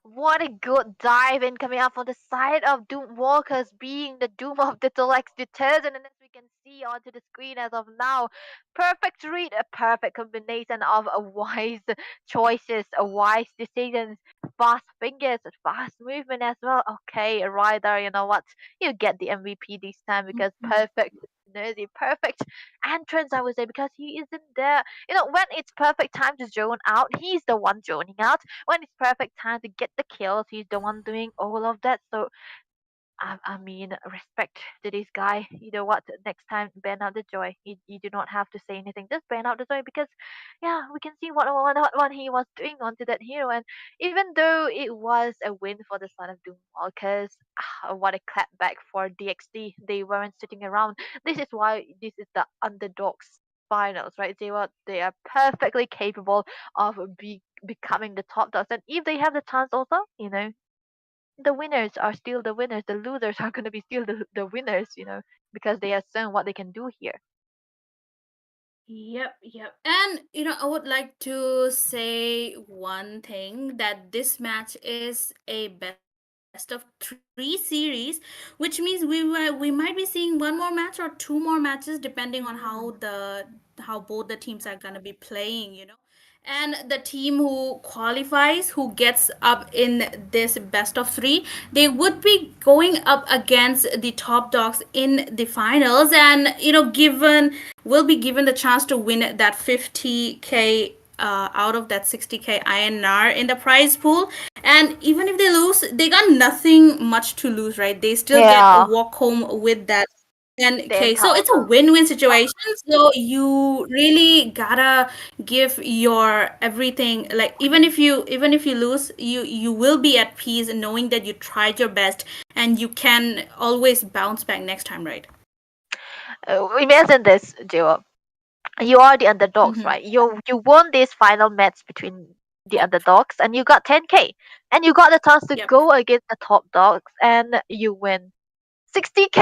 what a good dive in coming up on the side of Doomwalkers, being the Doom of Detoll Detergent, and as we can see onto the screen as of now, perfect read, a perfect combination of a wise choices, a wise decisions, fast fingers, fast movement as well. Okay, Ryder, you know what? You get the MVP this time because perfect synergy, perfect entrance, I would say, because he isn't there. You know, when it's perfect time to zone out, he's the one zoning out. When it's perfect time to get the kills, he's the one doing all of that. So I mean, respect to this guy. You know what? Next time, ban out the joy. You do not have to say anything. Just ban out the joy because, yeah, we can see what he was doing onto that hero. And even though it was a win for the Son of Doomwalkers, what a clapback for DXD. They weren't sitting around. This is why this is the underdogs finals, right? They are perfectly capable of becoming the top dogs. And if they have the chance also, you know, the winners are still the winners. The losers are going to be still the winners, you know, because they have shown what they can do here. Yep. And I would like to say one thing, that this match is a best of three series, which means we might be seeing one more match or two more matches depending on how both the teams are gonna be playing. And the team who qualifies, who gets up in this best of three, they would be going up against the top dogs in the finals, and given will be given the chance to win that 50K out of that 60K INR in the prize pool. And even if they lose, they got nothing much to lose, right? They still get a Yeah, walk home with that the 10K. So it's a encounter. win-win situation. So you really gotta give your everything. Like, even if you lose, you will be at peace knowing that you tried your best, and you can always bounce back next time, right? Imagine this, Joe. You are the underdogs, Mm-hmm. right? You won this final match between the underdogs, and you got 10K, and you got the chance to Yep. go against the top dogs, and you win 60K.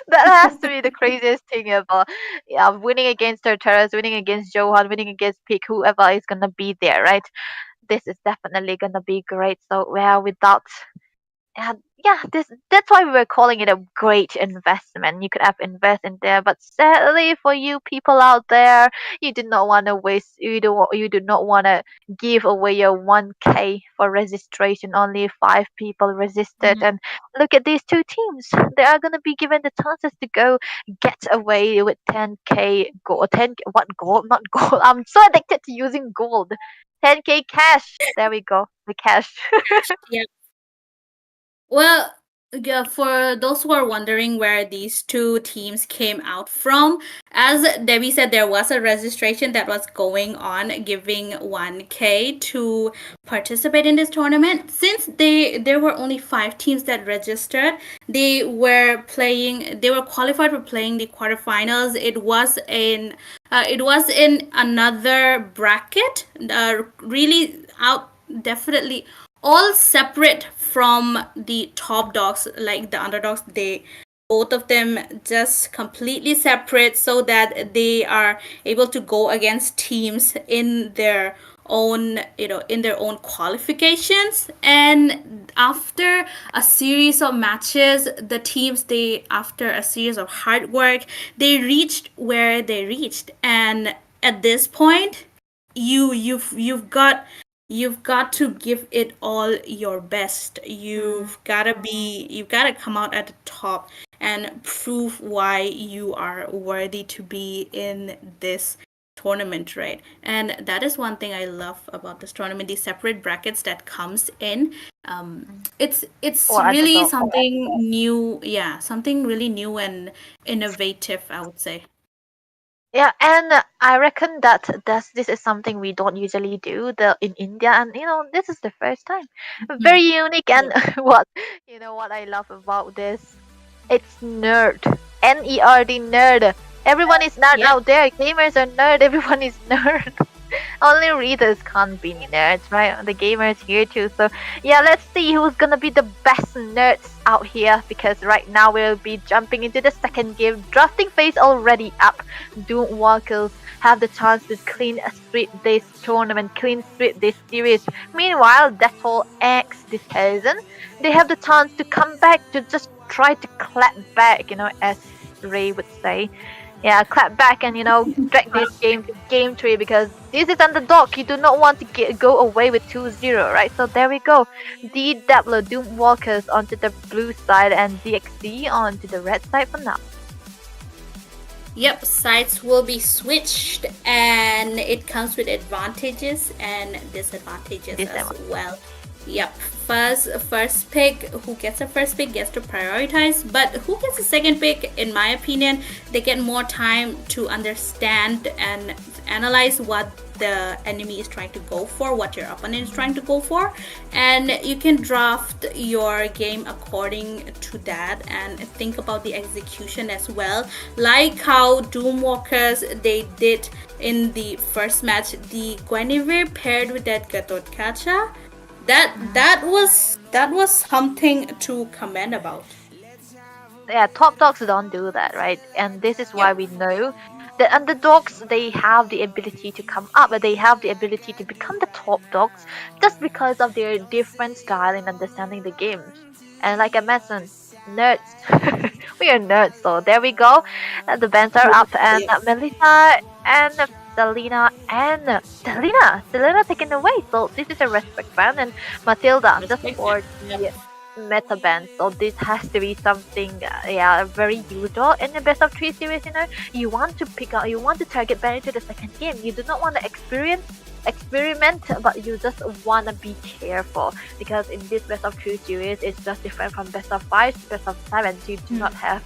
That has to be the craziest thing ever. Yeah, winning against Tartarus, winning against Zohunt, winning against Pick, whoever is gonna be there, right? This is definitely gonna be great. So, well, without and yeah, that's why we were calling it a great investment. You could have invest in there, but sadly for you people out there, you did not want to waste. You do not want to give away your 1K for registration. Only 5 people registered, and look at these two teams. They are gonna be given the chances to go get away with 10K gold. 10 what gold? Not gold. I'm so addicted to using gold. 10K cash. There we go. The cash. Yep. Well, yeah, for those who are wondering where these two teams came out from, as Debbie said, there was a registration that was going on giving 1K to participate in this tournament. Since there were only 5 teams that registered, they were qualified for playing the quarterfinals. It was in another bracket, really out definitely all separate from the top dogs, like the underdogs. They both of them just completely separate, so that they are able to go against teams in their own qualifications. And after a series of matches, the teams, they after a series of hard work, they reached where they reached. And at this point, you've got to give it all your best. You've got to come out at the top and prove why you are worthy to be in this tournament, right? And that is one thing I love about this tournament, the separate brackets that comes in. It's Or really underdog. something new, yeah, something really new and innovative, I would say. Yeah, and I reckon that this is something we don't usually do in India, and this is the first time. Very unique, and what I love about this, it's nerd, Nerd, nerd. Everyone is nerd Yep. out there. Gamers are nerd. Everyone is nerd. Only readers can't be nerds, right? The gamers here too. So yeah, let's see who's gonna be the best nerds out here, because right now we'll be jumping into the second game. Drafting phase already up. Doomwalkers have the chance to clean sweep this tournament, clean sweep this series. Meanwhile, Detoll X Detergent, they have the chance to come back, to just try to clap back, as Ray would say. Yeah, clap back and drag this game to game 3, because this is underdog. You do not want to go away with 2-0, right? So there we go. DW Doomwalkers onto the blue side and DXD onto the red side for now. Yep, sides will be switched, and it comes with advantages and disadvantages as well. Yep, first pick, who gets a first pick gets to prioritize, but who gets a second pick, in my opinion, they get more time to understand and analyze what the enemy is trying to go for, what your opponent is trying to go for, and you can draft your game according to that and think about the execution as well, like how Doomwalkers they did in the first match. The Guinevere paired with that Gatotkacha, that was something to comment about. Yeah, top dogs don't do that, right? And this is why we know the underdogs, they have the ability to come up, but they have the ability to become the top dogs just because of their different style in understanding the games. And like I mentioned, nerds. We are nerds, so there we go. The bands are up, and Melissa and Selena taken away. So this is a respect band, and Matilda just for the meta band. So this has to be something, very usual in the best of 3 series. You want to target ban into the second game. You do not want to experiment, but you just want to be careful, because in this best of 3 series, it's just different from best of 5 to best of 7. So you do not have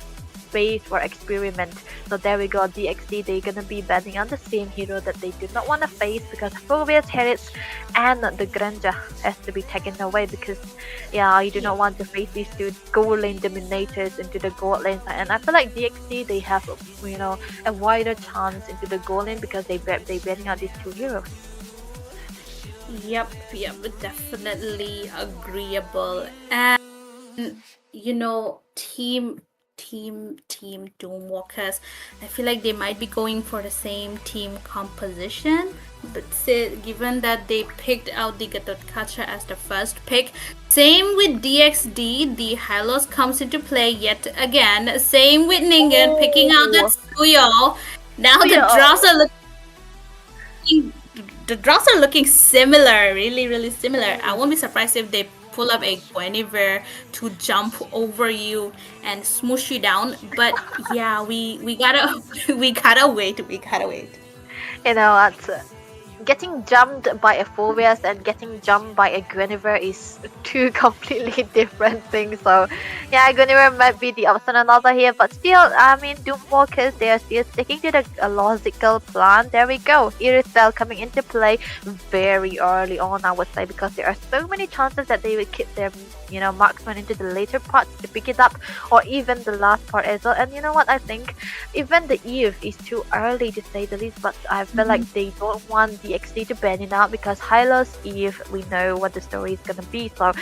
space for experiment. So there we go. DXD, they're gonna be banning on the same hero that they do not want to face, because Phobia's Herits and the Granja has to be taken away, because you do not want to face these two gold lane dominators into the gold lane side. And I feel like DXD, they have a wider chance into the gold lane, because they banning out these two heroes. Yep, definitely agreeable. And team Doomwalkers, I feel like they might be going for the same team composition, but given that they picked out the Gatotkacha as the first pick, same with DXD, the Hylos comes into play yet again. Same with Ningen picking out that Suyo. Now the draws are looking similar, really similar. I won't be surprised if they pull up a Guinevere to jump over you and smoosh you down. But yeah, we gotta wait. Getting jumped by a Phobias and getting jumped by a Guinevere is two completely different things. So yeah, Guinevere might be the option another here, but still, I mean, Doomwalkers, they are still sticking to the logical plan. There we go. Irisbell coming into play very early on, I would say, because there are so many chances that they would keep their marksman into the later parts to pick it up, or even the last part as well. And you know what, I think even the Eve is too early to say the least, but I feel like they don't want the XD to ban it out, because Hylos Eve, we know what the story is gonna be. So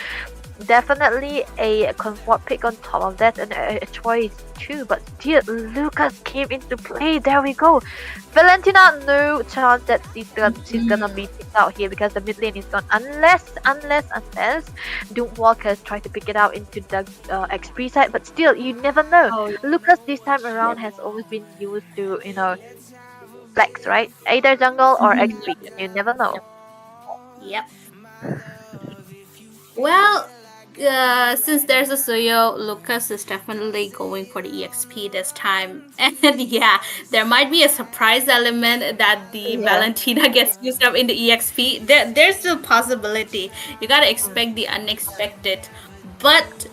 definitely a comfort pick on top of that, and a choice too. But still, Lucas came into play. There we go. Valentina, no chance that she's gonna be picked out here, because the mid lane is gone, unless Doomwalkers try to pick it out into the XP side. But still, you never know. Lucas this time around has always been used to flex, right? Either jungle or XP. You never know. Yep. Well, Since there's a Suyo, Lucas is definitely going for the EXP this time. And yeah, there might be a surprise element that the Yeah. Valentina gets used up in the EXP. There's still possibility. You gotta expect the unexpected. But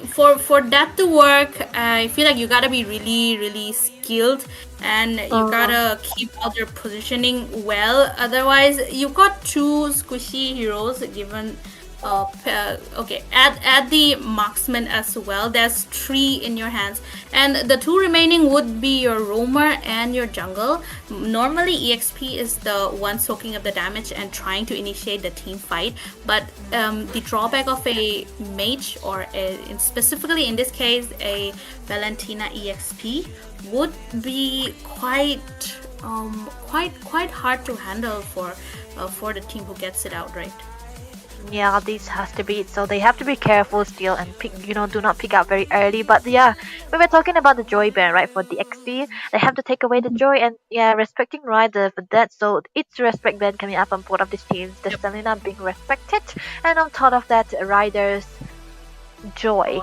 for that to work, I feel like you gotta be really, really skilled and you gotta keep out your positioning well. Otherwise, you've got two squishy heroes given okay, add the marksman as well. There's three in your hands, and the two remaining would be your roamer and your jungle. Normally EXP is the one soaking up the damage and trying to initiate the team fight, but the drawback of a mage or specifically in this case a Valentina EXP would be quite hard to handle for the team who gets it out right. Yeah, this has to be so they have to be careful still and pick, do not pick up very early. But yeah, we were talking about the joy ban, right? For the XD, they have to take away the joy and yeah, respecting Rider for that. So it's respect ban coming up on both of these teams. The stamina being respected, and on top of that, Rider's joy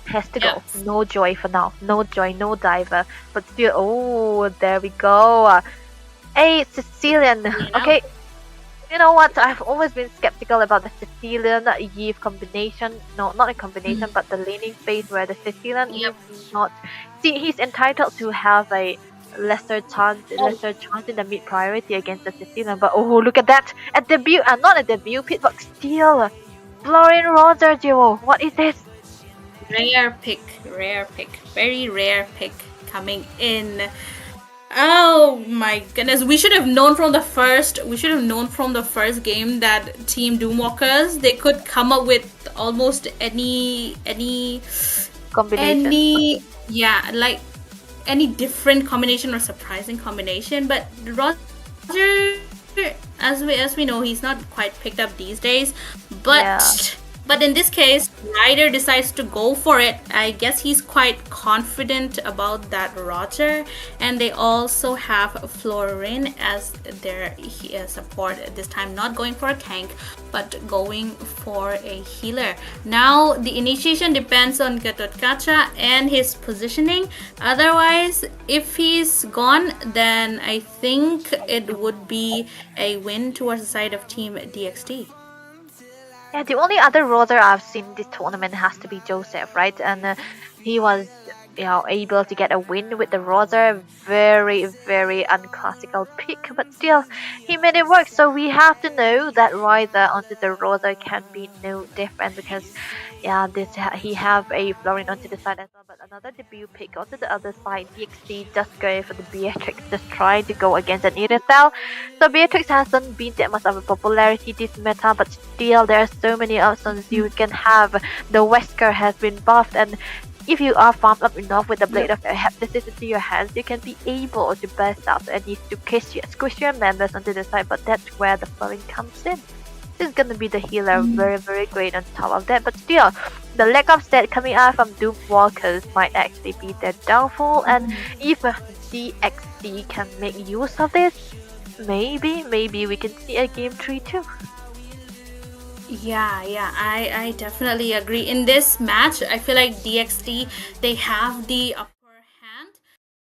has to go. No joy for now. No joy, no diver. But still, oh, there we go. A Sicilian. Okay. You know what? I've always been skeptical about the Sicilian Eve combination. No, not a combination, but the laning phase where the Sicilian is not. See, he's entitled to have a lesser chance in the mid priority against the Sicilian. But oh, look at that! At debut, not a debut pit, but still, Florian Roger duo. What is this? Rare pick, very rare pick coming in. Oh my goodness! We should have known from the first. We should have known from the first game that Team Doomwalkers they could come up with almost any combination. Like any different combination or surprising combination. But Roger, as we know, he's not quite picked up these days. But in this case, Ryder decides to go for it. I guess he's quite confident about that Roger. And they also have Florin as their support this time. Not going for a tank, but going for a healer. Now, the initiation depends on Gatotkacha and his positioning. Otherwise, if he's gone, then I think it would be a win towards the side of Team DXT. Yeah, the only other rotor I've seen this tournament has to be Joseph, right? And he was, able to get a win with the rotor. Very, very unclassical pick, but still, he made it work. So we have to know that Rider onto the rotor can be no different because, he have a Florin onto the side as well. But another debut pick onto the other side, DXT just going for the Beatrix, just trying to go against an Irithel. So Beatrix hasn't been that much of a popularity this meta, but still there are so many options you can have. The Wesker has been buffed, and if you are farmed up enough with the Blade of Hephaestus into your hands, you can be able to burst out and need to squish your members onto the side, but that's where the Florin comes in. This is gonna be the healer, very, very great on top of that, but still, the lack of stat coming out from Doomwalkers might actually be their downfall, and if DXT can make use of this, maybe we can see a game 3 too. Yeah, I definitely agree. In this match, I feel like DXT, they have the upper hand.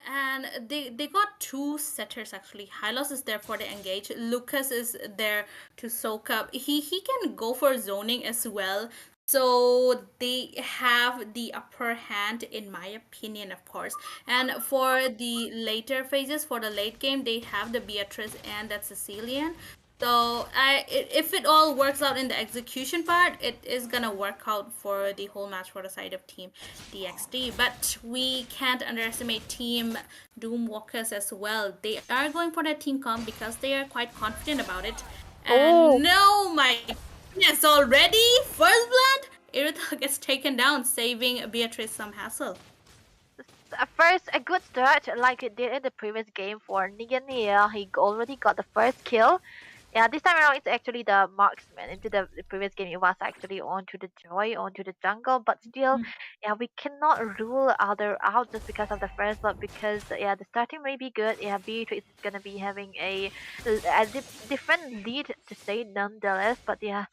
And they got two setters actually. Hylos is there for the engage. Lucas is there to soak up. He can go for zoning as well. So they have the upper hand in my opinion, of course. And for the later phases, for the late game, they have the Beatrice and that Sicilian. So if it all works out in the execution part, it is gonna work out for the whole match for the side of Team DXT. But we can't underestimate Team Doomwalkers as well. They are going for that team comp because they are quite confident about it. And no, my goodness, already first blood, Irithel gets taken down, saving Beatrice some hassle. First, a good start like it did in the previous game for Nigan here. He already got the first kill. Yeah, this time around it's actually the marksman. Into the previous game, it was actually onto the joy, onto the jungle. But still, yeah, we cannot rule other out just because of the first blood. Because yeah, the starting may be good. Yeah, Beatrix is gonna be having a different lead to say nonetheless. But yeah,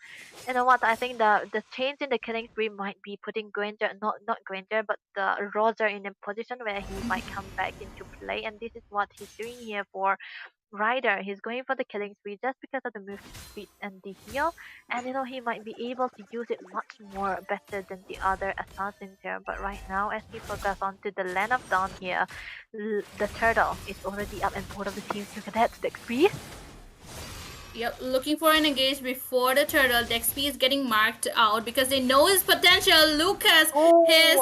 you know what? I think the change in the killing spree might be putting Granger, not Granger, but the Roger in a position where he might come back into play. And this is what he's doing here for Ryder. He's going for the killing spree just because of the move speed and the heal, and he might be able to use it much more better than the other assassins here. But right now, as he focuses onto the land of dawn here, the turtle is already up, and both of the teams look at that the XP. Yep, looking for an engage before the turtle. The XP is getting marked out because they know his potential. Lucas, his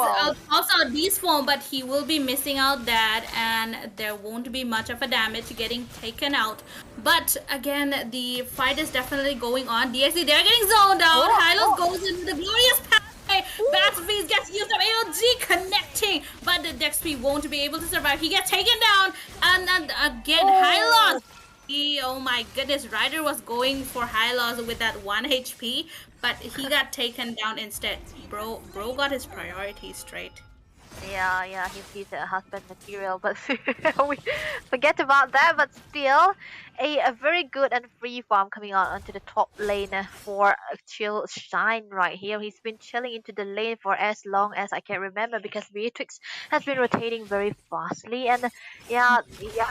also beast form, but he will be missing out that, and there won't be much of a damage getting taken out. But again, the fight is definitely going on. DXD, they're getting zoned out. Hylos goes into the glorious path. Battlefield gets used up. AOG connecting, but the XP won't be able to survive. He gets taken down, and again, Hylos. Oh my goodness, Ryder was going for high loss with that 1 HP, but he got taken down instead. Bro got his priorities straight. Yeah, he's a husband material, but we forget about that. But still, a very good and free farm coming out onto the top lane for Chill Shine right here. He's been chilling into the lane for as long as I can remember because Beatrix has been rotating very fastly, and yeah,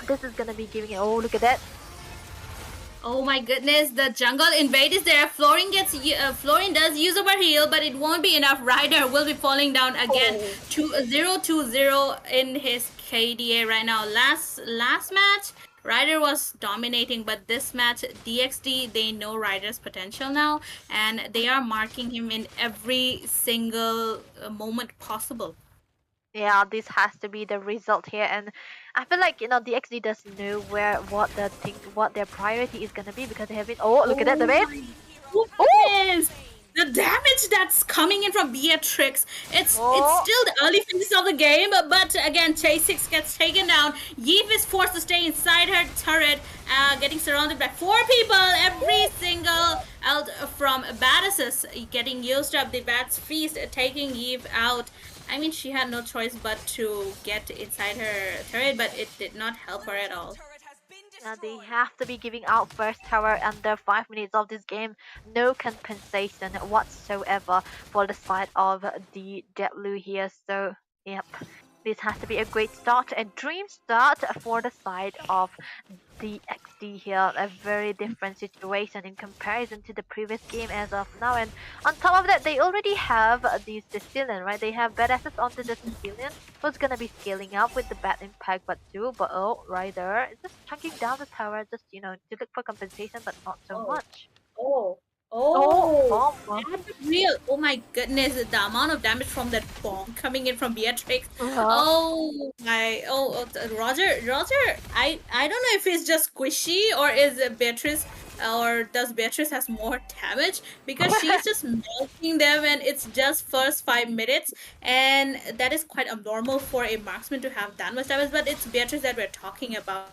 this is gonna be giving it. Oh, look at that! Oh my goodness, the jungle invade is there. Florin does use over heal, but it won't be enough. Ryder will be falling down again to 0-2-0 in his KDA right now. Last match, Ryder was dominating, but this match, DXD, they know Ryder's potential now, and they are marking him in every single moment possible. Yeah, this has to be the result here, and I feel like the XD does know what their priority is gonna be because they have been. Oh, look at that, the bait! Oh, the damage that's coming in from Beatrix. It's still the early phases of the game, but again, Chase6 gets taken down. Yeeve is forced to stay inside her turret, getting surrounded by 4 people. Every single out from Badasis getting used up. The Bats Feast taking Yeeve out. I mean, she had no choice but to get inside her turret, but it did not help her at all. They have to be giving out first tower under 5 minutes of this game. No compensation whatsoever for the side of the Deadlu here. So, yep. This has to be a great start, a dream start for the side of the XD here. A very different situation in comparison to the previous game as of now. And on top of that, they already have the Sicilian, right? They have badasses onto the Sicilian, who's gonna be scaling up with the bad impact, but Ryder just chunking down the tower, just to look for compensation, but not so much. That's real. Oh my goodness, the amount of damage from that bomb coming in from Beatrix. Oh my, Roger, I don't know if it's just squishy or is it Beatrice, or does Beatrice has more damage, because she's just melting them and it's just first 5 minutes, and that is quite abnormal for a marksman to have that much damage, but it's Beatrice that we're talking about.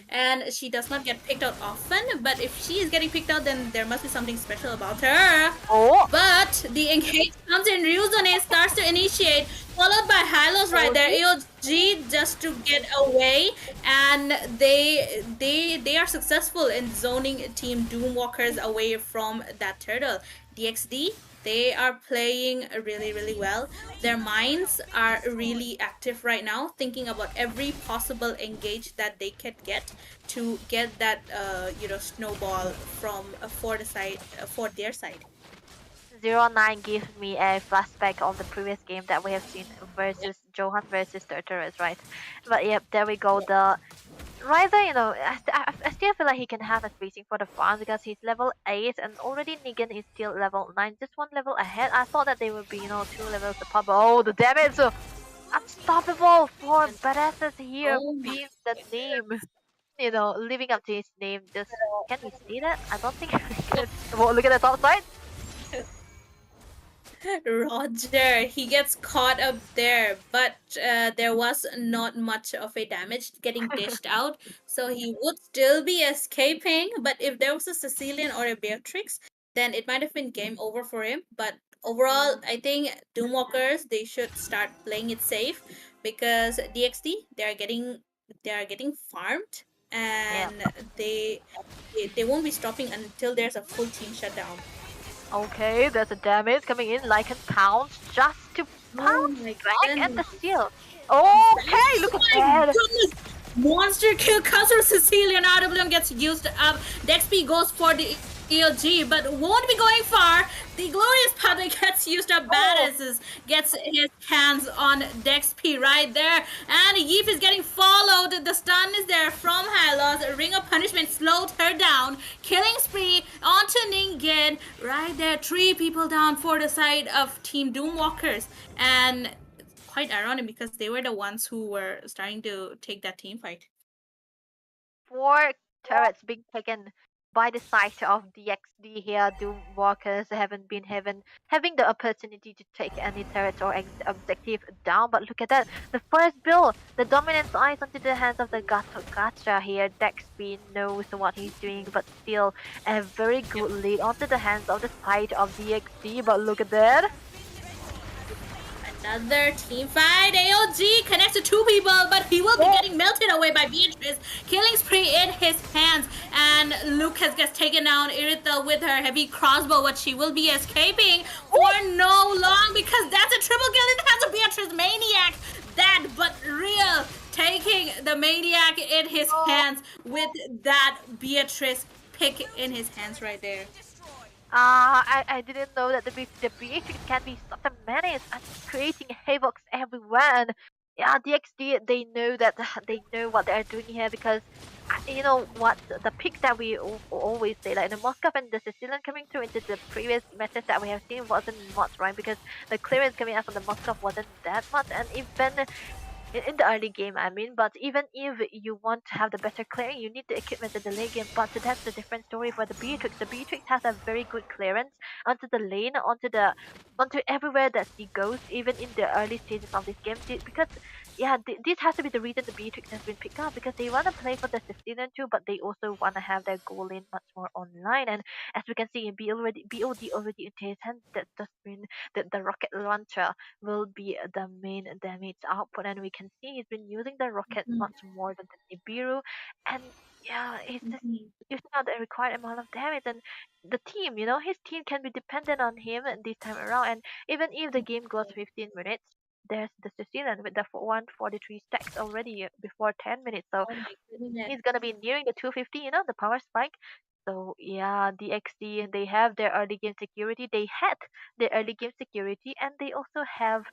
And she does not get picked out often, but if she is getting picked out, then there must be something special about her. But the engage comes in. Ryuzone starts to initiate, followed by Hylos right there. AOG just to get away, and they are successful in zoning Team Doomwalkers away from that turtle. DXD, they are playing really, really well. Their minds are really active right now, thinking about every possible engage that they can get to get that snowball from for their side. 09 gives me a flashback of the previous game that we have seen versus Zohunt versus Tartarus, right? But yep, there we go. The Ryder, I still feel like he can have a spacing for the farm because he's level 8 and already Negan is still level 9, just 1 level ahead. I thought that they would be, 2 levels apart. Oh, the damage! Unstoppable for badasses here, being the name. Living up to his name. Just can we see that? I don't think we can. Oh, look at the top side. Roger, he gets caught up there, but there was not much of a damage getting dished out, so he would still be escaping. But if there was a Sicilian or a Beatrix, then it might have been game over for him. But overall, I think Doomwalkers they should start playing it safe because DXD they are getting farmed Yeah. and they won't be stopping until there's a full team shutdown. Okay, there's a damage coming in. Lycan pounce just to Oh pounce my back at the goodness. seal. Okay, look Oh at my that. goodness! Monster kill comes from Cecilia and RWM gets used up. Dexp goes for the ELG but won't be going far. The glorious public gets used up. Badasses gets his hands on Dexp right there. And Yeef is getting followed. The stun is there from Hylos. Ring of Punishment slowed her down. Killing spree onto Ningen. Right there, 3 people down for the side of Team Doomwalkers. And quite ironic because they were the ones who were starting to take that team fight. 4 turrets being taken by the side of DXD here. Doomwalkers haven't been having the opportunity to take any turret or objective down. But look at that. The first build, the dominance eyes onto the hands of the Gacha here. Dexby knows what he's doing, but still a very good lead onto the hands of the side of DXD. But look at that. Another team fight. AOG connects to 2 people, but he will be getting melted away by Beatrice. Killing spree in his hands, and Lucas gets taken down. Irithel with her heavy crossbow, but she will be escaping for no long because that's a triple kill in the hands of Beatrice. Maniac, that but real, taking the Maniac in his hands with that Beatrice pick in his hands right there. I didn't know that the Beatrix can be such a menace and creating havocs everywhere. And yeah, DXD they know that they know what they're doing here because you know what the pick that we always say like the Moscow and the Sicilian coming through into the previous matches that we have seen wasn't much, right? Because the clearance coming out from the Moscow wasn't that much, and even in the early game, I mean, but even if you want to have the better clearing, you need the equipment in the late game. But that's a different story for the Beatrix. The Beatrix has a very good clearance onto the lane, onto everywhere that she goes, even in the early stages of this game. Because yeah, this has to be the reason the Beatrix has been picked up because they want to play for the 16 and 2, but they also want to have their goal lane much more online. And as we can see, BOD already into his hands. That does mean that the rocket launcher will be the main damage output, and we can see he's been using the rocket much more than the Nibiru, and yeah, he's just using out the required amount of damage. And the team, you know, his team can be dependent on him this time around. And even if the game goes 15 minutes, there's the Sicilian with the 143 stacks already before 10 minutes, so Oh my goodness. he's gonna be nearing the 250, you know, the power spike. So yeah, DXD they have their early game security. They had their early game security, and they also have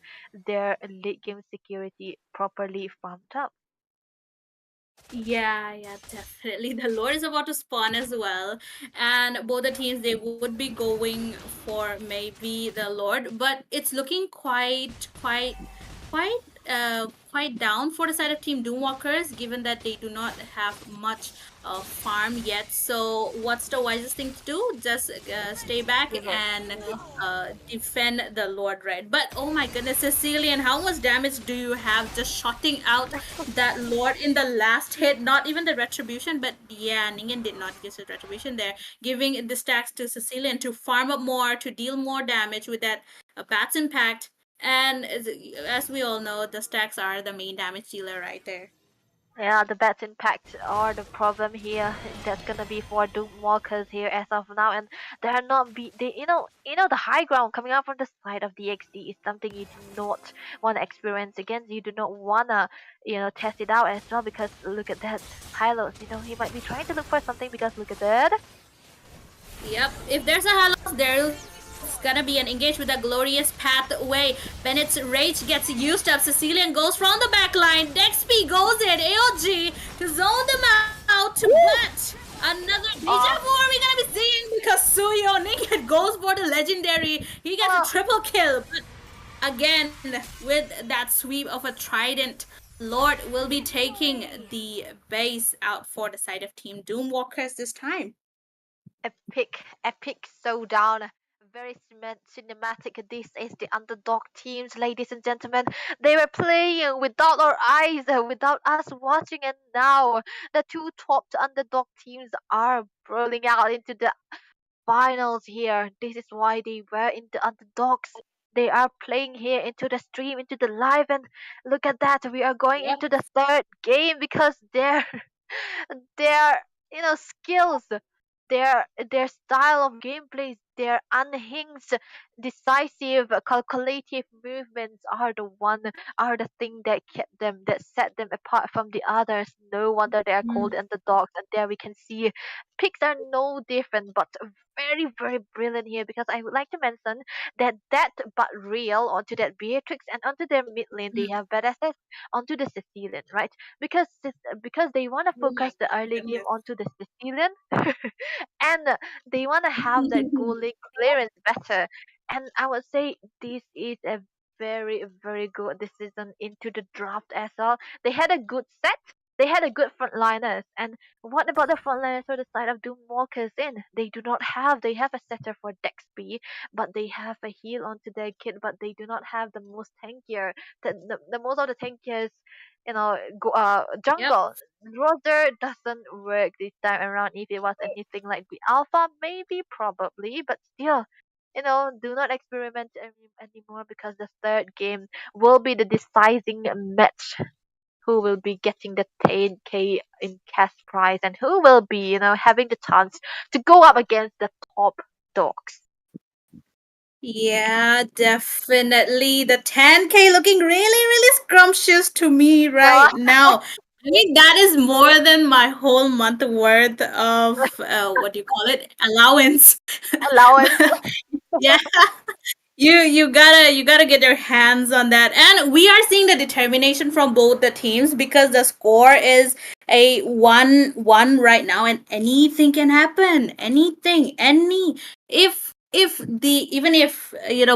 their late game security properly farmed up. Yeah, definitely. The Lord is about to spawn as well, and both the teams they would be going for maybe the Lord, but it's looking quite down for the side of Team Doomwalkers, given that they do not have much farm yet. So, what's the wisest thing to do? Just stay back and defend the Lord, right? But oh my goodness, Cecilian, how much damage do you have just shotting out that Lord in the last hit? Not even the retribution, but yeah, Ningen did not use his retribution there, giving the stacks to Cecilian to farm up more, to deal more damage with that Bat's impact. And as we all know, the stacks are the main damage dealer right there. Yeah, the bats impact are the problem here. That's gonna be for Doomwalkers here as of now, and they're not they you know the high ground coming out from the side of DXD is something you do not want to experience again. You do not wanna test it out as well because look at that Hylos. You know he might be trying to look for something because look at that. Yep, if there's a Halos, there's gonna be an engage with a glorious pathway. Bennett's rage gets used up. Cecilian goes from the back line. Dexp goes in. AOG to zone them out. But another deja vu are we gonna be seeing because Suyo Ningen goes for the legendary. He gets a triple kill. But again, with that sweep of a trident, Lord will be taking the base out for the side of Team Doomwalkers this time. Epic showdown. very cinematic. This is the underdog teams, ladies and gentlemen. They were playing without our eyes, without us watching, and now the two top underdog teams are rolling out into the finals here. This is why they were in the underdogs. They are playing here into the stream, into the live, and look at that. We are going into the third game because their skills, their style of gameplay, their unhinged, decisive, calculative movements are the thing that kept them, that set them apart from the others. No wonder they are called underdogs. And there we can see picks are no different, but very, very brilliant here, because I would like to mention that but real onto that Beatrix, and onto their mid lane they have badasses onto the Sicilian, right? Because they want to focus the early game onto the Sicilian, and they want to have that goal line clearance better. And I would say this is a very, very good decision into the draft as well. They had a good set. They had a good frontliners. And what about the frontliners for the side of Doomwalkers in? They do not have. They have a setter for Dexby, but they have a heal onto their kit, but they do not have the most tankier. The most of the tankiers, jungle. Roger doesn't work this time around. If it was anything like the alpha, maybe, probably, but still, do not experiment anymore, because the third game will be the deciding match. Who will be getting the 10k in cash prize, and who will be, having the chance to go up against the top dogs. Yeah, definitely. The 10k looking really, really scrumptious to me right now. I mean, that is more than my whole month worth of what do you call it? Allowance. Allowance. Yeah. You gotta get your hands on that. And we are seeing the determination from both the teams, because the score is a 1-1 right now, and anything can happen. Anything. Even if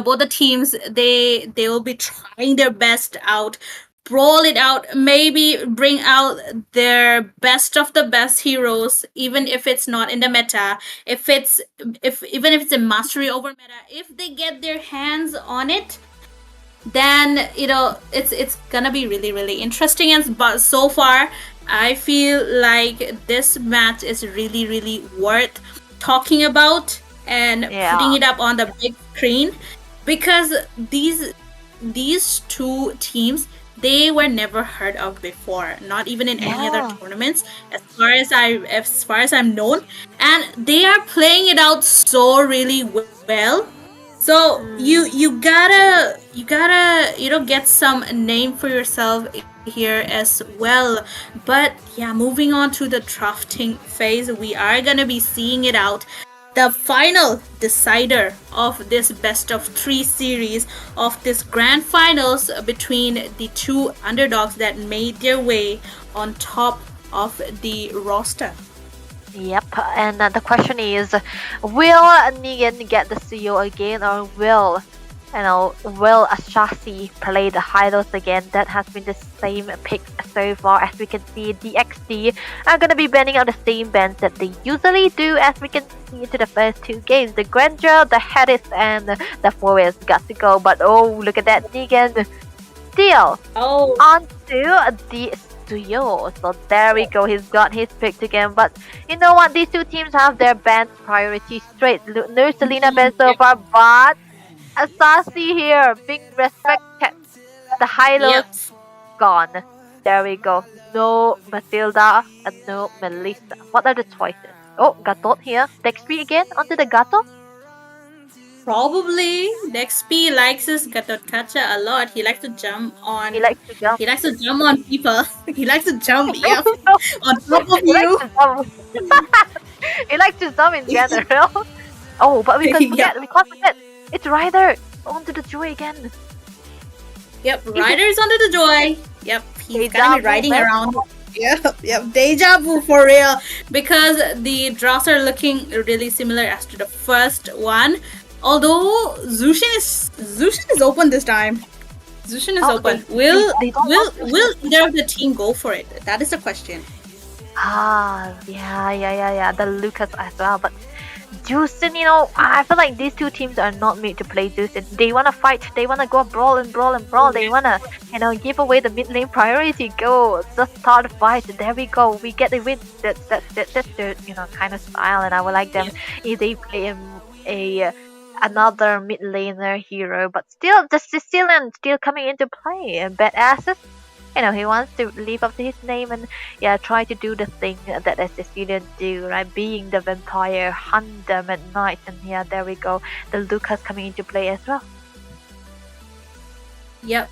both the teams, they will be trying their best out, brawl it out, maybe bring out their best of the best heroes, even if it's not in the meta, even if it's a mastery over meta, if they get their hands on it, then it's gonna be really, really interesting. And but so far I feel like this match is really, really worth talking about and putting it up on the big screen, because these two teams, they were never heard of before, not even in any other tournaments, as far as I'm known, and they are playing it out so really well. So you gotta get some name for yourself here as well. But yeah, moving on to the drafting phase, we are gonna be seeing it out. The final decider of this best of 3 series, of this grand finals between the two underdogs that made their way on top of the roster. Yep, and the question is, will Negan get the CEO again, or will Ashasi play the highlights again? That has been the same pick so far. As we can see, DXD are gonna be banning out the same bans that they usually do, as we can see into the first 2 games. The Grandeur, the Hadis, and the Forest got to go, but oh, look at that, Negan still onto the studio. So there we go, he's got his pick again. But you know what, these two teams have their bans priority straight. No Selena ban so far, but Asasi here being respected. The highlights gone. There we go. No Matilda and no Melissa. What are the choices? Oh, Gatot here. Dexby again onto the Gato. Probably Dexby likes his Gatot Kacha a lot. He likes to jump on. He likes to jump. He likes to jump on people. He likes to jump on top of you. He likes to jump in general. Oh, but we can't forget. It's Ryder onto the Joy again. Yep, Ryder's onto the Joy. Yep, he's gonna be riding around. Yep, deja vu for real. Because the draws are looking really similar as to the first one. Although Zushin is open this time. Zushin is open. Will either of the team go for it? That is the question. Yeah. The Lucas as well, but Juicin, I feel like these two teams are not made to play Juicin. They wanna fight, they wanna go brawl and brawl and brawl. They wanna, give away the mid lane priority. Go, just start a fight. There we go. We get the win. That's their kind of style, and I would like them if they play another mid laner hero. But still, the Sicilian still coming into play. Badasses. He wants to live up to his name and try to do the thing that a Sicilian do, right? Being the vampire, hunt them at night, and there we go. The Lucas coming into play as well. Yep,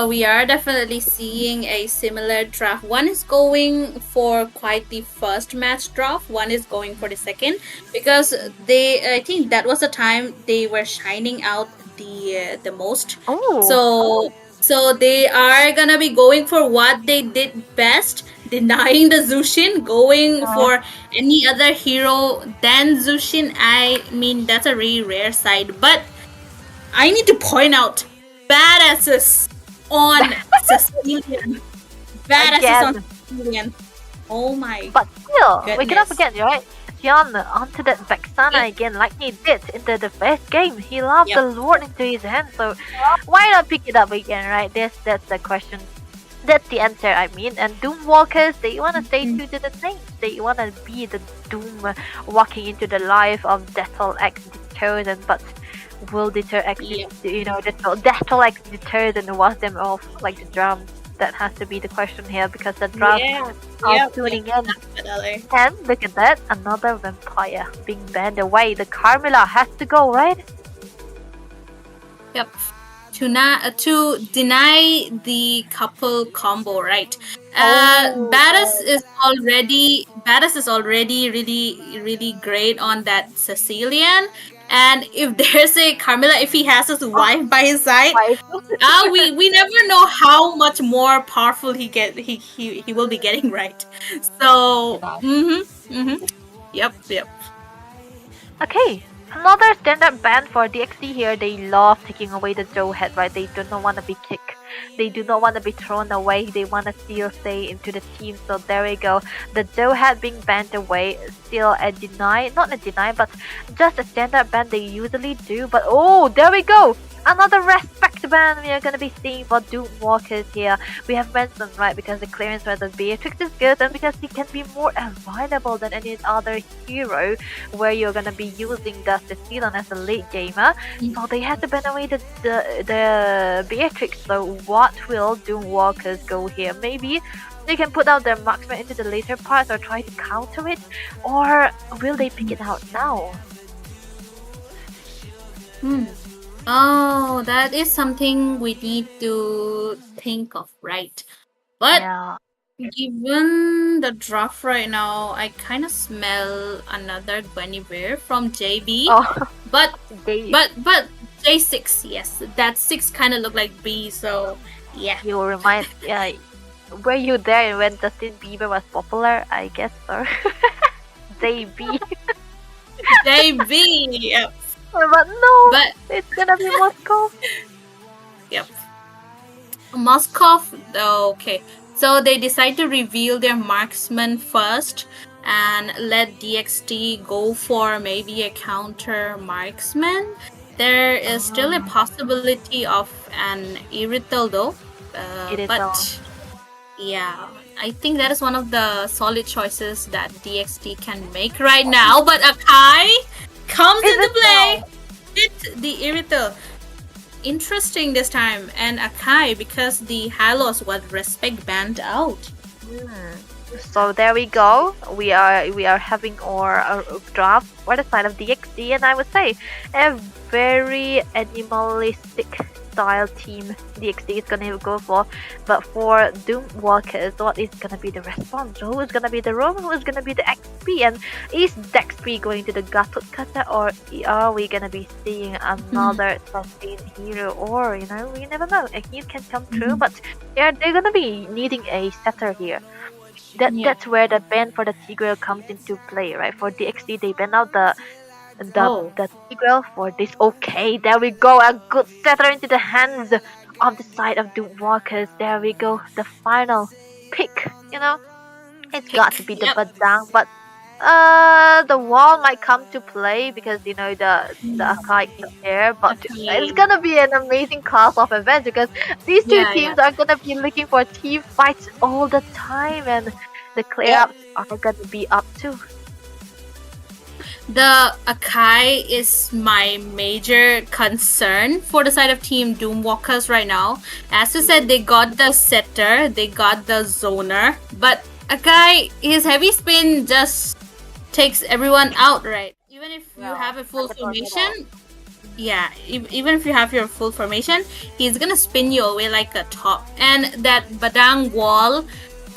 we are definitely seeing a similar draft. One is going for quite the first match draft. One is going for the second because I think that was the time they were shining out the most. Oh. So they are gonna be going for what they did best, denying the Zushin, going for any other hero than Zushin. I mean, that's a really rare side. But I need to point out, badasses on Sicilian. Badasses on Sicilian. Oh my But still, we goodness. cannot forget, right? Sion onto that Vexana again like he did into the first game. He loved the Lord into his hand, so why not pick it up again, right? That's the question. That's the answer, I mean. And Doomwalkers, they want to stay true to the name. They want to be the Doom walking into the life of Detoll X Detergent, but will Deter X, Detoll X Detergent wash them off like the drums? That has to be the question here because the draft are tuning in. Definitely. And look at that, another vampire being banned away. The Carmilla has to go, right? Yep. To deny the couple combo, right? Badass is already really great on that Sicilian. And if there's a Carmilla, if he has his wife by his side, we never know how much more powerful he will be getting, right? So, yep. Okay, another standard ban for DXD here. They love taking away the Zohunt, right? They do not want to be kicked. They do not want to be thrown away. They want to still stay into the team. So there we go. The Zohunt being banned away. Still a deny. Not a deny, but just a standard ban they usually do. But oh, there we go. Another respect ban we are going to be seeing for Doomwalkers here. We have mentioned, right, because the clearance for the Beatrix is good and because he can be more available than any other hero where you're going to be using the Sicilian as a late gamer. So they have to ban away the Beatrix. So what will Doomwalkers go here? Maybe they can put out their marksman into the later parts or try to counter it, or will they pick it out now? Oh, that is something we need to think of, right? But given the draft right now, I kind of smell another Guinevere from JB. But J6, yes, that 6 kind of look like B. So yeah, you remind were you there when Justin Bieber was popular? I guess so. JB. JB. Yep. But it's gonna be Moskov. Yep. Moskov. Okay. So they decide to reveal their marksman first and let DXT go for maybe a counter marksman. There is still a possibility of an Irithel though. But yeah, I think that is one of the solid choices that DXT can make right now. But Akai comes into play with the Irithel. Interesting this time, and Akai because the Halos was respect banned out. So there we go. We are having our draft for the side of DXD, and I would say a very animalistic style team DXD is gonna go for. But for Doomwalkers, what is gonna be the response? Who is gonna be the roam? Who is gonna be the XP? And is DXP going to the Gatut Kata, or are we gonna be seeing another sustained hero? Or we never know. A hero can come through, but they're gonna be needing a setter here. That's where the ban for the Tigreal comes into play, right? For DXD, they ban out the Tigreal for this. Okay, there we go. A good setter into the hands of the side of Doomwalkers. There we go. The final pick. It's got to be the Badang, but The wall might come to play because you know the Akai is there, but it's Okay. gonna be an amazing class of events because these two Yeah, yeah. teams are gonna be looking for team fights all the time, and the clear Yep. ups are gonna be up too. The Akai is my major concern for the side of Team Doomwalkers right now. As you said, they got the setter, they got the zoner, but Akai, his heavy spin just takes everyone out, right? Even if you have a full formation, yeah, even if you have your full formation, he's gonna spin you away like a top. And that Badang wall,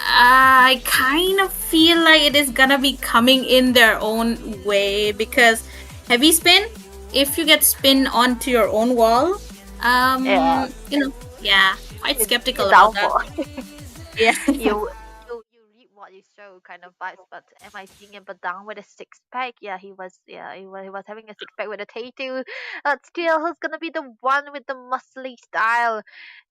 I kind of feel like it is gonna be coming in their own way because heavy spin, if you get spin onto your own wall, Yeah. Yeah, quite skeptical It's about downfall. that. Yeah. You read what you show kind of vibes, but am I seeing him but down with a six pack? Yeah, he was having a six pack with a tattoo. But still, who's gonna be the one with the muscly style?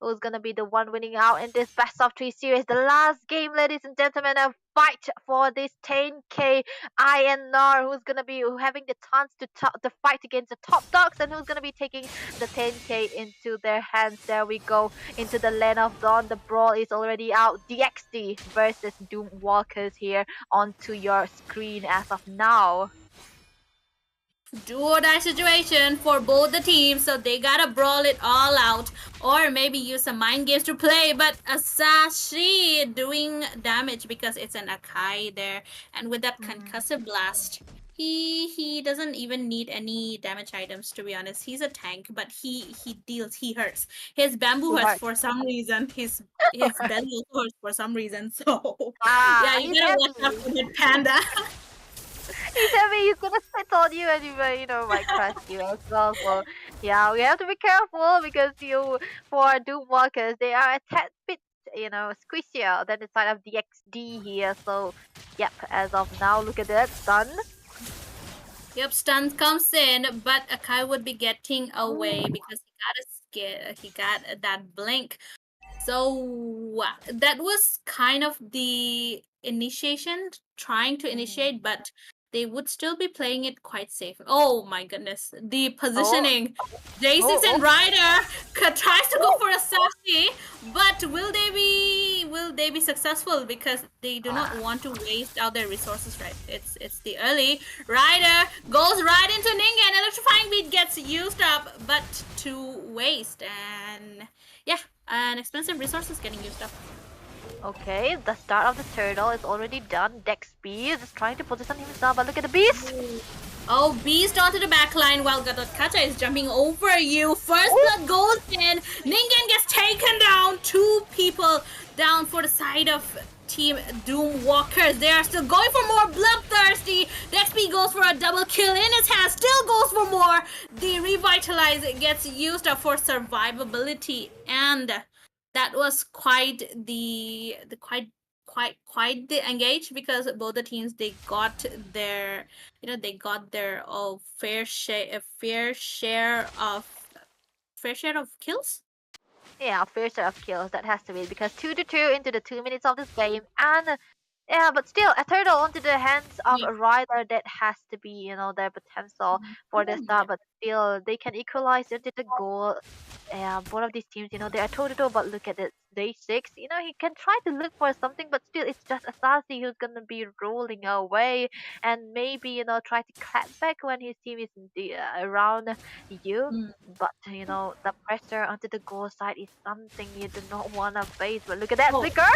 Who's gonna be the one winning out in this best of three series? The last game, ladies and gentlemen, a fight for this 10k INR. Who's gonna be having the chance to fight against the top dogs, and who's gonna be taking the 10k into their hands? There we go into the land of dawn. The brawl is already out. DXD versus Doomwalkers here onto your screen as of now. Do or die situation for both the teams, so they gotta brawl it all out, or maybe use some mind games to play. But Asashi doing damage because it's an Akai there, and with that concussive blast, he doesn't even need any damage items, to be honest. He's a tank, but he hurts. His bamboo hurts for some reason. His belly also hurts for some reason. So yeah, you He's gotta watch out for that panda. He's heavy, he's gonna sit on you and might crush you as well. So yeah, we have to be careful because for Doomwalkers, they are a tad bit squishier than the side of DXD here. So yep, as of now, look at that stun. Yep, stun comes in, but Akai would be getting away because he got that blink. So that was kind of the initiation, trying to initiate, but they would still be playing it quite safe. Oh my goodness, the positioning. J6 and Ryder tries to go for a Sashi, but will they be successful because they do not want to waste out their resources, right? It's the early. Ryder goes right into Ninga and electrifying beat gets used up, but to waste, and yeah, an expensive resource is getting used up. Okay, the start of the turtle is already done. Dex B is just trying to position himself, but look at the beast! Oh, beast onto the backline while Kacha is jumping over you. First blood goes in. Ningen gets taken down. 2 people down for the side of Team Doomwalkers. They are still going for more bloodthirsty. Dex B goes for a double kill in his hand. Still goes for more. The revitalize gets used up for survivability, and that was quite the engage because both the teams they got their fair share of kills. Yeah, fair share of kills, that has to be because 2-2 into the 2 minutes of this game, and yeah, but still a turtle onto the hands of a rider, that has to be their potential for the start, but still they can equalize into the goal. Yeah, both of these teams, they are toe-to-toe, but look at it. Day 6, he can try to look for something, but still it's just Asasi who's gonna be rolling away and maybe, try to clap back when his team is around you. But, the pressure onto the goal side is something you do not want to face. But look at that flicker!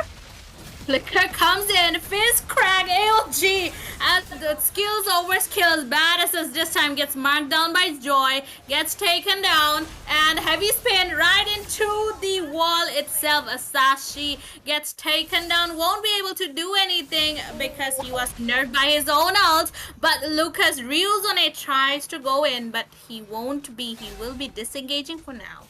Flicker comes in, Fizz Crack, ALG, and the skills over skills. Badasses this time gets marked down by Joy, gets taken down, and heavy spin right into the wall itself. Asashi gets taken down, won't be able to do anything because he was nerfed by his own ult, but Lucas reels on it, tries to go in, but he won't be. He will be disengaging for now.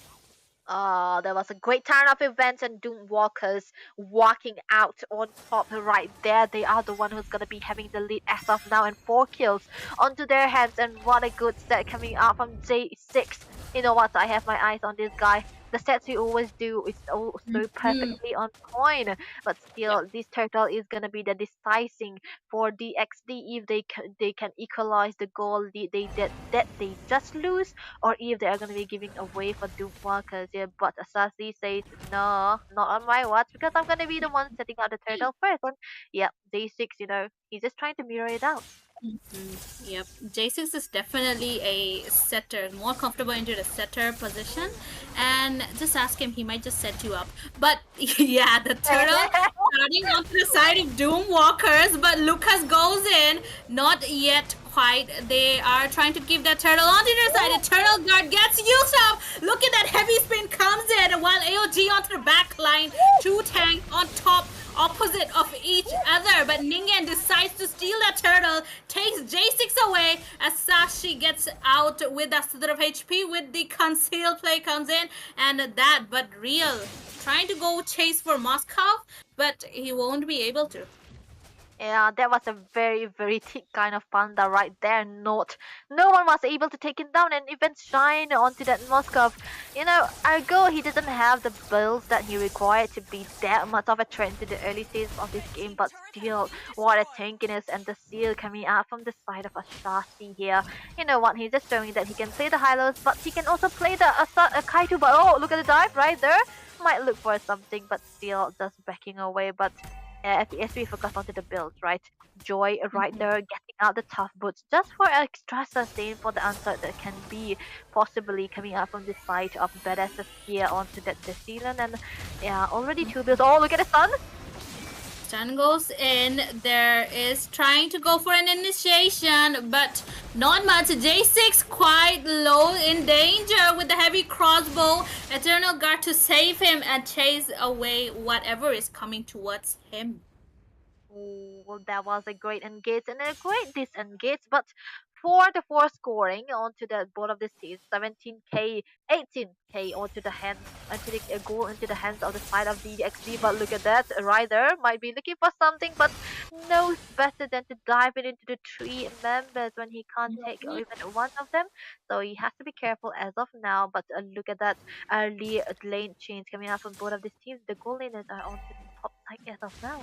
There was a great turn of events and Doomwalkers walking out on top right there. They are the one who's gonna be having the lead as of now, and 4 kills onto their hands, and what a good set coming out from J6. You know what? I have my eyes on this guy. the sets we always do is so perfectly on point. But still, this turtle is gonna be the decising for DXD if they can equalize the goal that they just lose, or if they are gonna be giving away for Doomwalkers. Yeah, but Asasi says no, not on my watch because I'm gonna be the one setting out the turtle first. And yeah, J6, he's just trying to mirror it out. Yep, J6 is definitely a setter, more comfortable into the setter position. And just ask him, he might just set you up. But yeah, the turtle starting onto the side of Doomwalkers, but Lucas goes in, not yet quite. They are trying to keep that turtle onto their side. The turtle guard gets used up. Look at that heavy spin comes in while AOG onto the back line. Two tanks on top, opposite of each other, but Ningen decides to steal that turtle, takes J6 away as Sashi gets out with a sort of HP with the conceal play comes in, and that but real trying to go chase for Moscow, but he won't be able to. Yeah, that was a very, very thick kind of panda right there. No one was able to take him down and even shine onto that Moskov. Argo, he doesn't have the builds that he required to be that much of a threat to the early stages of this game, but still, what a tankiness and the seal coming out from the side of Asasi here. You know what, he's just showing that he can play the high-lows, but he can also play the Kaitu, but oh, look at the dive right there. Might look for something, but still just backing away, but as we focus onto the builds, right? Joy right there getting out the tough boots just for extra sustain for the answer that can be possibly coming out from the side of badasses here onto that Decilan, and yeah, already two builds. Oh, look at the sun! Stun goes in. There is trying to go for an initiation, but not much. J6 quite low in danger with the heavy crossbow. Eternal Guard to save him and chase away whatever is coming towards him. Oh, that was a great engage and a great disengage, but for the four scoring onto the board of this team, 17k, 18k onto the hands, onto the goal into the hands of the side of the XD. But look at that, Ryder might be looking for something, but knows better than to dive it into the three members when he can't take even one of them. So he has to be careful as of now. But look at that early lane change coming out from both of these teams. The goal laners are onto the top side as of now.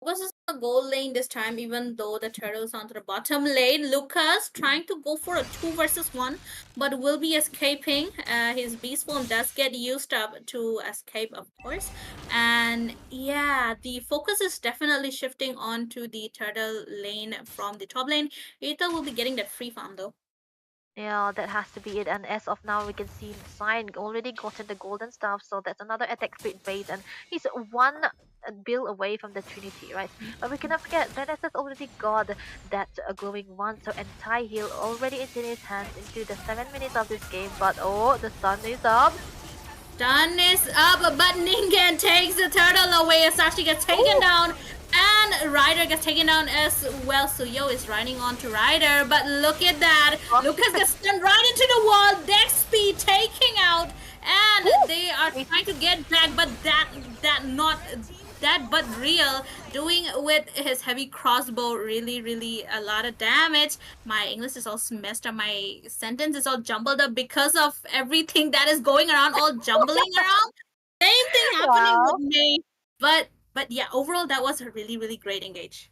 Lucas is on the goal lane this time, even though the turtle is onto the bottom lane. Lucas trying to go for a 2 versus 1, but will be escaping. His beast form does get used up to escape, of course. And yeah, the focus is definitely shifting onto the turtle lane from the top lane. Ita will be getting that free farm though. Yeah, that has to be it. And as of now, we can see Sign already gotten the golden stuff, so that's another attack speed base, and he's one build away from the Trinity, right? But we cannot forget that has already got that glowing one, so anti-heal already into his hands into the 7 minutes of this game. But oh, the sun is up. Sun is up, but Ningen takes the turtle away. Asashi gets taken down. And Ryder gets taken down as well. Suyo is running on to Ryder, but look at that. Lucas gets stunned right into the wall. Dex speed taking out, and they are trying to get back, but but real doing with his heavy crossbow really a lot of damage. My English is all messed up. My sentence is all jumbled up because of everything that is going around, all jumbling around. Same thing happening with me, but yeah, overall that was a really great engage.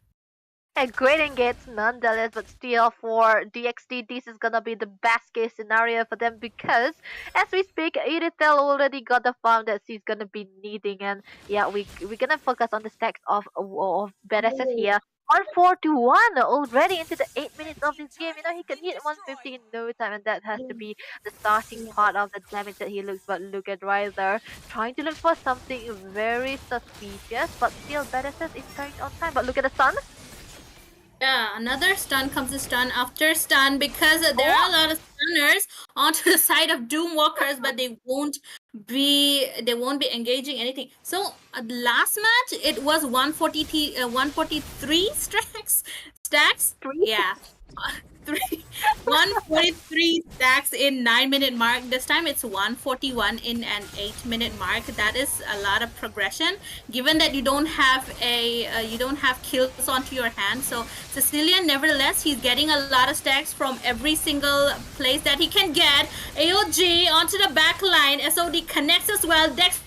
A great engage nonetheless, but still for DXD, this is gonna be the best case scenario for them because as we speak, Iritel already got the farm that she's gonna be needing, and yeah, we're gonna focus on the stacks of badasses here. 1-4-1 already into the 8 minutes of this game. He can hit 150 in no time, and that has to be the starting part of the damage that he looks. But look at Ryzer trying to look for something very suspicious, but still badasses is turning on time. But look at the sun. Yeah, another stun comes to stun after stun because there are a lot of stunners onto the side of Doomwalkers, but they won't be engaging anything. So last match it was 143 stacks. Yeah. 143 stacks in 9-minute mark. This time it's 141 in an 8-minute mark. That is a lot of progression, given that you don't have kills onto your hand. So Sicilian, nevertheless, he's getting a lot of stacks from every single place that he can get. AOG onto the back line. SOD connects as well. Dex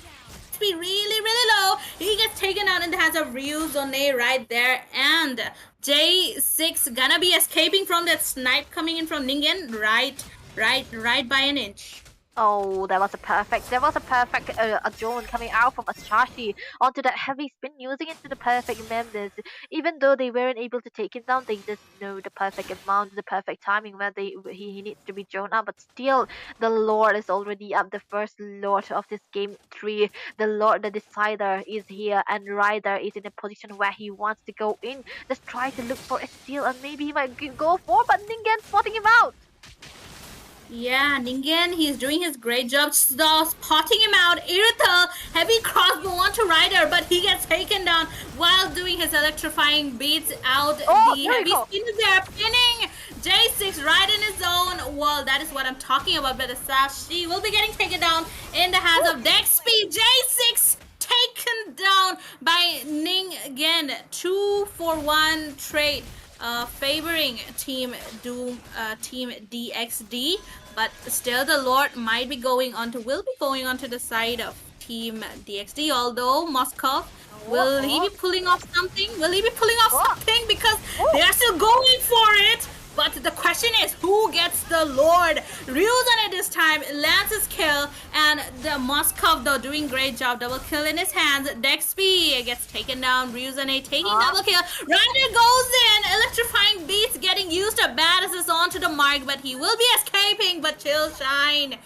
speed really low. He gets taken out in the hands of Ryu Zone right there, and J6 gonna be escaping from that snipe coming in from Ningen right by an inch. Oh, that was a perfect a drone coming out from Ashashi onto that heavy spin, using it to the perfect members. Even though they weren't able to take him down, they just know the perfect amount, the perfect timing where he needs to be drawn out. But still, the Lord is already up. The first Lord of this game 3, the Lord, the Decider, is here, and Ryder is in a position where he wants to go in. Just try to look for a steal, and maybe he might go for, but Ningen spotting him out. Yeah, Ningen, he's doing his great job spotting him out. Irithel, heavy crossbow onto Ryder, but he gets taken down while doing his electrifying beats out. The heavy spin is there, pinning J6 right in his zone. Well, that is what I'm talking about, but Asashi will be getting taken down in the hands of Dex Speed. J6 taken down by Ningen. 2-for-1 trade. Favoring Team DXD, but still the Lord will be going on to the side of Team DXD, although Moskov, will he be pulling off something? Because they are still going for it. But the question is, who gets the Lord? Ryuzan at this time lands his kill, and the Moskov, though, doing great job. Double kill in his hands. Dexp gets taken down. Ryuzan taking double kill. Ryder goes in. Electrifying beats getting used. A badass is onto the mark, but he will be escaping. But Chillshine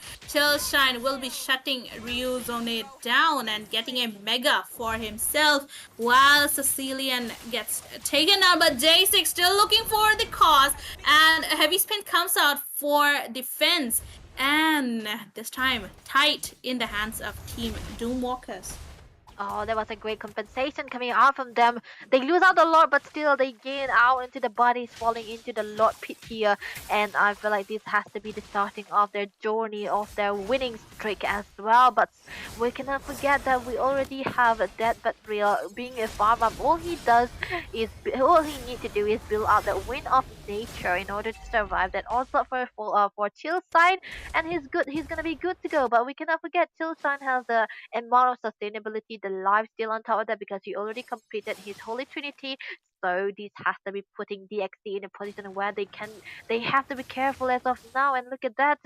will be shutting Ryuzan down and getting a mega for himself, while Sicilian gets taken down. But J6 still looking for the cause, and a heavy spin comes out for defense, and this time tight in the hands of Team Doomwalkers. Oh, that was a great compensation coming out from them. They lose out the Lord, but still they gain out into the bodies, falling into the Lord pit here. And I feel like this has to be the starting of their journey, of their winning streak as well. But we cannot forget that we already have a Dead But Real being a farmer. All he needs to do is build out the wind of nature in order to survive that onslaught for Chill Sign, and he's gonna be good to go. But we cannot forget Chill Sign has the amount of sustainability, the life still on top of that, because he already completed his Holy Trinity. So this has to be putting DXD in a position where they have to be careful as of now. And look at that,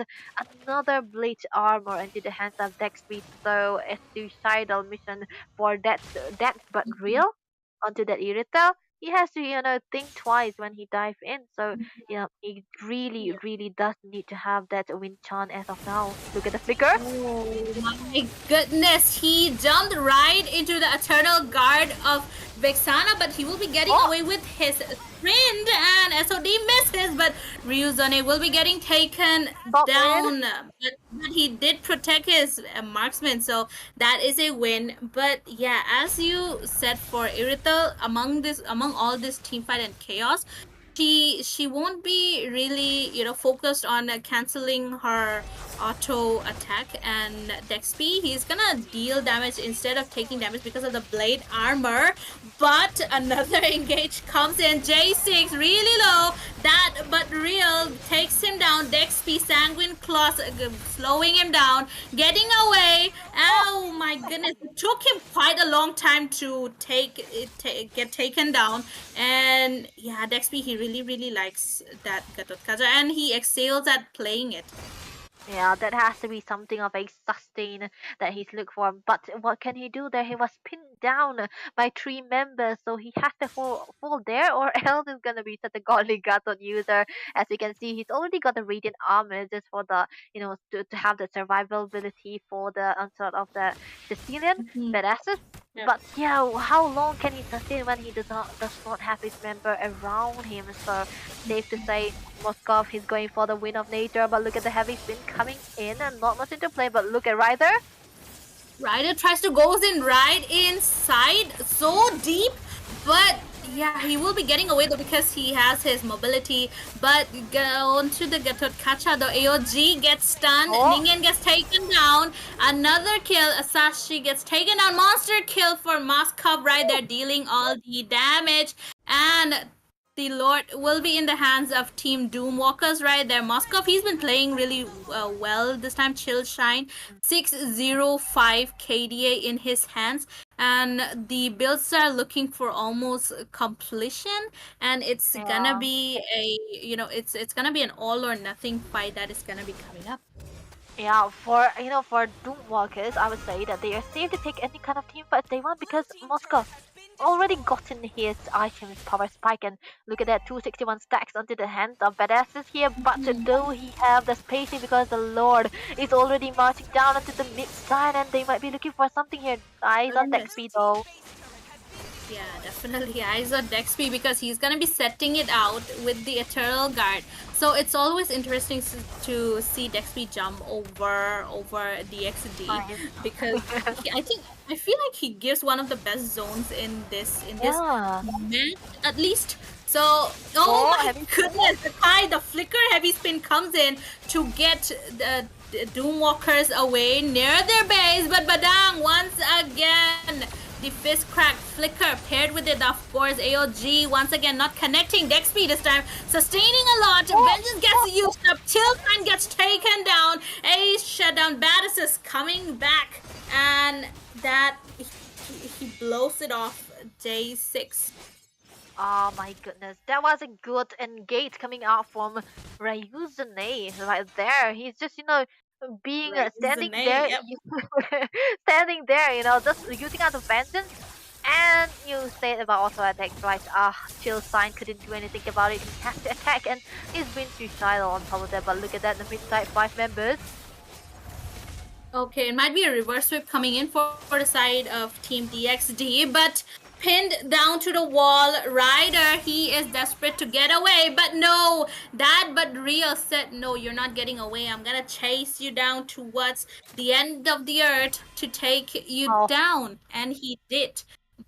another Bleach armor into the hands of Dexby. So a suicidal mission for that but real onto that Irithel. He has to, think twice when he dive in. So, he really does need to have that win chance as of now. Look at the flicker. Oh my goodness, he jumped right into the Eternal Guard of Vexana, but he will be getting away with his sprint, and SOD misses, but Ryuzane will be getting taken down. But he did protect his marksman, so that is a win. But yeah, as you said, for Irithel, among all this team fight and chaos, she won't be really focused on canceling her auto attack, and Dexp, he's gonna deal damage instead of taking damage because of the blade armor. But another engage comes in. J6 really low, that but real takes him down. Dexp sanguine claws slowing him down, getting away. Oh my goodness, it took him quite a long time to get taken down. And yeah, Dexp, he really likes that Gatotkaja, and he excels at playing it. Yeah, that has to be something of a sustain that he's looked for. But what can he do there? He was pinned down by 3 members, so he has to fall there, or else it's gonna be such a godly Gatot user. As you can see, he's already got the radiant armor just for the to have the survivability for the onslaught of the Sicilian badasses. Yeah. But yeah, how long can he sustain when he does not have his member around him? So safe to say, Moskov, he's going for the win of nature. But look at the heavy spin coming in, and not much into play. But look at Ryder. Ryder tries to go in right inside, so deep, but Yeah, he will be getting away though because he has his mobility. But on to the Kacha, the AOG gets stunned. Ningen gets taken down. Another kill. Asashi gets taken down. Monster kill for Moskov right there, dealing all the damage. And the Lord will be in the hands of Team Doomwalkers right there. Moskov, he's been playing really well this time. Chill Shine, 605 KDA in his hands. And the builds are looking for almost completion, and it's gonna be it's gonna be an all or nothing fight that is gonna be coming up. Yeah, for Doomwalkers, I would say that they are safe to take any kind of team fight they want because Moscow already gotten his items power spike, and look at that, 261 stacks onto the hands of badasses here. But do he have the spacing because the Lord is already marching down onto the mid side, and they might be looking for something here. Eyes on Dexby though. Yeah, definitely eyes on Dexby because he's gonna be setting it out with the Eternal Guard. So it's always interesting to see Dexby jump over DXD because I feel like he gives one of the best zones in this match at least. So my goodness, the flicker heavy spin comes in to get the Doomwalkers away near their base, but Badang once again. The fist crack flicker paired with it, of course. AOG once again not connecting. Dexby this time sustaining a lot. Vengeance gets used up. Tiltman gets taken down. Ace shutdown. Badass coming back, and that he blows it off. J6. Oh my goodness, that was a good engage coming out from Ryuzune right there. He's just being standing there, standing there, just using out the vengeance. And you said about auto attacks, right? Chill Sign couldn't do anything about it. He has to attack, and he's been suicidal on top of that. But look at that, the mid side 5 members. Okay, it might be a reverse sweep coming in for the side of Team DXD, but pinned down to the wall. Ryder, he is desperate to get away, but no, but Real said, no, you're not getting away. I'm gonna chase you down towards the end of the earth to take you down, and he did.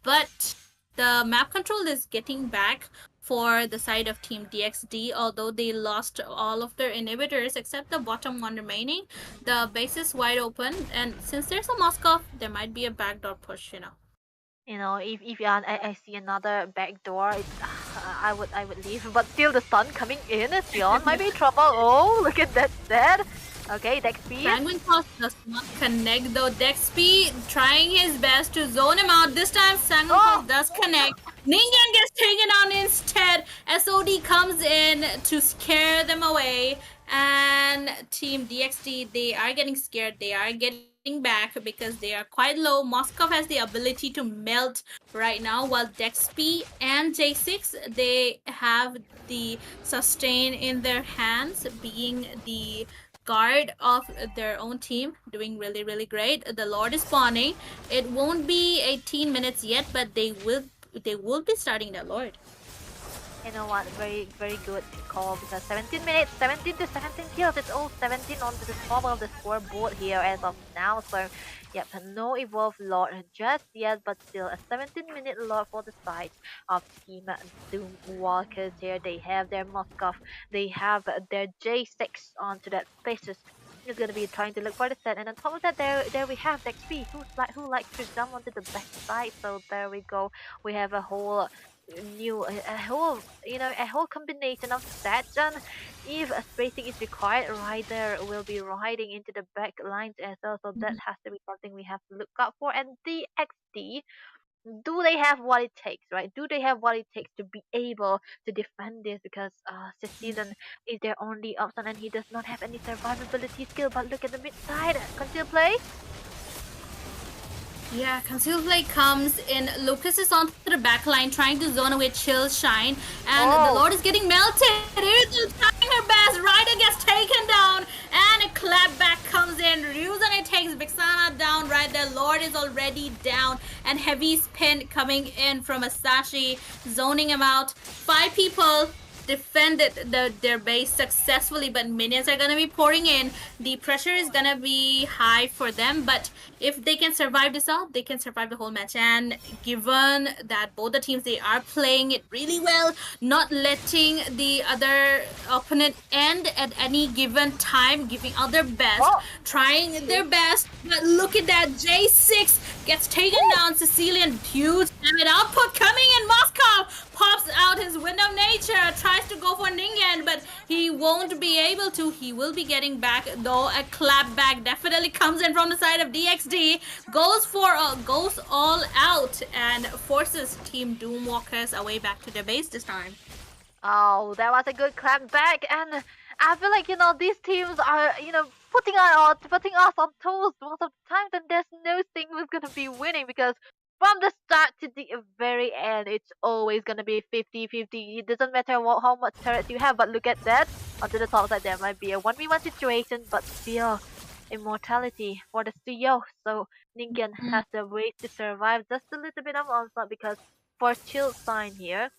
But the map control is getting back for the side of Team DXD, although they lost all of their inhibitors except the bottom one remaining. The base is wide open, and since there's a Moskov, there might be a backdoor push, If I see another back door, I would leave. But still, the sun coming in. Sion might be in trouble. Oh, look at that set. Okay, Dexby. Penguin Toss does not connect though. Dexby trying his best to zone him out. This time, Penguin Toss does connect. Ningen gets taken down instead. SOD comes in to scare them away. And Team DXD, they are getting scared. They are getting back because they are quite low. Moskov has the ability to melt right now, while Dexby and J6, they have the sustain in their hands, being the guard of their own team, doing really, really great. The Lord is spawning. It won't be 18 minutes yet, but they will be starting their Lord. You know what, very, very good call, because 17 minutes, 17 to 17 kills, it's all 17 on the top of the scoreboard here as of now. So, yep, no evolved Lord just yet, but still a 17-minute Lord for the side of Team Doomwalkers here. They have their Moskov, they have their J6 onto that spaces. Is going to be trying to look for the set, and on top of that, there we have Dexby, who likes to jump onto the back side. So there we go, we have a whole whole combination of stats, and if a spacing is required, Ryder will be riding into the back lines as well. So that has to be something we have to look out for. And DXD, do they have what it takes, right? Do they have what it takes to be able to defend this? Because Cecilian is their only option, and he does not have any survivability skill. But look at the mid side, conceal play. Yeah, conceal play comes in. Lucas is onto the back line trying to zone away Chill Shine, and the Lord is getting melted. Ryuzu trying her best. Ryder gets taken down, and a clapback comes in. Ryuzune takes Vixana down right there. Lord is already down, and heavy spin coming in from Asashi, zoning him out. 5 people defended their base successfully, but minions are gonna be pouring in. The pressure is gonna be high for them, but if they can survive this out, they can survive the whole match. And given that both the teams, they are playing it really well, not letting the other opponent end at any given time, giving out their best, trying their best. But look at that, J6 gets taken down. Sicilian, huge damage output coming in. Moscow pops out his Wind of Nature, tries to go for Ningen, but he won't be able to. He will be getting back, though. A clapback definitely comes in from the side of DXD, goes all out and forces Team Doomwalkers away back to their base this time. Oh, that was a good clapback, and I feel like these teams are putting us on toes most of the time. Then there's no thing who's gonna be winning because from the start to the very end, it's always gonna be 50-50. It doesn't matter how much turrets you have, but look at that. Onto the top side, there might be a 1v1 situation, but still, immortality for the CEO. So Ningen has the way to survive just a little bit of onslaught because for Chill Sign here,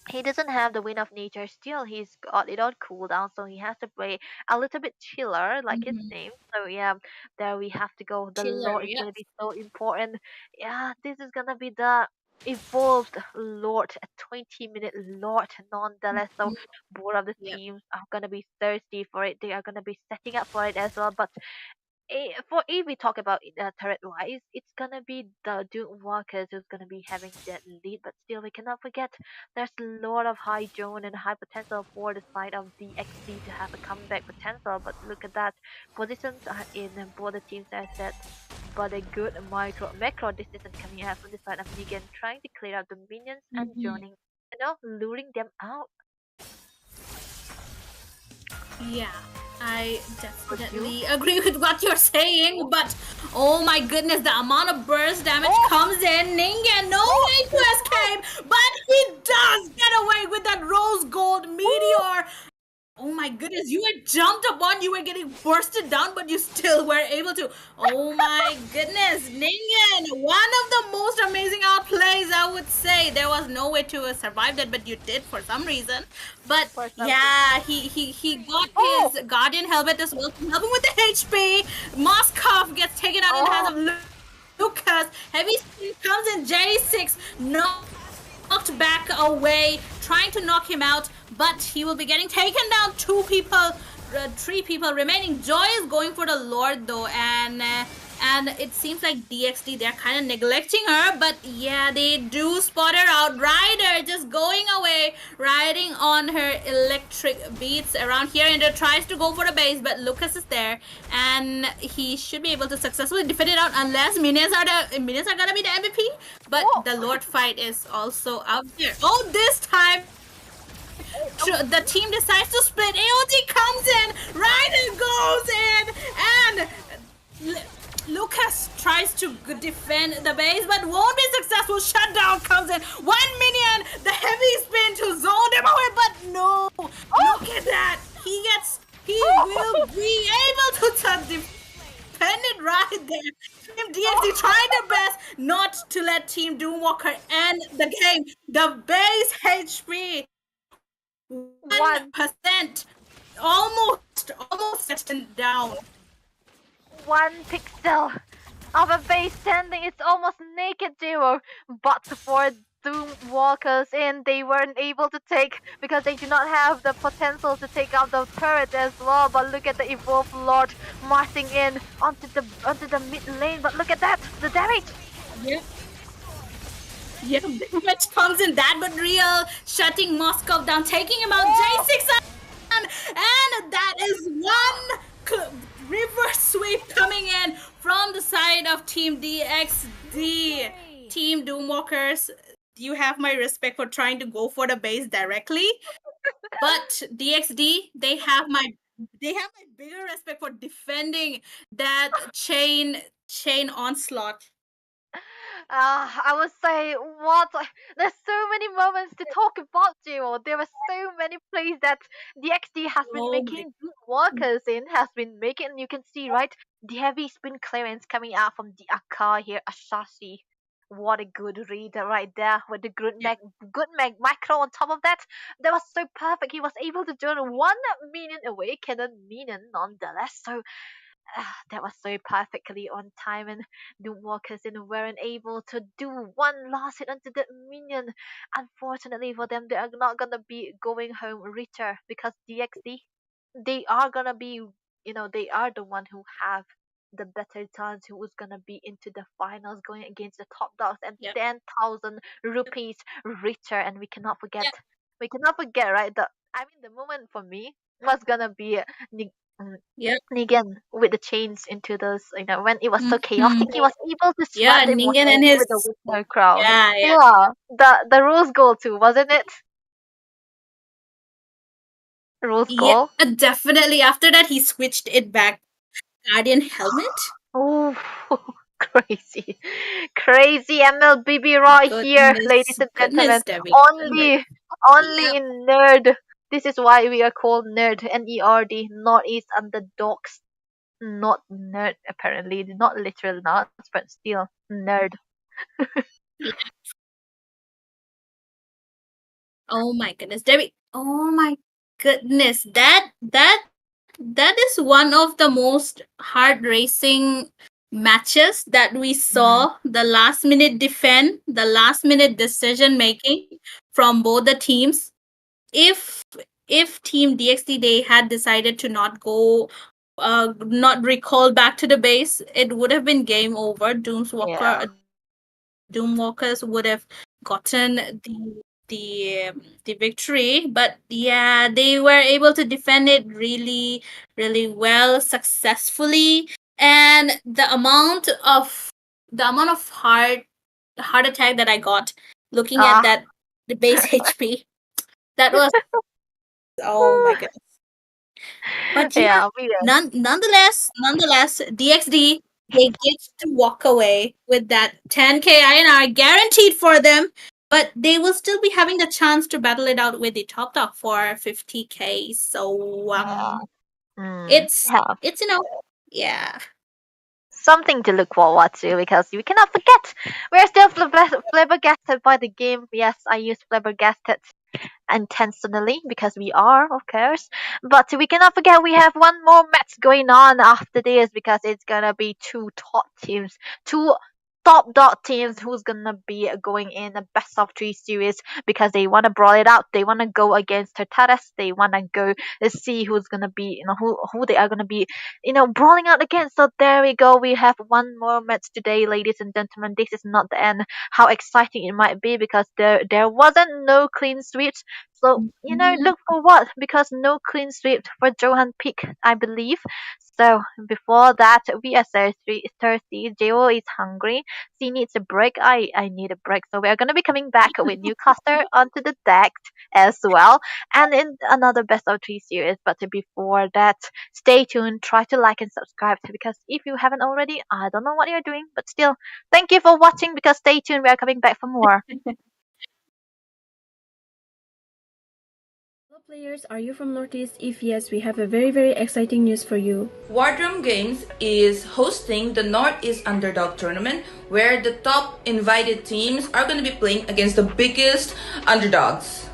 he doesn't have the Wind of Nature still. He's got it on cooldown, so he has to play a little bit chiller, like his name. So yeah, there we have to go. The Chiller, Lord is yes. gonna be so important. Yeah, this is gonna be the evolved Lord, a 20-minute Lord nonetheless. So both of the teams are gonna be thirsty for it. They are gonna be setting up for it as well. But if we talk about turret wise, it's gonna be the Doomwalkers who's gonna be having that lead, but still we cannot forget there's a lot of high drone and high potential for the side of DXD to have a comeback potential. But look at that, positions are in both the teams as said, but a good macro decision coming out from the side of Negan, trying to clear out the minions and joining, luring them out. Yeah, I definitely agree with what you're saying, but oh my goodness, the amount of burst damage comes in. Ningen, no way to escape, but he does get away with that rose gold meteor. Oh my goodness, you were jumped upon, you were getting bursted down, but you still were able to. Oh my goodness, Ningen, one of the most amazing outplays, I would say. There was no way to survive that, but you did for some reason. But yeah, he got his Guardian helmet as well to help him with the HP. Moskov gets taken out in the hands of Lucas. Heavy Spin comes in, J6, knocked back away, trying to knock him out, but he will be getting taken down. 3 people remaining. Joy is going for the Lord though, and it seems like DXD, they're kind of neglecting her, but yeah, they do spot her out. Ryder just going away, riding on her electric beats around here, and tries to go for the base, but Lucas is there, and he should be able to successfully defend it out unless minions are gonna be the MVP. But the Lord fight is also out there. Oh, this time the team decides to split. AOG comes in, Ryder goes in, and Lucas tries to defend the base, but won't be successful. Shutdown comes in. 1 minion, the heavy spin to zone them away, but no. Look at that. He will be able to defend it right there. Team DXD trying their best not to let Team Doomwalker end the game. The base HP 1%, almost set down. 1 pixel of a base standing, it's almost naked zero. But for Doomwalkers in, they weren't able to take because they do not have the potential to take out the turret as well. But look at the evolved Lord marching in onto the mid lane. But look at that, the damage. Yeah, damage comes in that, but real shutting Moscow down, taking him out. J6 and that is one reverse sweep coming in from the side of Team DXD. Team Doomwalkers, you have my respect for trying to go for the base directly, but DXD, they have my bigger respect for defending that chain onslaught. I would say there's so many moments to talk about, Jiro. There were so many plays that the XD has been making, Doomwalkers in has been making. You can see, right, the heavy spin clearance coming out from the Akar here, Ashashi. What a good read right there with the good macro on top of that. That was so perfect. He was able to turn 1 minion away, cannon minion nonetheless. So that was so perfectly on time, and Doomwalkers weren't able to do one last hit onto that minion. Unfortunately for them, they are not gonna be going home richer because DXD, they are gonna be, they are the one who have the better chance who's gonna be into the finals going against the top dogs and Yep. 10,000 rupees richer. And we cannot forget, right? The moment for me was gonna be Yep. Negan with the chains into those, when it was so chaotic, Mhm. he was able to Yeah, swipe the Ningen immortal and his with the Witcher crown. yeah. Yeah, the rose gold too, wasn't it? Rose Yeah, gold. definitely. After that, he switched it back. Guardian helmet. Oh, crazy, crazy MLBB right here, ladies and gentlemen. Debbie. Only Yep. in nerd. This is why we are called nerd. NERD, Northeast Underdogs. Not nerd, apparently. Not literal nerds, but still nerd. Oh my goodness, Debbie. Oh my goodness. That is one of the most heart racing matches that we saw. The last minute defend, the last minute decision making from both the teams. If Team DXT they had decided to not go not recall back to the base, it would have been game over. Yeah. Doomwalkers would have gotten the victory, but yeah, they were able to defend it really well, successfully. And the amount of heart attack that I got looking at Ah. that the base HP, that was, oh my goodness. But yeah, Yeah, we nonetheless, DXD, they get to walk away with that 10k INR guaranteed for them, but they will still be having the chance to battle it out with the top dog for 50k. So it's yeah. it's yeah. Something to look forward to because we cannot forget we're still flabbergasted by the game. Yes, I use flabbergasted intentionally because we are, of course. But we cannot forget we have one more match going on after this because it's gonna be two top teams, two top dot teams who's gonna be going in a best of three series because they wanna brawl it out. They wanna go against Tartarus. They wanna go see who's gonna be, who they are gonna be, brawling out against. So there we go. We have one more match today, ladies and gentlemen. This is not the end. How exciting it might be because there wasn't no clean sweeps. So look for what because no clean sweep for Zohunt pick, I believe. So before that, we are thirsty. Jo is hungry. She needs a break. I need a break. So we are gonna be coming back with Newcaster onto the deck as well, and in another best of three series. But before that, stay tuned. Try to like and subscribe because if you haven't already, I don't know what you're doing, but still, thank you for watching. Because stay tuned. We are coming back for more. Hello players, are you from Northeast? If yes, we have a very exciting news for you. Wardrum Games is hosting the North East Underdog Tournament where the top invited teams are going to be playing against the biggest underdogs.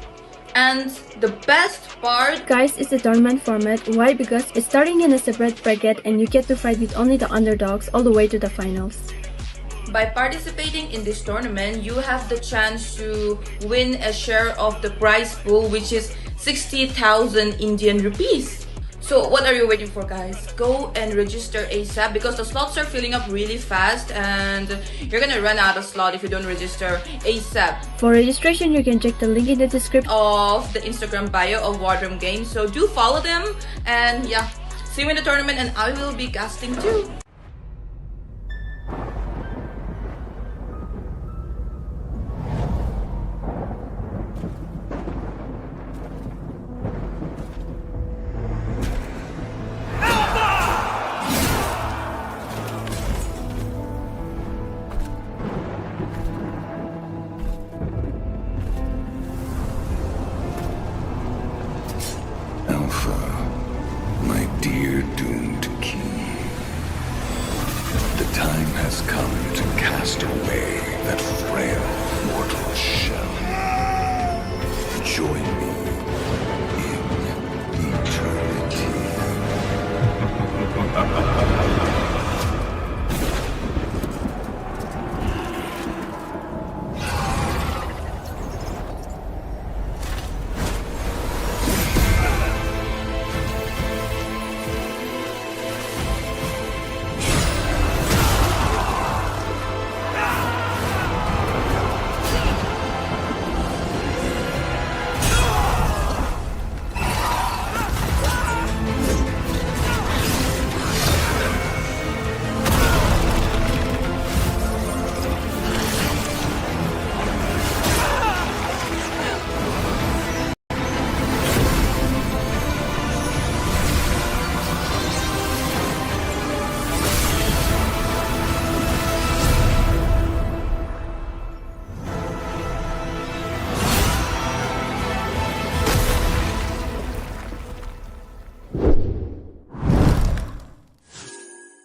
And the best part, Guys, it's the tournament format. Why? Because it's starting in a separate bracket and you get to fight with only the underdogs all the way to the finals. by participating in this tournament, you have the chance to win a share of the prize pool, which is 60,000 Indian rupees. So what are you waiting for, guys? Go and register ASAP because the slots are filling up really fast and you're gonna run out of slot if you don't register ASAP. For registration, you can check the link in the description of the Instagram bio of Wardrum Games. So do follow them and yeah, see you in the tournament and I will be casting too. Alpha, my dear doomed king. join me in eternity.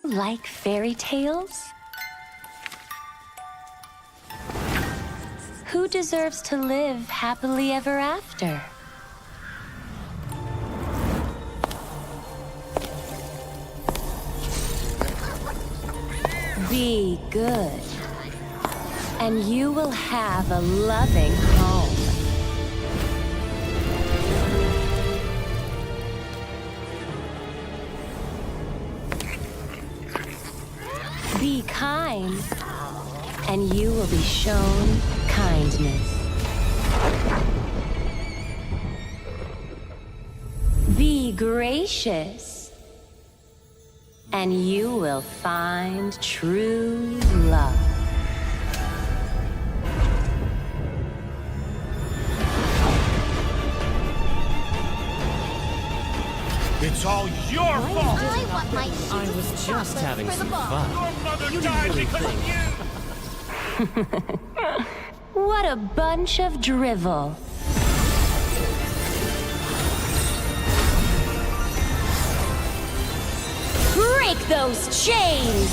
Like fairy tales? Who deserves to live happily ever after? Be good, and you will have a loving home. Be kind, and you will be shown kindness. Be gracious, and you will find true love. It's all your fault! I was just having some fun. Your mother died because of you! What a bunch of drivel. Break those chains!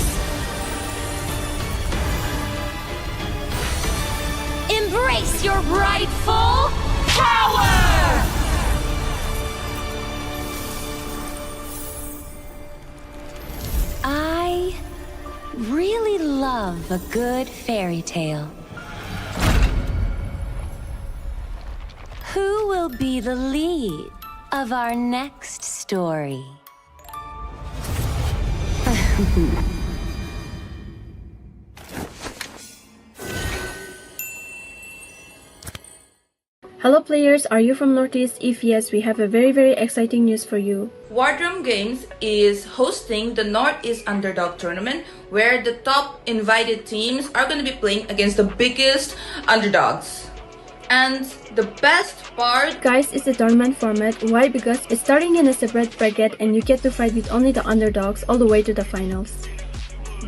Embrace your rightful power! I really love a good fairy tale. Who will be the lead of our next story? Hello players, are you from Northeast? If yes, we have a very exciting news for you. Wardrum Games is hosting the Northeast Underdog Tournament, where the top invited teams are going to be playing against the biggest underdogs. And the best part, guys, is the tournament format. Why? Because it's starting in a separate bracket and you get to fight with only the underdogs all the way to the finals.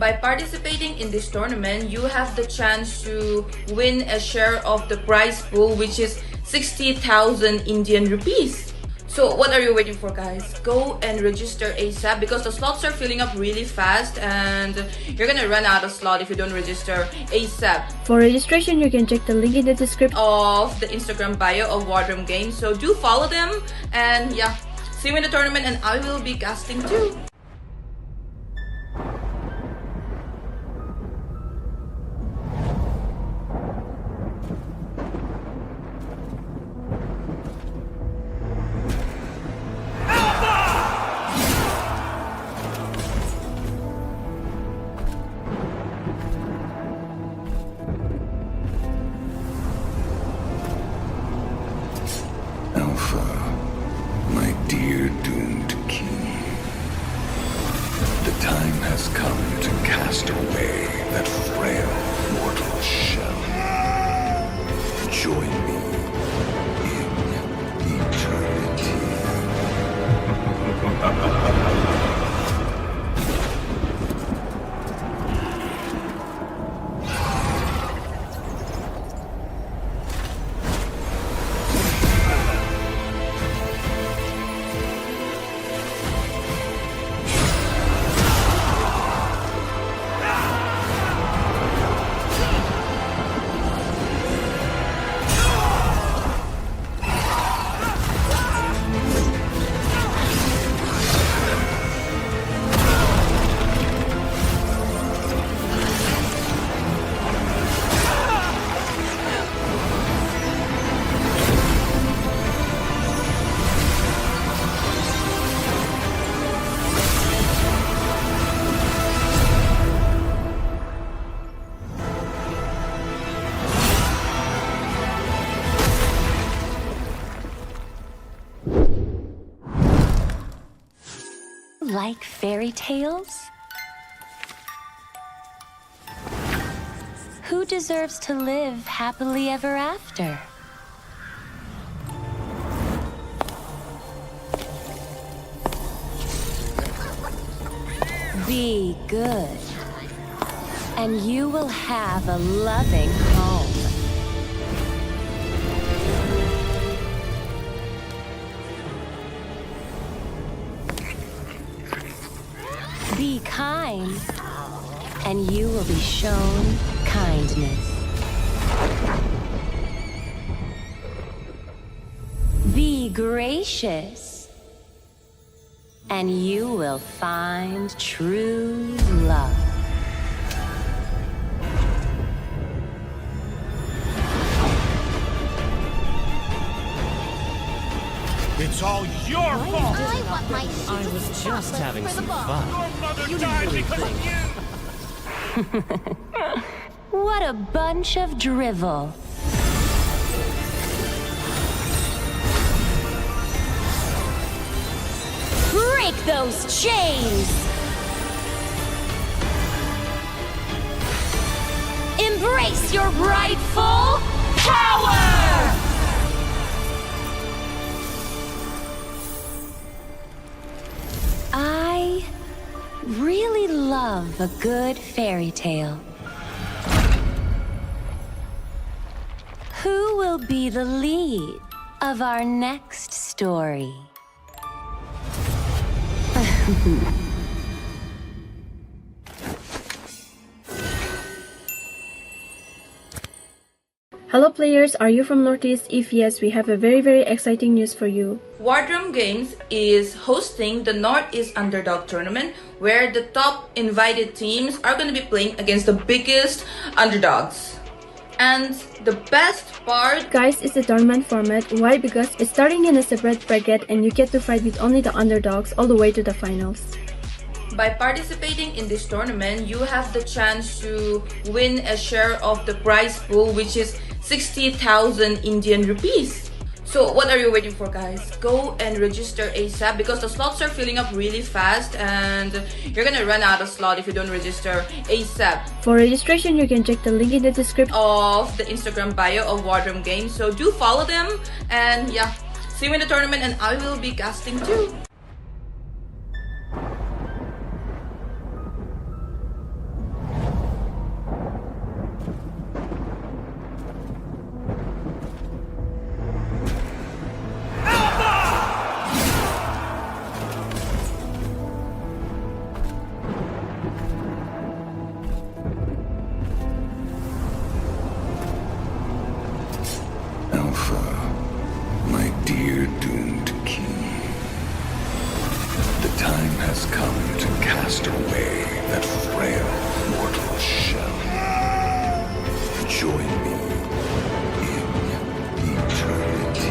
by participating in this tournament, you have the chance to win a share of the prize pool, which is 60,000 Indian rupees. So what are you waiting for, guys? Go and register ASAP because the slots are filling up really fast and you're gonna run out of slot if you don't register ASAP. For registration, you can check the link in the description of the Instagram bio of Wardrum Games. So do follow them and yeah, see you in the tournament and I will be casting too. Alpha, my dear doomed king. like fairy tales? Who deserves to live happily ever after? Be good, and you will have a loving home. Be kind, and you will be shown kindness. Be gracious, and you will find true love. It's all your fault! I was just having some fun. Your mother died because of you! What a bunch of drivel. Break those chains! Embrace your rightful power! I really love a good fairy tale. Who will be the lead of our next story? Hello players, are you from Northeast? If yes, we have a very exciting news for you. Wardrum Games is hosting the Northeast Underdog Tournament where the top invited teams are going to be playing against the biggest underdogs. And the best part, Guys, it's the tournament format. Why? Because it's starting in a separate bracket and you get to fight with only the underdogs all the way to the finals. by participating in this tournament, you have the chance to win a share of the prize pool, which is 60,000 Indian rupees. So what are you waiting for, guys? Go and register ASAP because the slots are filling up really fast and you're gonna run out of slot if you don't register ASAP. For registration, you can check the link in the description of the Instagram bio of Wardrum Games. So do follow them and yeah, see you in the tournament and I will be casting too. Dear doomed king, the time has come to cast away that frail mortal shell. Join me in eternity.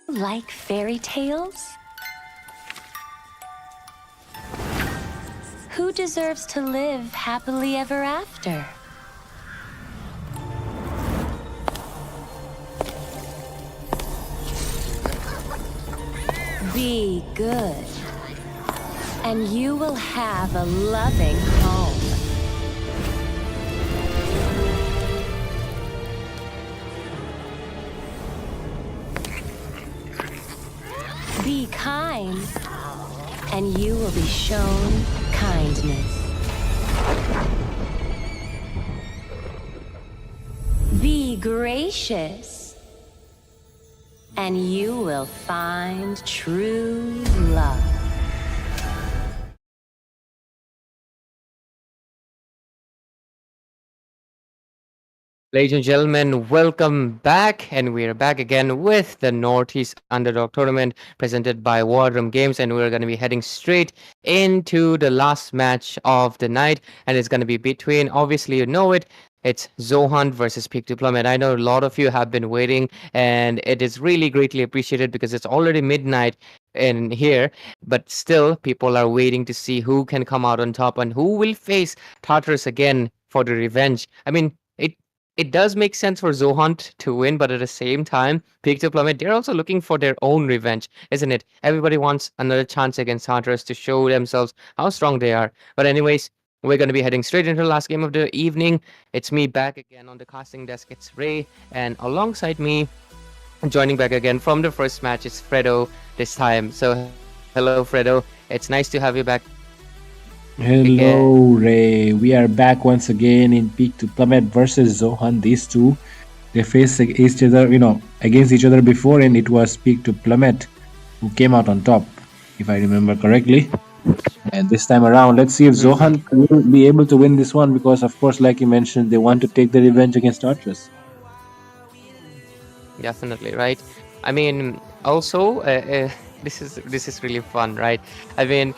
Like fairy tales? Who deserves to live happily ever after? Be good, and you will have a loving home. Be kind, and you will be shown kindness. Be gracious, and you will find true love. Ladies and gentlemen, welcome back, and we are back again with the Northeast Underdog Tournament presented by War Room Games, and we're going to be heading straight into the last match of the night, and it's going to be between, obviously you know it, it's Zohunt versus Peak to Plummet. I know a lot of you have been waiting, and it is really greatly appreciated because it's already midnight in here, but still people are waiting to see who can come out on top and who will face Tartarus again for the revenge. I mean, it does make sense for Zohunt to win, but at the same time, Peak to Plummet, they're also looking for their own revenge, isn't it? Everybody wants another chance against Tartarus to show themselves how strong they are. But anyways, we're going to be heading straight into the last game of the evening. It's me back again on the casting desk. It's Ray, and alongside me, joining back again from the first match, is Fredo this time. So, hello, Fredo. It's nice to have you back. Hello, Ray. We are back once again in Peak to Plummet versus Zohunt. These two, they faced each other, against each other before, and it was Peak to Plummet who came out on top, if I remember correctly. And this time around, let's see if Zohunt will be able to win this one, because, of course, like you mentioned, they want to take the revenge against Tartarus. Definitely, right? I mean, also, this is really fun, right? I mean,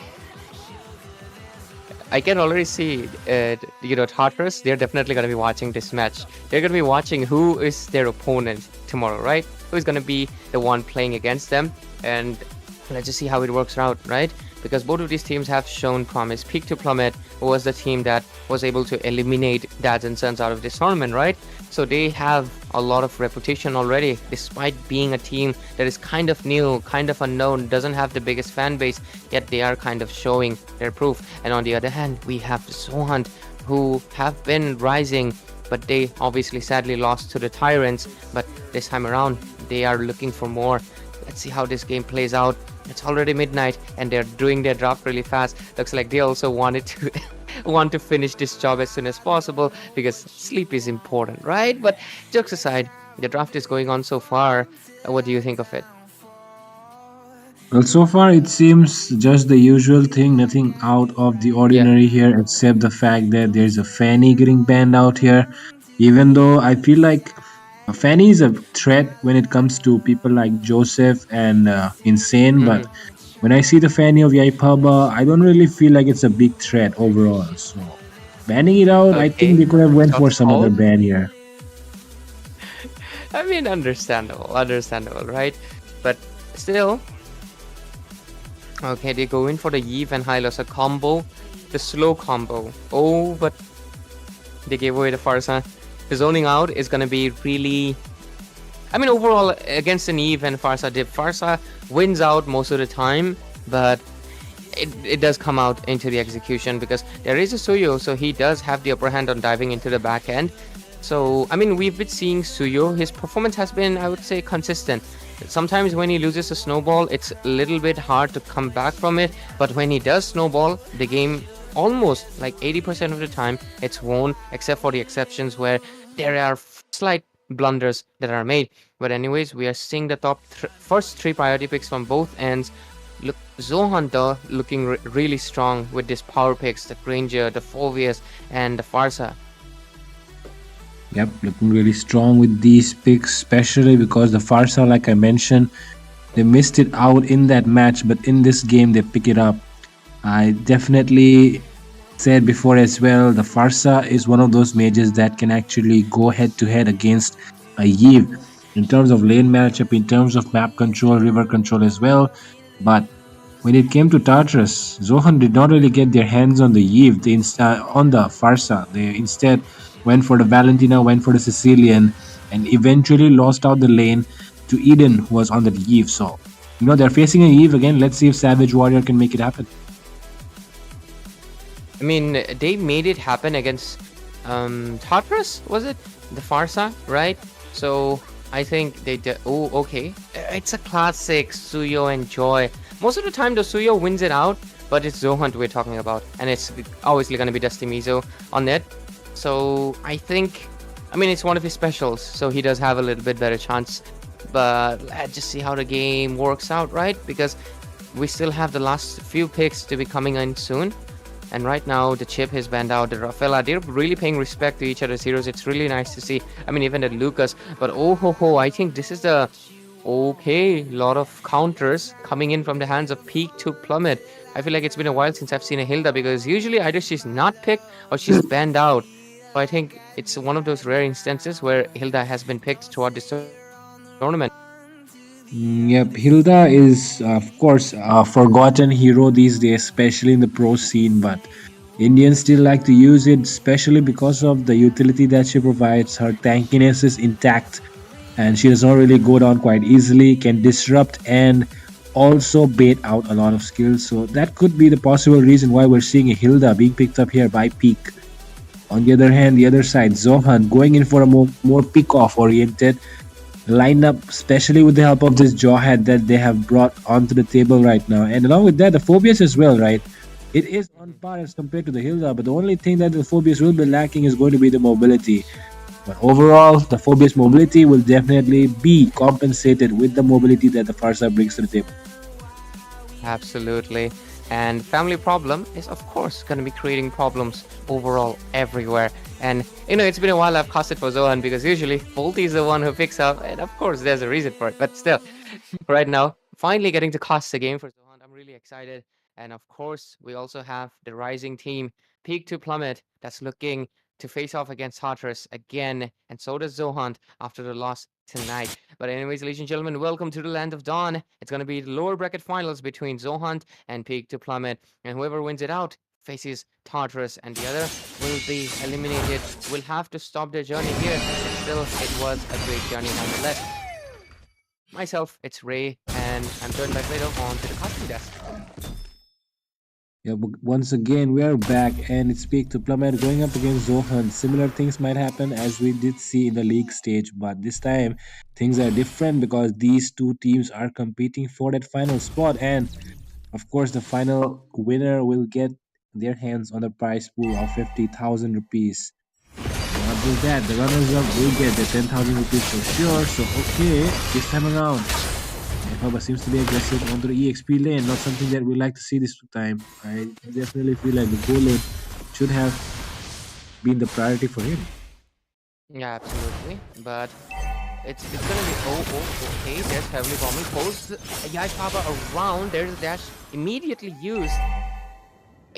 I can already see, Tartarus, they're definitely going to be watching this match. They're going to be watching who is their opponent tomorrow, right? Who's going to be the one playing against them. And let's just see how it works out, right? Because both of these teams have shown promise. Peak to Plummet was the team that was able to eliminate Dads and Sons out of this tournament, right? So they have a lot of reputation already, despite being a team that is kind of new, kind of unknown, doesn't have the biggest fan base, yet they are kind of showing their proof. And on the other hand, we have Zohunt, who have been rising, but they obviously sadly lost to the Tyrants. But this time around, they are looking for more. Let's see how this game plays out. It's already midnight, and they're doing their draft really fast. Looks like they also wanted to want to finish this job as soon as possible, because sleep is important, right? But jokes aside, the draft is going on so far. What do you think of it? Well, so far it seems just the usual thing, nothing out of the ordinary here, except the fact that there's a Fanny getting banned out here. Even though I feel like Fanny is a threat when it comes to people like Joseph and Insane, but when I see the Fanny of Yaipaba, I don't really feel like it's a big threat overall. So banning it out, I think they could have went for some other ban here. I mean, understandable, right? But still, okay, they go in for the Eve and Hylos, a combo, the slow combo. Oh, but they gave away the Farsa. The zoning out is going to be really... I mean, overall, against an Eve and Farsa, the Farsa wins out most of the time, but it does come out into the execution, because there is a Suyo, so he does have the upper hand on diving into the back end. So, I mean, we've been seeing Suyo. His performance has been, I would say, consistent. Sometimes when he loses a snowball, it's a little bit hard to come back from it, but when he does snowball, the game almost like 80% of the time it's won, except for the exceptions where there are slight blunders that are made. But anyways, we are seeing the top first three priority picks from both ends. Look, Zohunt though looking really strong with these power picks, the Granger, the Fovius, and the Farsa. Yep, looking really strong with these picks, especially because the Farsa, like I mentioned, they missed it out in that match, but in this game they pick it up. I definitely said before as well, the Farsa is one of those mages that can actually go head to head against a Yve in terms of lane matchup, in terms of map control, river control as well. But when it came to Tartarus, Zohunt did not really get their hands on the Yve, on the Farsa. They instead went for the Valentina, went for the Sicilian, and eventually lost out the lane to Eden, who was on the Yve. So, they're facing a Yve again. Let's see if Savage Warrior can make it happen. I mean, they made it happen against Tartarus, was it? The Farsa, right? So I think they did. Oh, okay. It's a classic Suyo and Joy. Most of the time, the Suyo wins it out, but it's Zohunt we're talking about, and it's obviously going to be Dusty Mizo on it. So I think, I mean, it's one of his specials, so he does have a little bit better chance. But let's just see how the game works out, right? Because we still have the last few picks to be coming in soon. And right now, the Chip has banned out the Rafaela. They're really paying respect to each other's heroes. It's really nice to see. I mean, even the Lucas. But oh ho ho, I think this is the okay. Lot of counters coming in from the hands of Peak to Plummet. I feel like it's been a while since I've seen a Hilda because usually either she's not picked or she's banned out. So I think it's one of those rare instances where Hilda has been picked throughout this tournament. Yep, Hilda is, of course, a forgotten hero these days, especially in the pro scene. But Indians still like to use it, especially because of the utility that she provides. Her tankiness is intact, and she does not really go down quite easily, can disrupt and also bait out a lot of skills. So that could be the possible reason why we're seeing a Hilda being picked up here by Peak. On the other hand, the other side, Zohan going in for a more pick off oriented lineup, especially with the help of this jawhead that they have brought onto the table right now. And along with that, the Phobias as well, right? It is on par as compared to the Hilda, but the only thing that the Phobias will be lacking is going to be the mobility. But overall, the Phobias mobility will definitely be compensated with the mobility that the Farsa brings to the table. Absolutely. And family problem is, of course, going to be creating problems overall everywhere. And, you know, it's been a while I've casted for Zohan because usually Volti is the one who picks up. And, of course, there's a reason for it. But still, right now, finally getting to cast the game for Zohan. I'm really excited. And, of course, we also have the rising team, Peak to Plummet, that's looking to face off against Tartarus again. And so does Zohan after the loss tonight. But anyways, ladies and gentlemen, welcome to the Land of Dawn. It's going to be the lower bracket finals between Zohunt and Peak to Plummet. And whoever wins it out faces Tartarus, and the other will be eliminated. We'll have to stop their journey here. But still, it was a great journey nonetheless. Myself, it's Ray, and I'm joined by Plato on to the casting desk. Yeah, but once again, we are back, and it's Peak to Plummet going up against Zohan. Similar things might happen as we did see in the league stage, but this time things are different because these two teams are competing for that final spot, and of course, the final winner will get their hands on the prize pool of 50,000 rupees. Not just that, the runners up will get the 10,000 rupees for sure. So, okay, this time around. Moba seems to be aggressive onto the EXP lane, not something that we like to see this time. I definitely feel like the goal lane should have been the priority for him. Yeah, absolutely. But it's gonna be okay. There's heavily bombing. Pulls Yai Baba around. There's a dash immediately used.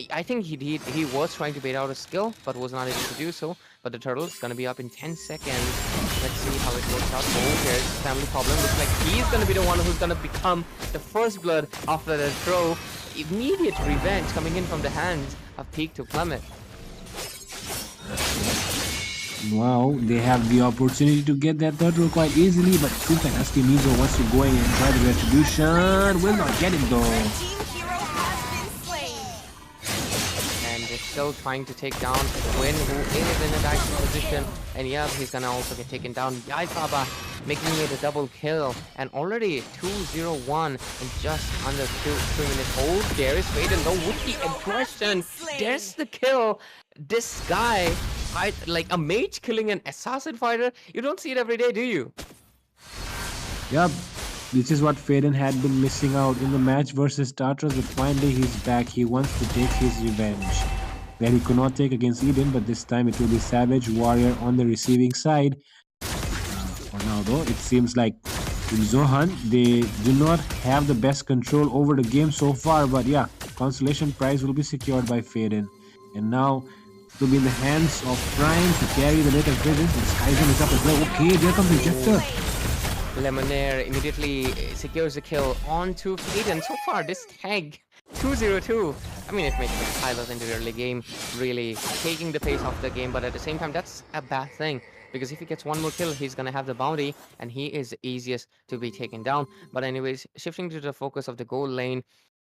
I think he was trying to bait out a skill, but was not able to do so. But the turtle is gonna be up in 10 seconds. Let's see how it works out. Oh, there's family problem. Looks like he's gonna be the one who's gonna become the first blood after the throw. Immediate revenge coming in from the hands of Peak to Plummet. Wow, they have the opportunity to get that turtle quite easily, but it seems like Asuki Mizo wants to go in and try the retribution. Will not get it though. Still trying to take down Win, who is in a dicey position. And yeah, he's gonna also get taken down. Yaifaba making it a double kill. And already 2-0-1 in just under 3 minutes. Oh, there is Fade and no with the aggression. There's the kill. This guy, like a mage killing an assassin fighter. You don't see it every day, do you? Yup. This is what Faden had been missing out in the match versus Tartarus, but finally he's back. He wants to take his revenge. That he could not take against Eden, but this time it will be Savage Warrior on the receiving side. For now though, it seems like in Zohan, they do not have the best control over the game so far, but yeah, consolation prize will be secured by Faden. And now it will be in the hands of Prime to carry the latest presence, and Skyzen is up as well. Okay, there comes the Ejector. Lemonaire immediately secures the kill onto Faden. So far, this tag 2-0-2. I mean, it makes sense. I love in the early game, really taking the pace off the game, but at the same time, that's a bad thing. Because if he gets one more kill, he's gonna have the bounty, and he is the easiest to be taken down. But anyways, shifting to the focus of the goal lane,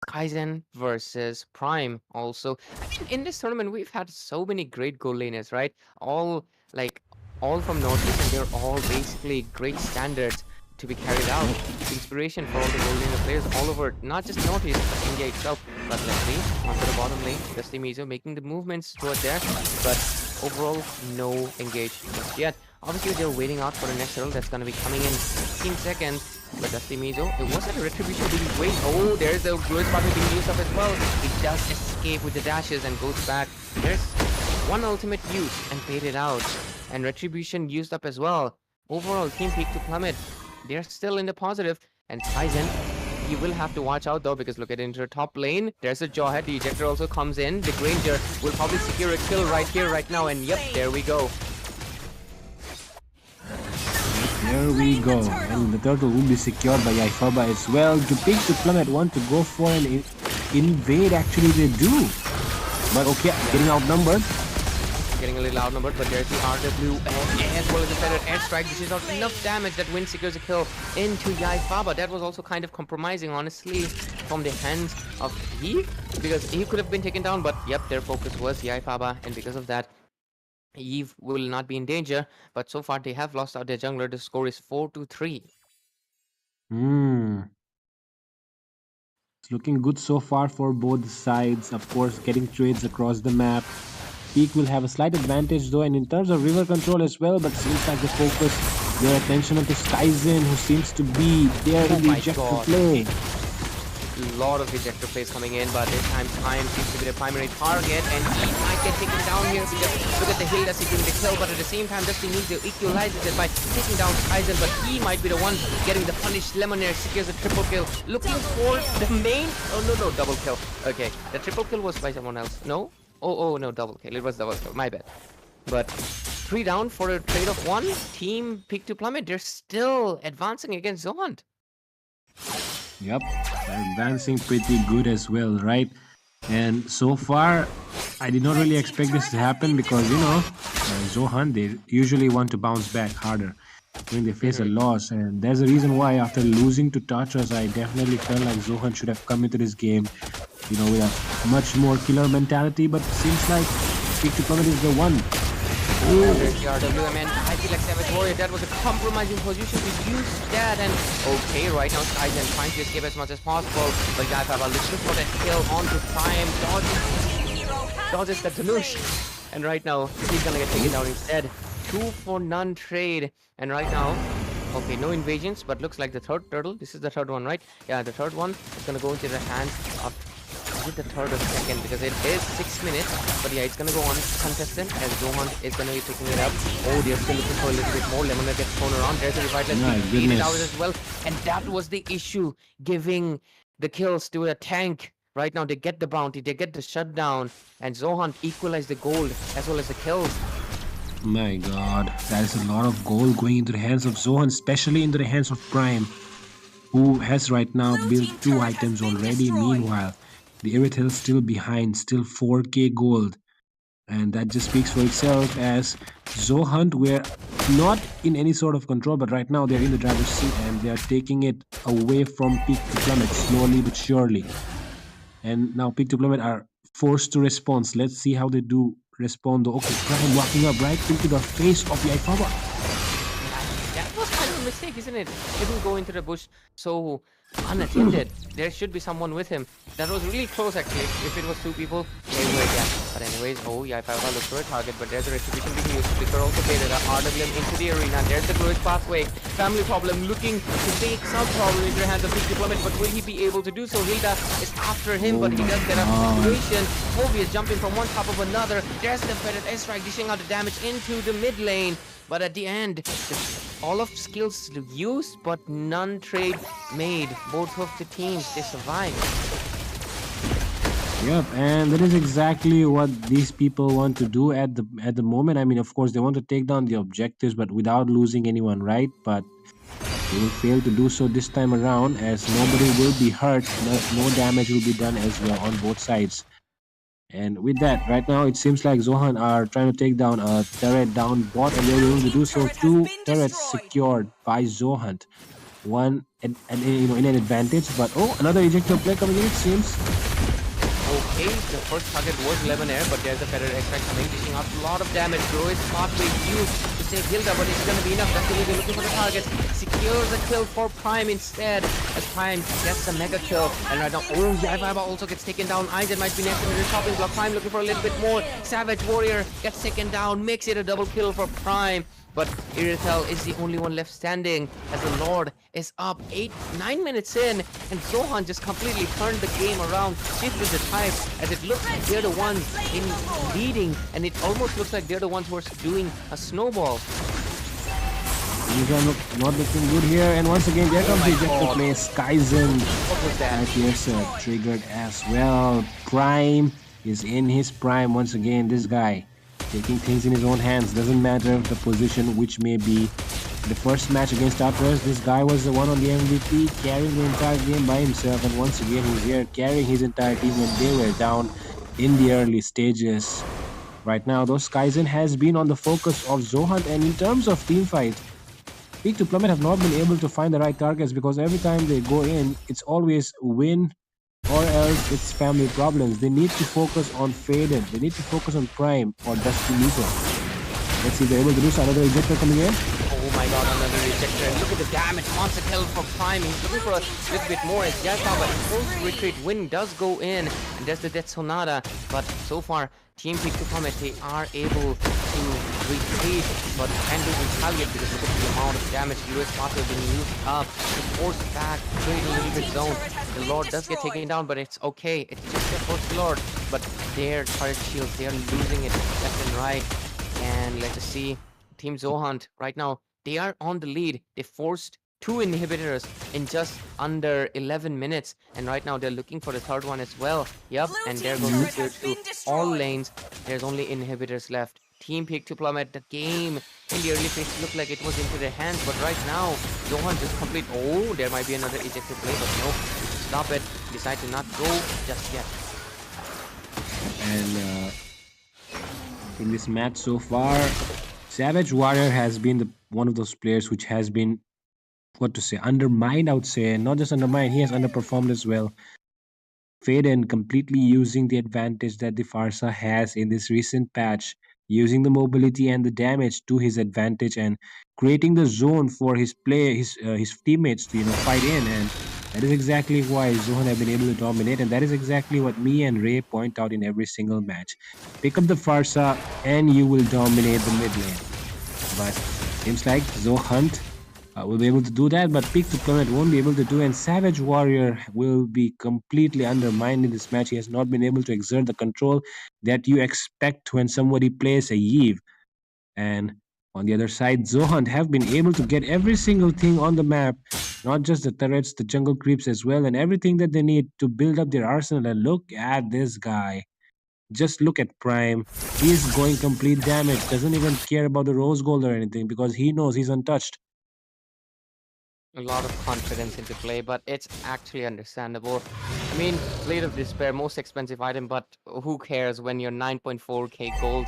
Kaizen versus Prime also. I mean, in this tournament, we've had so many great goal laners, right? All, like, all from Northeast, and they're all basically great standards to be carried out. Inspiration for all the gold laner players all over, not just Northeast, but India itself. But let's see, onto the bottom lane, Dusty Mizo making the movements toward there, but overall, no engage just yet. Obviously, they're waiting out for the next hurdle that's going to be coming in 15 seconds. But Dusty Mizo, it wasn't a retribution being wait. Oh, there's the glue spot being used up as well. It does escape with the dashes and goes back. There's one ultimate used and paid it out. And retribution used up as well. Overall, team peak to plummet. They're still in the positive. And Tizen, you will have to watch out though, because look at into the top lane. There's a Jawhead. The ejector also comes in. The Granger will probably secure a kill right here, right now. And yep, there we go. There we go. And the turtle will be secured by Yaifaba as well. To pick the plummet, want to go for an invade. Actually, they do. But okay, getting outnumbered. Getting a little outnumbered, but there's the RW and as well as the feathered airstrike. This is not enough damage that Wind secures a kill into Yaifaba. That was also kind of compromising, honestly, from the hands of Eve, because he could have been taken down, but yep, their focus was Yaifaba, and because of that, Eve will not be in danger. But so far, they have lost out their jungler. The score is 4-3. It's looking good so far for both sides. Of course, getting trades across the map. Peak will have a slight advantage though, and in terms of river control as well, but seems like the focus, their attention onto Styzen, who seems to be there in the ejector play. A lot of ejector plays coming in, but this time seems to be the primary target, and he might get taken down here because look at the hill that's doing the kill, but at the same time Dusty needs to equalize it by taking down Styzen, but he might be the one getting the punish. Lemonade secures a triple kill, looking for the main. Oh no, double kill. Okay, the triple kill was by someone else. No? Oh no, double kill. It was double kill. My bad. But 3 down for a trade of 1. Team pick to plummet. They're still advancing against Zohunt. Yep, they're advancing pretty good as well, right? And so far, I did not really expect this to happen because, you know, Zohunt, they usually want to bounce back harder when they face a loss. And there's a reason why after losing to Tartarus, I definitely felt like Zohunt should have come into this game, you know, with a much more killer mentality. But it seems like Peak to Plummet is the one. There's the RWM, and I feel like Savage Warrior, that was a compromising position to use that, and okay, right now Styzen trying to escape as much as possible, but Yaifaba looking for that kill onto Prime, dodges the Danush, and right now he's gonna get taken down instead. 2 for none trade, and right now, okay, no invasions, but looks like the third turtle, this is the third one, right? Yeah, the third one is gonna go into the hands of the third or second, because it is 6 minutes, but yeah, it's gonna go on contestant as Zohunt is gonna be picking it up. Oh, they're still looking for a little bit more. Lemonade gets thrown around. There's a revive. Let's beat it out as well, and that was the issue, giving the kills to a tank. Right now they get the bounty, they get the shutdown, and Zohunt equalize the gold as well as the kills. My god, that is a lot of gold going into the hands of Zohunt, especially into the hands of Prime, who has right now built 2 items already. Meanwhile, the Irithel is still behind, still 4k gold. And that just speaks for itself, as Zohunt were not in any sort of control, but right now they're in the driver's seat and they're taking it away from Peak to Plummet, slowly but surely. And now Peak to Plummet are forced to respond. Let's see how they do respond though. Okay, Prime walking up right into the face of Yaifaba. That was kind of a mistake, isn't it? Didn't go into the bush so unattended. There should be someone with him. That was really close actually. If it was 2 people, they would, yeah. But anyways, oh, Yaifaba looks for a target, but there's a retribution being used. Flicker also baited a RWM into the arena. There's the glorious pathway. Family problem looking to take some problem into the hands of Peak Diplomat, but will he be able to do so? Hilda is after him, but he does get a situation. Moby is jumping from one top of another. There's the feathered airstrike dishing out the damage into the mid lane. But at the end, all of skills used, but none trade made. Both of the teams, they survived. Yep, and that is exactly what these people want to do at the moment. I mean, of course, they want to take down the objectives, but without losing anyone, right? But they will fail to do so this time around, as nobody will be hurt. No damage will be done as well on both sides. And with that, right now, it seems like Zohunt are trying to take down a turret down bot, and they're going to do so. 2 turrets secured by Zohunt. One, in an advantage, but oh, another ejector play coming in, it seems. case. The first target was Lemonair, but there's a Feather Extract coming, dishing out a lot of damage. Heroic pathway used to save Hilda, but it's gonna be enough. That's the looking for the target. Secures a kill for Prime instead, as Prime gets a mega kill. And right now, oh, Yaiba also gets taken down. Aizen might be next in the chopping block. Prime looking for a little bit more. Savage Warrior gets taken down, makes it a double kill for Prime. But Irithel is the only one left standing as the Lord is up 9 minutes in, and Zohunt just completely turned the game around, shifted the tide, as it looks like they're the ones in leading, and it almost looks like they're the ones who are doing a snowball. These are not looking good here, and once again there comes the ejector play. Skyzen. What was that? Here's triggered as well. Prime is in his prime once again. This guy taking things in his own hands. Doesn't matter the position, which may be. The first match against Tartarus, this guy was the one on the MVP, carrying the entire game by himself, and once again he's here carrying his entire team when they were down in the early stages. Right now, though, Skyzen has been on the focus of Zohunt, and in terms of team fight, Peak to Plummet have not been able to find the right targets, because every time they go in, it's always win or else it's family problems. They need to focus on Faded, they need to focus on Prime or Dusty Meter. Let's see if they're able to do so. Another ejector coming in. Oh my god, another ejector, and look at the damage. Monster kill for Prime. He's looking for a little bit more as Yaiba, but full retreat win does go in, and there's the Death Sonata. But so far, Team Peak to Plummet, they are able to retreat, but can't do retaliate because look at the amount of damage. US Pathway being used up to force back, create a little bit zone. The Lord does get taken down, but it's okay. It's just the first Lord, but their turret shields, they are losing it left and right. And let's just see, Team Zohunt right now, they are on the lead. They forced 2 inhibitors in just under 11 minutes, and right now they're looking for the third one as well. Yep, and they're going to go to all lanes. There's only inhibitors left. Team Peak to Plummet, the game in the early phase looked like it was into their hands, but right now Zohunt just complete. Oh, there might be another ejected play, but no, stop it. Decide to not go just yet. And in this match so far, Savage Warrior has been one of those players which has been, what to say, undermined, I would say. And not just undermined, he has underperformed as well. Faden completely using the advantage that the Farsa has in this recent patch, using the mobility and the damage to his advantage, and creating the zone for his teammates to fight in. And that is exactly why Zohan have been able to dominate, and that is exactly what me and Ray point out in every single match. Pick up the Farsa and you will dominate the mid lane. But seems like Zohunt will be able to do that, but Peak to Plummet won't be able to do, and Savage Warrior will be completely undermined in this match. He has not been able to exert the control that you expect when somebody plays a Yve. And on the other side, Zohunt have been able to get every single thing on the map, not just the turrets, the jungle creeps as well, and everything that they need to build up their arsenal. And look at this guy. Just look at Prime. He is going complete damage, doesn't even care about the rose gold or anything, because he knows he's untouched. A lot of confidence into play, but it's actually understandable. I mean, Blade of Despair, most expensive item, but who cares when you're 9.4k gold,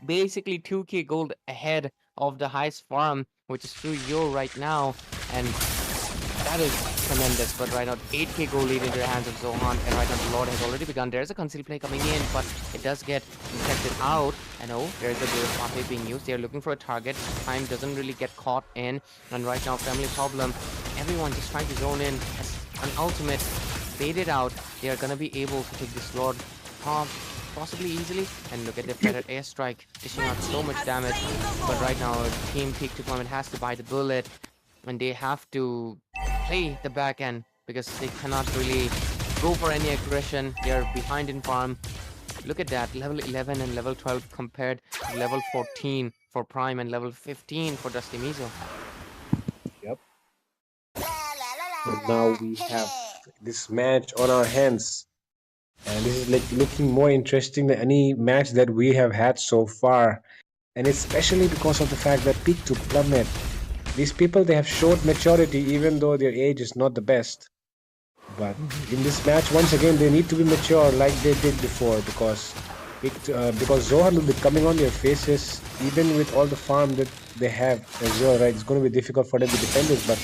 basically 2k gold ahead of the highest farm, which is through Yo right now, and that is tremendous. But right now, 8k gold lead into the hands of Zohan, and right now the Lord has already begun. There's a concealed play coming in, but it does get infected out. And oh, there's a Biggest Pathway being used. They're looking for a target. Time doesn't really get caught in, and right now, family problem. Everyone just trying to zone in as an ultimate. Baited out. They are gonna be able to take this Lord possibly easily. And look at the Feather Airstrike, dishing out so much damage. But right now, Team Peak to Plummet has to buy the bullet, and they have to play the back end because they cannot really go for any aggression. They are behind in farm. Look at that, level 11 and level 12 compared to level 14 for Prime and level 15 for Dusty Mizo. Yep. And now we have this match on our hands, and this is like looking more interesting than any match that we have had so far, and especially because of the fact that Peak to Plummet, these people, they have showed maturity even though their age is not the best. But in this match, once again, they need to be mature like they did before, because Zohan will be coming on their faces even with all the farm that they have as well, right? It's going to be difficult for them to defend it, but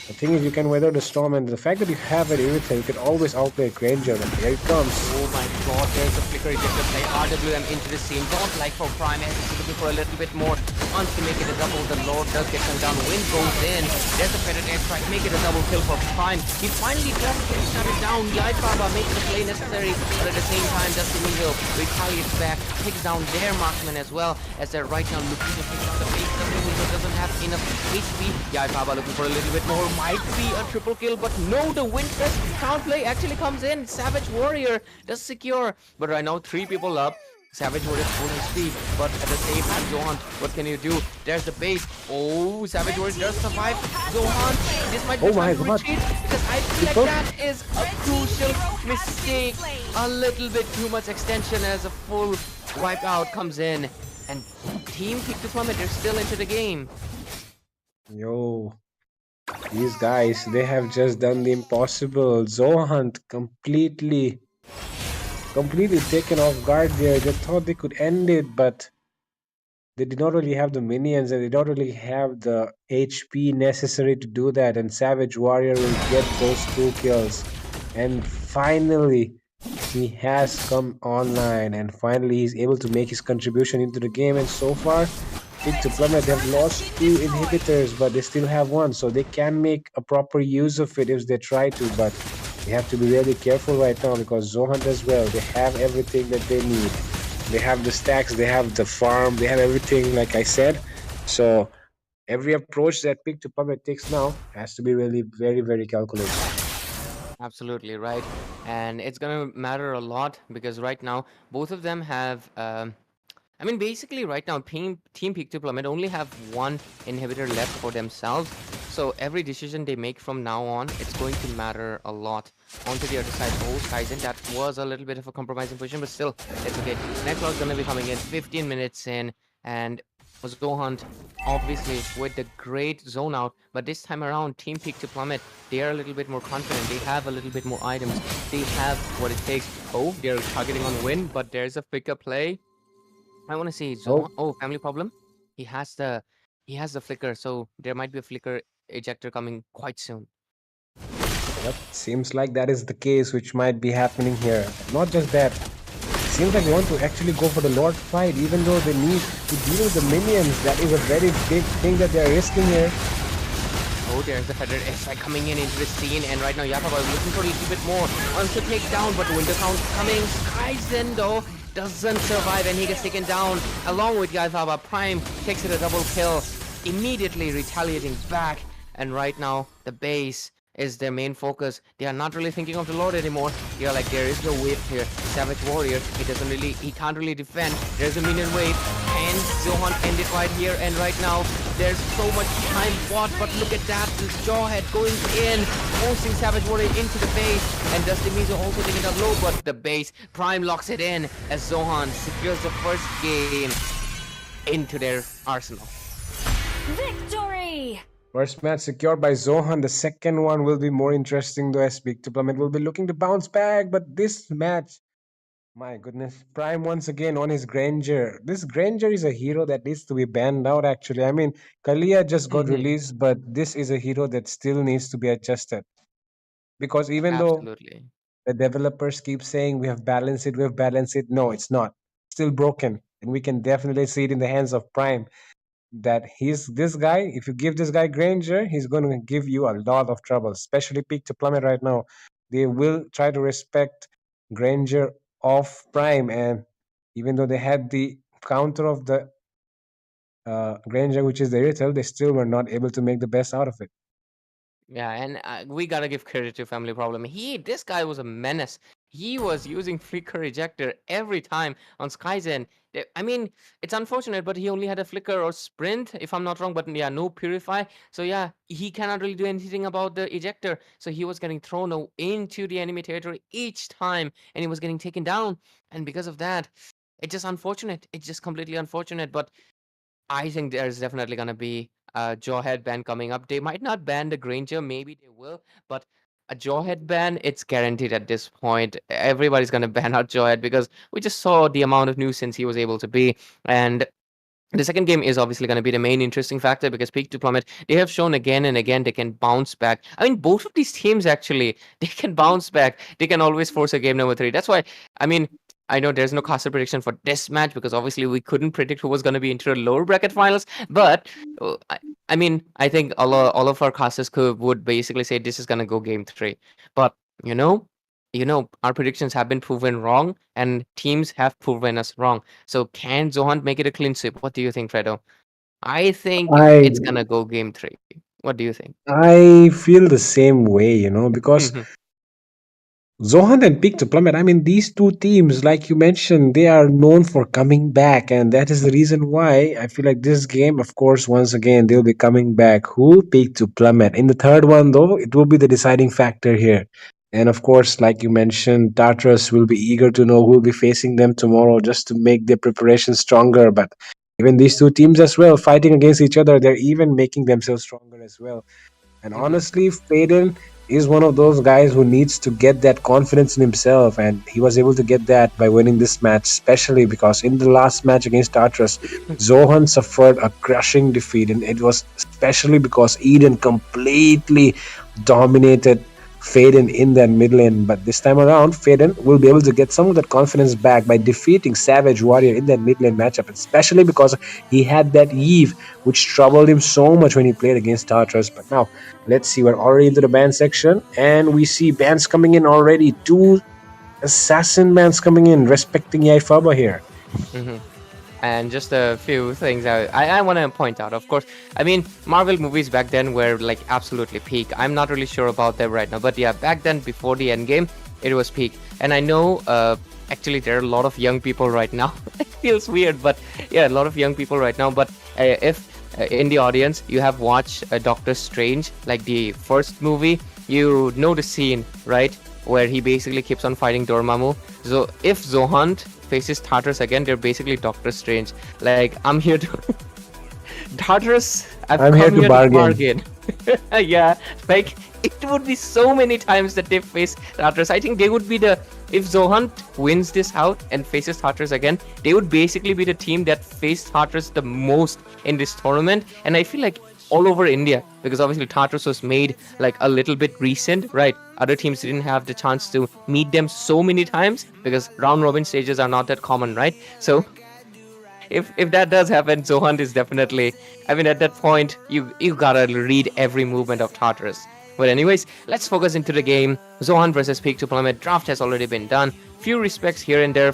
The thing is, you can weather the storm, and the fact that you have an Irithel, you can always outplay Granger, and here it comes. Oh my god, there's a flicker ejector play. RWM into the scene. Don't like for Prime as he's looking for a little bit more. Wants to make it a double. The Lord does get come down. Wind goes in. There's a Predator airstrike. Make it a double kill for Prime. He finally does get shut down. Yaipaba makes the play necessary, but at the same time, Destiny retaliates back. Takes down their marksman as well, as they're right now looking to pick up the base. Destiny doesn't have enough HP. Yaipaba looking for a little bit more. Might be a triple kill, but no, the Windfest counterplay actually comes in. Savage Warrior does secure, but right now 3 people up. Savage Warrior full speed, but at the same time, Zohunt, what can you do? There's the base. Oh, Savage Warrior does survive. Zohunt, this might be time to retreat, because I feel like that is a crucial mistake. A little bit too much extension as a full wipeout comes in, and Team Kick the Plummet, they're still into the game. Yo, these guys, they have just done the impossible. Zohunt completely taken off guard there. They thought they could end it, but they did not really have the minions and they don't really have the HP necessary to do that. And Savage Warrior will get those 2 kills. And finally, he has come online, and finally he's able to make his contribution into the game. And so far, Pick to Plummet, they've lost 2 inhibitors, but they still have 1, so they can make a proper use of it if they try to, but they have to be really careful right now because Zohunt as well, they have everything that they need. They have the stacks, they have the farm, they have everything, like I said. So every approach that Pick to Plummet takes now has to be really very, very calculated. Absolutely right, and it's gonna matter a lot because right now both of them have I mean, basically, right now, Team Peak to Plummet only have 1 inhibitor left for themselves. So every decision they make from now on, it's going to matter a lot. Onto the other side, oh, Kaizen, that was a little bit of a compromising position, but still, it's okay. Next is going to be coming in 15 minutes in, and Zohunt, obviously, with the great zone out, but this time around, Team Peak to Plummet, they are a little bit more confident. They have a little bit more items. They have what it takes. Oh, they're targeting on win, but there's a pickup play. I want to see Zohunt. Oh, family problem. He has the flicker, so there might be a flicker ejector coming quite soon. Yep, seems like that is the case, which might be happening here. Not just that, seems like they want to actually go for the Lord fight, even though they need to deal with the minions. That is a very big thing that they're risking here. Oh, there's the Feather Airstrike coming in into the scene, and right now Yapaba is looking for a little bit more. Wants to take down, but Winter Count coming. Skyzen though doesn't survive, and he gets taken down along with Yapaba. Prime takes it a double kill, immediately retaliating back, and right now the base is their main focus. They are not really thinking of the Lord anymore. They are like, there is no wave here. Savage Warrior, he can't really defend. There's a minion wave, and Zohunt ended right here, and right now there's so much time bought, but look at that, this Jawhead going in, forcing Savage Warrior into the base, and Dusty Mizo also taking it low, but the base, Prime locks it in as Zohunt secures the first game into their arsenal. Victory! First match secured by Zohunt. The second one will be more interesting though, as Big Diplomat will be looking to bounce back. But this match, my goodness, Prime once again on his Granger. This Granger is a hero that needs to be banned out actually. I mean, Kalia just got released, but this is a hero that still needs to be adjusted. Because even though the developers keep saying we have balanced it, no, it's not. It's still broken. And we can definitely see it in the hands of Prime. That this guy, if you give this guy Granger, he's going to give you a lot of trouble, especially Peak to Plummet right now. They will try to respect Granger off Prime, and even though they had the counter of the Granger, which is the Irithel, they still were not able to make the best out of it. Yeah, and we gotta give credit to Family Problem. This guy was a menace. He was using Flicker Ejector every time on Skyzen. I mean, it's unfortunate, but he only had a Flicker or Sprint, if I'm not wrong, but yeah, no Purify. So yeah, he cannot really do anything about the Ejector. So he was getting thrown into the enemy territory each time, and he was getting taken down. And because of that, it's just unfortunate. It's just completely unfortunate, but I think there's definitely gonna be a Jawhead ban coming up. They might not ban the Granger, maybe they will, but a Jawhead ban, it's guaranteed at this point. Everybody's gonna ban out Jawhead because we just saw the amount of nuisance he was able to be, and The second game is obviously going to be the main interesting factor because Peak to Plummet, they have shown again and again they can bounce back. I mean, both of these teams actually, they can bounce back. They can always force a game number 3. That's why, I mean, I know there's no caster prediction for this match because obviously we couldn't predict who was going to be into the lower bracket finals. But I mean, I think all of our casters would basically say this is going to go game 3. But you know, our predictions have been proven wrong and teams have proven us wrong. So can Zohunt make it a clean sweep? What do you think, Fredo? I think I it's gonna go game 3. What do you think? I feel the same way, because Zohan and Peak to Plummet, I mean, these two teams, like you mentioned, they are known for coming back, and that is the reason why I feel like this game, of course, once again, they'll be coming back. Who Peak to Plummet? In the third one, though, it will be the deciding factor here. And of course, like you mentioned, Tartarus will be eager to know who will be facing them tomorrow just to make their preparation stronger. But even these two teams as well, fighting against each other, they're even making themselves stronger as well. And honestly, Faden is one of those guys who needs to get that confidence in himself, and he was able to get that by winning this match, especially because in the last match against Tartarus, Zohan suffered a crushing defeat, and it was especially because Eden completely dominated Faden in that mid lane. But this time around, Faden will be able to get some of that confidence back by defeating Savage Warrior in that mid lane matchup, especially because he had that Eve, which troubled him so much when he played against Tartarus. But now, let's see, we're already into the ban section, and we see bans coming in already. 2 assassin bans coming in, respecting Yaifaba here. And just a few things I want to point out. Of course, I mean, Marvel movies back then were like absolutely peak. I'm not really sure about them right now, but yeah, back then before the end game, it was peak. And I know actually there are a lot of young people right now. It feels weird, but yeah, a lot of young people right now. But if in the audience you have watched Doctor Strange, like the first movie, you know the scene, right, where he basically keeps on fighting Dormammu. So if Zohunt faces Tartarus again, they're basically Doctor Strange. Like, I'm here to Tartarus, I'm here to bargain. Yeah, like it would be so many times that they face Tartarus. I think they would be if Zohunt wins this out and faces Tartarus again, they would basically be the team that faced Tartarus the most in this tournament. And I feel like all over India, because obviously Tartarus was made like a little bit recent, right? Other teams didn't have the chance to meet them so many times because round robin stages are not that common, right? So if that does happen, Zohunt is definitely, I mean, at that point you gotta read every movement of Tartarus. But anyways, let's focus into the game. Zohunt versus Peak to Plummet. Draft has already been done. Few respects here and there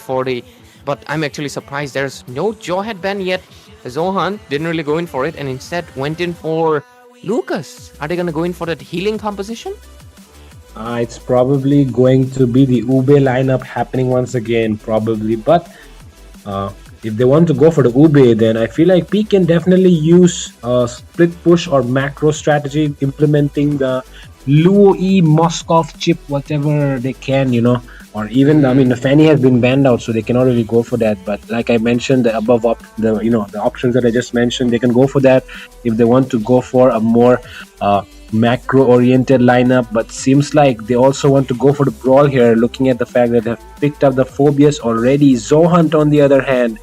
but I'm actually surprised there's no Jaw headband yet. Zohunt didn't really go in for it and instead went in for Lucas. Are they going to go in for that healing composition? It's probably going to be the Ube lineup happening once again, probably. But if they want to go for the Ube, then I feel like P can definitely use split push or macro strategy, implementing the Luo E Moskov chip, whatever they can, or even, I mean, the Fanny has been banned out, so they cannot really go for that. But like I mentioned, the the options that I just mentioned, they can go for that if they want to go for a more macro-oriented lineup. But seems like they also want to go for the brawl here, looking at the fact that they've picked up the Phobias already. Zohunt, on the other hand,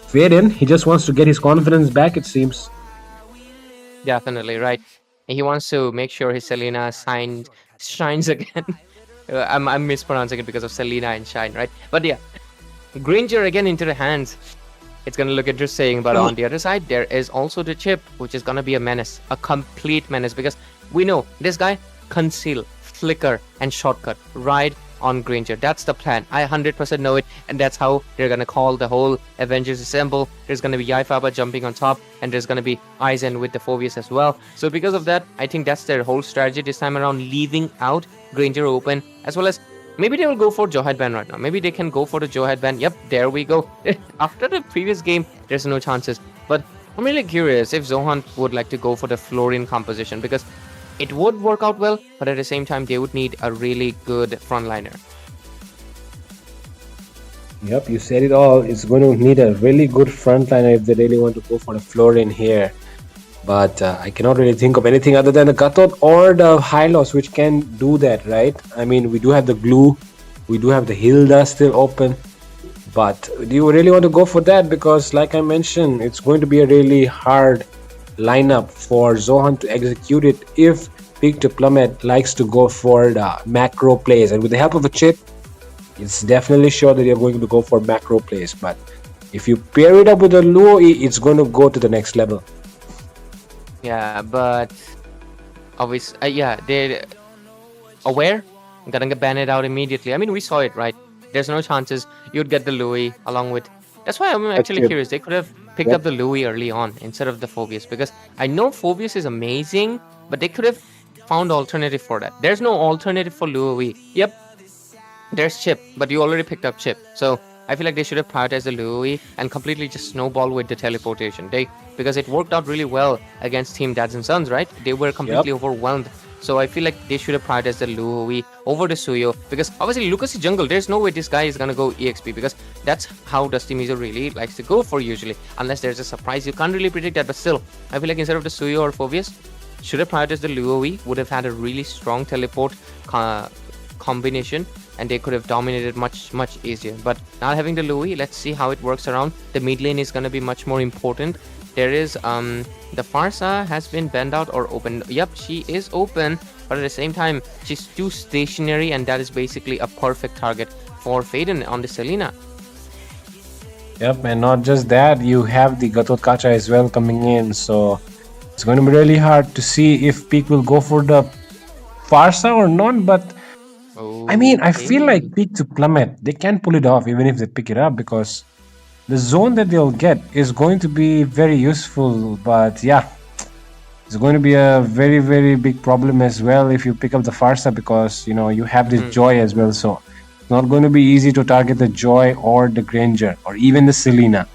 Faden, he just wants to get his confidence back, it seems. Definitely, right. He wants to make sure his Selena shines again. I'm mispronouncing it because of Selena and Shine, right? But yeah, Granger again into the hands. It's going to look interesting, but on the other side, there is also the chip, which is going to be a menace, a complete menace, because we know this guy, conceal, flicker, and shortcut right on Granger. That's the plan. I 100% know it, and that's how they're going to call the whole Avengers Assemble. There's going to be Yaifaba jumping on top, and there's going to be Aizen with the Phobias as well. So because of that, I think that's their whole strategy this time around, leaving out Granger open, as well as maybe they will go for Joe Headband right now. Maybe they can go for the Joe Headband. Yep, there we go. After the previous game, there's no chances. But I'm really curious if Zohunt would like to go for the Florian composition, because it would work out well, but at the same time, they would need a really good frontliner. Yep, you said it all. It's going to need a really good frontliner if they really want to go for the Florian here. But I cannot really think of anything other than the Gatot or the Hylos, which can do that, right? I mean, we do have the Glue. We do have the Hilda still open. But do you really want to go for that? Because, like I mentioned, it's going to be a really hard lineup for Zohunt to execute it if Pig to Plummet likes to go for the macro plays. And with the help of a chip, it's definitely sure that you're going to go for macro plays. But if you pair it up with a Luo, it's going to go to the next level. Yeah, but obviously, they're aware. Gonna ban it out immediately. I mean, we saw it, right? There's no chances you'd get the Louis along with. That's why I'm actually curious. They could have picked up the Louis early on instead of the Phobius, because I know Phobius is amazing, but they could have found alternative for that. There's no alternative for Louis. Yep, there's Chip, but you already picked up Chip, so I feel like they should have prioritized the Louis and completely just snowball with the teleportation. Because it worked out really well against Team Dads and Sons, right? They were completely overwhelmed. So I feel like they should have prioritized the Louis over the Suyo, because obviously Lucas is jungle. There's no way this guy is gonna go EXP, because that's how Dusty Mizo really likes to go for usually. Unless there's a surprise, you can't really predict that. But still, I feel like instead of the Suyo or Phobius, should have prioritized the Louis. Would have had a really strong teleport combination, and they could have dominated much easier. But not having the Louis, let's see how it works around. The mid lane is gonna be much more important. There is the Farsa has been banned out or open. Yep, she is open, but at the same time she's too stationary, and that is basically a perfect target for Faden on the Selena. Yep, and not just that, you have the Gatot Kacha as well coming in, so it's going to be really hard to see if Peak will go for the Farsa or not. But I mean, I feel like Peak to Plummet, they can pull it off even if they pick it up, because the zone that they'll get is going to be very useful. But yeah, it's going to be a very big problem as well if you pick up the Farsa, because you know you have this Joy as well, so it's not going to be easy to target the Joy or the Granger or even the Selena.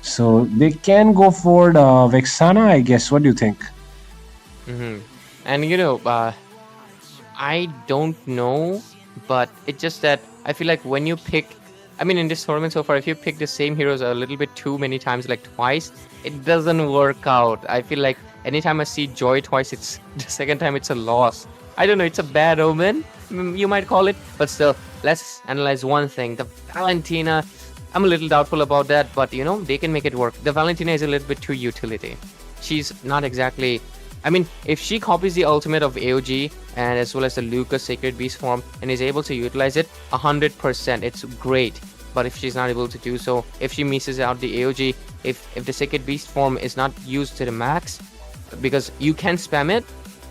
So they can go for the Vexana, I guess. What do you think? And you know, I don't know, but it's just that I feel like when you pick, I mean, in this tournament so far, if you pick the same heroes a little bit too many times, like twice, it doesn't work out. I feel like anytime I see Joy twice, it's the second time it's a loss. I don't know, it's a bad omen, you might call it, but still, let's analyze one thing. The Valentina, I'm a little doubtful about that, but you know, they can make it work. The Valentina is a little bit too utility. She's not exactly, I mean, if she copies the ultimate of AOG and as well as the Lucas Sacred Beast form and is able to utilize it 100%, it's great. But if she's not able to do so, if she misses out the AOG, if the Sacred Beast form is not used to the max, because you can spam it,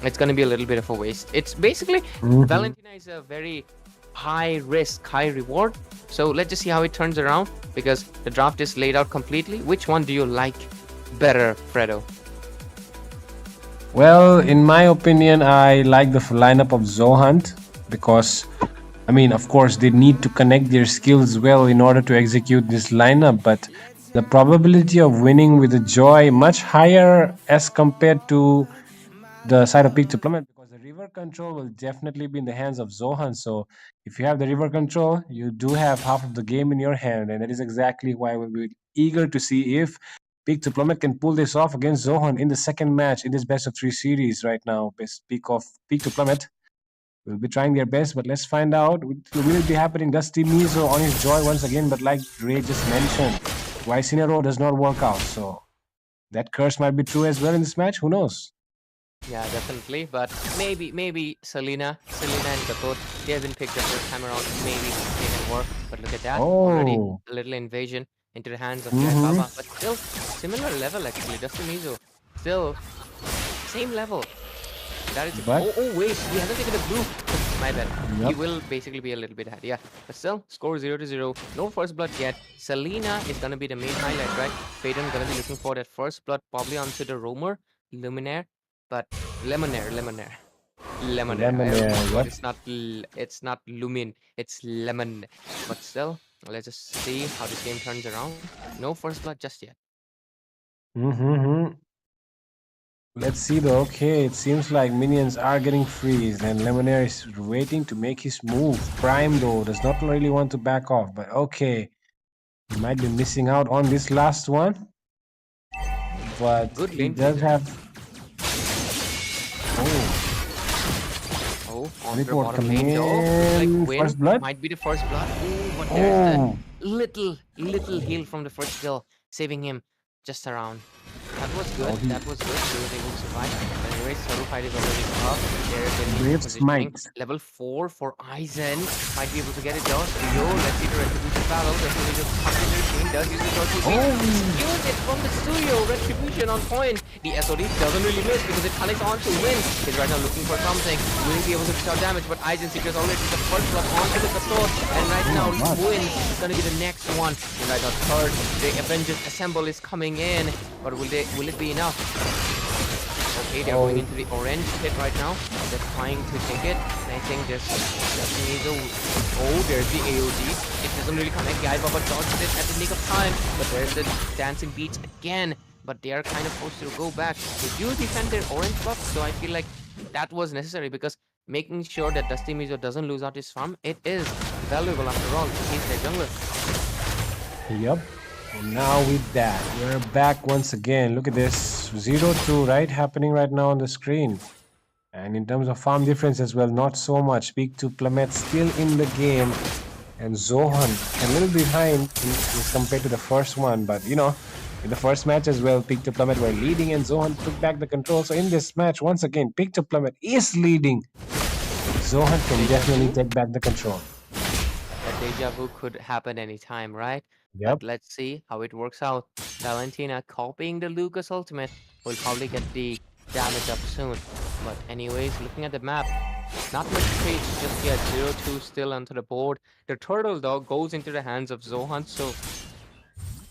it's going to be a little bit of a waste. It's basically, Valentina is a very high risk, high reward. So let's just see how it turns around, because the draft is laid out completely. Which one do you like better, Fredo? Well, in my opinion, I like the lineup of Zohunt, because I mean, of course, they need to connect their skills well in order to execute this lineup, but the probability of winning with a Joy much higher as compared to the side of Peak to Plummet, because the river control will definitely be in the hands of Zohan. So if you have the river control, you do have half of the game in your hand, and that is exactly why we're eager to see if Peak to Plummet can pull this off against Zohan in the second match in this best of 3 series right now. Peak to Plummet will be trying their best, but let's find out. Will it be happening? Dusty Mizo on his Joy once again, but like Ray just mentioned, twice in a row does not work out. So that curse might be true as well in this match. Who knows? Yeah, definitely. But maybe Selena and Gatot, they haven't picked the first time around. Maybe they can work. But look at that. Already a little invasion into the hands of Jai Baba. But still, similar level actually. Dusty Mizo, still same level. That is. Oh wait, he hasn't taken the blue. My bad. He will basically be a little bit ahead. Yeah, but still, score 0-0. No first blood yet. Selena is gonna be the main highlight, right? Faden gonna be looking for that first blood, probably onto the Roamer, Luminaire, but Lemonaire. What? It's not Lumin. It's Lemon. But still, let's just see how this game turns around. No first blood just yet. Let's see though. Okay, it seems like minions are getting freezed and Lemonaire is waiting to make his move. Prime though does not really want to back off, but okay. He might be missing out on this last one. But good he does have... on the report bottom coming lane though. in. Like First blood? might be the first blood. Ooh, but there's little heal from the first skill, saving him just around. That was good. That was good. He was able to survive. But anyways, turtle fight is already up. They're getting into Brave positioning. smite. Level 4 for Aizen. Might be able to get it down. Yo, let's see the Retribution battle. Retribution comes in the scene. Does use the turtle. Use it from the studio. Retribution on point. The SOD doesn't really miss because it connects on to win. He's right now looking for something. Will be able to start damage, but Aizen secures already the first blood onto the Castor. And right now, Win is gonna be the next one. And right now, third, the Avengers Assemble is coming in. But will it be enough? Okay, they're going into the orange pit right now. They're trying to take it. And I think there's definitely there's the AOD. It doesn't really connect. Guy Baba dodged it at the nick of time. But there's the dancing beats again. But they are kind of forced to go back. They do defend their orange buff, so I feel like that was necessary because making sure that Dusty Mizo doesn't lose out his farm, it is valuable after all. He's their jungler. Yep. And now with that, we're back once again. Look at this. 0-2, right? Happening right now on the screen. And in terms of farm difference as well, not so much. Peak to plummet still in the game. And Zohunt a little behind as compared to the first one. But, you know, in the first match as well, Peak to plummet were leading and Zohunt took back the control. So in this match, once again, Peak to plummet is leading. Zohunt can definitely take back the control. That deja vu could happen anytime, right? Yep. But let's see how it works out. Valentina copying the Lucas ultimate will probably get the damage up soon. But anyways, looking at the map, not much change just yet. 0-2 still onto the board. The turtle dog goes into the hands of Zohunt, so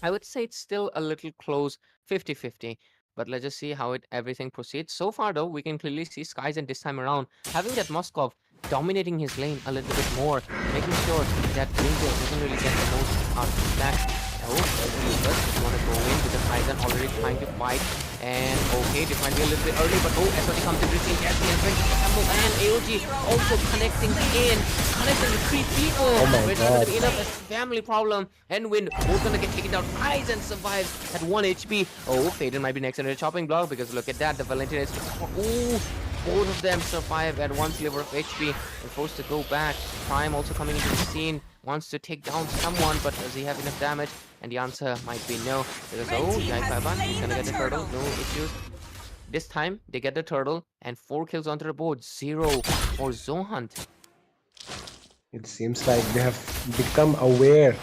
I would say it's still a little close, 50-50. But let's just see how everything proceeds. So far, though, we can clearly see Skyzen this time around having that Moskov dominating his lane a little bit more, making sure that Winter doesn't really get the most out of his back. Oh, Lucas just want to go in because Aizen already trying to fight. And okay, they might be a little bit early, but SOD comes in between the Advent Assemble and AOG also connecting the three people. Oh my It's God. gonna be enough as family problem. And Wind both gonna get taken down. Aizen survives at 1 HP. Oh, Faden might be next under the chopping block because look at that, the Valentina is both of them survive at 1 sliver of HP and forced to go back. Prime also coming into the scene, wants to take down someone, but does he have enough damage? And the answer might be no. Because Jai he's gonna get the turtle, no issues. This time they get the turtle and 4 kills onto the board, 0 for Zohunt. It seems like they have become aware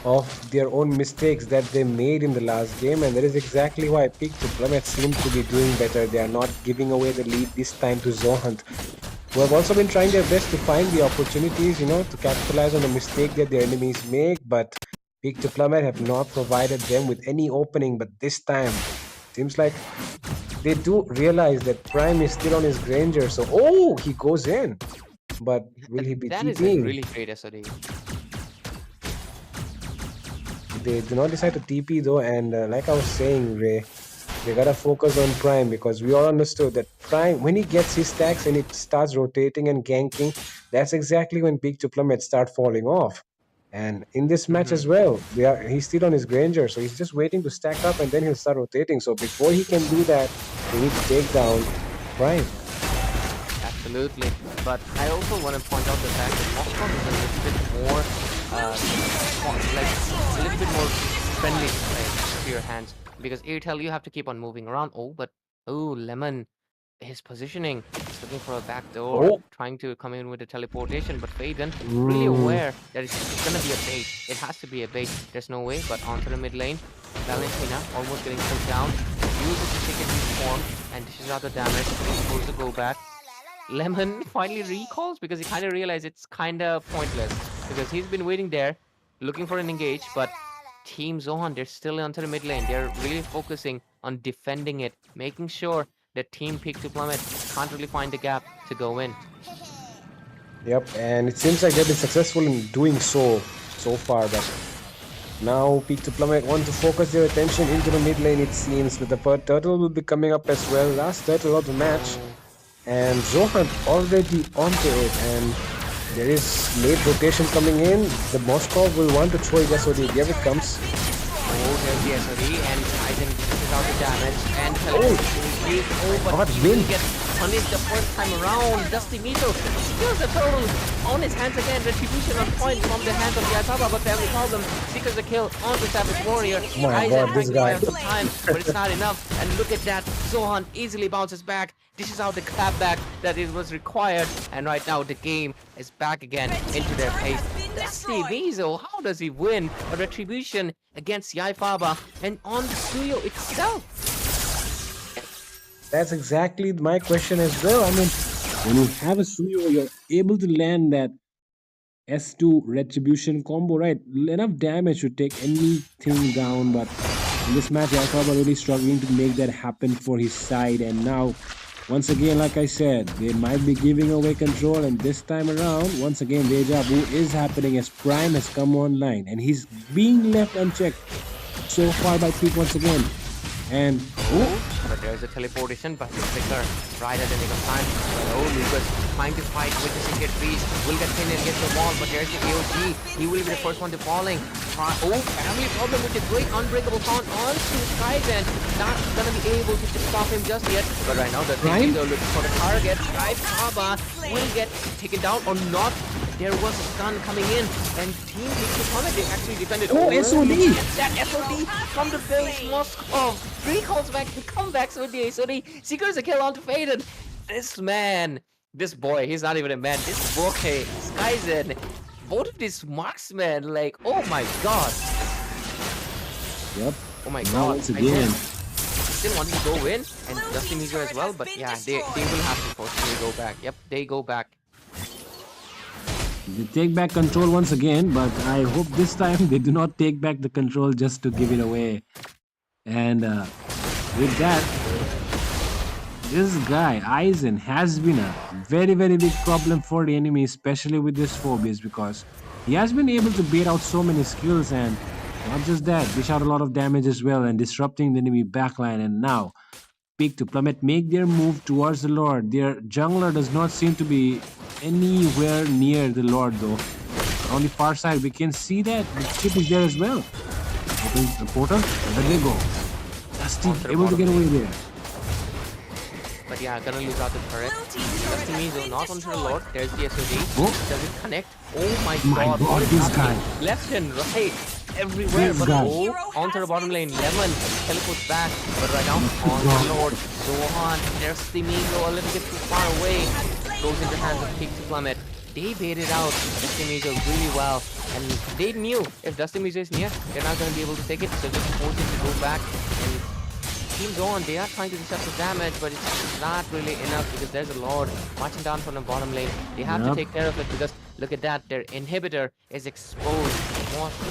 of their own mistakes that they made in the last game, and that is exactly why Peak to Plummet seem to be doing better. They are not giving away the lead this time to Zohunt, who have also been trying their best to find the opportunities, you know, to capitalize on the mistake that their enemies make, but Peak to Plummet have not provided them with any opening. But this time, seems like they do realize that Prime is still on his Granger, so he goes in. But will he be That is a TPing? really great SOD. They do not decide to TP though, and like I was saying, Ray, they gotta focus on Prime because we all understood that Prime, when he gets his stacks and it starts rotating and ganking, that's exactly when Peak to Plummet start falling off. And in this match as well, he's still on his Granger, so he's just waiting to stack up and then he'll start rotating. So before he can do that, he needs to take down Prime. Absolutely. But I also want to point out the fact that Moskov is a little bit more, a little bit more friendly to play to your hands. Because Airtel, you have to keep on moving around. Lemon, his positioning, he's looking for a back door, trying to come in with a teleportation. But Faden, really aware that it's going to be a bait. It has to be a bait. There's no way, but onto the mid lane. Valentina almost getting put down. Uses the ticket form and dishes out the damage. He's supposed to go back. Lemon finally recalls because he kind of realized it's kind of pointless because he's been waiting there looking for an engage, but Team Zohan, they're still onto the mid lane. They're really focusing on defending it, making sure that Team Peak to Plummet can't really find the gap to go in. Yep, and it seems like they've been successful in doing so far, but now Peak to Plummet want to focus their attention into the mid lane, it seems, but the turtle will be coming up as well. Last turtle of the match. And Zohunt already onto it, and there is late rotation coming in. The Moskov will want to throw his SOD. Here it comes. There's the SOD, and Aizen dishes out the damage, and but he will get punish the first time around. Dusty Mito secures the total on his hands again. Retribution on point from the hands of Yaitaba, but family problem secures the kill onto Savage Warrior. My God, this guy. Some time, but it's not enough. And look at that, Zohunt easily bounces back, dishes out the clapback that it was required, and right now the game is back again into their pace. Dusty Mizo, how does he win a retribution against Yaifaba and on the Suyo itself? That's exactly my question as well. I mean, when you have a Suyo, you're able to land that S2 retribution combo, right? Enough damage to take anything down, but in this match, Yaifaba really struggling to make that happen for his side. And now, once again, like I said, they might be giving away control. And this time around, once again, Deja Vu is happening as Prime has come online. And he's being left unchecked so far by Peak once again. And but there's a teleportation, but it's quicker right at the nick of time. But Lucas trying to fight with the Secret Beast will get pinned against the wall, but there's the AOG. He will be the first one to falling. Family problem with the great unbreakable taunt on to Skyzen. Not gonna be able to stop him just yet. But right now the team are looking for the target. Yaifaba will get taken down or not. There was a stun coming in, and Team Big Plummet, they actually defended. SOD! That SOD from the base Moskov recalls back the comebacks with the SOD, secures a kill onto Faden. This man, this boy, he's not even a man, this boy, Skyzen, both of these marksmen, like, oh my god. Yep. Oh my Now god. once again. Still wanting to go in, and Dusty Mizo as well, but yeah, they will have to forcefully go back. Yep, they go back. They take back control once again, but I hope this time they do not take back the control just to give it away. And with that, this guy, Aizen, has been a very, very big problem for the enemy, especially with this phobias, because he has been able to bait out so many skills, and not just that, dish out a lot of damage as well and disrupting the enemy backline. And now, Peak to Plummet make their move towards the Lord. Their jungler does not seem to be anywhere near the Lord though. On the far side, we can see that the chip is there as well. Opens the portal, and there they go. Dusty able to get away there. But yeah, gonna lose out the turret. Dusty Mizo not onto the Lord. There's the SOD. Oh. Does it connect? Oh my My god, God, what is this happening? guy. Left and right. Everywhere, This but guy. onto the bottom lane. Lemon teleports back, but right now on the Lord. Zohunt, there's the Mizo a little bit too far away. Goes into the hands of Peak to Plummet. They baited out Dusty Mizo really well, and they knew if Dusty Mizo is near, they're not going to be able to take it, so just force him to go back. And Team Zohunt, they are trying to disrupt the damage, but it's not really enough because there's a Lord marching down from the bottom lane. They have to take care of it because look at that, their inhibitor is exposed.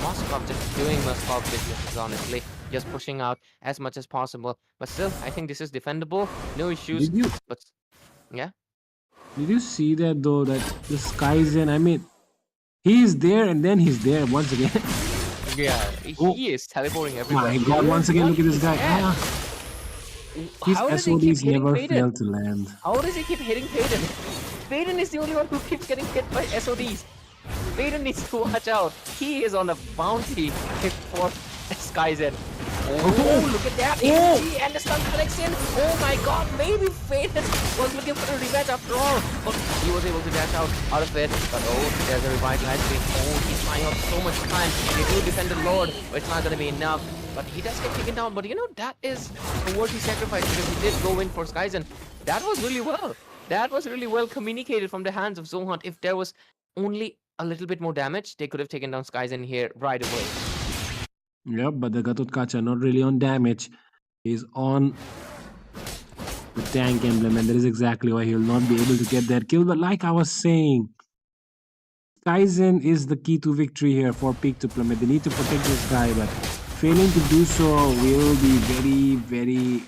Moskov just doing Moskov business, honestly, just pushing out as much as possible. But still, I think this is defendable, no issues. Did you? But yeah. Did you see that though? That the Skyzen, I mean, he's there and then he's there once again. Yeah, Oh. he is teleporting everywhere. My God! Once again, look at this guy. Yeah. His How does he keep SODs hitting never Faden? fail to land. How does he keep hitting Faden? Faden is the only one who keeps getting hit by SODs. Faden needs to watch out. He is on a bounty for Skyzen. Oh, look at that! AOG and the stun collection! Oh my god, maybe Faden was looking for a rematch after all. But he was able to dash out of it. But oh, there's a revitalized thing. Oh, he's buying up so much time. They do defend the Lord, but it's not gonna be enough. But he does get taken down. But you know, that is a worthy sacrifice because he did go in for Skyzen. That was really well. That was really well communicated from the hands of Zohunt. If there was only a little bit more damage, they could have taken down Skyzen here right away. Yep, but the Gatotkacha not really on damage. He's on the tank emblem, and that is exactly why he'll not be able to get that kill. But like I was saying, Kaizen is the key to victory here for Peak to Plummet. They need to protect this guy, but failing to do so will be very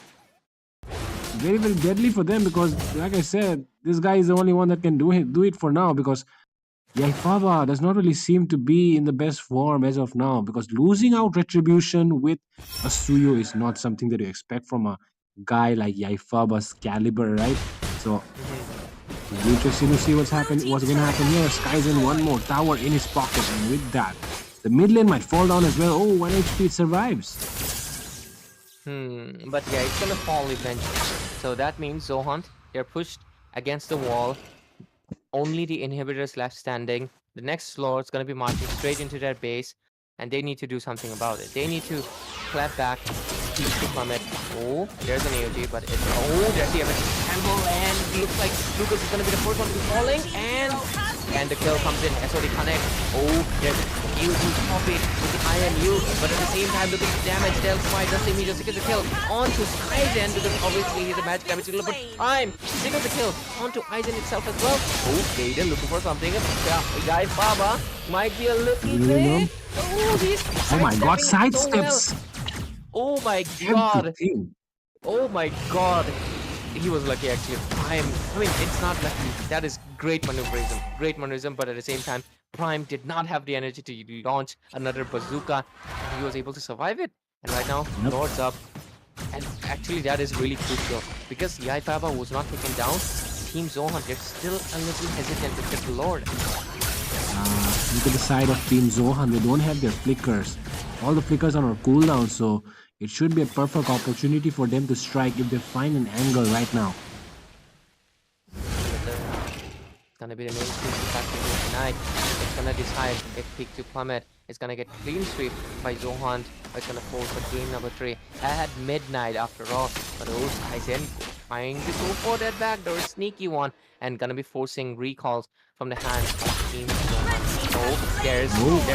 deadly for them because, like I said, this guy is the only one that can do it for now because Yaifaba does not really seem to be in the best form as of now because losing out Retribution with a Suyo is not something that you expect from a guy like Yaifaba's caliber, right? So it'll be interesting to see what's going to happen here. Skyzen one more tower in his pocket, and with that, the mid lane might fall down as well. Oh, 1 HP, it survives. But yeah, it's gonna fall eventually. So that means Zohunt They're pushed against the wall. Only the inhibitors left standing. The next lord's gonna be marching straight into their base, and they need to do something about it. They need to clap back, keep the plummet. Oh, there's an AOG, but it's there's the emergency scramble, and it looks like Lucas is gonna be the first one to be falling, and the kill comes in. SOD connect. Oh, there's AOG copied with the IMU, but at the same time, look at the damage. Del Smite does immediately get the kill onto Aizen, because obviously he's a magic damage dealer, but Prime single the kill onto Aizen itself as well. Oh, Gaiden looking for something. Guy Baba might be a little bit. Oh, he's Oh my god, sidesteps. sidesteps! Oh my god. Oh my god. He was lucky actually. I mean, it's not lucky. That is great maneuverism. Great maneuverism, but at the same time, Prime did not have the energy to launch another bazooka. And he was able to survive it. And right now, Lord's up. And actually, that is really crucial. Because Yaifaba was not taken down, Team Zohunt, they're still a little hesitant to get the Lord. Look at the side of Team Zohan. They don't have their flickers. All the flickers are on cooldown, so it should be a perfect opportunity for them to strike if they find an angle right now. It's gonna be the main crucial factor here tonight. It's gonna decide if Peak to Plummet is gonna get clean sweep by Zohunt, or it's gonna force for game number 3 at midnight after all. But those guys in trying to go for that backdoor sneaky one, and gonna be forcing recalls from the hands of Team Zohunt. Oh, there's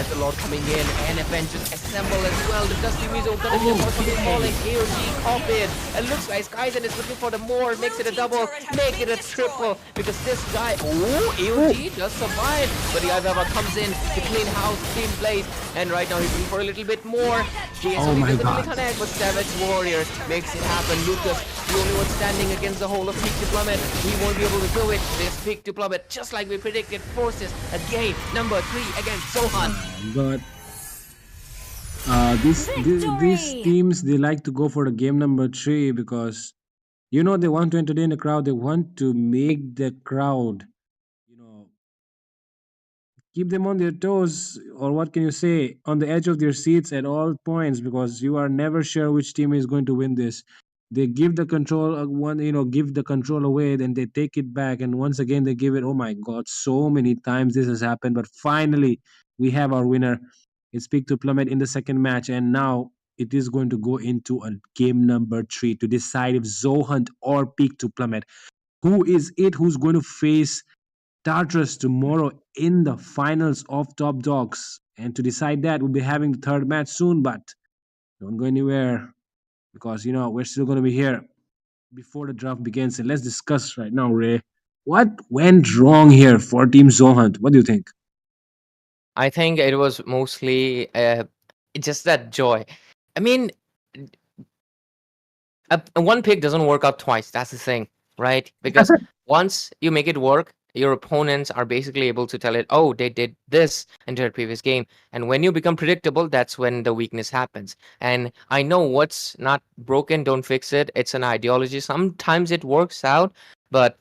the Lord coming in, and Avengers assemble as well. The Dusty Mizo gonna be the first one to falling. AOG copied. It looks like Skyzen is looking for the more, makes it a double, make it a triple, because this guy, AOG does survive, but the Ivava comes in to clean house, clean place, and right now he's looking for a little bit more. Oh my doesn't god. really connect, but Savage Warriors makes it happen. Lucas, the only one standing against the whole of Peak to Plummet. He won't be able to do it. This Peak to Plummet, just like we predicted, forces a game number 3 against Zohunt. But these teams, they like to go for the game number 3 because they want to entertain the crowd. They want to make the crowd keep them on their toes, or what can you say, on the edge of their seats at all points, because you are never sure which team is going to win this. They give the control give the control away, then they take it back, and once again they give it. Oh my god, so many times this has happened, but finally we have our winner. It's Peak to Plummet in the second match, and now it is going to go into a game number 3 to decide if Zohunt or Peak to Plummet, who's going to face Tartarus tomorrow in the finals of Top Dogs. And to decide that, we'll be having the third match soon, but don't go anywhere, because we're still going to be here before the draft begins. And let's discuss right now, Ray. What went wrong here for Team Zohunt? What do you think? I think it was mostly just that joy. I mean, one pick doesn't work out twice. That's the thing, right? Because once you make it work, your opponents are basically able to tell it, oh, they did this in their previous game. And when you become predictable, that's when the weakness happens. And I know what's not broken, don't fix it. It's an ideology. Sometimes it works out, but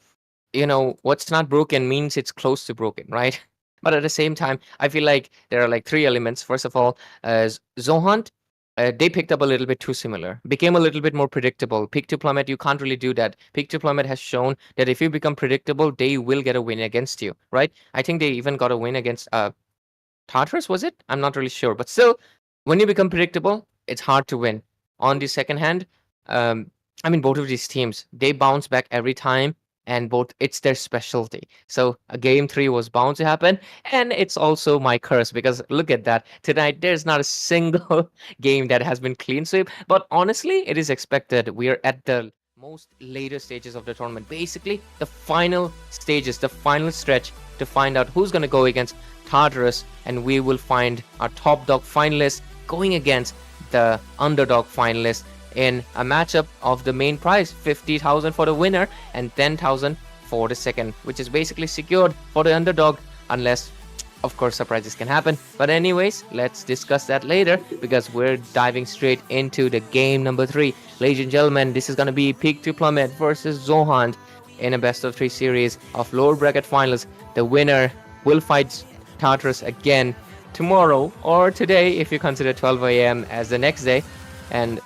what's not broken means it's close to broken, right? But at the same time, I feel like there are like 3 elements. First of all, Zohunt, they picked up a little bit too similar, became a little bit more predictable. Peak to Plummet, you can't really do that. Peak to Plummet has shown that if you become predictable, they will get a win against you, right? I think they even got a win against Tartarus, was it? I'm not really sure. But still, when you become predictable, it's hard to win. On the second hand, both of these teams, they bounce back every time, and it's their specialty. So a game 3 was bound to happen, and it's also my curse, because look at that. Tonight, there's not a single game that has been clean sweep, but honestly, it is expected. We are at the most later stages of the tournament. Basically, the final stages, the final stretch to find out who's going to go against Tartarus, and we will find our top dog finalists going against the underdog finalists in a matchup of the main prize, 50,000 for the winner and 10,000 for the second, which is basically secured for the underdog, unless, of course, surprises can happen. But anyways, let's discuss that later, because we're diving straight into the game number 3. Ladies and gentlemen, this is going to be Peak to Plummet versus Zohunt in a best of 3 series of lower bracket finals. The winner will fight Tartarus again tomorrow, or today if you consider 12 a.m. as the next day, and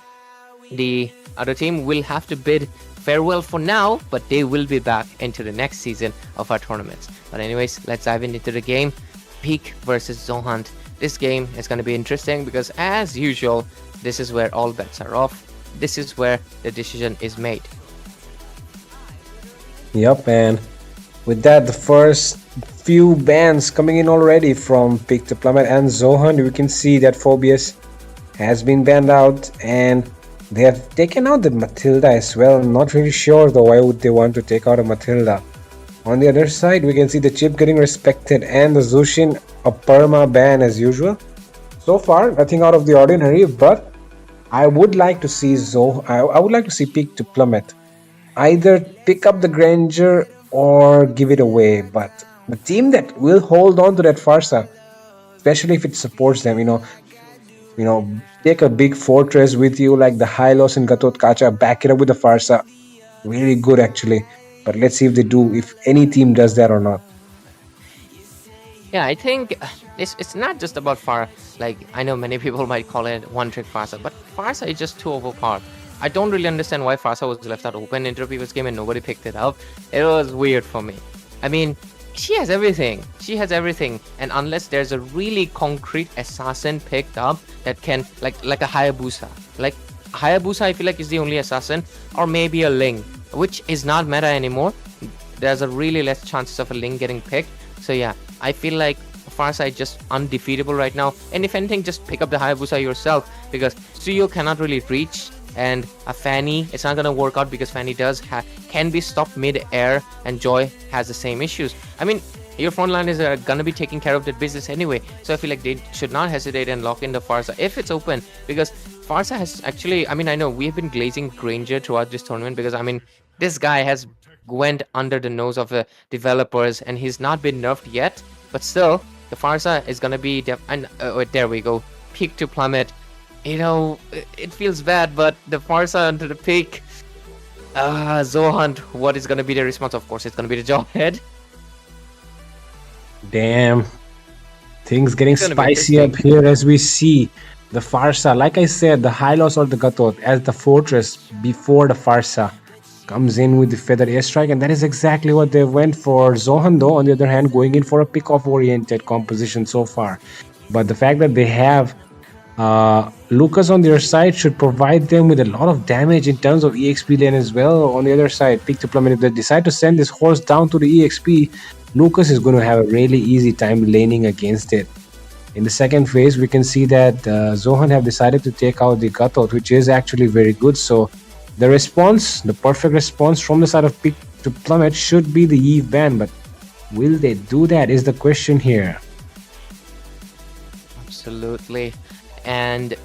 the other team will have to bid farewell for now, but they will be back into the next season of our tournaments. But anyways, let's dive into the game. Peak versus Zohunt. This game is going to be interesting because, as usual, this is where all bets are off. This is where the decision is made. Yep, and with that, the first few bans coming in already from Pick to Plummet and Zohunt. We can see that Phobius has been banned out, and they have taken out the Matilda as well. I'm not really sure though why would they want to take out a Matilda. On the other side, we can see the chip getting respected and the Zushin a perma ban as usual. So far, nothing out of the ordinary, but I would like to see I would like to see Pick to Plummet either pick up the Granger or give it away. But the team that will hold on to that Farsa, especially if it supports them, take a big fortress with you like the Hylos and Gatot Kacha, back it up with the Farsa. Really good actually. But let's see if they do, if any team does that or not. Yeah, I think it's not just about Farsa. Like, I know many people might call it one-trick Farsa, but Farsa is just too overpowered. I don't really understand why Farsa was left out open into the previous game and nobody picked it up. It was weird for me. I mean, she has everything. She has everything. And unless there's a really concrete assassin picked up that can, like a Hayabusa. Like, Hayabusa, I feel like, is the only assassin. Or maybe a Ling, which is not meta anymore. There's a really less chances of a Ling getting picked. So yeah, I feel like Farsa is just undefeatable right now. And if anything, just pick up the Hayabusa yourself, because Suyo cannot really reach. And a Fanny, it's not gonna work out because Fanny can be stopped mid-air, and Joy has the same issues. I mean, your frontliners are gonna be taking care of that business anyway, so I feel like they should not hesitate and lock in the Farsa if it's open, because Farsa has actually, I mean, I know we have been glazing Granger throughout this tournament because, I mean, this guy has went under the nose of the developers and he's not been nerfed yet, but still, the Farsa is gonna be, there we go, Peak to Plummet. It feels bad, but the Farsa onto the peak. Zohunt, what is going to be the response? Of course, it's going to be the Jawhead. Damn. Things getting spicy up here as we see the Farsa. Like I said, the Hylos or the Gatot as the fortress before the Farsa comes in with the Feather Airstrike, and that is exactly what they went for. Zohunt, though, on the other hand, going in for a pick-off oriented composition so far. But the fact that they have Lucas on their side should provide them with a lot of damage in terms of EXP lane as well. On the other side, Pick to Plummet, if they decide to send this horse down to the EXP, Lucas is going to have a really easy time laning against it. In the second phase, we can see that Zohunt have decided to take out the Gatot, which is actually very good. So the response, the perfect response from the side of Pick to Plummet should be the Eve ban, but will they do that is the question here. Absolutely. And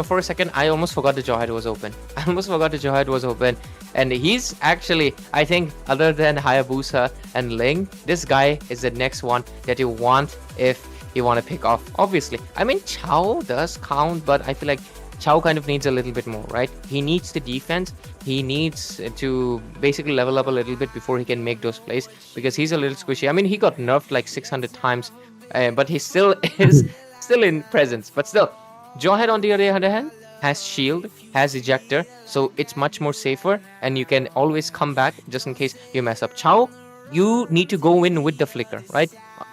for a second, I almost forgot the Jawhead was open. And he's actually, I think, other than Hayabusa and Ling, this guy is the next one that you want if you want to pick off. Obviously, I mean, Chao does count, but I feel like Chao kind of needs a little bit more, right? He needs the defense. He needs to basically level up a little bit before he can make those plays, because he's a little squishy. I mean, he got nerfed like 600 times, but he still is still in presence. But still, Jawhead on the other hand has shield, has ejector, so it's much more safer, and you can always come back just in case you mess up. Chao, you need to go in with the flicker, right?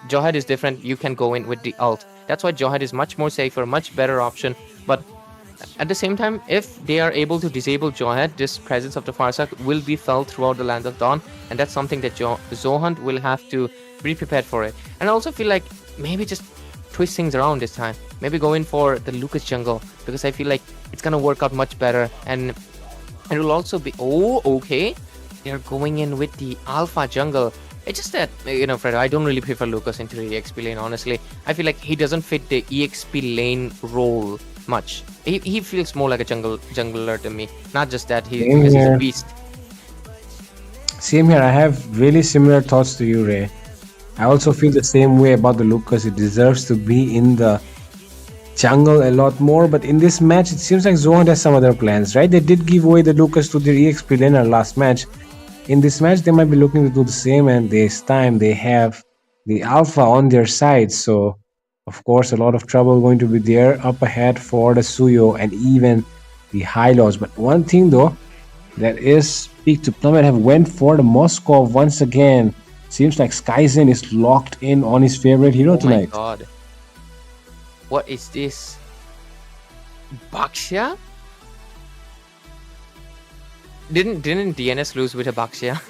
Jawhead is different. You can go in with the ult. That's why Jawhead is much more safer, much better option. But at the same time, if they are able to disable Jawhead, this presence of the Farsa will be felt throughout the Land of Dawn, and that's something that Zohunt will have to be prepared for it. And I also feel like maybe just twist things around this time. Maybe go in for the Lucas jungle, because I feel like it's gonna work out much better, and it will also be okay. They're going in with the Alpha jungle. It's just that, Fred, I don't really prefer Lucas into the EXP lane, honestly. I feel like he doesn't fit the EXP lane role much. He feels more like a jungler to me. Not just that, he's a beast. Same here, I have really similar thoughts to you, Ray. I also feel the same way about the Lucas. It deserves to be in the jungle a lot more, but in this match, it seems like Zohunt has some other plans, right? They did give away the Lucas to their EXP laner last match. In this match, they might be looking to do the same, and this time they have the Alpha on their side. So, of course, a lot of trouble going to be there up ahead for the Suyo and even the Hylos. But one thing, though, that is Peak to Plummet have went for the Moscow once again. Seems like Skyzen is locked in on his favorite hero Oh my tonight. god. What is this? Baxia? Didn't DNS lose with a Baxia?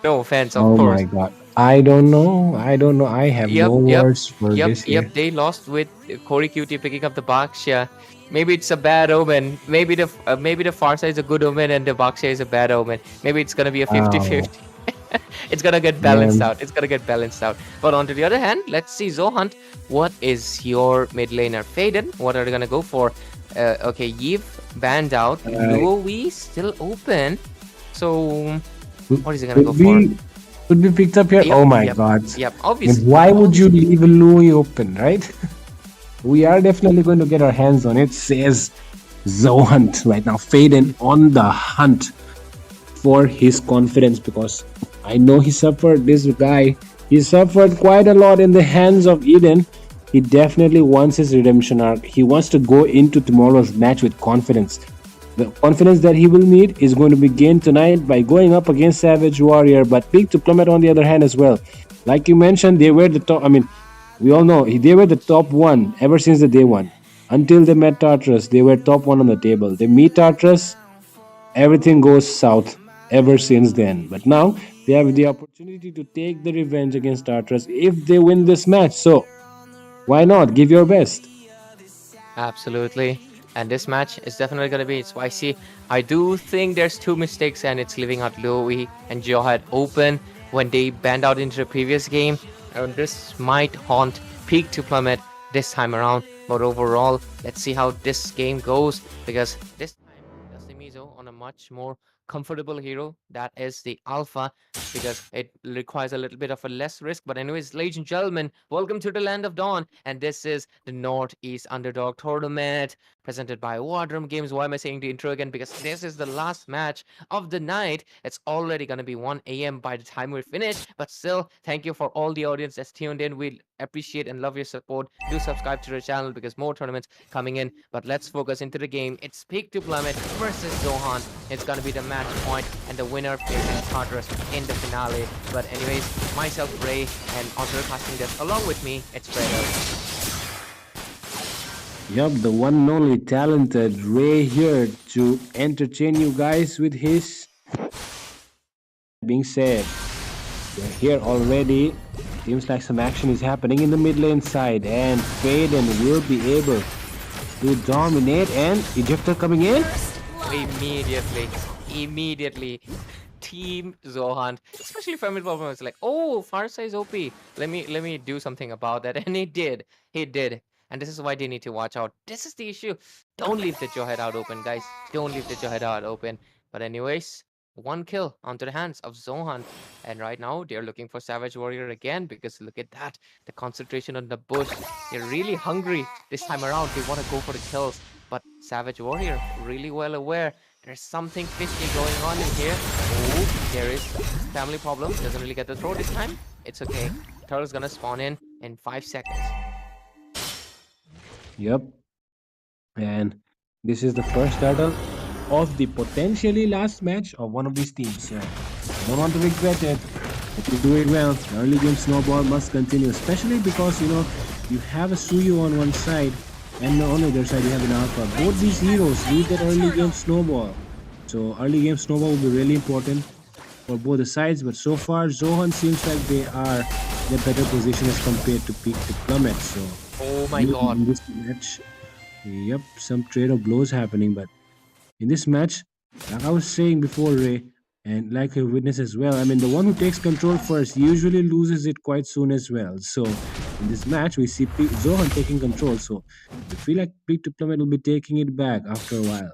No offense, of course. My god. I don't know. I have no words for this here. Yep. They lost with Corey QT picking up the Baxia. Maybe it's a bad omen. Maybe the Farsa is a good omen and the Baxia is a bad omen. Maybe it's gonna be a 50-50. It's gonna get balanced out. It's gonna get balanced out. But on to the other hand, let's see Zohunt. What is your mid laner? Faden, what are they gonna go for? Okay, Yves banned out. Louis still open. So what is he gonna go for? Could be picked up here. Yep, Oh my yep, god. Yep, And obviously. why would you leave a Louis open, right? We are definitely going to get our hands on it, says Zohunt right now. Faden on the hunt for his confidence, because I know he suffered, this guy. He suffered quite a lot in the hands of Eden. He definitely wants his redemption arc. He wants to go into tomorrow's match with confidence. The confidence that he will need is going to be gained tonight by going up against Savage Warrior, but Peak to Plummet on the other hand as well. Like you mentioned, they were the top. I mean, we all know they were the top one ever since the day one. Until they met Tartarus, they were top one on the table. They meet Tartarus, everything goes south ever since then. But now they have the opportunity to take the revenge against Tartarus if they win this match. So why not? Give your best. Absolutely. And this match is definitely going to be spicy. I do think there's two mistakes, and it's leaving out Louis and Johad open when they banned out into the previous game. And this might haunt Peak to Plummet this time around. But overall, let's see how this game goes, because this time Dusty Mizo on a much more comfortable hero, that is the Alpha, because it requires a little bit of a less risk. But anyways, ladies and gentlemen, welcome to the Land of Dawn, and this is the North East Underdog Tournament presented by Wardrum Games. Why am I saying the intro again? Because this is the last match of the night. It's already going to be 1 a.m. by the time we're finished, but still, thank you for all the audience that's tuned in. We appreciate and love your support. Do subscribe to the channel because more tournaments coming in. But let's focus into the game. It's Peak to Plummet versus Zohunt. It's going to be the match point, and the winner faces Tartarus in the finale. But anyways, myself, Ray, and on the casting desk along with me, it's Fredo. Yup, the one and only talented Ray here to entertain you guys with his. Being said, we're here already. Seems like some action is happening in the mid lane side, and Faden will be able to dominate. And Ejector coming in. Immediately. Team Zohunt, especially Family Problem, is like, oh, Farsa is OP. Let me do something about that, and he did. And this is why they need to watch out. This is the issue. Don't leave the Jawhead out open, guys. Don't leave the Jawhead out open. But anyways, one kill onto the hands of Zohunt. And right now, they're looking for Savage Warrior again, because look at that. The concentration on the bush. They're really hungry this time around. They want to go for the kills. But Savage Warrior, really well aware. There's something fishy going on in here. Oh, there is Family Problem. Doesn't really get the throw this time. It's okay. Turtle's gonna spawn in 5 seconds. Yup. And this is the first turtle of the potentially last match of one of these teams. Don't want to regret it. If you do it well, the early game snowball must continue, especially because, you have a Suyu on one side, and on the other side you have an Alpha. Both these heroes need that early game snowball. So early game snowball will be really important for both the sides. But so far, Zohan seems like they are in a better position as compared to Peak to Plummet. So oh my god. In this match, yep, some trade of blows happening. But in this match, like I was saying before, Ray, and like a witness as well, I mean, the one who takes control first usually loses it quite soon as well. So in this match, we see Zohan taking control. So I feel like Peak to Plummet will be taking it back after a while.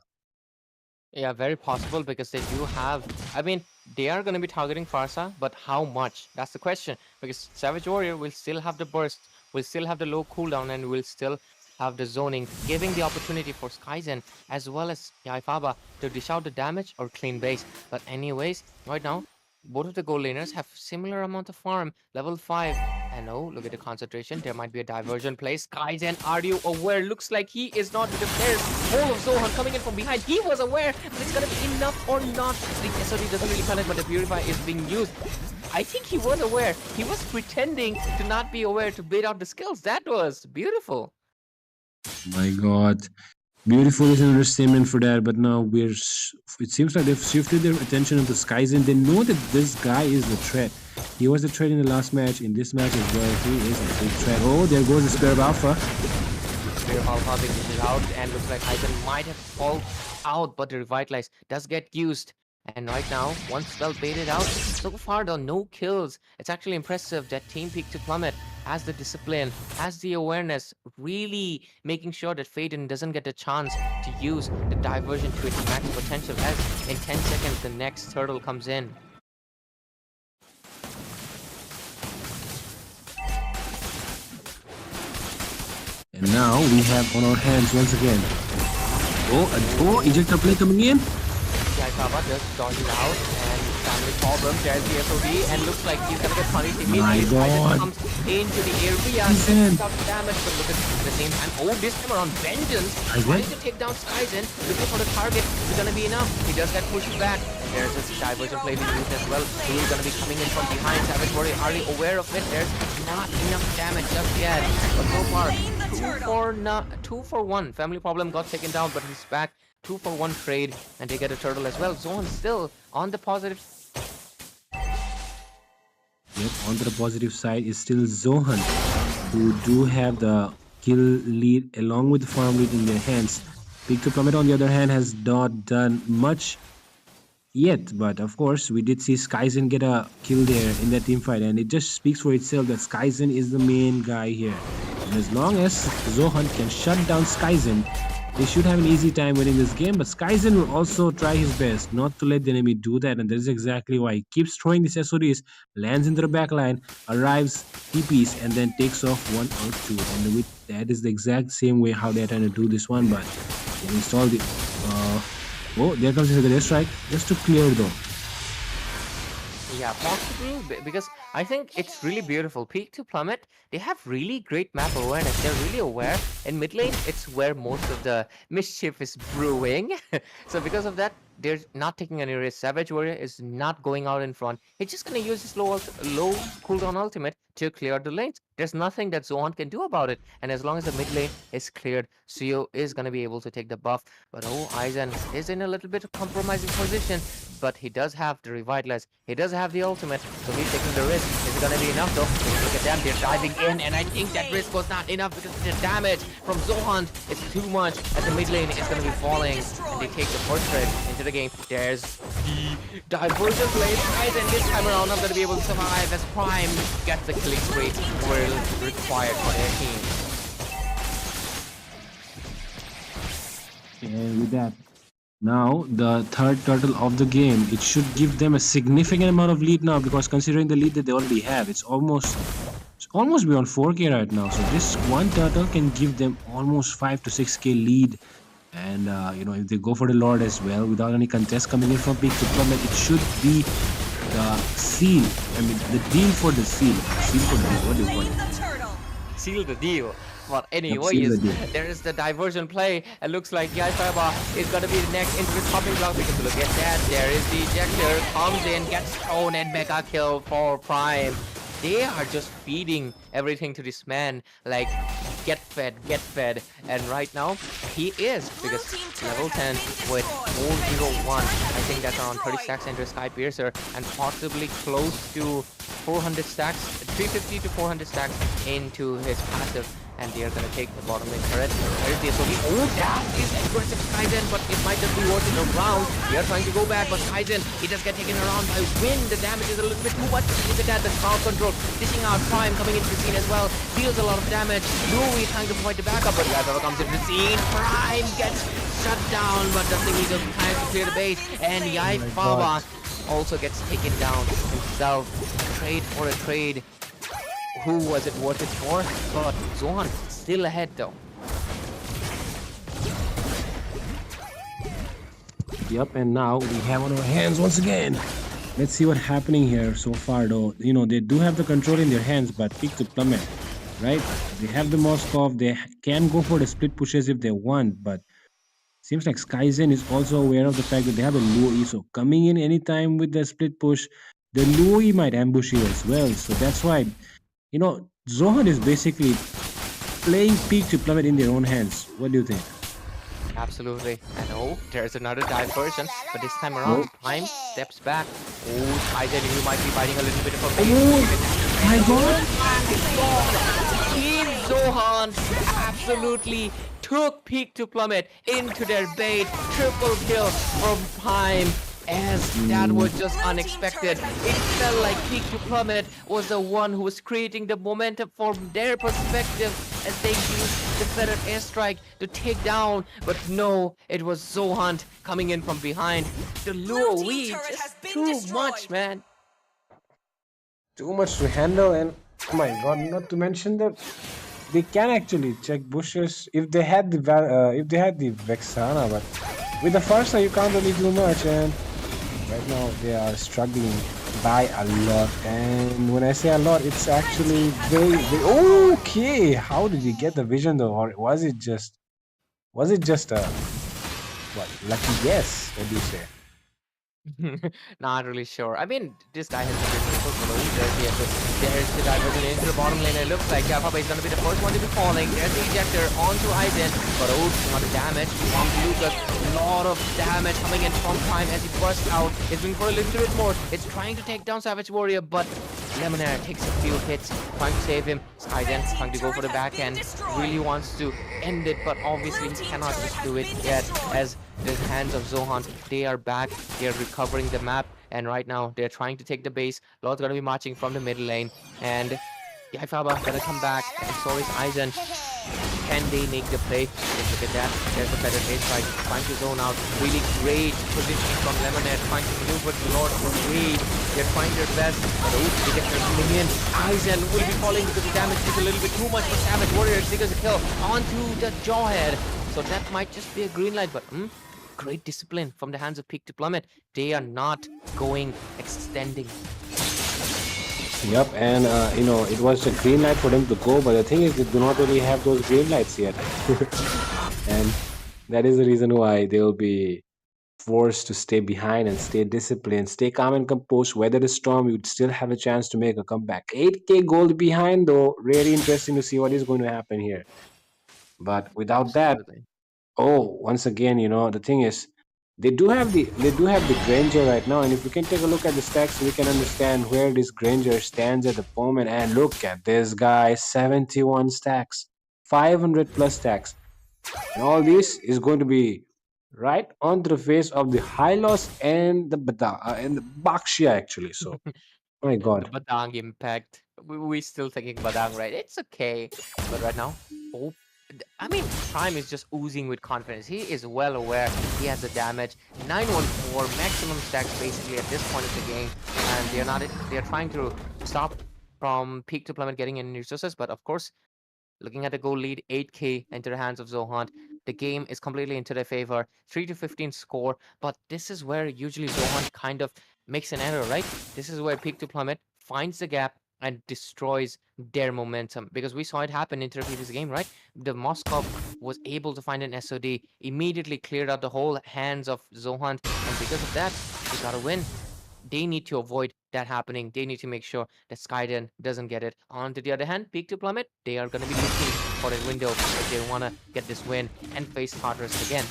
Yeah, very possible, because they do have, I mean, they are going to be targeting Farsa, but how much? That's the question. Because Savage Warrior will still have the burst, will still have the low cooldown, and will still have the zoning, giving the opportunity for Skyzen as well as Yaifaba to dish out the damage or clean base. But anyways, right now, both of the gold laners have similar amount of farm, level 5. And oh, look at the concentration. There might be a diversion play. Skyzen, are you aware? Looks like he is not, because there's whole of Zohunt coming in from behind. He was aware, but it's gonna be enough or not. The SOD doesn't really connect, but the Purify is being used. I think he was aware. He was pretending to not be aware to bait out the skills. That was beautiful. My God. Beautiful is an understatement for that, but now it seems like they've shifted their attention into Skyzen. They know that this guy is the threat. He was the threat in the last match. In this match as well, he is a big threat. Oh, there goes the Spear of Alpha. Spear of Alpha being used out, and looks like Aizen might have fallen out, but the Revitalize does get used. And right now, one spell baited out. So far, though, no kills. It's actually impressive that Team Peak to Plummet has the discipline, has the awareness, really making sure that Faden doesn't get a chance to use the diversion to its max potential, as in 10 seconds, the next turtle comes in. And now we have on our hands once again. Oh, ejector play coming in. Yaikawa just dodging out, and family problem. There's the SOD, and looks like he's gonna get punished immediately. My God. Comes into the area, Skyzen. tough damage, but look at the same time. Oh, this time around, Vengeance trying to take down Skyzen, looking for the target. Is gonna be enough. He does get pushed back, and there's this diversion play being used as well. Who's gonna be coming in from behind? Savage Warrior hardly aware of it. There's not enough damage just yet, but so far 2 for 1. Family problem got taken down, but he's back. 2 for 1 trade, and they get a turtle as well. Zone still on the positive. Yep, on the positive side is still Zohunt, who do have the kill lead along with the farm lead in their hands. Big to Plummet, on the other hand, has not done much yet, but of course we did see Skyzen get a kill there in that team fight, and it just speaks for itself that Skyzen is the main guy here. And as long as Zohunt can shut down Skyzen, they should have an easy time winning this game, but Skyzen will also try his best not to let the enemy do that, and that is exactly why he keeps throwing these SODs, lands into the back line, arrives, TPs, and then takes off 1 or 2. And with that is the exact same way how they're trying to do this one, but they installed it. Oh, there comes the airstrike, just to clear though. Yeah, possible, because I think it's really beautiful. Peak to Plummet, they have really great map awareness. They're really aware. In mid lane, it's where most of the mischief is brewing. So because of that, they're not taking any risk. Savage Warrior is not going out in front. He's just going to use his low cooldown ultimate to clear the lanes. There's nothing that Zohunt can do about it. And as long as the mid lane is cleared, Suyo is going to be able to take the buff. But oh, Aizen is in a little bit of compromising position. But he does have the Revitalize. He does have the ultimate. So he's taking the risk. Is it going to be enough though? Look at them. They're diving in. And I think that risk was not enough because the damage from Zohunt is too much. As the mid lane is going to be falling. And they take the first trade into the game. There's the diversion play. And this time around, I'm going to be able to survive as Prime gets the killing spree required for their team. And with that, now the third turtle of the game, it should give them a significant amount of lead now, because considering the lead that they already have, it's almost beyond 4k right now. So this one turtle can give them almost 5 to 6k lead. And if they go for the Lord as well, without any contest coming in from Peak to Plummet, it should be the seal. I mean, the deal for the seal. Seal for the deal. What do you call it? Seal the deal. But anyways, there is the diversion play. It looks like Yaikawa is going to be the next into the popping block, because look at that. There is the ejector, comes in, gets thrown, and mega kill for Prime. They are just feeding everything to this man, like get fed. And right now he is, because level 10 with 401. I think that's around 30 stacks into Sky Piercer, and possibly close to 400 stacks, 350 to 400 stacks into his passive. And they are going to take the bottom lane turret. There is the SOB. Oh, that is aggressive Skyzen, but it might just be worth it around. They are trying to go back, but Skyzen, he just get taken around by wind. The damage is a little bit too much. Look at that, the crowd control. Dishing out Prime coming into the scene as well. Deals a lot of damage. Louis trying to provide the backup, but Yaikawa comes into the scene. Prime gets shut down, but doesn't need enough time to clear the base. And Yaikawa also gets taken down himself. Trade for a trade. Who was it worth it for? But Zohunt still ahead though. Yep, and now we have on our hands once again Let's see what's happening here so far, though. They do have the control in their hands, but peak to plummet, right? They have the Moskov. They can go for the split pushes if they want, but seems like Skyzen is also aware of the fact that they have a low E. So coming in anytime with the split push, the low E might ambush you as well. So that's why, Zohan is basically playing peak to plummet in their own hands. What do you think? Absolutely. And oh, there's another diversion, but this time around, Oh. Prime steps back. Oh, Skyzen, you might be biting a little bit of a bait. Oh my god! Team Zohan absolutely took Peak to Plummet into their bait. Triple kill from Prime. As that was just unexpected. It felt like Peak to Plummet was the one who was creating the momentum from their perspective as they used the feathered airstrike to take down. But no, it was Zohunt coming in from behind. The lure we just too much, man. Too much to handle, and oh my god, not to mention that they can actually check bushes if they had the Vexana, but with the Farsa you can't really do much, and right now they are struggling by a lot. And when I say a lot, it's actually very okay. How did he get the vision though, or was it just a what lucky guess? What do you say? Not really sure. I mean, this guy has been able to know there's the diversion into the bottom lane. It looks like Papa is going to be the first one to be falling. There's the ejector onto Aizen, but oh, not the damage from Lucas. A lot of damage coming in from Prime as he bursts out. It's been for a little bit more. It's trying to take down Savage Warrior, but Lemonade takes a few hits, trying to save him. Skyden trying to go for the backhand. Really wants to end it, but obviously he cannot just do it yet as the hands of Zohan, they are back, they are recovering the map, and right now they're trying to take the base. Lord's gonna be marching from the middle lane, and Yaifaba gonna come back, and so is Aizen. Can they make the play? Let's look at that. There's a better base fight, trying to zone out. Really great positioning from Lemonade, trying to maneuver the Lord away. They're trying their best, but oh, they get their coming in. Aizen will be falling because the damage is a little bit too much for Savage Warrior. Stickers a kill onto the Jawhead. So that might just be a green light, but great discipline from the hands of Peak to Plummet. They are not going extending. Yep, and it was a green light for them to go, but the thing is, they do not really have those green lights yet, and that is the reason why they will be forced to stay behind and stay disciplined, stay calm and composed. Weather the storm, you'd still have a chance to make a comeback. 8K gold behind, though. Really interesting to see what is going to happen here. But without that, Absolutely. once again, the thing is, they do have the Granger right now, and if we can take a look at the stacks, we can understand where this Granger stands at the moment. And look at this guy, 71 stacks, 500 plus stacks, and all this is going to be right onto the face of the Hylos and the Bakshia actually. So, my The God. Badang impact. We still thinking Badang, right? It's okay. But right now, I mean, Prime is just oozing with confidence. He is well aware he has the damage. 914 maximum stacks basically at this point of the game, and they're trying to stop from Peak to Plummet getting any resources. But of course, looking at the goal lead, 8K into the hands of Zohunt. The game is completely into their favor. 3 to 15 score, but this is where usually Zohunt kind of makes an error, right? This is where Peak to Plummet finds the gap and destroys their momentum, because we saw it happen into the previous game, right? The Moskov was able to find an SOD, immediately cleared out the whole hands of Zohunt, and because of that, they got a win. They need to avoid that happening. They need to make sure that Skyden doesn't get it. On to the other hand, Peak to Plummet, they are going to be looking for a window if they want to get this win and face Tartarus again.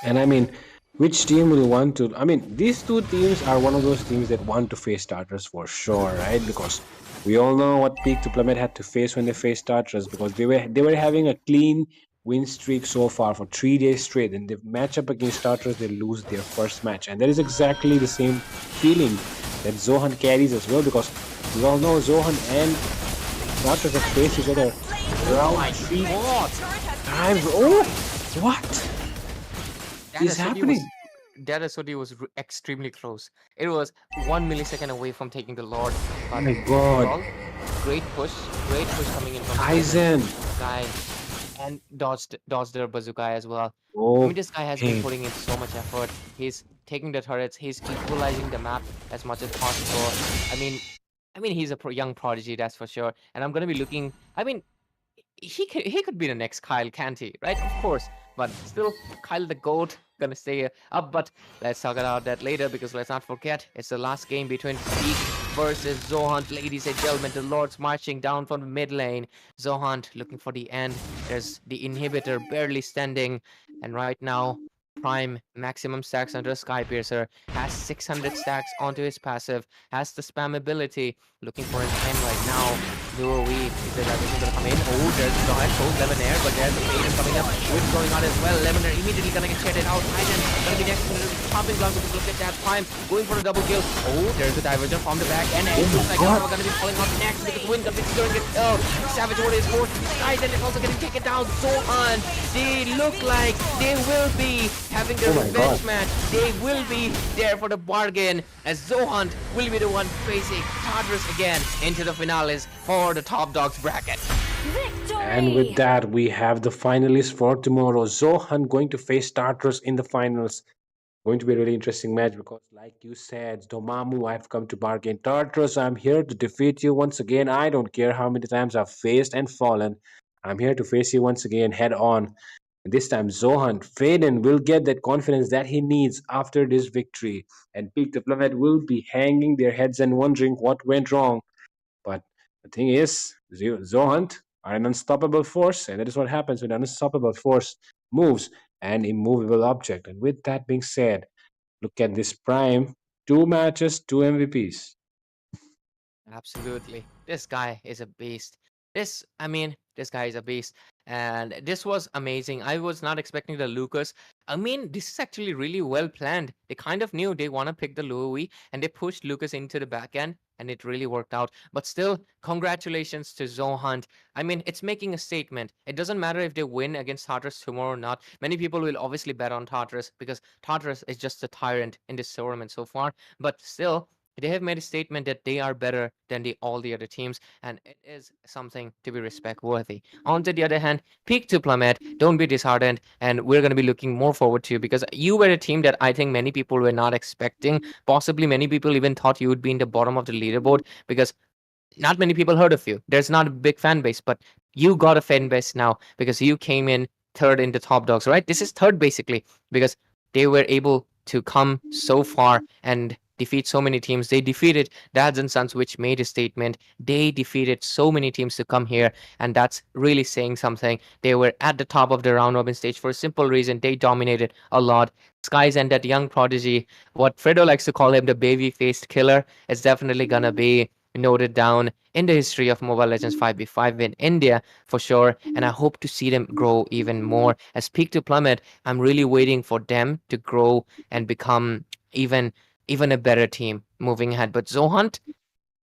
And I mean, which team will want to? I mean, these two teams are one of those teams that want to face Tartarus for sure, right? Because we all know what Peak to Plummet had to face when they faced Tartarus, because they were having a clean win streak so far for 3 days straight, and they match up against Tartarus, they lose their first match, and that is exactly the same feeling that Zohan carries as well, because we all know Zohan and Tartarus have faced each other around 3 times. Oh, what is happening? That SOD was extremely close. It was 1 millisecond away from taking the Lord. Oh my God. Great push coming in from Aizen guy, and dodged their bazooka as well. Oh, I mean, this guy has been putting in so much effort. He's taking the turrets. He's equalizing the map as much as possible. I mean, he's a young prodigy, that's for sure. And I'm gonna be looking. I mean, he could be the next Kyle, can't he? Right? Of course. But still, Kyle the GOAT gonna stay up. But let's talk about that later because let's not forget it's the last game between Peak versus Zohunt. Ladies and gentlemen, the Lords marching down from the mid lane. Zohunt looking for the end. There's the inhibitor barely standing, and right now Prime maximum stacks under a Skypiercer has 600 stacks onto his passive, has the spam ability, looking for an end right now. Louis is the diversion gonna come in. Oh, there's the head cold Lemonair, but there's the Maiden coming up. What's going on as well? Lemonair immediately gonna get shredded out. Titan gonna be next to the popping blocks. Look at that. Prime going for a double kill. Oh, there's the diversion from the back, and it looks like we're gonna be falling out next because Wind Up is going to get killed. Savage Warrior is forced. Titan is also getting taken down. Zohunt, they look like they will be having the revenge match. They will be there for the bargain as Zohunt will be the one facing Tartarus again into the finales for the Top Dogs bracket. And with that, we have the finalists for tomorrow. Zohunt going to face Tartarus in the finals. Going to be a really interesting match because, like you said, Domamu, I've come to bargain. Tartarus, I'm here to defeat you once again. I don't care how many times I've faced and fallen. I'm here to face you once again head on. And this time, Zohunt, Faden will get that confidence that he needs after this victory. And Peak the Plummet will be hanging their heads and wondering what went wrong. But the thing is, Zohunt are an unstoppable force, and that is what happens when an unstoppable force moves an immovable object. And with that being said, look at this Prime. 2 matches, 2 MVPs. Absolutely. This guy is a beast. This guy is a beast. And this was amazing. I was not expecting the Lucas. This is actually really well planned. They kind of knew they want to pick the Louis and they pushed Lucas into the back end and it really worked out. But still, congratulations to Zohunt. It's making a statement. It doesn't matter if they win against Tartarus tomorrow or not. Many people will obviously bet on Tartarus because Tartarus is just a tyrant in this tournament so far. But still, they have made a statement that they are better than all the other teams, and it is something to be respect worthy. On to the other hand, Peak to Plummet, don't be disheartened, and we're going to be looking more forward to you because you were a team that I think many people were not expecting. Possibly many people even thought you would be in the bottom of the leaderboard because not many people heard of you. There's not a big fan base, but you got a fan base now because you came in third in the Top Dogs, right? This is third basically because they were able to come so far and defeat so many teams. They defeated Dads and Sons, which made a statement. They defeated so many teams to come here, and that's really saying something. They were at the top of the round robin stage for a simple reason. They dominated a lot. Skies and that young prodigy, what Fredo likes to call him, the baby-faced killer, is definitely gonna be noted down in the history of Mobile Legends 5v5 in India for sure, and I hope to see them grow even more. As Peak to Plummet, I'm really waiting for them to grow and become even a better team moving ahead. But Zohunt,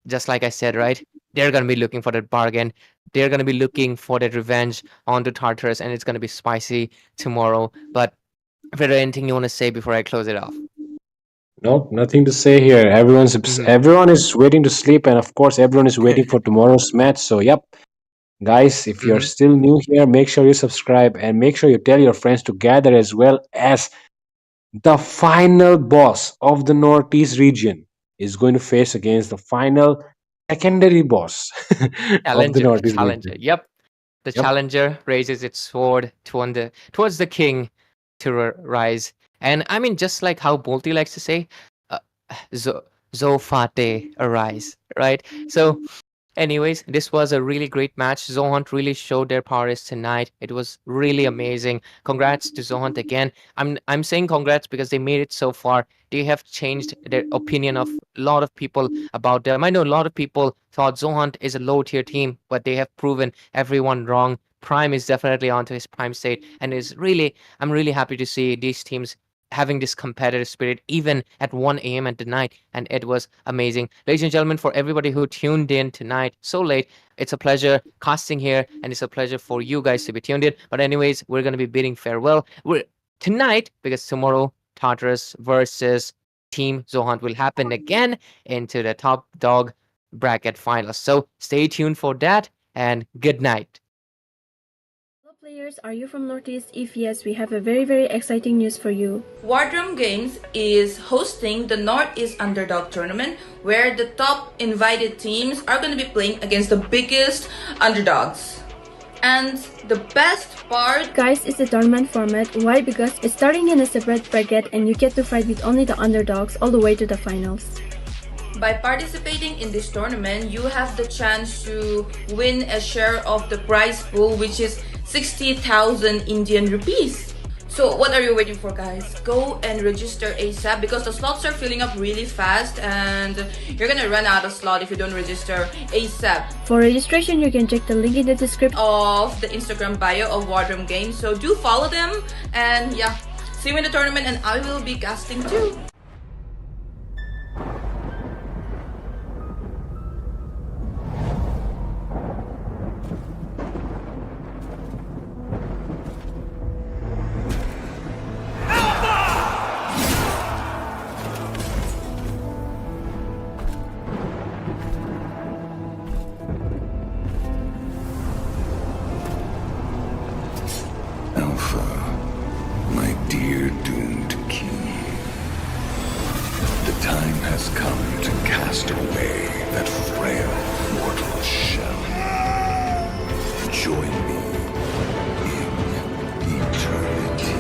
just like I said, right, they're going to be looking for that bargain. They're going to be looking for that revenge onto Tartarus, and it's going to be spicy tomorrow. But if there anything you want to say before I close it off? Nope, nothing to say here. Everyone is waiting to sleep, and of course, everyone is waiting for tomorrow's match. So, yep, guys, if you're still new here, make sure you subscribe and make sure you tell your friends to gather as well as the final boss of the Northeast region is going to face against the final secondary boss of the Northeast Challenger. region. Yep. The challenger raises its sword towards the king to rise. And just like how Bolty likes to say, Zofate arise, right? So anyways, this was a really great match. Zohunt really showed their powers tonight. It was really amazing. Congrats to Zohunt again. I'm saying congrats because they made it so far. They have changed their opinion of a lot of people about them. I know a lot of people thought Zohunt is a low tier team, but they have proven everyone wrong. Prime is definitely onto his prime state, and I'm really happy to see these teams having this competitive spirit even at 1 a.m. at the night, and it was amazing. Ladies and gentlemen, for everybody who tuned in tonight so late, it's a pleasure casting here, and it's a pleasure for you guys to be tuned in. But anyways, we're going to be bidding farewell tonight because tomorrow Tartarus versus Team Zohunt will happen again into the Top Dog bracket finals. So stay tuned for that, and good night. Hello players, Viewers, are you from Northeast? If yes, we have a very exciting news for you. Wardrum Games is hosting the Northeast Underdog Tournament, where the top invited teams are going to be playing against the biggest underdogs. And the best part, guys, is the tournament format. Why? Because it's starting in a separate bracket and you get to fight with only the underdogs all the way to the finals. by participating in this tournament, you have the chance to win a share of the prize pool, which is 60,000 Indian rupees. So what are you waiting for, guys? Go and register ASAP because the slots are filling up really fast and you're gonna run out of slot if you don't register ASAP. For registration, you can check the link in the description of the Instagram bio of Wardrum Games. So do follow them and yeah, see you in the tournament and I will be casting too. My dear doomed king, the time has come to cast away that frail mortal shell. Join me in eternity.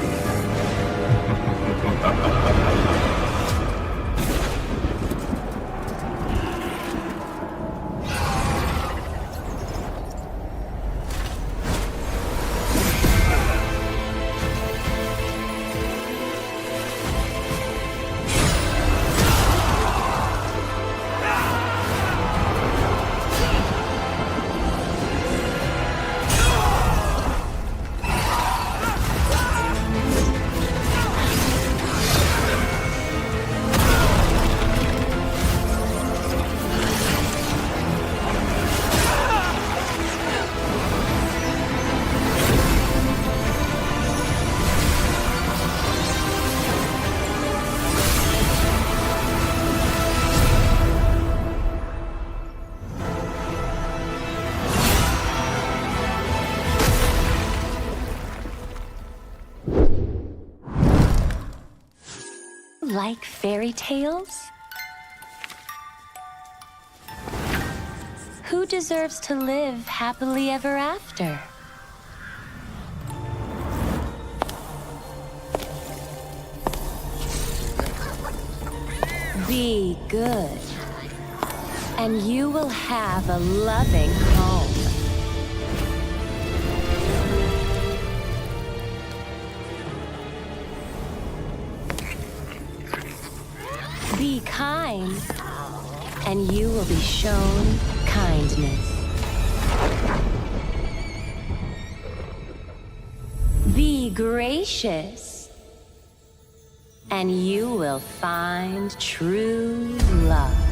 Like fairy tales? Who deserves to live happily ever after? Be good, and you will have a loving home. Be kind, and you will be shown kindness. Be gracious, and you will find true love.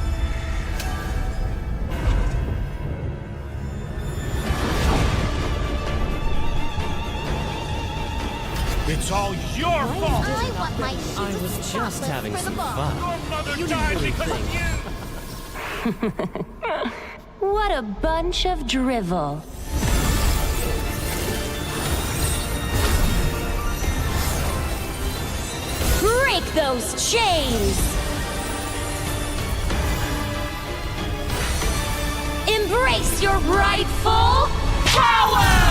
It's all your fault! I want my I was just having some fun. Your mother died because of you! What a bunch of drivel. Break those chains! Embrace your rightful power!